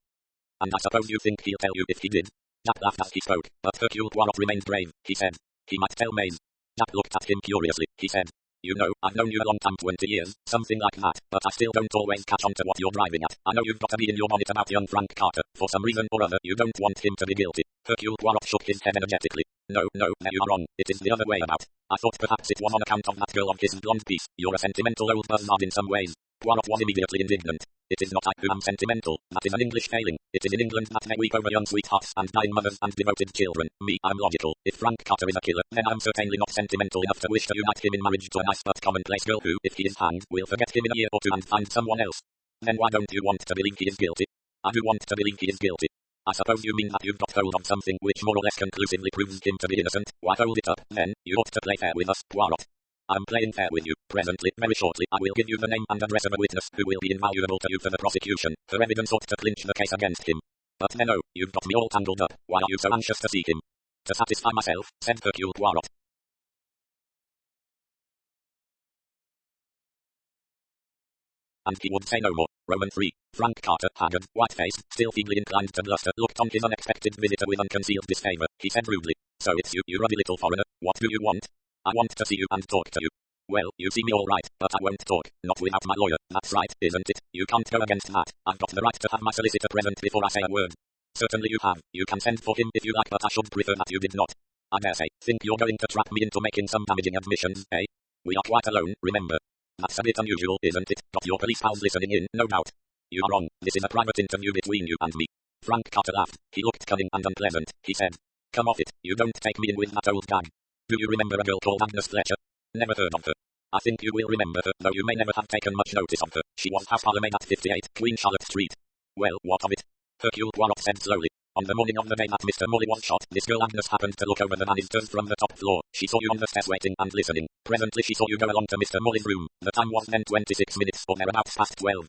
And I suppose you think he'll tell you if he did? Jack laughed as he spoke, but Hercule Poirot remained grave. He said, he might tell Maze. Jack looked at him curiously. He said, you know, I've known you a long time, 20 years, something like that, but I still don't always catch on to what you're driving at. I know you've got to be in your bonnet about young Frank Carter. For some reason or other, you don't want him to be guilty. Hercule Poirot shook his head energetically. No, you are wrong. It is the other way about. I thought perhaps it was on account of that girl of his blonde piece. You're a sentimental old buzzard in some ways. Poirot was immediately indignant. It is not I who am sentimental. That is an English failing. It is in England that they weep over young sweethearts and dying mothers and devoted children. Me, I'm logical. If Frank Carter is a killer, then I'm certainly not sentimental enough to wish to unite him in marriage to a nice but commonplace girl who, if he is hanged, will forget him in a year or two and find someone else. Then why don't you want to believe he is guilty? I do want to believe he is guilty. I suppose you mean that you've got hold of something which more or less conclusively proves him to be innocent. Why hold it up, then? You ought to play fair with us, Poirot. I'm playing fair with you. Presently, very shortly, I will give you the name and address of a witness who will be invaluable to you for the prosecution. Her evidence ought to clinch the case against him. But then oh, you've got me all tangled up. Why are you so anxious to see him? To satisfy myself, said Hercule Poirot. And he would say no more. Roman 3. Frank Carter, haggard, white-faced, still feebly inclined to bluster, looked on his unexpected visitor with unconcealed disfavour. He said rudely, so it's you ruddy little foreigner. What do you want? I want to see you and talk to you. Well, you see me all right, but I won't talk, not without my lawyer. That's right, isn't it? You can't go against that. I've got the right to have my solicitor present before I say a word. Certainly you have. You can send for him if you like, but I should prefer that you did not. I dare say, think you're going to trap me into making some damaging admissions, eh? We are quite alone, remember. That's a bit unusual, isn't it? Got your police pals listening in, no doubt. You are wrong. This is a private interview between you and me. Frank Carter laughed. He looked cunning and unpleasant. He said, come off it. You don't take me in with that old gag. Do you remember a girl called Agnes Fletcher? Never heard of her. I think you will remember her, though you may never have taken much notice of her. She was house parlour maid at 58 Queen Charlotte Street. Well, what of it? Hercule Poirot said slowly. On the morning of the day that Mr. Morley was shot, this girl Agnes happened to look over the banisters from the top floor. She saw you on the stairs waiting and listening. Presently she saw you go along to Mr. Morley's room. The time was then 26 minutes or thereabouts past 12.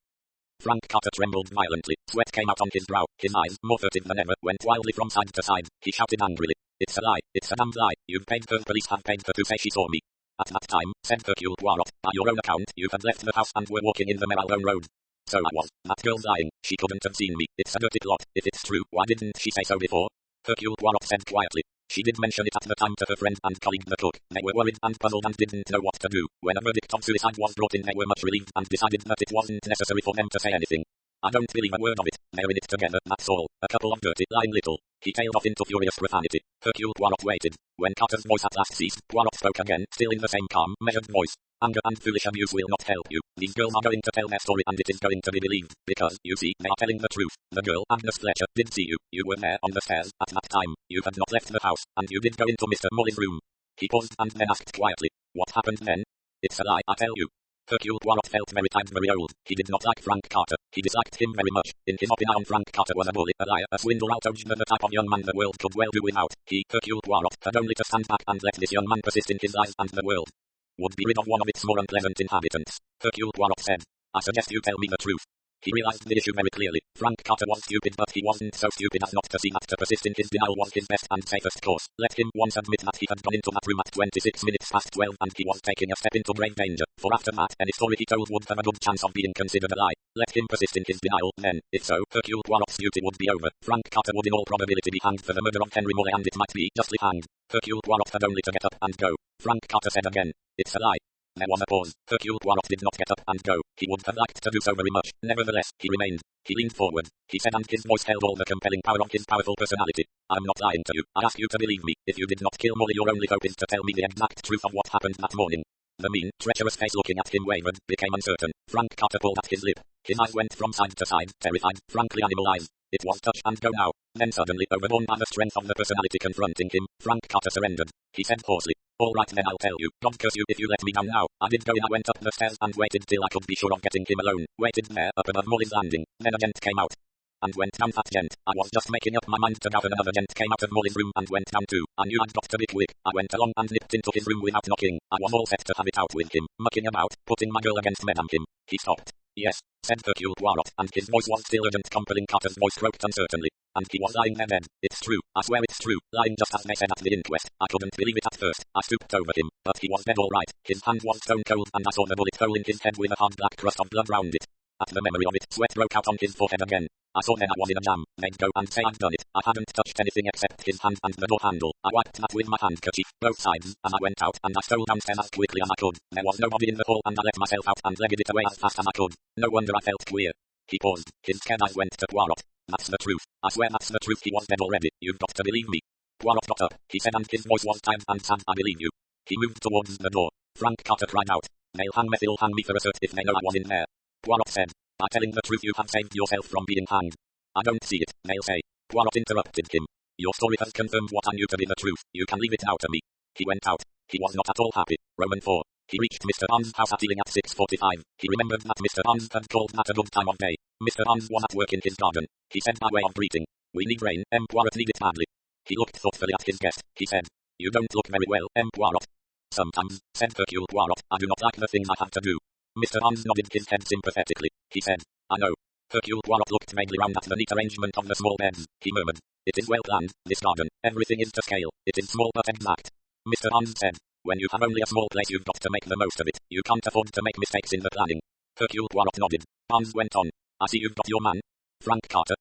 Frank Carter trembled violently. Sweat came out on his brow. His eyes, more furtive than ever, went wildly from side to side. He shouted angrily. It's a lie. It's a damned lie. You've paid her. Police have paid her to say she saw me. At that time, said Hercule Poirot, by your own account, you had left the house and were walking in the Marylebone Road. So I was. That girl's lying. She couldn't have seen me. It's a dirty plot. If it's true, why didn't she say so before? Hercule Poirot said quietly. She did mention it at the time to her friend and colleague the cook. They were worried and puzzled and didn't know what to do. When a verdict of suicide was brought in, they were much relieved and decided that it wasn't necessary for them to say anything. I don't believe a word of it. They're in it together, that's all. A couple of dirty, lying little. He tailed off into furious profanity. Hercule Poirot waited. When Carter's voice at last ceased, Poirot spoke again, still in the same calm, measured voice. Anger and foolish abuse will not help you. These girls are going to tell their story and it is going to be believed, because, you see, they are telling the truth. The girl, Agnes Fletcher, did see you. You were there on the stairs at that time. You had not left the house, and you did go into Mr. Morley's room. He paused and then asked quietly, what happened then? It's a lie, I tell you. Hercule Poirot felt very tired, very old. He did not like Frank Carter. He disliked him very much. In his opinion, Frank Carter was a bully, a liar, a swindler, outraged, and the type of young man the world could well do without. He, Hercule Poirot, had only to stand back and let this young man persist in his lies, and the world would be rid of one of its more unpleasant inhabitants. Hercule Poirot said, I suggest you tell me the truth. He realized the issue very clearly. Frank Carter was stupid, but he wasn't so stupid as not to see that to persist in his denial was his best and safest course. Let him once admit that he had gone into that room at 26 minutes past 12 and he was taking a step into grave danger, for after that any story he told would have a good chance of being considered a lie. Let him persist in his denial, then, if so, Hercule Poirot's duty would be over. Frank Carter would in all probability be hanged for the murder of Henry Morley, and it might be justly hanged. Hercule Poirot had only to get up and go. Frank Carter said again, it's a lie. There was a pause. Hercule Poirot did not get up and go. He would have liked to do so very much. Nevertheless, he remained. He leaned forward. He said, and his voice held all the compelling power of his powerful personality. I'm not lying to you. I ask you to believe me. If you did not kill Molly, your only hope is to tell me the exact truth of what happened that morning. The mean, treacherous face looking at him wavered, became uncertain. Frank Carter pulled at his lip. His eyes went from side to side, terrified, frankly animal eyes. It was touch and go now. Then suddenly, overborne by the strength of the personality confronting him, Frank Carter surrendered. He said hoarsely, all right then, I'll tell you. God curse you if you let me down now. I did go in. I went up the stairs and waited till I could be sure of getting him alone. Waited there, up above Molly's landing. Then a gent came out. And went down. That gent. I was just making up my mind to go, and another gent came out of Molly's room and went down too. I knew I'd got to be quick. I went along and nipped into his room without knocking. I was all set to have it out with him, mucking about, putting my girl against Madame Kim. He stopped. Yes, said Hercule Poirot, and his voice was still urgent, compelling. Carter's voice croaked uncertainly. And he was lying there dead. It's true. I swear it's true. Lying just as they said at the inquest. I couldn't believe it at first. I stooped over him, but he was dead all right. His hand was stone cold, and I saw the bullet hole in his head with a hard black crust of blood round it. At the memory of it, sweat broke out on his forehead again. I saw then I was in a jam. They'd go and say I'd done it. I hadn't touched anything except his hand and the door handle. I wiped that with my handkerchief, both sides, and I went out and I stole downstairs as quickly as I could. There was nobody in the hall, and I let myself out and legged it away as fast as I could. No wonder I felt queer. He paused. His scared eyes went to Poirot. That's the truth. I swear that's the truth. He was dead already. You've got to believe me. Poirot got up. He said, and his voice was tired and sad. I believe you. He moved towards the door. Frank Carter cried out. They'll hang me for a cert if they know I was in there. Poirot said. By telling the truth you have saved yourself from being hanged. I don't see it, they'll say. Poirot interrupted him. Your story has confirmed what I knew to be the truth. You can leave it now to me. He went out. He was not at all happy. Roman 4. He reached Mr. Barnes' house at Ealing at 6:45. He remembered that Mr. Barnes had called that a good time of day. Mr. Barnes was at work in his garden. He said by way of greeting, we need rain, Poirot need it badly. He looked thoughtfully at his guest. He said, you don't look very well, Poirot. Sometimes, said Hercule Poirot, I do not like the things I have to do. Mr. Barnes nodded his head sympathetically. He said, I know. Hercule Poirot looked vaguely round at the neat arrangement of the small beds. He murmured, it is well planned, this garden. Everything is to scale. It is small but exact. Mr. Barnes said, when you have only a small place you've got to make the most of it. You can't afford to make mistakes in the planning. Hercule Poirot nodded. Barnes went on. I see you've got your man. Frank Carter.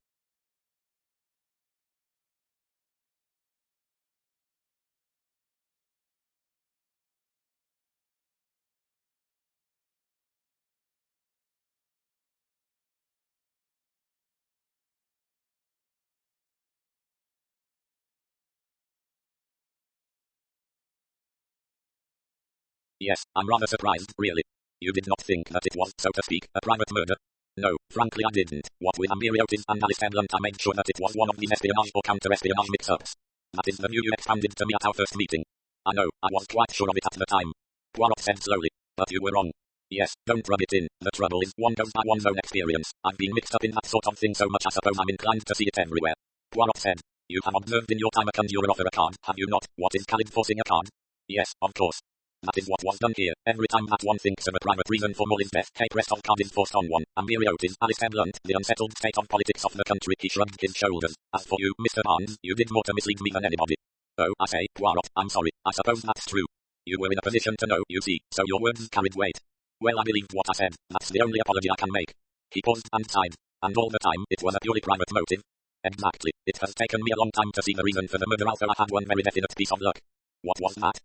Yes, I'm rather surprised, really. You did not think that it was, so to speak, a private murder? No, frankly I didn't. What with Otis and Alistair Blunt, I made sure that it was one of these espionage or counter-espionage mix-ups. That is the view you expounded to me at our first meeting. I know, I was quite sure of it at the time. Poirot said slowly. But you were wrong. Yes, don't rub it in. The trouble is, one goes by one's own experience. I've been mixed up in that sort of thing so much I suppose I'm inclined to see it everywhere. Poirot said. You have observed in your time a conjurer offer a card, have you not? What is Khalid forcing a card? Yes, of course. That is what was done here. Every time that one thinks of a private reason for Molly's death, a press of card is forced on one. Otis, Alistair Blunt, the unsettled state of politics of the country. He shrugged his shoulders. As for you, Mr. Barnes, you did more to mislead me than anybody. Oh, I say, Poirot, I'm sorry. I suppose that's true. You were in a position to know, you see, so your words carried weight. Well, I believed what I said. That's the only apology I can make. He paused and sighed. And all the time, it was a purely private motive. Exactly. It has taken me a long time to see the reason for the murder, although I had one very definite piece of luck. What was that?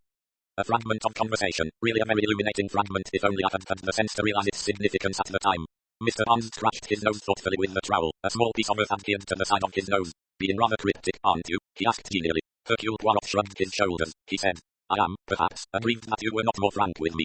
A fragment of conversation, really a very illuminating fragment, if only I had had the sense to realize its significance at the time. Mr. Barnes scratched his nose thoughtfully with the trowel. A small piece of earth adhered to the side of his nose. Being rather cryptic, aren't you? He asked genially. Hercule Poirot shrugged his shoulders. He said, I am, perhaps, aggrieved that you were not more frank with me.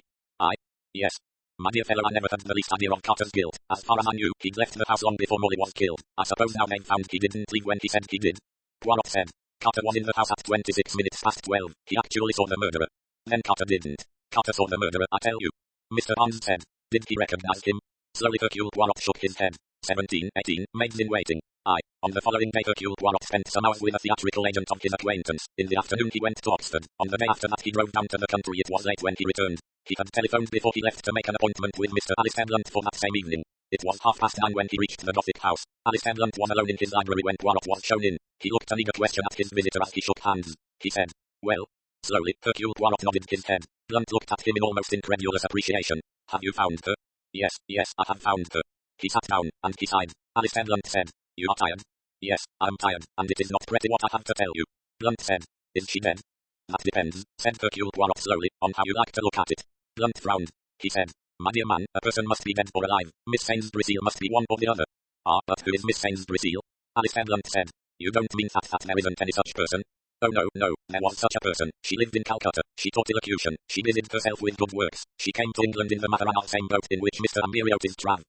Yes. My dear fellow, I never had the least idea of Carter's guilt. As far as I knew, he'd left the house long before Molly was killed. I suppose now they've found he didn't leave when he said he did. Poirot said, Carter was in the house at 26 minutes past 12. He actually saw the murderer. Then Carter didn't. Carter saw the murderer, I tell you. Mr. Barnes said. Did he recognize him? Slowly Hercule Poirot shook his head. 17, 18, maids in waiting. On the following day Hercule Poirot spent some hours with a theatrical agent of his acquaintance. In the afternoon he went to Oxford. On the day after that he drove down to the country. It was late when he returned. He had telephoned before he left to make an appointment with Mr. Alistair Blunt for that same evening. It was 9:30 when he reached the Gothic house. Alistair Blunt was alone in his library when Poirot was shown in. He looked an eager question at his visitor as he shook hands. He said, well? Slowly, Hercule Poirot nodded his head. Blunt looked at him in almost incredulous appreciation. Have you found her? Yes, I have found her. He sat down, and he sighed. Alistair Blunt said, you are tired? Yes, I'm tired, and it is not pretty what I have to tell you. Blunt said, is she dead? That depends, said Hercule Poirot slowly, on how you like to look at it. Blunt frowned. He said, "My dear man, a person must be dead or alive. Miss Sainsbury-Seal must be one or the other." "Ah, but who is Miss Sainsbury-Seal?" Alistair Blunt said. "You don't mean that there isn't any such person?" "Oh no, there was such a person. She lived in Calcutta. She taught elocution. She busied herself with good works. She came to England in the Maharana's same boat in which Mr. Ambriotis travelled.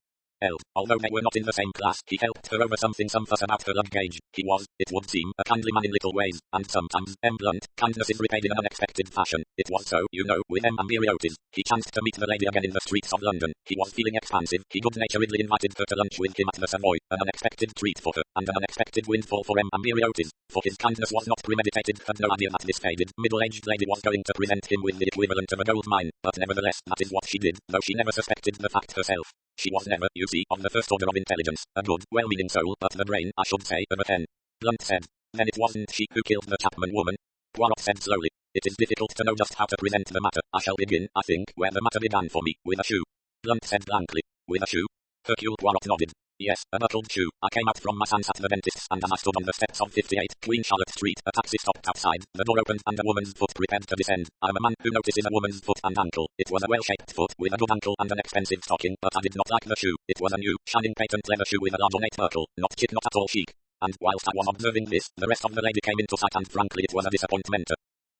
Although they were not in the same class, he helped her over some fuss about her luggage. He was, it would seem, a kindly man in little ways, and sometimes, Blunt, kindness is repaid in an unexpected fashion. It was so, you know, with Ambriotis. He chanced to meet the lady again in the streets of London. He was feeling expansive. He good-naturedly invited her to lunch with him at the Savoy, an unexpected treat for her, and an unexpected windfall for Ambriotis. For his kindness was not premeditated, had no idea that this faded, middle-aged lady was going to present him with the equivalent of a gold mine, but nevertheless, that is what she did, though she never suspected the fact herself. She was never, you see, of the first order of intelligence, a good, well-meaning soul, but the brain, I should say, of a 10. Blunt said. Then it wasn't she who killed the Chapman woman? Poirot said slowly. It is difficult to know just how to present the matter. I shall begin, I think, where the matter began for me, with a shoe. Blunt said blankly. With a shoe? Hercule Poirot nodded. Yes, a buckled shoe. I came out from my seance at the dentist's, and as I stood on the steps of 58 Queen Charlotte Street, a taxi stopped outside, the door opened and a woman's foot prepared to descend. I am a man who notices a woman's foot and ankle. It was a well-shaped foot, with a good ankle and an expensive stocking, but I did not like the shoe. It was a new, shining patent leather shoe with a large ornate buckle, not chic, not at all chic. And whilst I was observing this, the rest of the lady came into sight, and frankly it was a disappointment.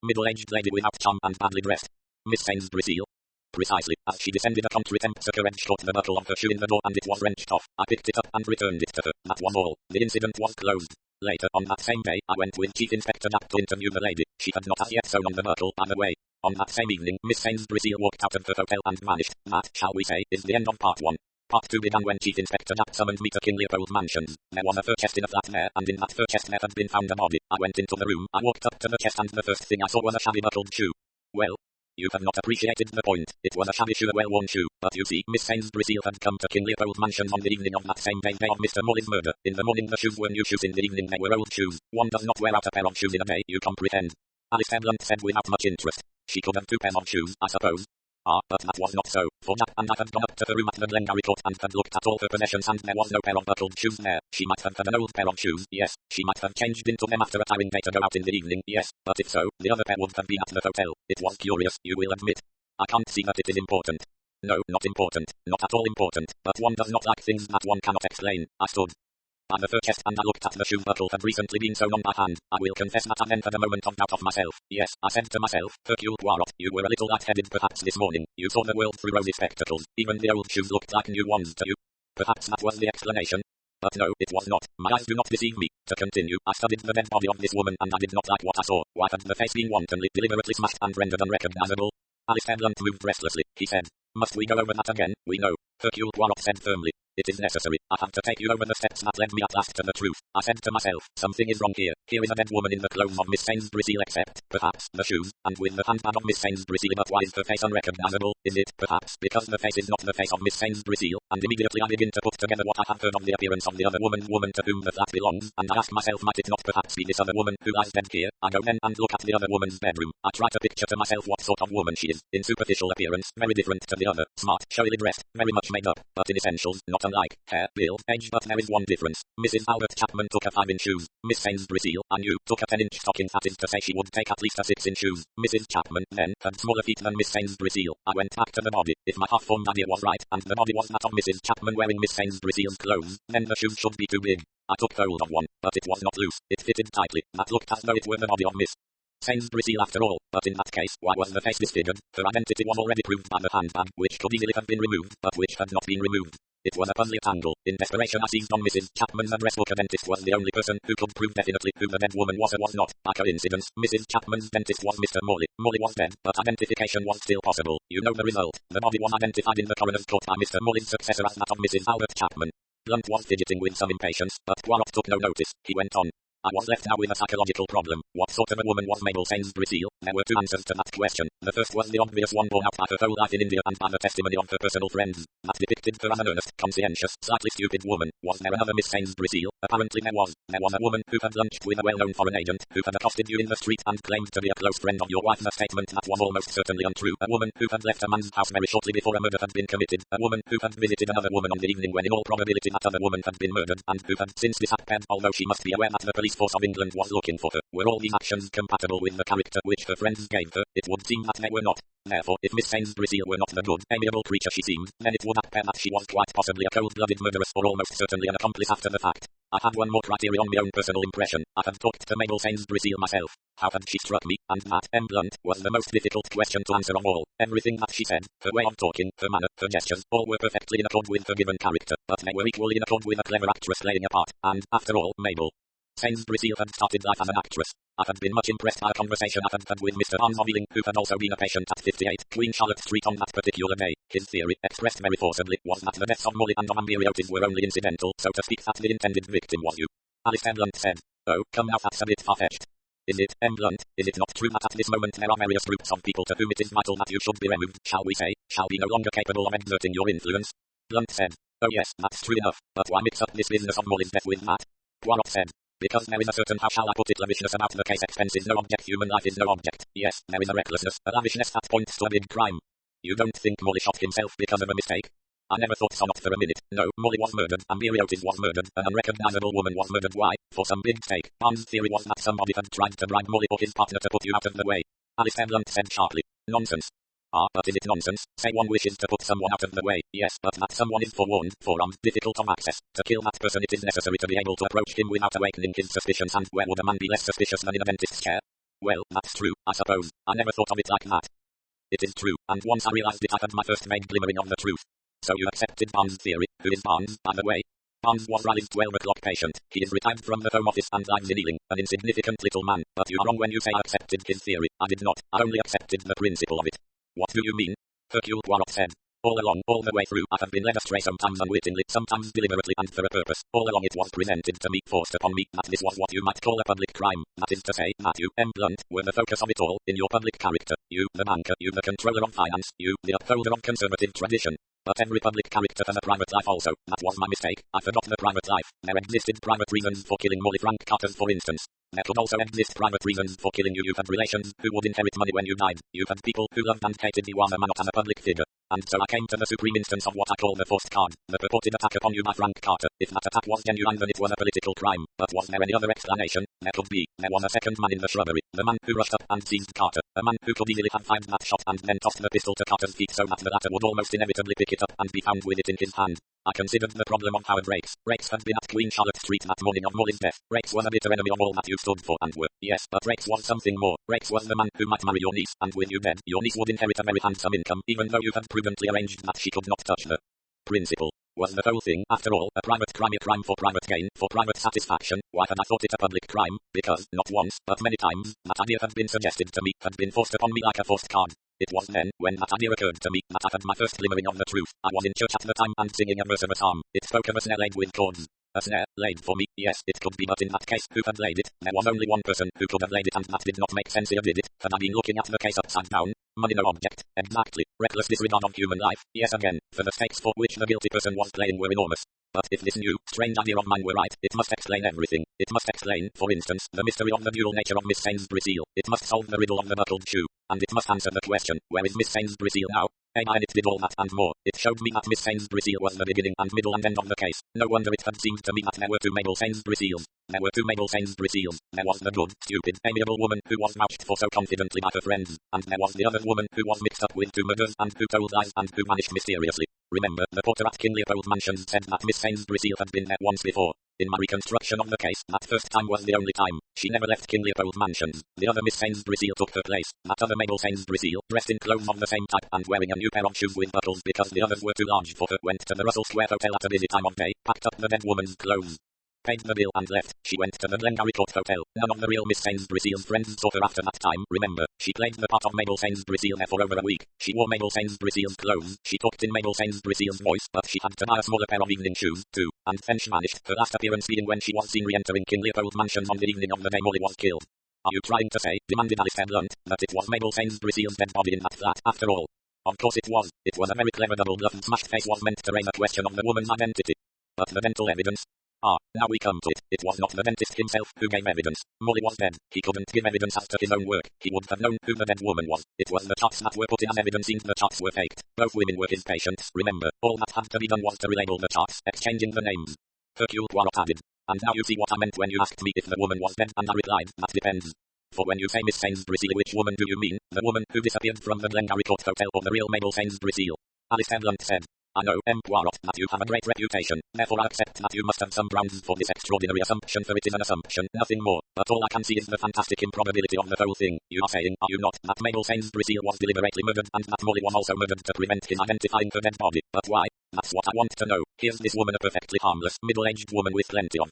Middle-aged lady without charm and badly dressed. Miss Sainsbury-Seal? Precisely. As she descended, a contrite sucker edge caught the buckle of her shoe in the door, and it was wrenched off. I picked it up and returned it to her. That was all. The incident was closed. Later on that same day, I went with Chief Inspector Jack to interview the lady. She had not as yet sewn on the buckle, by the way. On that same evening, Miss Sainsbury-Seal walked out of the hotel and vanished. That, shall we say, is the end of part 1. Part 2 began when Chief Inspector Jack summoned me to King Leopold Mansions. There was a fur chest in a flat there, and in that fur chest there had been found a body. I went into the room, I walked up to the chest, and the first thing I saw was a shabby buckled shoe. Well, you have not appreciated the point. It was a shabby shoe, a well-worn shoe. But you see, Miss Sainsbury-Seal had come to King Leopold Mansions on the evening of that same day of Mr. Morley's murder. In the morning the shoes were new shoes, in the evening they were old shoes. One does not wear out a pair of shoes in a day, you comprehend. Alistair Blunt said without much interest. She could have 2 pairs of shoes, I suppose. Ah, but that was not so, for Jack and I had gone up to the room at the Glengarry Court and had looked at all her possessions, and there was no pair of buckled shoes there. She might have had an old pair of shoes, yes. She might have changed into them after a tiring day to go out in the evening, yes. But if so, the other pair would have been at the hotel. It was curious, you will admit. I can't see that it is important. No, not important. Not at all important. But one does not like things that one cannot explain. I stood by the fur chest and I looked at the shoe buckle had recently been sewn on by hand. I will confess that I then had a moment of doubt of myself. Yes, I said to myself, Hercule Poirot, you were a little light-headed perhaps this morning. You saw the world through rosy spectacles. Even the old shoes looked like new ones to you. Perhaps that was the explanation. But no, it was not. My eyes do not deceive me. To continue, I studied the dead body of this woman and I did not like what I saw. Why had the face been wantonly, deliberately smashed and rendered unrecognizable? Alistair Blunt moved restlessly. He said, must we go over that again? We know. Hercule Poirot said firmly. It is necessary. I have to take you over the steps that led me at last to the truth. I said to myself, something is wrong here. Here is a dead woman in the clothes of Miss Sainsbury-Seal, except, perhaps, the shoes, and with the handbag of Miss Sainsbury-Seal. But why is her face unrecognizable? Is it, perhaps, because the face is not the face of Miss Sainsbury-Seal? And immediately I begin to put together what I have heard of the appearance of the other woman to whom the flat belongs, and I ask myself, might it not perhaps be this other woman who lies dead here? I go then and look at the other woman's bedroom. I try to picture to myself what sort of woman she is. In superficial appearance, very different to the other, smart, showily dressed, very much made up, but in essentials, not unlike. Hair, build, age, but there is one difference. Mrs. Albert Chapman took a 5-inch shoes. Miss Sainsbury-Seal, I knew, took a 10-inch stocking. That is to say, she would take at least a 6-inch shoes. Mrs. Chapman, then, had smaller feet than Miss Sainsbury-Seal. I went back to the body. If my half-formed idea was right, and the body was that of Mrs. Chapman wearing Miss Sainsbury-Seal's clothes, then the shoes should be too big. I took hold of one, but it was not loose. It fitted tightly. That looked as though it were the body of Miss Sainsbury-Seal after all. But in that case, why was the face disfigured? Her identity was already proved by the handbag, which could easily have been removed, but which had not been removed. It was a puzzling tangle. In desperation I seized on Mrs. Chapman's address book. A dentist was the only person who could prove definitely who the dead woman was or was not. By coincidence, Mrs. Chapman's dentist was Mr. Morley. Morley was dead, but identification was still possible. You know the result. The body was identified in the coroner's court by Mr. Morley's successor as that of Mrs. Albert Chapman. Blunt was fidgeting with some impatience, but Poirot took no notice. He went on. I was left now with a psychological problem. What sort of a woman was Mabel Sainsbury-Seal? There were 2 answers to that question. The first was the obvious one, borne out by her whole life in India and by the testimony of her personal friends. That depicted her as an earnest, conscientious, slightly stupid woman. Was there another Miss Sainsbury-Seal? Apparently there was. There was a woman who had lunched with a well-known foreign agent, who had accosted you in the street and claimed to be a close friend of your wife, a statement that was almost certainly untrue. A woman who had left a man's house very shortly before a murder had been committed. A woman who had visited another woman on the evening when in all probability that other woman had been murdered, and who had since disappeared, although she must be aware that the police force of England was looking for her. Were all these actions compatible with the character which her friends gave her? It would seem that they were not. Therefore, if Miss Sainsbury were not the good, amiable creature she seemed, then it would appear that she was quite possibly a cold-blooded murderess or almost certainly an accomplice after the fact. I had one more criteria on my own personal impression. I had talked to Mabel Sainsbury myself. How had she struck me? And that, Blunt, was the most difficult question to answer of all. Everything that she said, her way of talking, her manner, her gestures, all were perfectly in accord with her given character, but they were equally in accord with a clever actress playing a part, and, after all, Mabel Sainsbury had started life as an actress. I had been much impressed by a conversation I had had with Mr. Barnes of Ealing, who had also been a patient at 58 Queen Charlotte Street on that particular day. His theory, expressed very forcibly, was that the deaths of Molly and of Amberiotis were only incidental, so to speak, that the intended victim was you. Alistair Blunt said. Oh, come now, that's a bit far-fetched. Is it, Blunt, is it not true that at this moment there are various groups of people to whom it is vital that you should be removed, shall we say, shall be no longer capable of exerting your influence? Blunt said. Oh yes, that's true enough, but why mix up this business of Molly's death with that? Poirot said. Because there is a certain, how shall I put it, lavishness about the case. Expense is no object, human life is no object. Yes, there is a recklessness, a lavishness that points to a big crime. You don't think Molly shot himself because of a mistake? I never thought so, not for a minute. No, Molly was murdered, Amberiotis was murdered, an unrecognizable woman was murdered. Why? For some big stake. Barnes' theory was that somebody had tried to bribe Molly or his partner to put you out of the way. Alistair Blunt said sharply. Nonsense. Ah, but is it nonsense? Say one wishes to put someone out of the way. Yes, but that someone is forewarned, forearmed, difficult of access. To kill that person it is necessary to be able to approach him without awakening his suspicions, and where would a man be less suspicious than in a dentist's chair? Well, that's true, I suppose. I never thought of it like that. It is true, and once I realized it I had my first vague glimmering of the truth. So you accepted Barnes' theory. Who is Barnes, by the way? Barnes was Riley's 12 o'clock patient. He is retired from the Home Office and lives in Ealing, an insignificant little man. But you are wrong when you say I accepted his theory. I did not. I only accepted the principle of it. What do you mean? Hercule Poirot said. All along, all the way through, I have been led astray, sometimes unwittingly, sometimes deliberately and for a purpose. All along it was presented to me, forced upon me, that this was what you might call a public crime. That is to say, that you, Blunt, were the focus of it all, in your public character. You, the banker, you, the controller of finance, you, the upholder of conservative tradition. But every public character has a private life also. That was my mistake. I forgot the private life. There existed private reasons for killing Molly Frank Carter, for instance. There could also exist private reasons for killing you. You had relations who would inherit money when you died. You had people who loved and hated you as a man, not as a public figure. And so I came to the supreme instance of what I call the forced card, the purported attack upon you by Frank Carter. If that attack was genuine, then it was a political crime. But was there any other explanation? There could be. There was a second man in the shrubbery, the man who rushed up and seized Carter, a man who could easily have fired that shot and then tossed the pistol to Carter's feet so that the latter would almost inevitably pick it up and be found with it in his hand. I considered the problem of Howard Raikes. Raikes had been at Queen Charlotte Street that morning of Molly's death. Raikes was a bitter enemy of all that you stood for and were. Yes, but Raikes was something more. Raikes was the man who might marry your niece, and with you dead, your niece would inherit a very handsome income, even though you had prudently arranged that she could not touch the principal. Was the whole thing, after all, a private crime, a crime for private gain, for private satisfaction? Why had I thought it a public crime? Because, not once, but many times, that idea had been suggested to me, had been forced upon me like a forced card. It was then, when that idea occurred to me, that I had my first glimmering of the truth. I was in church at the time and singing a verse of a psalm. It spoke of a snare laid with cords. A snare, laid for me, yes, it could be, but in that case, who had laid it? There was only one person who could have laid it, and that did not make sense. He did it. Had I been looking at the case upside down? Money no object. Exactly. Reckless disregard of human life. Yes, again, for the stakes for which the guilty person was playing were enormous. But if this new, strange idea of mine were right, it must explain everything. It must explain, for instance, the mystery of the dual nature of Miss Sainsbury Seal. It must solve the riddle of the buckled shoe. And it must answer the question, where is Miss Sainsbury Seal now? And it did all that and more. It showed me that Miss Sainsbury Seal was the beginning and middle and end of the case. No wonder it had seemed to me that there were two Mabel Sainsbury Seals. There were two Mabel Sainsbury Seals. There was the good, stupid, amiable woman who was vouched for so confidently by her friends, and there was the other woman who was mixed up with two murders and who told lies and who vanished mysteriously. Remember, the porter at Kinleopold Mansions said that Miss Sainsbury Seal had been there once before. In my reconstruction of the case, that first time was the only time. She never left Kinleopold Mansions. The other Miss Sainsbury Seal took her place. That other Mabel Sainsbury Seal, dressed in clothes of the same type and wearing a new pair of shoes with buckles because the others were too large for her, went to the Russell Square Hotel at a busy time of day, packed up the dead woman's clothes, paid the bill and left. She went to the Glengarry Court Hotel. None of the real Miss Sainsbury Seal's friends saw her after that time. Remember, she played the part of Mabel Sainsbury Seal there for over a week. She wore Mabel Sainsbury Seal's clothes. She talked in Mabel Sainsbury Seal's voice, but she had to buy a smaller pair of evening shoes, too. And then she vanished, her last appearance being when she was seen re-entering Kinleopold Mansions on the evening of the day Molly was killed. Are you trying to say, demanded Alistair Blunt, that it was Mabel Sainsbury Seal's dead body in that flat, after all? Of course it was. It was a very clever double bluff, and smashed face was meant to raise a question of the woman's identity. But the dental evidence? Ah, now we come to it. It was not the dentist himself who gave evidence. Molly was dead. He couldn't give evidence as to his own work. He would have known who the dead woman was. It was the charts that were put in as evidence, and the charts were faked. Both women were his patients, remember. All that had to be done was to relabel the charts, exchanging the names. Hercule Poirot added. And now you see what I meant when you asked me if the woman was dead, and I replied, that depends. For when you say Miss Sainsbury, which woman do you mean? The woman who disappeared from the Glengarry Court Hotel, or the real Mabel Sainsbury? Alistair Blunt said. I know, M. Poirot, that you have a great reputation, therefore I accept that you must have some grounds for this extraordinary assumption, for it is an assumption, nothing more. But all I can see is the fantastic improbability of the whole thing. You are saying, are you not, that Mabel Sainsbury was deliberately murdered, and that Molly was also murdered to prevent his identifying her dead body. But why? That's what I want to know. Here's this woman, a perfectly harmless, middle-aged woman with plenty of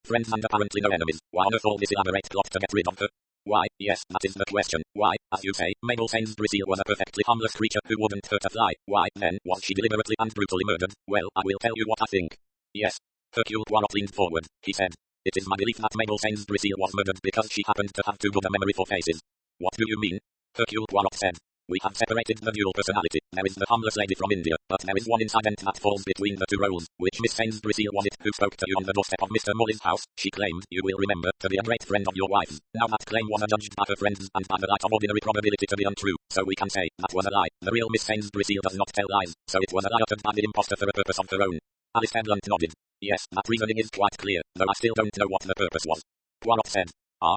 friends and apparently no enemies. Why on earth all this elaborate plot to get rid of her? Why, yes, that is the question. Why, as you say, Mabel Sainsbury was a perfectly harmless creature who wouldn't hurt a fly. Why, then, was she deliberately and brutally murdered? Well, I will tell you what I think. Yes. Hercule Poirot leaned forward. He said, it is my belief that Mabel Sainsbury was murdered because she happened to have too good a memory for faces. What do you mean? Hercule Poirot said. We have separated the dual personality. There is the harmless lady from India, but there is one incident that falls between the two roles. Which Miss Sainsbury was it who spoke to you on the doorstep of Mr. Molly's house? She claimed, you will remember, to be a great friend of your wife's. Now that claim was adjudged by her friends and by the light of ordinary probability to be untrue, so we can say, that was a lie. The real Miss Sainsbury does not tell lies, so it was a lie uttered by the impostor for a purpose of her own. Alistair Blunt nodded. Yes, that reasoning is quite clear, though I still don't know what the purpose was. Poirot said.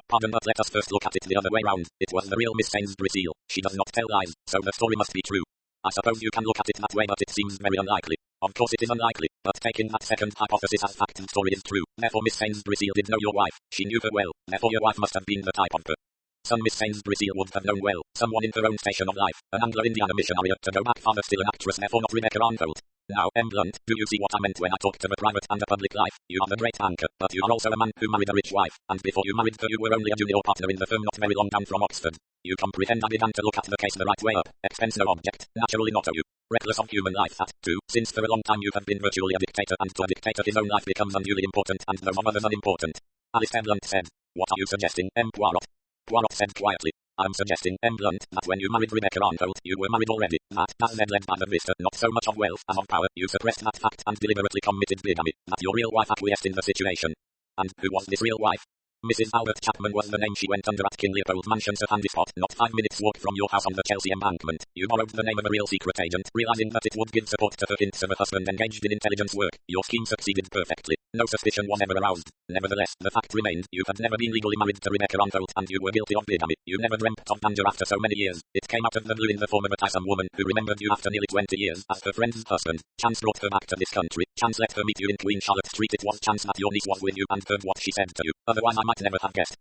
Pardon, but let us first look at it the other way round. It was the real Miss Sainsbury. She does not tell lies, so the story must be true. I suppose you can look at it that way, but it seems very unlikely. Of course it is unlikely, but taking that second hypothesis as fact, the story is true. Therefore Miss Sainsbury did know your wife. She knew her well, therefore your wife must have been the type of her son Miss Sainsbury would have known well, someone in her own station of life, an Anglo-Indiana missionary, to go back farther still an actress, therefore not Rebecca Arnfold. Now, M. Blunt, do you see what I meant when I talked of a private and a public life? You are the great anchor, but you are also a man who married a rich wife, and before you married her you were only a junior partner in the firm not very long down from Oxford. You comprehend I began to look at the case the right way up. Expense no object, naturally not you. Reckless of human life that, too, since for a long time you have been virtually a dictator, and to a dictator his own life becomes unduly important, and those of others unimportant. Alistair Blunt said. What are you suggesting, M. Poirot? Poirot said quietly. I'm suggesting, M. Blunt, that when you married Rebecca Arnfold, you were married already. That, as led by the vista, not so much of wealth as of power, you suppressed that fact and deliberately committed bigamy. That your real wife acquiesced in the situation. And who was this real wife? Mrs. Albert Chapman was the name she went under at King Leopold Mansion, Sir Handy Spot, not 5 minutes walk from your house on the Chelsea embankment. You borrowed the name of a real secret agent, realizing that it would give support to her hints of a husband engaged in intelligence work. Your scheme succeeded perfectly. No suspicion was ever aroused. Nevertheless, the fact remained, you had never been legally married to Rebecca Arnfold, and you were guilty of bigamy. You never dreamt of danger after so many years. It came out of the blue in the form of a tiresome woman who remembered you after nearly 20 years as her friend's husband. Chance brought her back to this country. Chance let her meet you in Queen Charlotte Street. It was chance that your niece was with you and heard what she said to you. Otherwise I might never have guessed.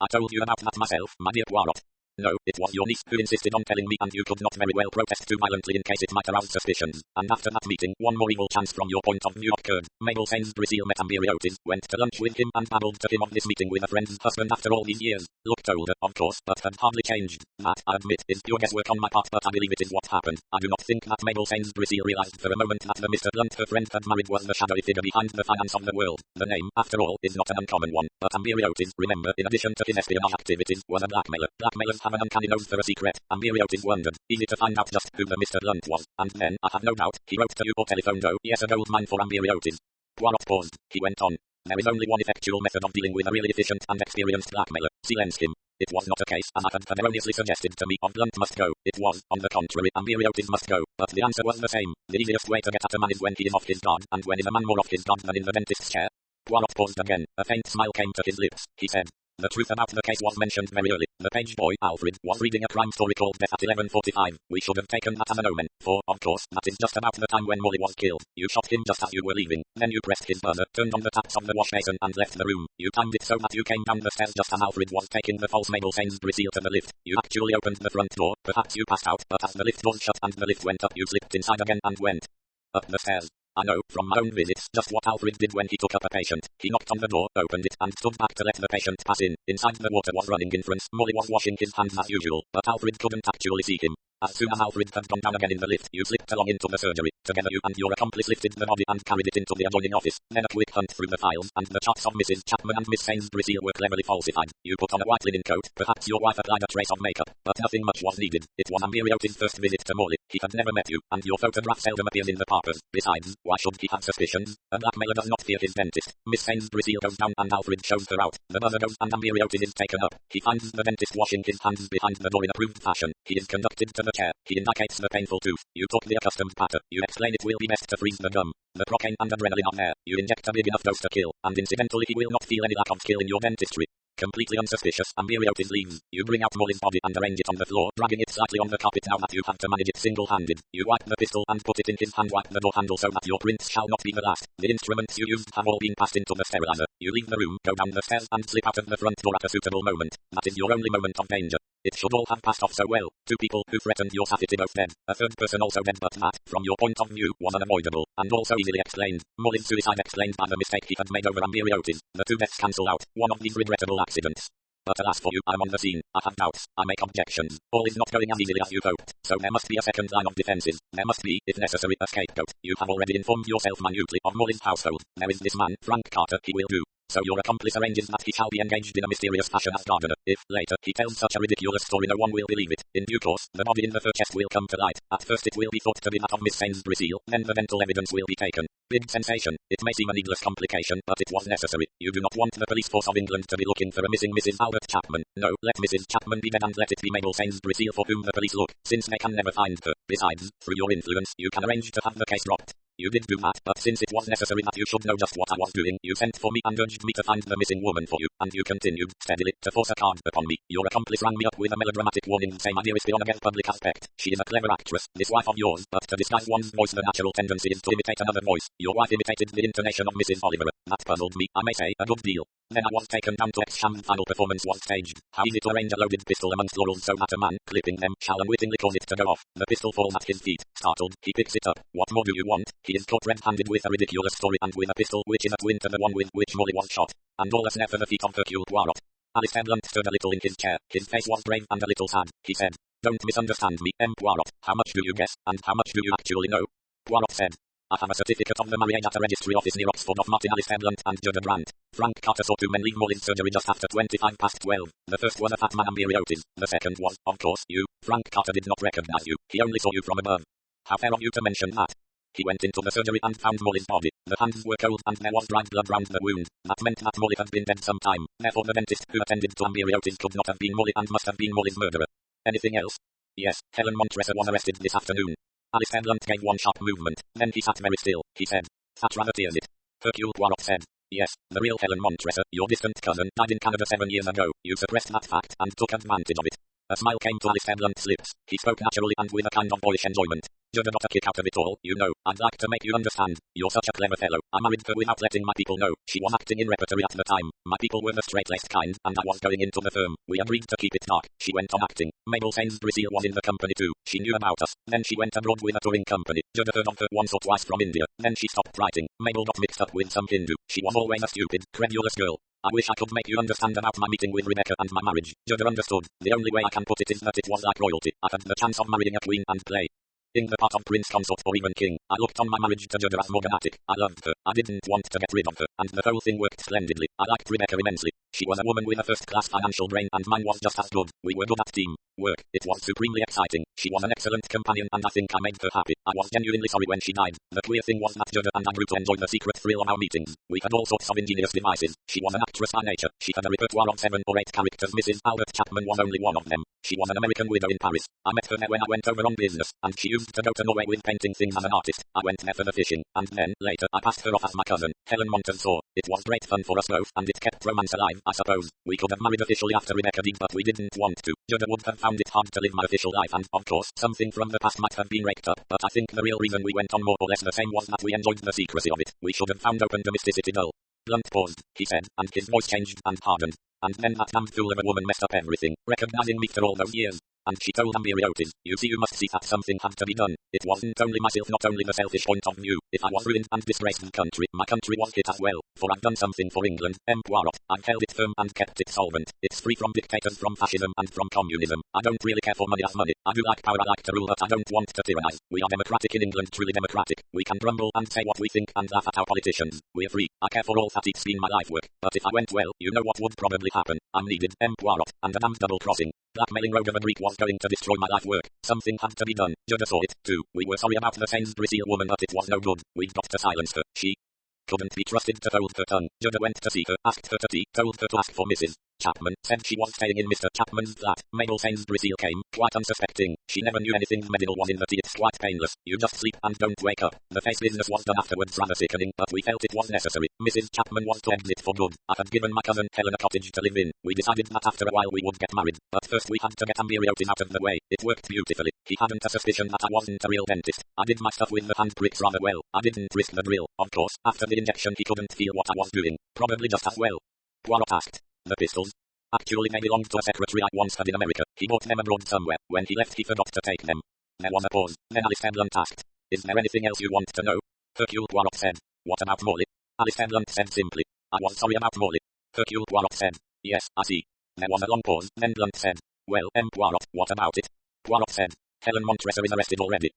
I told you about that myself, my dear Poirot. No, it was your niece who insisted on telling me, and you could not very well protest too violently in case it might arouse suspicions. And after that meeting, one more evil chance from your point of view occurred. Mabel Sainsbury met Amberiotis, went to lunch with him and babbled to him of this meeting with a friend's husband after all these years. Looked older, of course, but had hardly changed. That, I admit, is pure guesswork on my part, but I believe it is what happened. I do not think that Mabel Sainsbury realized for a moment that the Mr. Blunt her friend had married was the shadowy figure behind the finance of the world. The name, after all, is not an uncommon one, but Amberiotis, remember, in addition to his espionage activities, was a blackmailer. Blackmailers have an uncanny nose for a secret. Amberiotis wondered. Easy to find out just who the Mr. Blunt was. And then, I have no doubt, he wrote to you or telephoned. Oh, yes, a gold mine for Amberiotis. Poirot paused. He went on. There is only one effectual method of dealing with a really efficient and experienced blackmailer. Silence him. It was not a case, as I had erroneously suggested to me, of Blunt must go. It was, on the contrary, Amberiotis must go. But the answer was the same. The easiest way to get at a man is when he is off his guard, and when is a man more off his guard than in the dentist's chair? Poirot paused again. A faint smile came to his lips. He said. The truth about the case was mentioned very early. The page boy, Alfred, was reading a crime story called Death at 11:45. We should have taken that as an omen, for, of course, that is just about the time when Molly was killed. You shot him just as you were leaving. Then you pressed his buzzer, turned on the taps of the wash basin and left the room. You timed it so that you came down the stairs just as Alfred was taking the false Mabel Sainsbury to the lift. You actually opened the front door. Perhaps you passed out, but as the lift doors shut and the lift went up, you slipped inside again and went up the stairs. I know, from my own visits, just what Alfred did when he took up a patient. He knocked on the door, opened it, and stood back to let the patient pass in. Inside the water was running in front. Molly was washing his hands as usual, but Alfred couldn't actually see him. As soon as Alfred had gone down again in the lift, you slipped along into the surgery. Together you and your accomplice lifted the body and carried it into the adjoining office. Then a quick hunt through the files, and the charts of Mrs. Chapman and Miss Sainsbury were cleverly falsified. You put on a white linen coat. Perhaps your wife applied a trace of makeup, but nothing much was needed. It was Amberiotis' first visit to Morley. He had never met you, and your photograph seldom appears in the papers. Besides, why should he have suspicions? A blackmailer does not fear his dentist. Miss Sainsbury goes down and Alfred shows her out. The buzzer goes and Amberiotis is taken up. He finds the dentist washing his hands behind the door in approved fashion. He is conducted to the chair. He indicates the painful tooth. You talk the accustomed patter. You explain it will be best to freeze the gum. The cocaine and adrenaline are there. You inject a big enough dose to kill, and incidentally he will not feel any lack of skill in your dentistry. Completely unsuspicious, Ambriotis leaves. You bring out Molly's body and arrange it on the floor, dragging it slightly on the carpet now that you have to manage it single-handed. You wipe the pistol and put it in his hand, wipe the door handle so that your prints shall not be the last. The instruments you used have all been passed into the sterilizer. You leave the room, go down the stairs and slip out of the front door at a suitable moment. That is your only moment of danger. It should all have passed off so well. 2 people who threatened your safety both dead. A 3rd person also dead, but that, from your point of view, was unavoidable, and also easily explained. Molly's suicide explained by the mistake he had made over Ambriotis. The 2 deaths cancel out one of these regrettable accidents. But alas for you, I'm on the scene. I have doubts. I make objections. All is not going as easily as you hoped. So there must be a second line of defenses. There must be, if necessary, a scapegoat. You have already informed yourself minutely of Molly's household. There is this man, Frank Carter. He will do. So your accomplice arranges that he shall be engaged in a mysterious fashion as gardener. If, later, he tells such a ridiculous story no one will believe it. In due course, the body in the fur chest will come to light. At first it will be thought to be that of Miss Sainsbury Seal, then the dental evidence will be taken. Big sensation. It may seem a needless complication, but it was necessary. You do not want the police force of England to be looking for a missing Mrs. Albert Chapman. No, let Mrs. Chapman be dead and let it be Mabel Sainsbury Seal for whom the police look, since they can never find her. Besides, through your influence, you can arrange to have the case dropped. You did do that, but since it was necessary that you should know just what I was doing, you sent for me and urged me to find the missing woman for you, and you continued, steadily, to force a card upon me. Your accomplice rang me up with a melodramatic warning, say my dear espionage against public aspect. She is a clever actress, this wife of yours, but to disguise one's voice the natural tendency is to imitate another voice. Your wife imitated the intonation of Mrs. Oliver. That puzzled me, I may say, a good deal. Then I was taken down to X-Sham. Final performance was staged. How easy to arrange a loaded pistol amongst laurels so that a man, clipping them, shall unwittingly cause it to go off. The pistol falls at his feet. Startled, he picks it up. What more do you want? He is caught red-handed with a ridiculous story and with a pistol which is a twin to the one with which Molly was shot. And all a snare for the feet of Hercule Poirot. Alistair Blunt stood a little in his chair. His face was brave and a little sad. He said, "Don't misunderstand me, M. Poirot. How much do you guess, and how much do you actually know?" Poirot said, "I have a certificate of the Marietta Registry Office near Oxford of Martin Alistair Blunt and Judge Grant. Frank Carter saw 2 men leave Molly's surgery just after 12:25. The first was a fat man, Ambriotis. The second was, of course, you. Frank Carter did not recognize you. He only saw you from above. How fair of you to mention that." He went into the surgery and found Molly's body. The hands were cold and there was dried blood round the wound. That meant that Molly had been dead some time. Therefore the dentist who attended to Ambriotis could not have been Molly and must have been Molly's murderer. Anything else? Yes, Helen Montresor was arrested this afternoon. Alistair Blunt gave one sharp movement. Then he sat very still. He said, "That rather tears it." Hercule Poirot said, "Yes, the real Helen Montresor, your distant cousin, died in Canada 7 years ago. You suppressed that fact and took advantage of it." A smile came to Alistair Blunt's lips. He spoke naturally and with a kind of boyish enjoyment. "Judge got a kick out of it all, you know. I'd like to make you understand. You're such a clever fellow. I married her without letting my people know. She was acting in repertory at the time. My people were the straight-laced kind, and I was going into the firm. We agreed to keep it dark. She went on acting. Mabel Sainsbury Seal was in the company too. She knew about us. Then she went abroad with a touring company. Judge heard of her once or twice from India. Then she stopped writing. Mabel got mixed up with some Hindu. She was always a stupid, credulous girl. I wish I could make you understand about my meeting with Rebecca and my marriage. Judge understood. The only way I can put it is that it was like royalty. I had the chance of marrying a queen and play in the part of prince consort or even king. I looked on my marriage to Judge as morganatic. I loved her. I didn't want to get rid of her, and the whole thing worked splendidly. I liked Rebecca immensely. She was a woman with a first-class financial brain and mine was just as good. We were good at team work. It was supremely exciting. She was an excellent companion and I think I made her happy. I was genuinely sorry when she died. The queer thing was that Judge and I grew to enjoy the secret thrill of our meetings. We had all sorts of ingenious devices. She was an actress by nature. She had a repertoire of 7 or 8 characters. Mrs. Albert Chapman was only one of them. She was an American widow in Paris. I met her there when I went over on business, and she used to go to Norway with painting things as an artist. I went there for the fishing, and then, later, I passed her off as my cousin, Helen Montresor. It was great fun for us both, and it kept romance alive, I suppose. We could have married officially after Rebecca did, but we didn't want to. Judge would have found it hard to live my official life, and, of course, something from the past might have been raked up, but I think the real reason we went on more or less the same was that we enjoyed the secrecy of it. We should have found open domesticity dull. Blunt paused, he said, and his voice changed and hardened. And then that damn fool of a woman messed up everything, recognizing me for all those years. And she told Ambriotis, you see you must see that something had to be done. It wasn't only myself, not only the selfish point of view. If I was ruined and disgraced the country, my country was hit as well. For I've done something for England, M. Poirot. I've held it firm and kept it solvent. It's free from dictators, from fascism and from communism. I don't really care for money as money. I do like power, I like to rule, but I don't want to tyrannize. We are democratic in England, truly democratic. We can grumble and say what we think and laugh at our politicians. We're free. I care for all that. It's been my life work. But if I went well, you know what would probably happen. I'm needed, M. Poirot, and a damned double crossing. Blackmailing rogue of a Greek was going to destroy my life work. Something had to be done. Judge saw it, too. We were sorry about the Sainsbury Seal woman, but it was no good. We'd got to silence her. She couldn't be trusted to hold her tongue. Judge went to see her, asked her to tea, told her to ask for Mrs. Chapman said she was staying in Mr. Chapman's flat. Mabel Sainsbury came, quite unsuspecting. She never knew anything medical was in the tea. It's quite painless. You just sleep and don't wake up. The face business was done afterwards, rather sickening, but we felt it was necessary. Mrs. Chapman was to exit for good. I had given my cousin Helen a cottage to live in. We decided that after a while we would get married, but first we had to get Amberiotis out of the way. It worked beautifully. He hadn't a suspicion that I wasn't a real dentist. I did my stuff with the handpricks rather well. I didn't risk the drill. Of course, after the injection he couldn't feel what I was doing. Probably just as well. Poirot asked. The pistols? Actually they belonged to a secretary I once had in America. He bought them abroad somewhere. When he left he forgot to take them. There was a pause. Then Alice Headland asked. Is there anything else you want to know? Hercule Poirot said. What about Morley? Alice Headland said simply. I was sorry about Morley. Hercule Poirot said. Yes, I see. There was a long pause. Then Blunt said. Well, Poirot, what about it? Poirot said. Helen Montresor is arrested already.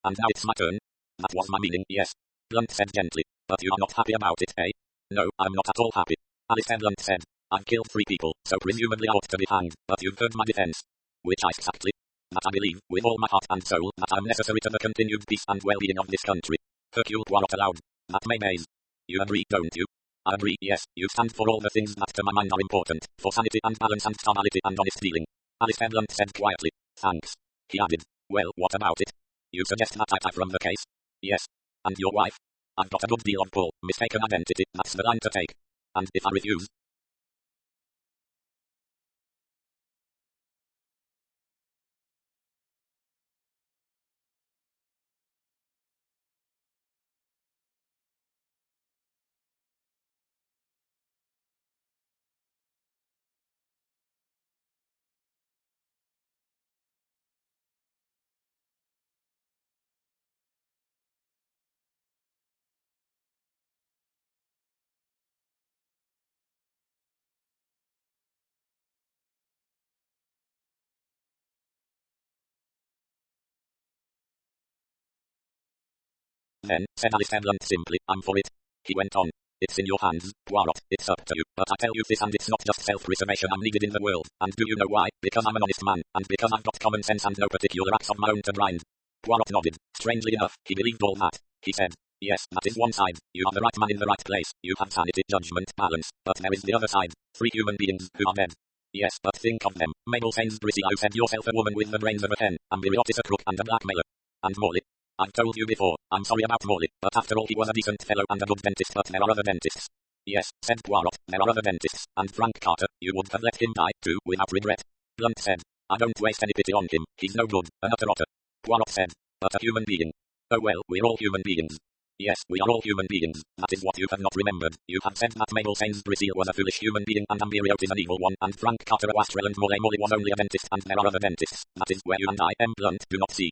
And now it's my turn. That was my meaning, yes. Blunt said gently. But you are not happy about it, eh? No, I'm not at all happy. Alice Headland said. I've killed 3 people, so presumably I ought to be hanged, but you've heard my defense. Which I exactly. That I believe, with all my heart and soul, that I'm necessary to the continued peace and well-being of this country. Hercule Poirot aloud. That may Maze. You agree, don't you? I agree, yes, you stand for all the things that to my mind are important, for sanity and balance and stability and honest dealing. Alice Headland said quietly. Thanks. He added. Well, what about it? You suggest that I tie from the case? Yes. And your wife? I've got a good deal of pull, mistaken identity, that's the line to take. And if I refuse? Then, said Alice Headland simply, I'm for it. He went on. It's in your hands, Poirot, it's up to you, but I tell you this and it's not just self-preservation I'm needed in the world, and do you know why? Because I'm an honest man, and because I've got common sense and no particular acts of my own to grind. Poirot nodded. Strangely enough, he believed all that. He said, yes, that is one side, you are the right man in the right place, you have sanity, judgment, balance, but there is the other side, 3 human beings who are dead. Yes, but think of them, Mabel Sainsbury, you said yourself a woman with the brains of a hen, Amberiotis a crook and a blackmailer. And Morley. I've told you before, I'm sorry about Morley, but after all he was a decent fellow and a good dentist, but there are other dentists. Yes, said Poirot, there are other dentists, and Frank Carter, you would have let him die, too, without regret. Blunt said. I don't waste any pity on him, he's no good, an utter otter. Poirot said. But a human being. Oh well, we're all human beings. Yes, we are all human beings, that is what you have not remembered. You have said that Mabel Sainsbury was a foolish human being and Amberiotis an evil one, and Frank Carter a wastrel and Morley was only a dentist, and there are other dentists, that is where you and I, Blunt, do not see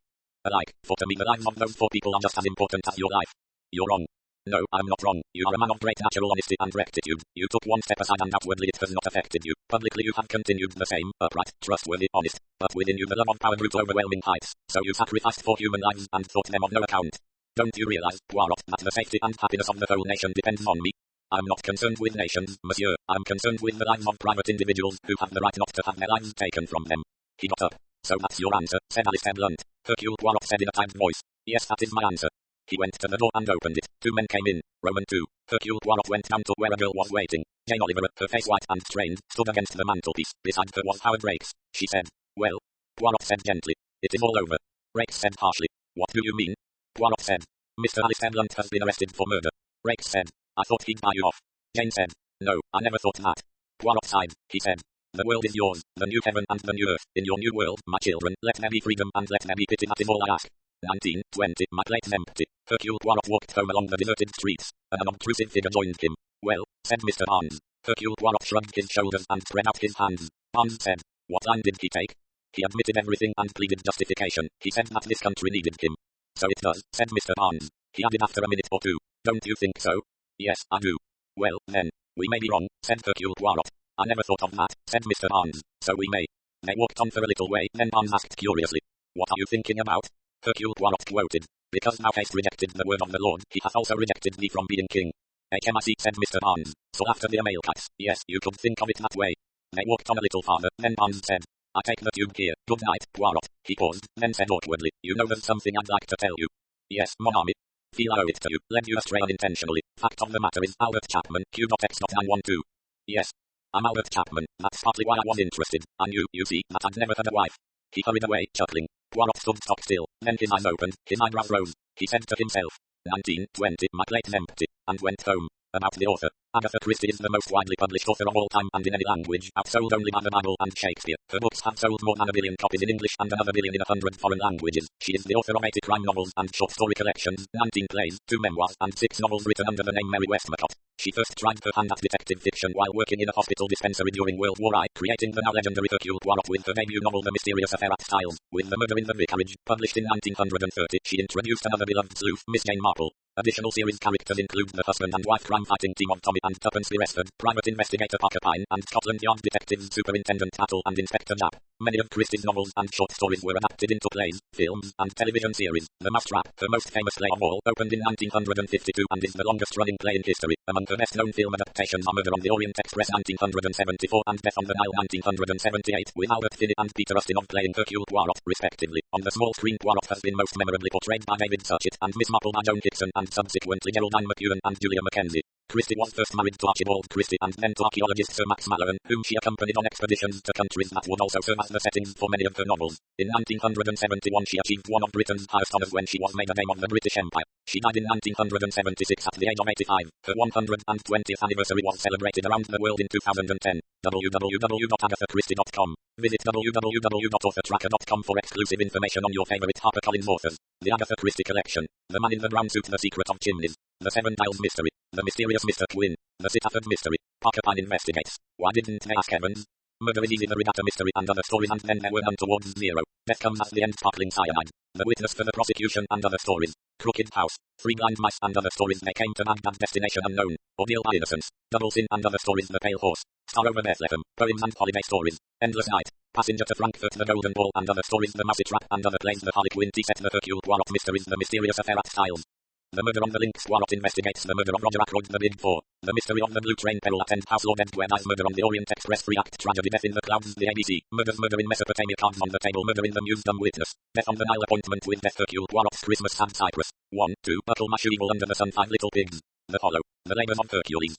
alike, for to me the lives of those 4 people are just as important as your life. You're wrong. No, I'm not wrong. You are a man of great natural honesty and rectitude. You took one step aside and outwardly it has not affected you. Publicly you have continued the same, upright, trustworthy, honest. But within you the love of power grew to overwhelming heights. So you sacrificed 4 human lives and thought them of no account. Don't you realize, Poirot, that the safety and happiness of the whole nation depends on me? I'm not concerned with nations, monsieur. I'm concerned with the lives of private individuals who have the right not to have their lives taken from them. He got up. So that's your answer, said Alice Headland. Hercule Poirot said in a tired voice. Yes, that is my answer. He went to the door and opened it. 2 men came in. Roman 2. Hercule Poirot went down to where a girl was waiting. Jane Oliver, her face white and strained, stood against the mantelpiece. Beside her was Howard Rakes. She said. Well? Poirot said gently. It is all over. Rakes said harshly. What do you mean? Poirot said. Mr. Alice Headland has been arrested for murder. Rakes said. I thought he'd buy you off. Jane said. No, I never thought that. Poirot sighed. He said. The world is yours, the new heaven and the new earth. In your new world, my children, let there be freedom and let there be pity, that is all I ask. 19:20, my plate's empty. Hercule Poirot walked home along the deserted streets. An unobtrusive figure joined him. Well, said Mr. Barnes. Hercule Poirot shrugged his shoulders and spread out his hands. Barnes said. What line did he take? He admitted everything and pleaded justification. He said that this country needed him. So it does, said Mr. Barnes. He added after a minute or two. Don't you think so? Yes, I do. Well, then, we may be wrong, said Hercule Poirot. I never thought of that, said Mr. Barnes. So we may. They walked on for a little way, then Barnes asked curiously. What are you thinking about? Hercule Poirot quoted. Because thou hast rejected the word of the Lord, he hath also rejected thee from being king. HMIC, said Mr. Barnes. So after the Amalecites, yes, you could think of it that way. They walked on a little farther, then Barnes said. I take the tube here. Good night, Poirot. He paused, then said awkwardly. You know there's something I'd like to tell you. Yes, mon ami. Feel I owe it to you. Led you astray unintentionally. Fact of the matter is Albert Chapman, Q.X.912. Yes. I'm Albert Chapman. That's partly why I was interested. I knew, you see, that I'd never had a wife. He hurried away, chuckling. Poirot stood stock still. Then his eyes opened, his eyebrows rose. He said to himself, 1920, my plate's empty, and went home. About the author. Agatha Christie is the most widely published author of all time and in any language, outsold only by the Bible and Shakespeare. Her books have sold more than 1 billion copies in English and another billion in 100 foreign languages. She is the author of 80 crime novels and short story collections, 19 plays, 2 memoirs, and 6 novels written under the name Mary Westmacott. She first tried her hand at detective fiction while working in a hospital dispensary during World War I, creating the now legendary Hercule Poirot with her debut novel The Mysterious Affair at Styles. With The Murder in the Vicarage, published in 1930, she introduced another beloved sleuth, Miss Jane Marple. Additional series characters include the husband and wife crime-fighting team of Tommy and Tuppence Beresford, private investigator Parker Pine, and Scotland Yard detectives Superintendent Battle and Inspector Japp. Many of Christie's novels and short stories were adapted into plays, films, and television series. The Mousetrap, her most famous play of all, opened in 1952 and is the longest-running play in history. Among her best-known film adaptations are Murder on the Orient Express 1974 and Death on the Nile 1978, with Albert Finney and Peter Ustinov playing Hercule Poirot, respectively. On the small screen, Poirot has been most memorably portrayed by David Suchet, and Miss Marple by Joan Hickson, and subsequently Geraldine McEwen and Julia Mackenzie. Christie was first married to Archibald Christie and then to archaeologist Sir Max Mallowan, whom she accompanied on expeditions to countries that would also serve as the settings for many of her novels. In 1971 she achieved one of Britain's highest honours when she was made a Dame of the British Empire. She died in 1976 at the age of 85. Her 120th anniversary was celebrated around the world in 2010. www.agathachristie.com. Visit www.authortracker.com for exclusive information on your favourite HarperCollins authors. The Agatha Christie Collection. The Man in the Brown Suit, The Secret of Chimneys. The Seven Dials Mystery. The Mysterious Mr. Quinn. The Sitaford Mystery. Parker Pine Investigates. Why didn't they ask Evans? Murder is Easy, The Regatta Mystery, and other stories, and then there were none towards zero. Death comes at the end, sparkling cyanide. The Witness for the Prosecution and other stories. Crooked House. Three Blind Mice and other stories. They Came to Baghdad, Destination Unknown. Ordeal by Innocence. Double Sin and other stories. The Pale Horse. Star Over Bethlehem. Poems and Holiday Stories. Endless Night. Passenger to Frankfurt, The Golden Ball and other stories. The Mousetrap and other plays. The Harlequin Set, The Hercule Poirot Mysteries. The Mysterious Affair at Styles. The Murder on the Links. Poirot investigates the murder of Roger Ackroyd, The Big Four. The Mystery of the Blue Train. Peril at End House. Lord Edgware Dies. Murder on the Orient Express. 3-act tragedy. Death in the Clouds. The ABC. Murders. Murder in Mesopotamia. Cards on the Table. Murder in the Muse. Dumb Witness. Death on the Nile. Appointment with Death. Hercule Poirot's Christmas. Sad Cyprus. 1, 2. Buckle My Shoe. Evil Under the Sun. 5 Little Pigs. The Hollow. The Labours of Hercules.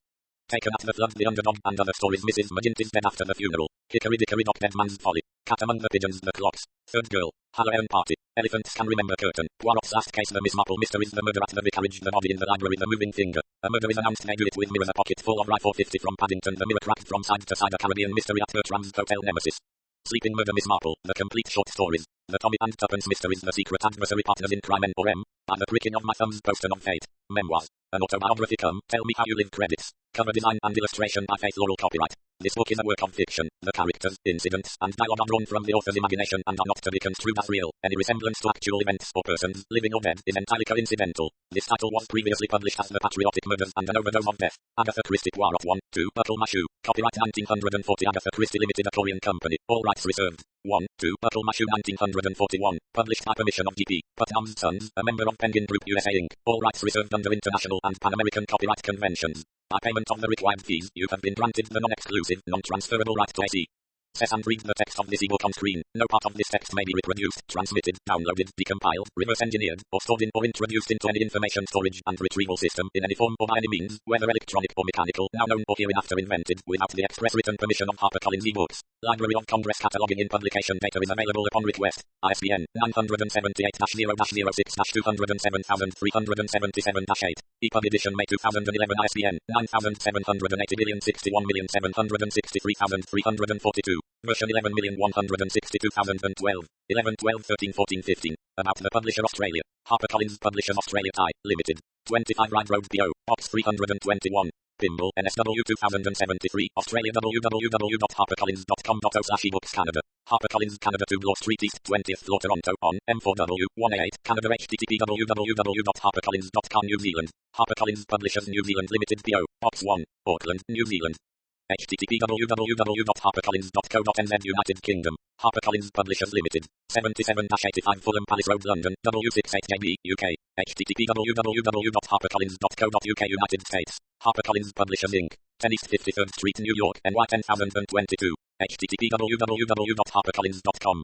Taken at the Flood. The Underdog and other stories. Mrs. McGinty's Dead After the Funeral. Hickory Dickory Dock. Dead Man's Folly. Cat Among the Pigeons. The Clocks. Third Girl. Halloween Party. Elephants Can Remember Curtain. Poirot's Last Case. The Miss Marple Mysteries. The Murder at the Vicarage. The Body in the Library. The Moving Finger. A murder is announced. They do it with mirrors. A pocket full of rye. 450 from Paddington. The mirror cracked from side to side. A Caribbean mystery at Bertram's Hotel. Nemesis. Sleeping Murder. Miss Marple. The Complete Short Stories. The Tommy and Tuppence Mysteries. The Secret Adversary. Partners in Crime. N.O.M. By the Pricking of My Thumbs. Poster of Fate. Memoirs. An autobiography. Come, Tell Me How You Live. Credits. Cover design and illustration by Faith Laurel. Copyright. This book is a work of fiction. The characters, incidents, and dialogue are drawn from the author's imagination and are not to be construed as real. Any resemblance to actual events or persons, living or dead, is entirely coincidental. This title was previously published as The Patriotic Murders and an Overdose of Death. Agatha Christie. Poirot 1, 2. Buckle My Shoe. Copyright 1940. Agatha Christie Limited, a Korean company. All rights reserved. 1, 2. Buckle My Shoe 1941. Published by permission of G.P. Putnam's Sons, a member of Penguin Group USA Inc. All rights reserved under international and Pan-American copyright conventions. By payment of the required fees, you have been granted the non-exclusive, non-transferable right to AC. Access and read the text of this ebook on screen. No part of this text may be reproduced, transmitted, downloaded, decompiled, reverse engineered, or stored in or introduced into any information storage and retrieval system in any form or by any means, whether electronic or mechanical, now known or hereinafter invented, without the express written permission of HarperCollins eBooks. Library of Congress cataloging in publication data is available upon request. ISBN 978-0-006-207,377-8. EPUB edition May 2011. ISBN 9780 Version 11162012. 11/12/13/14/15. About the publisher Australia. HarperCollins Publishers Australia Thai Limited. 25 Ride Road PO. Box 321. Pimble, NSW 2073. Australia www.harpercollins.com.au/ebooks Canada. HarperCollins Canada 2 Bloor Street East 20th floor Toronto on M4W 188 Canada. http www.harpercollins.com New Zealand. HarperCollins Publishers New Zealand Limited PO. Box 1. Auckland, New Zealand. http www.harpercollins.co.nz United Kingdom. HarperCollins Publishers Limited. 77-85 Fulham Palace Road London W68JB UK. http www.harpercollins.co.uk United States. HarperCollins Publishers Inc. 10 East 53rd Street New York NY 10022. http www.harpercollins.com.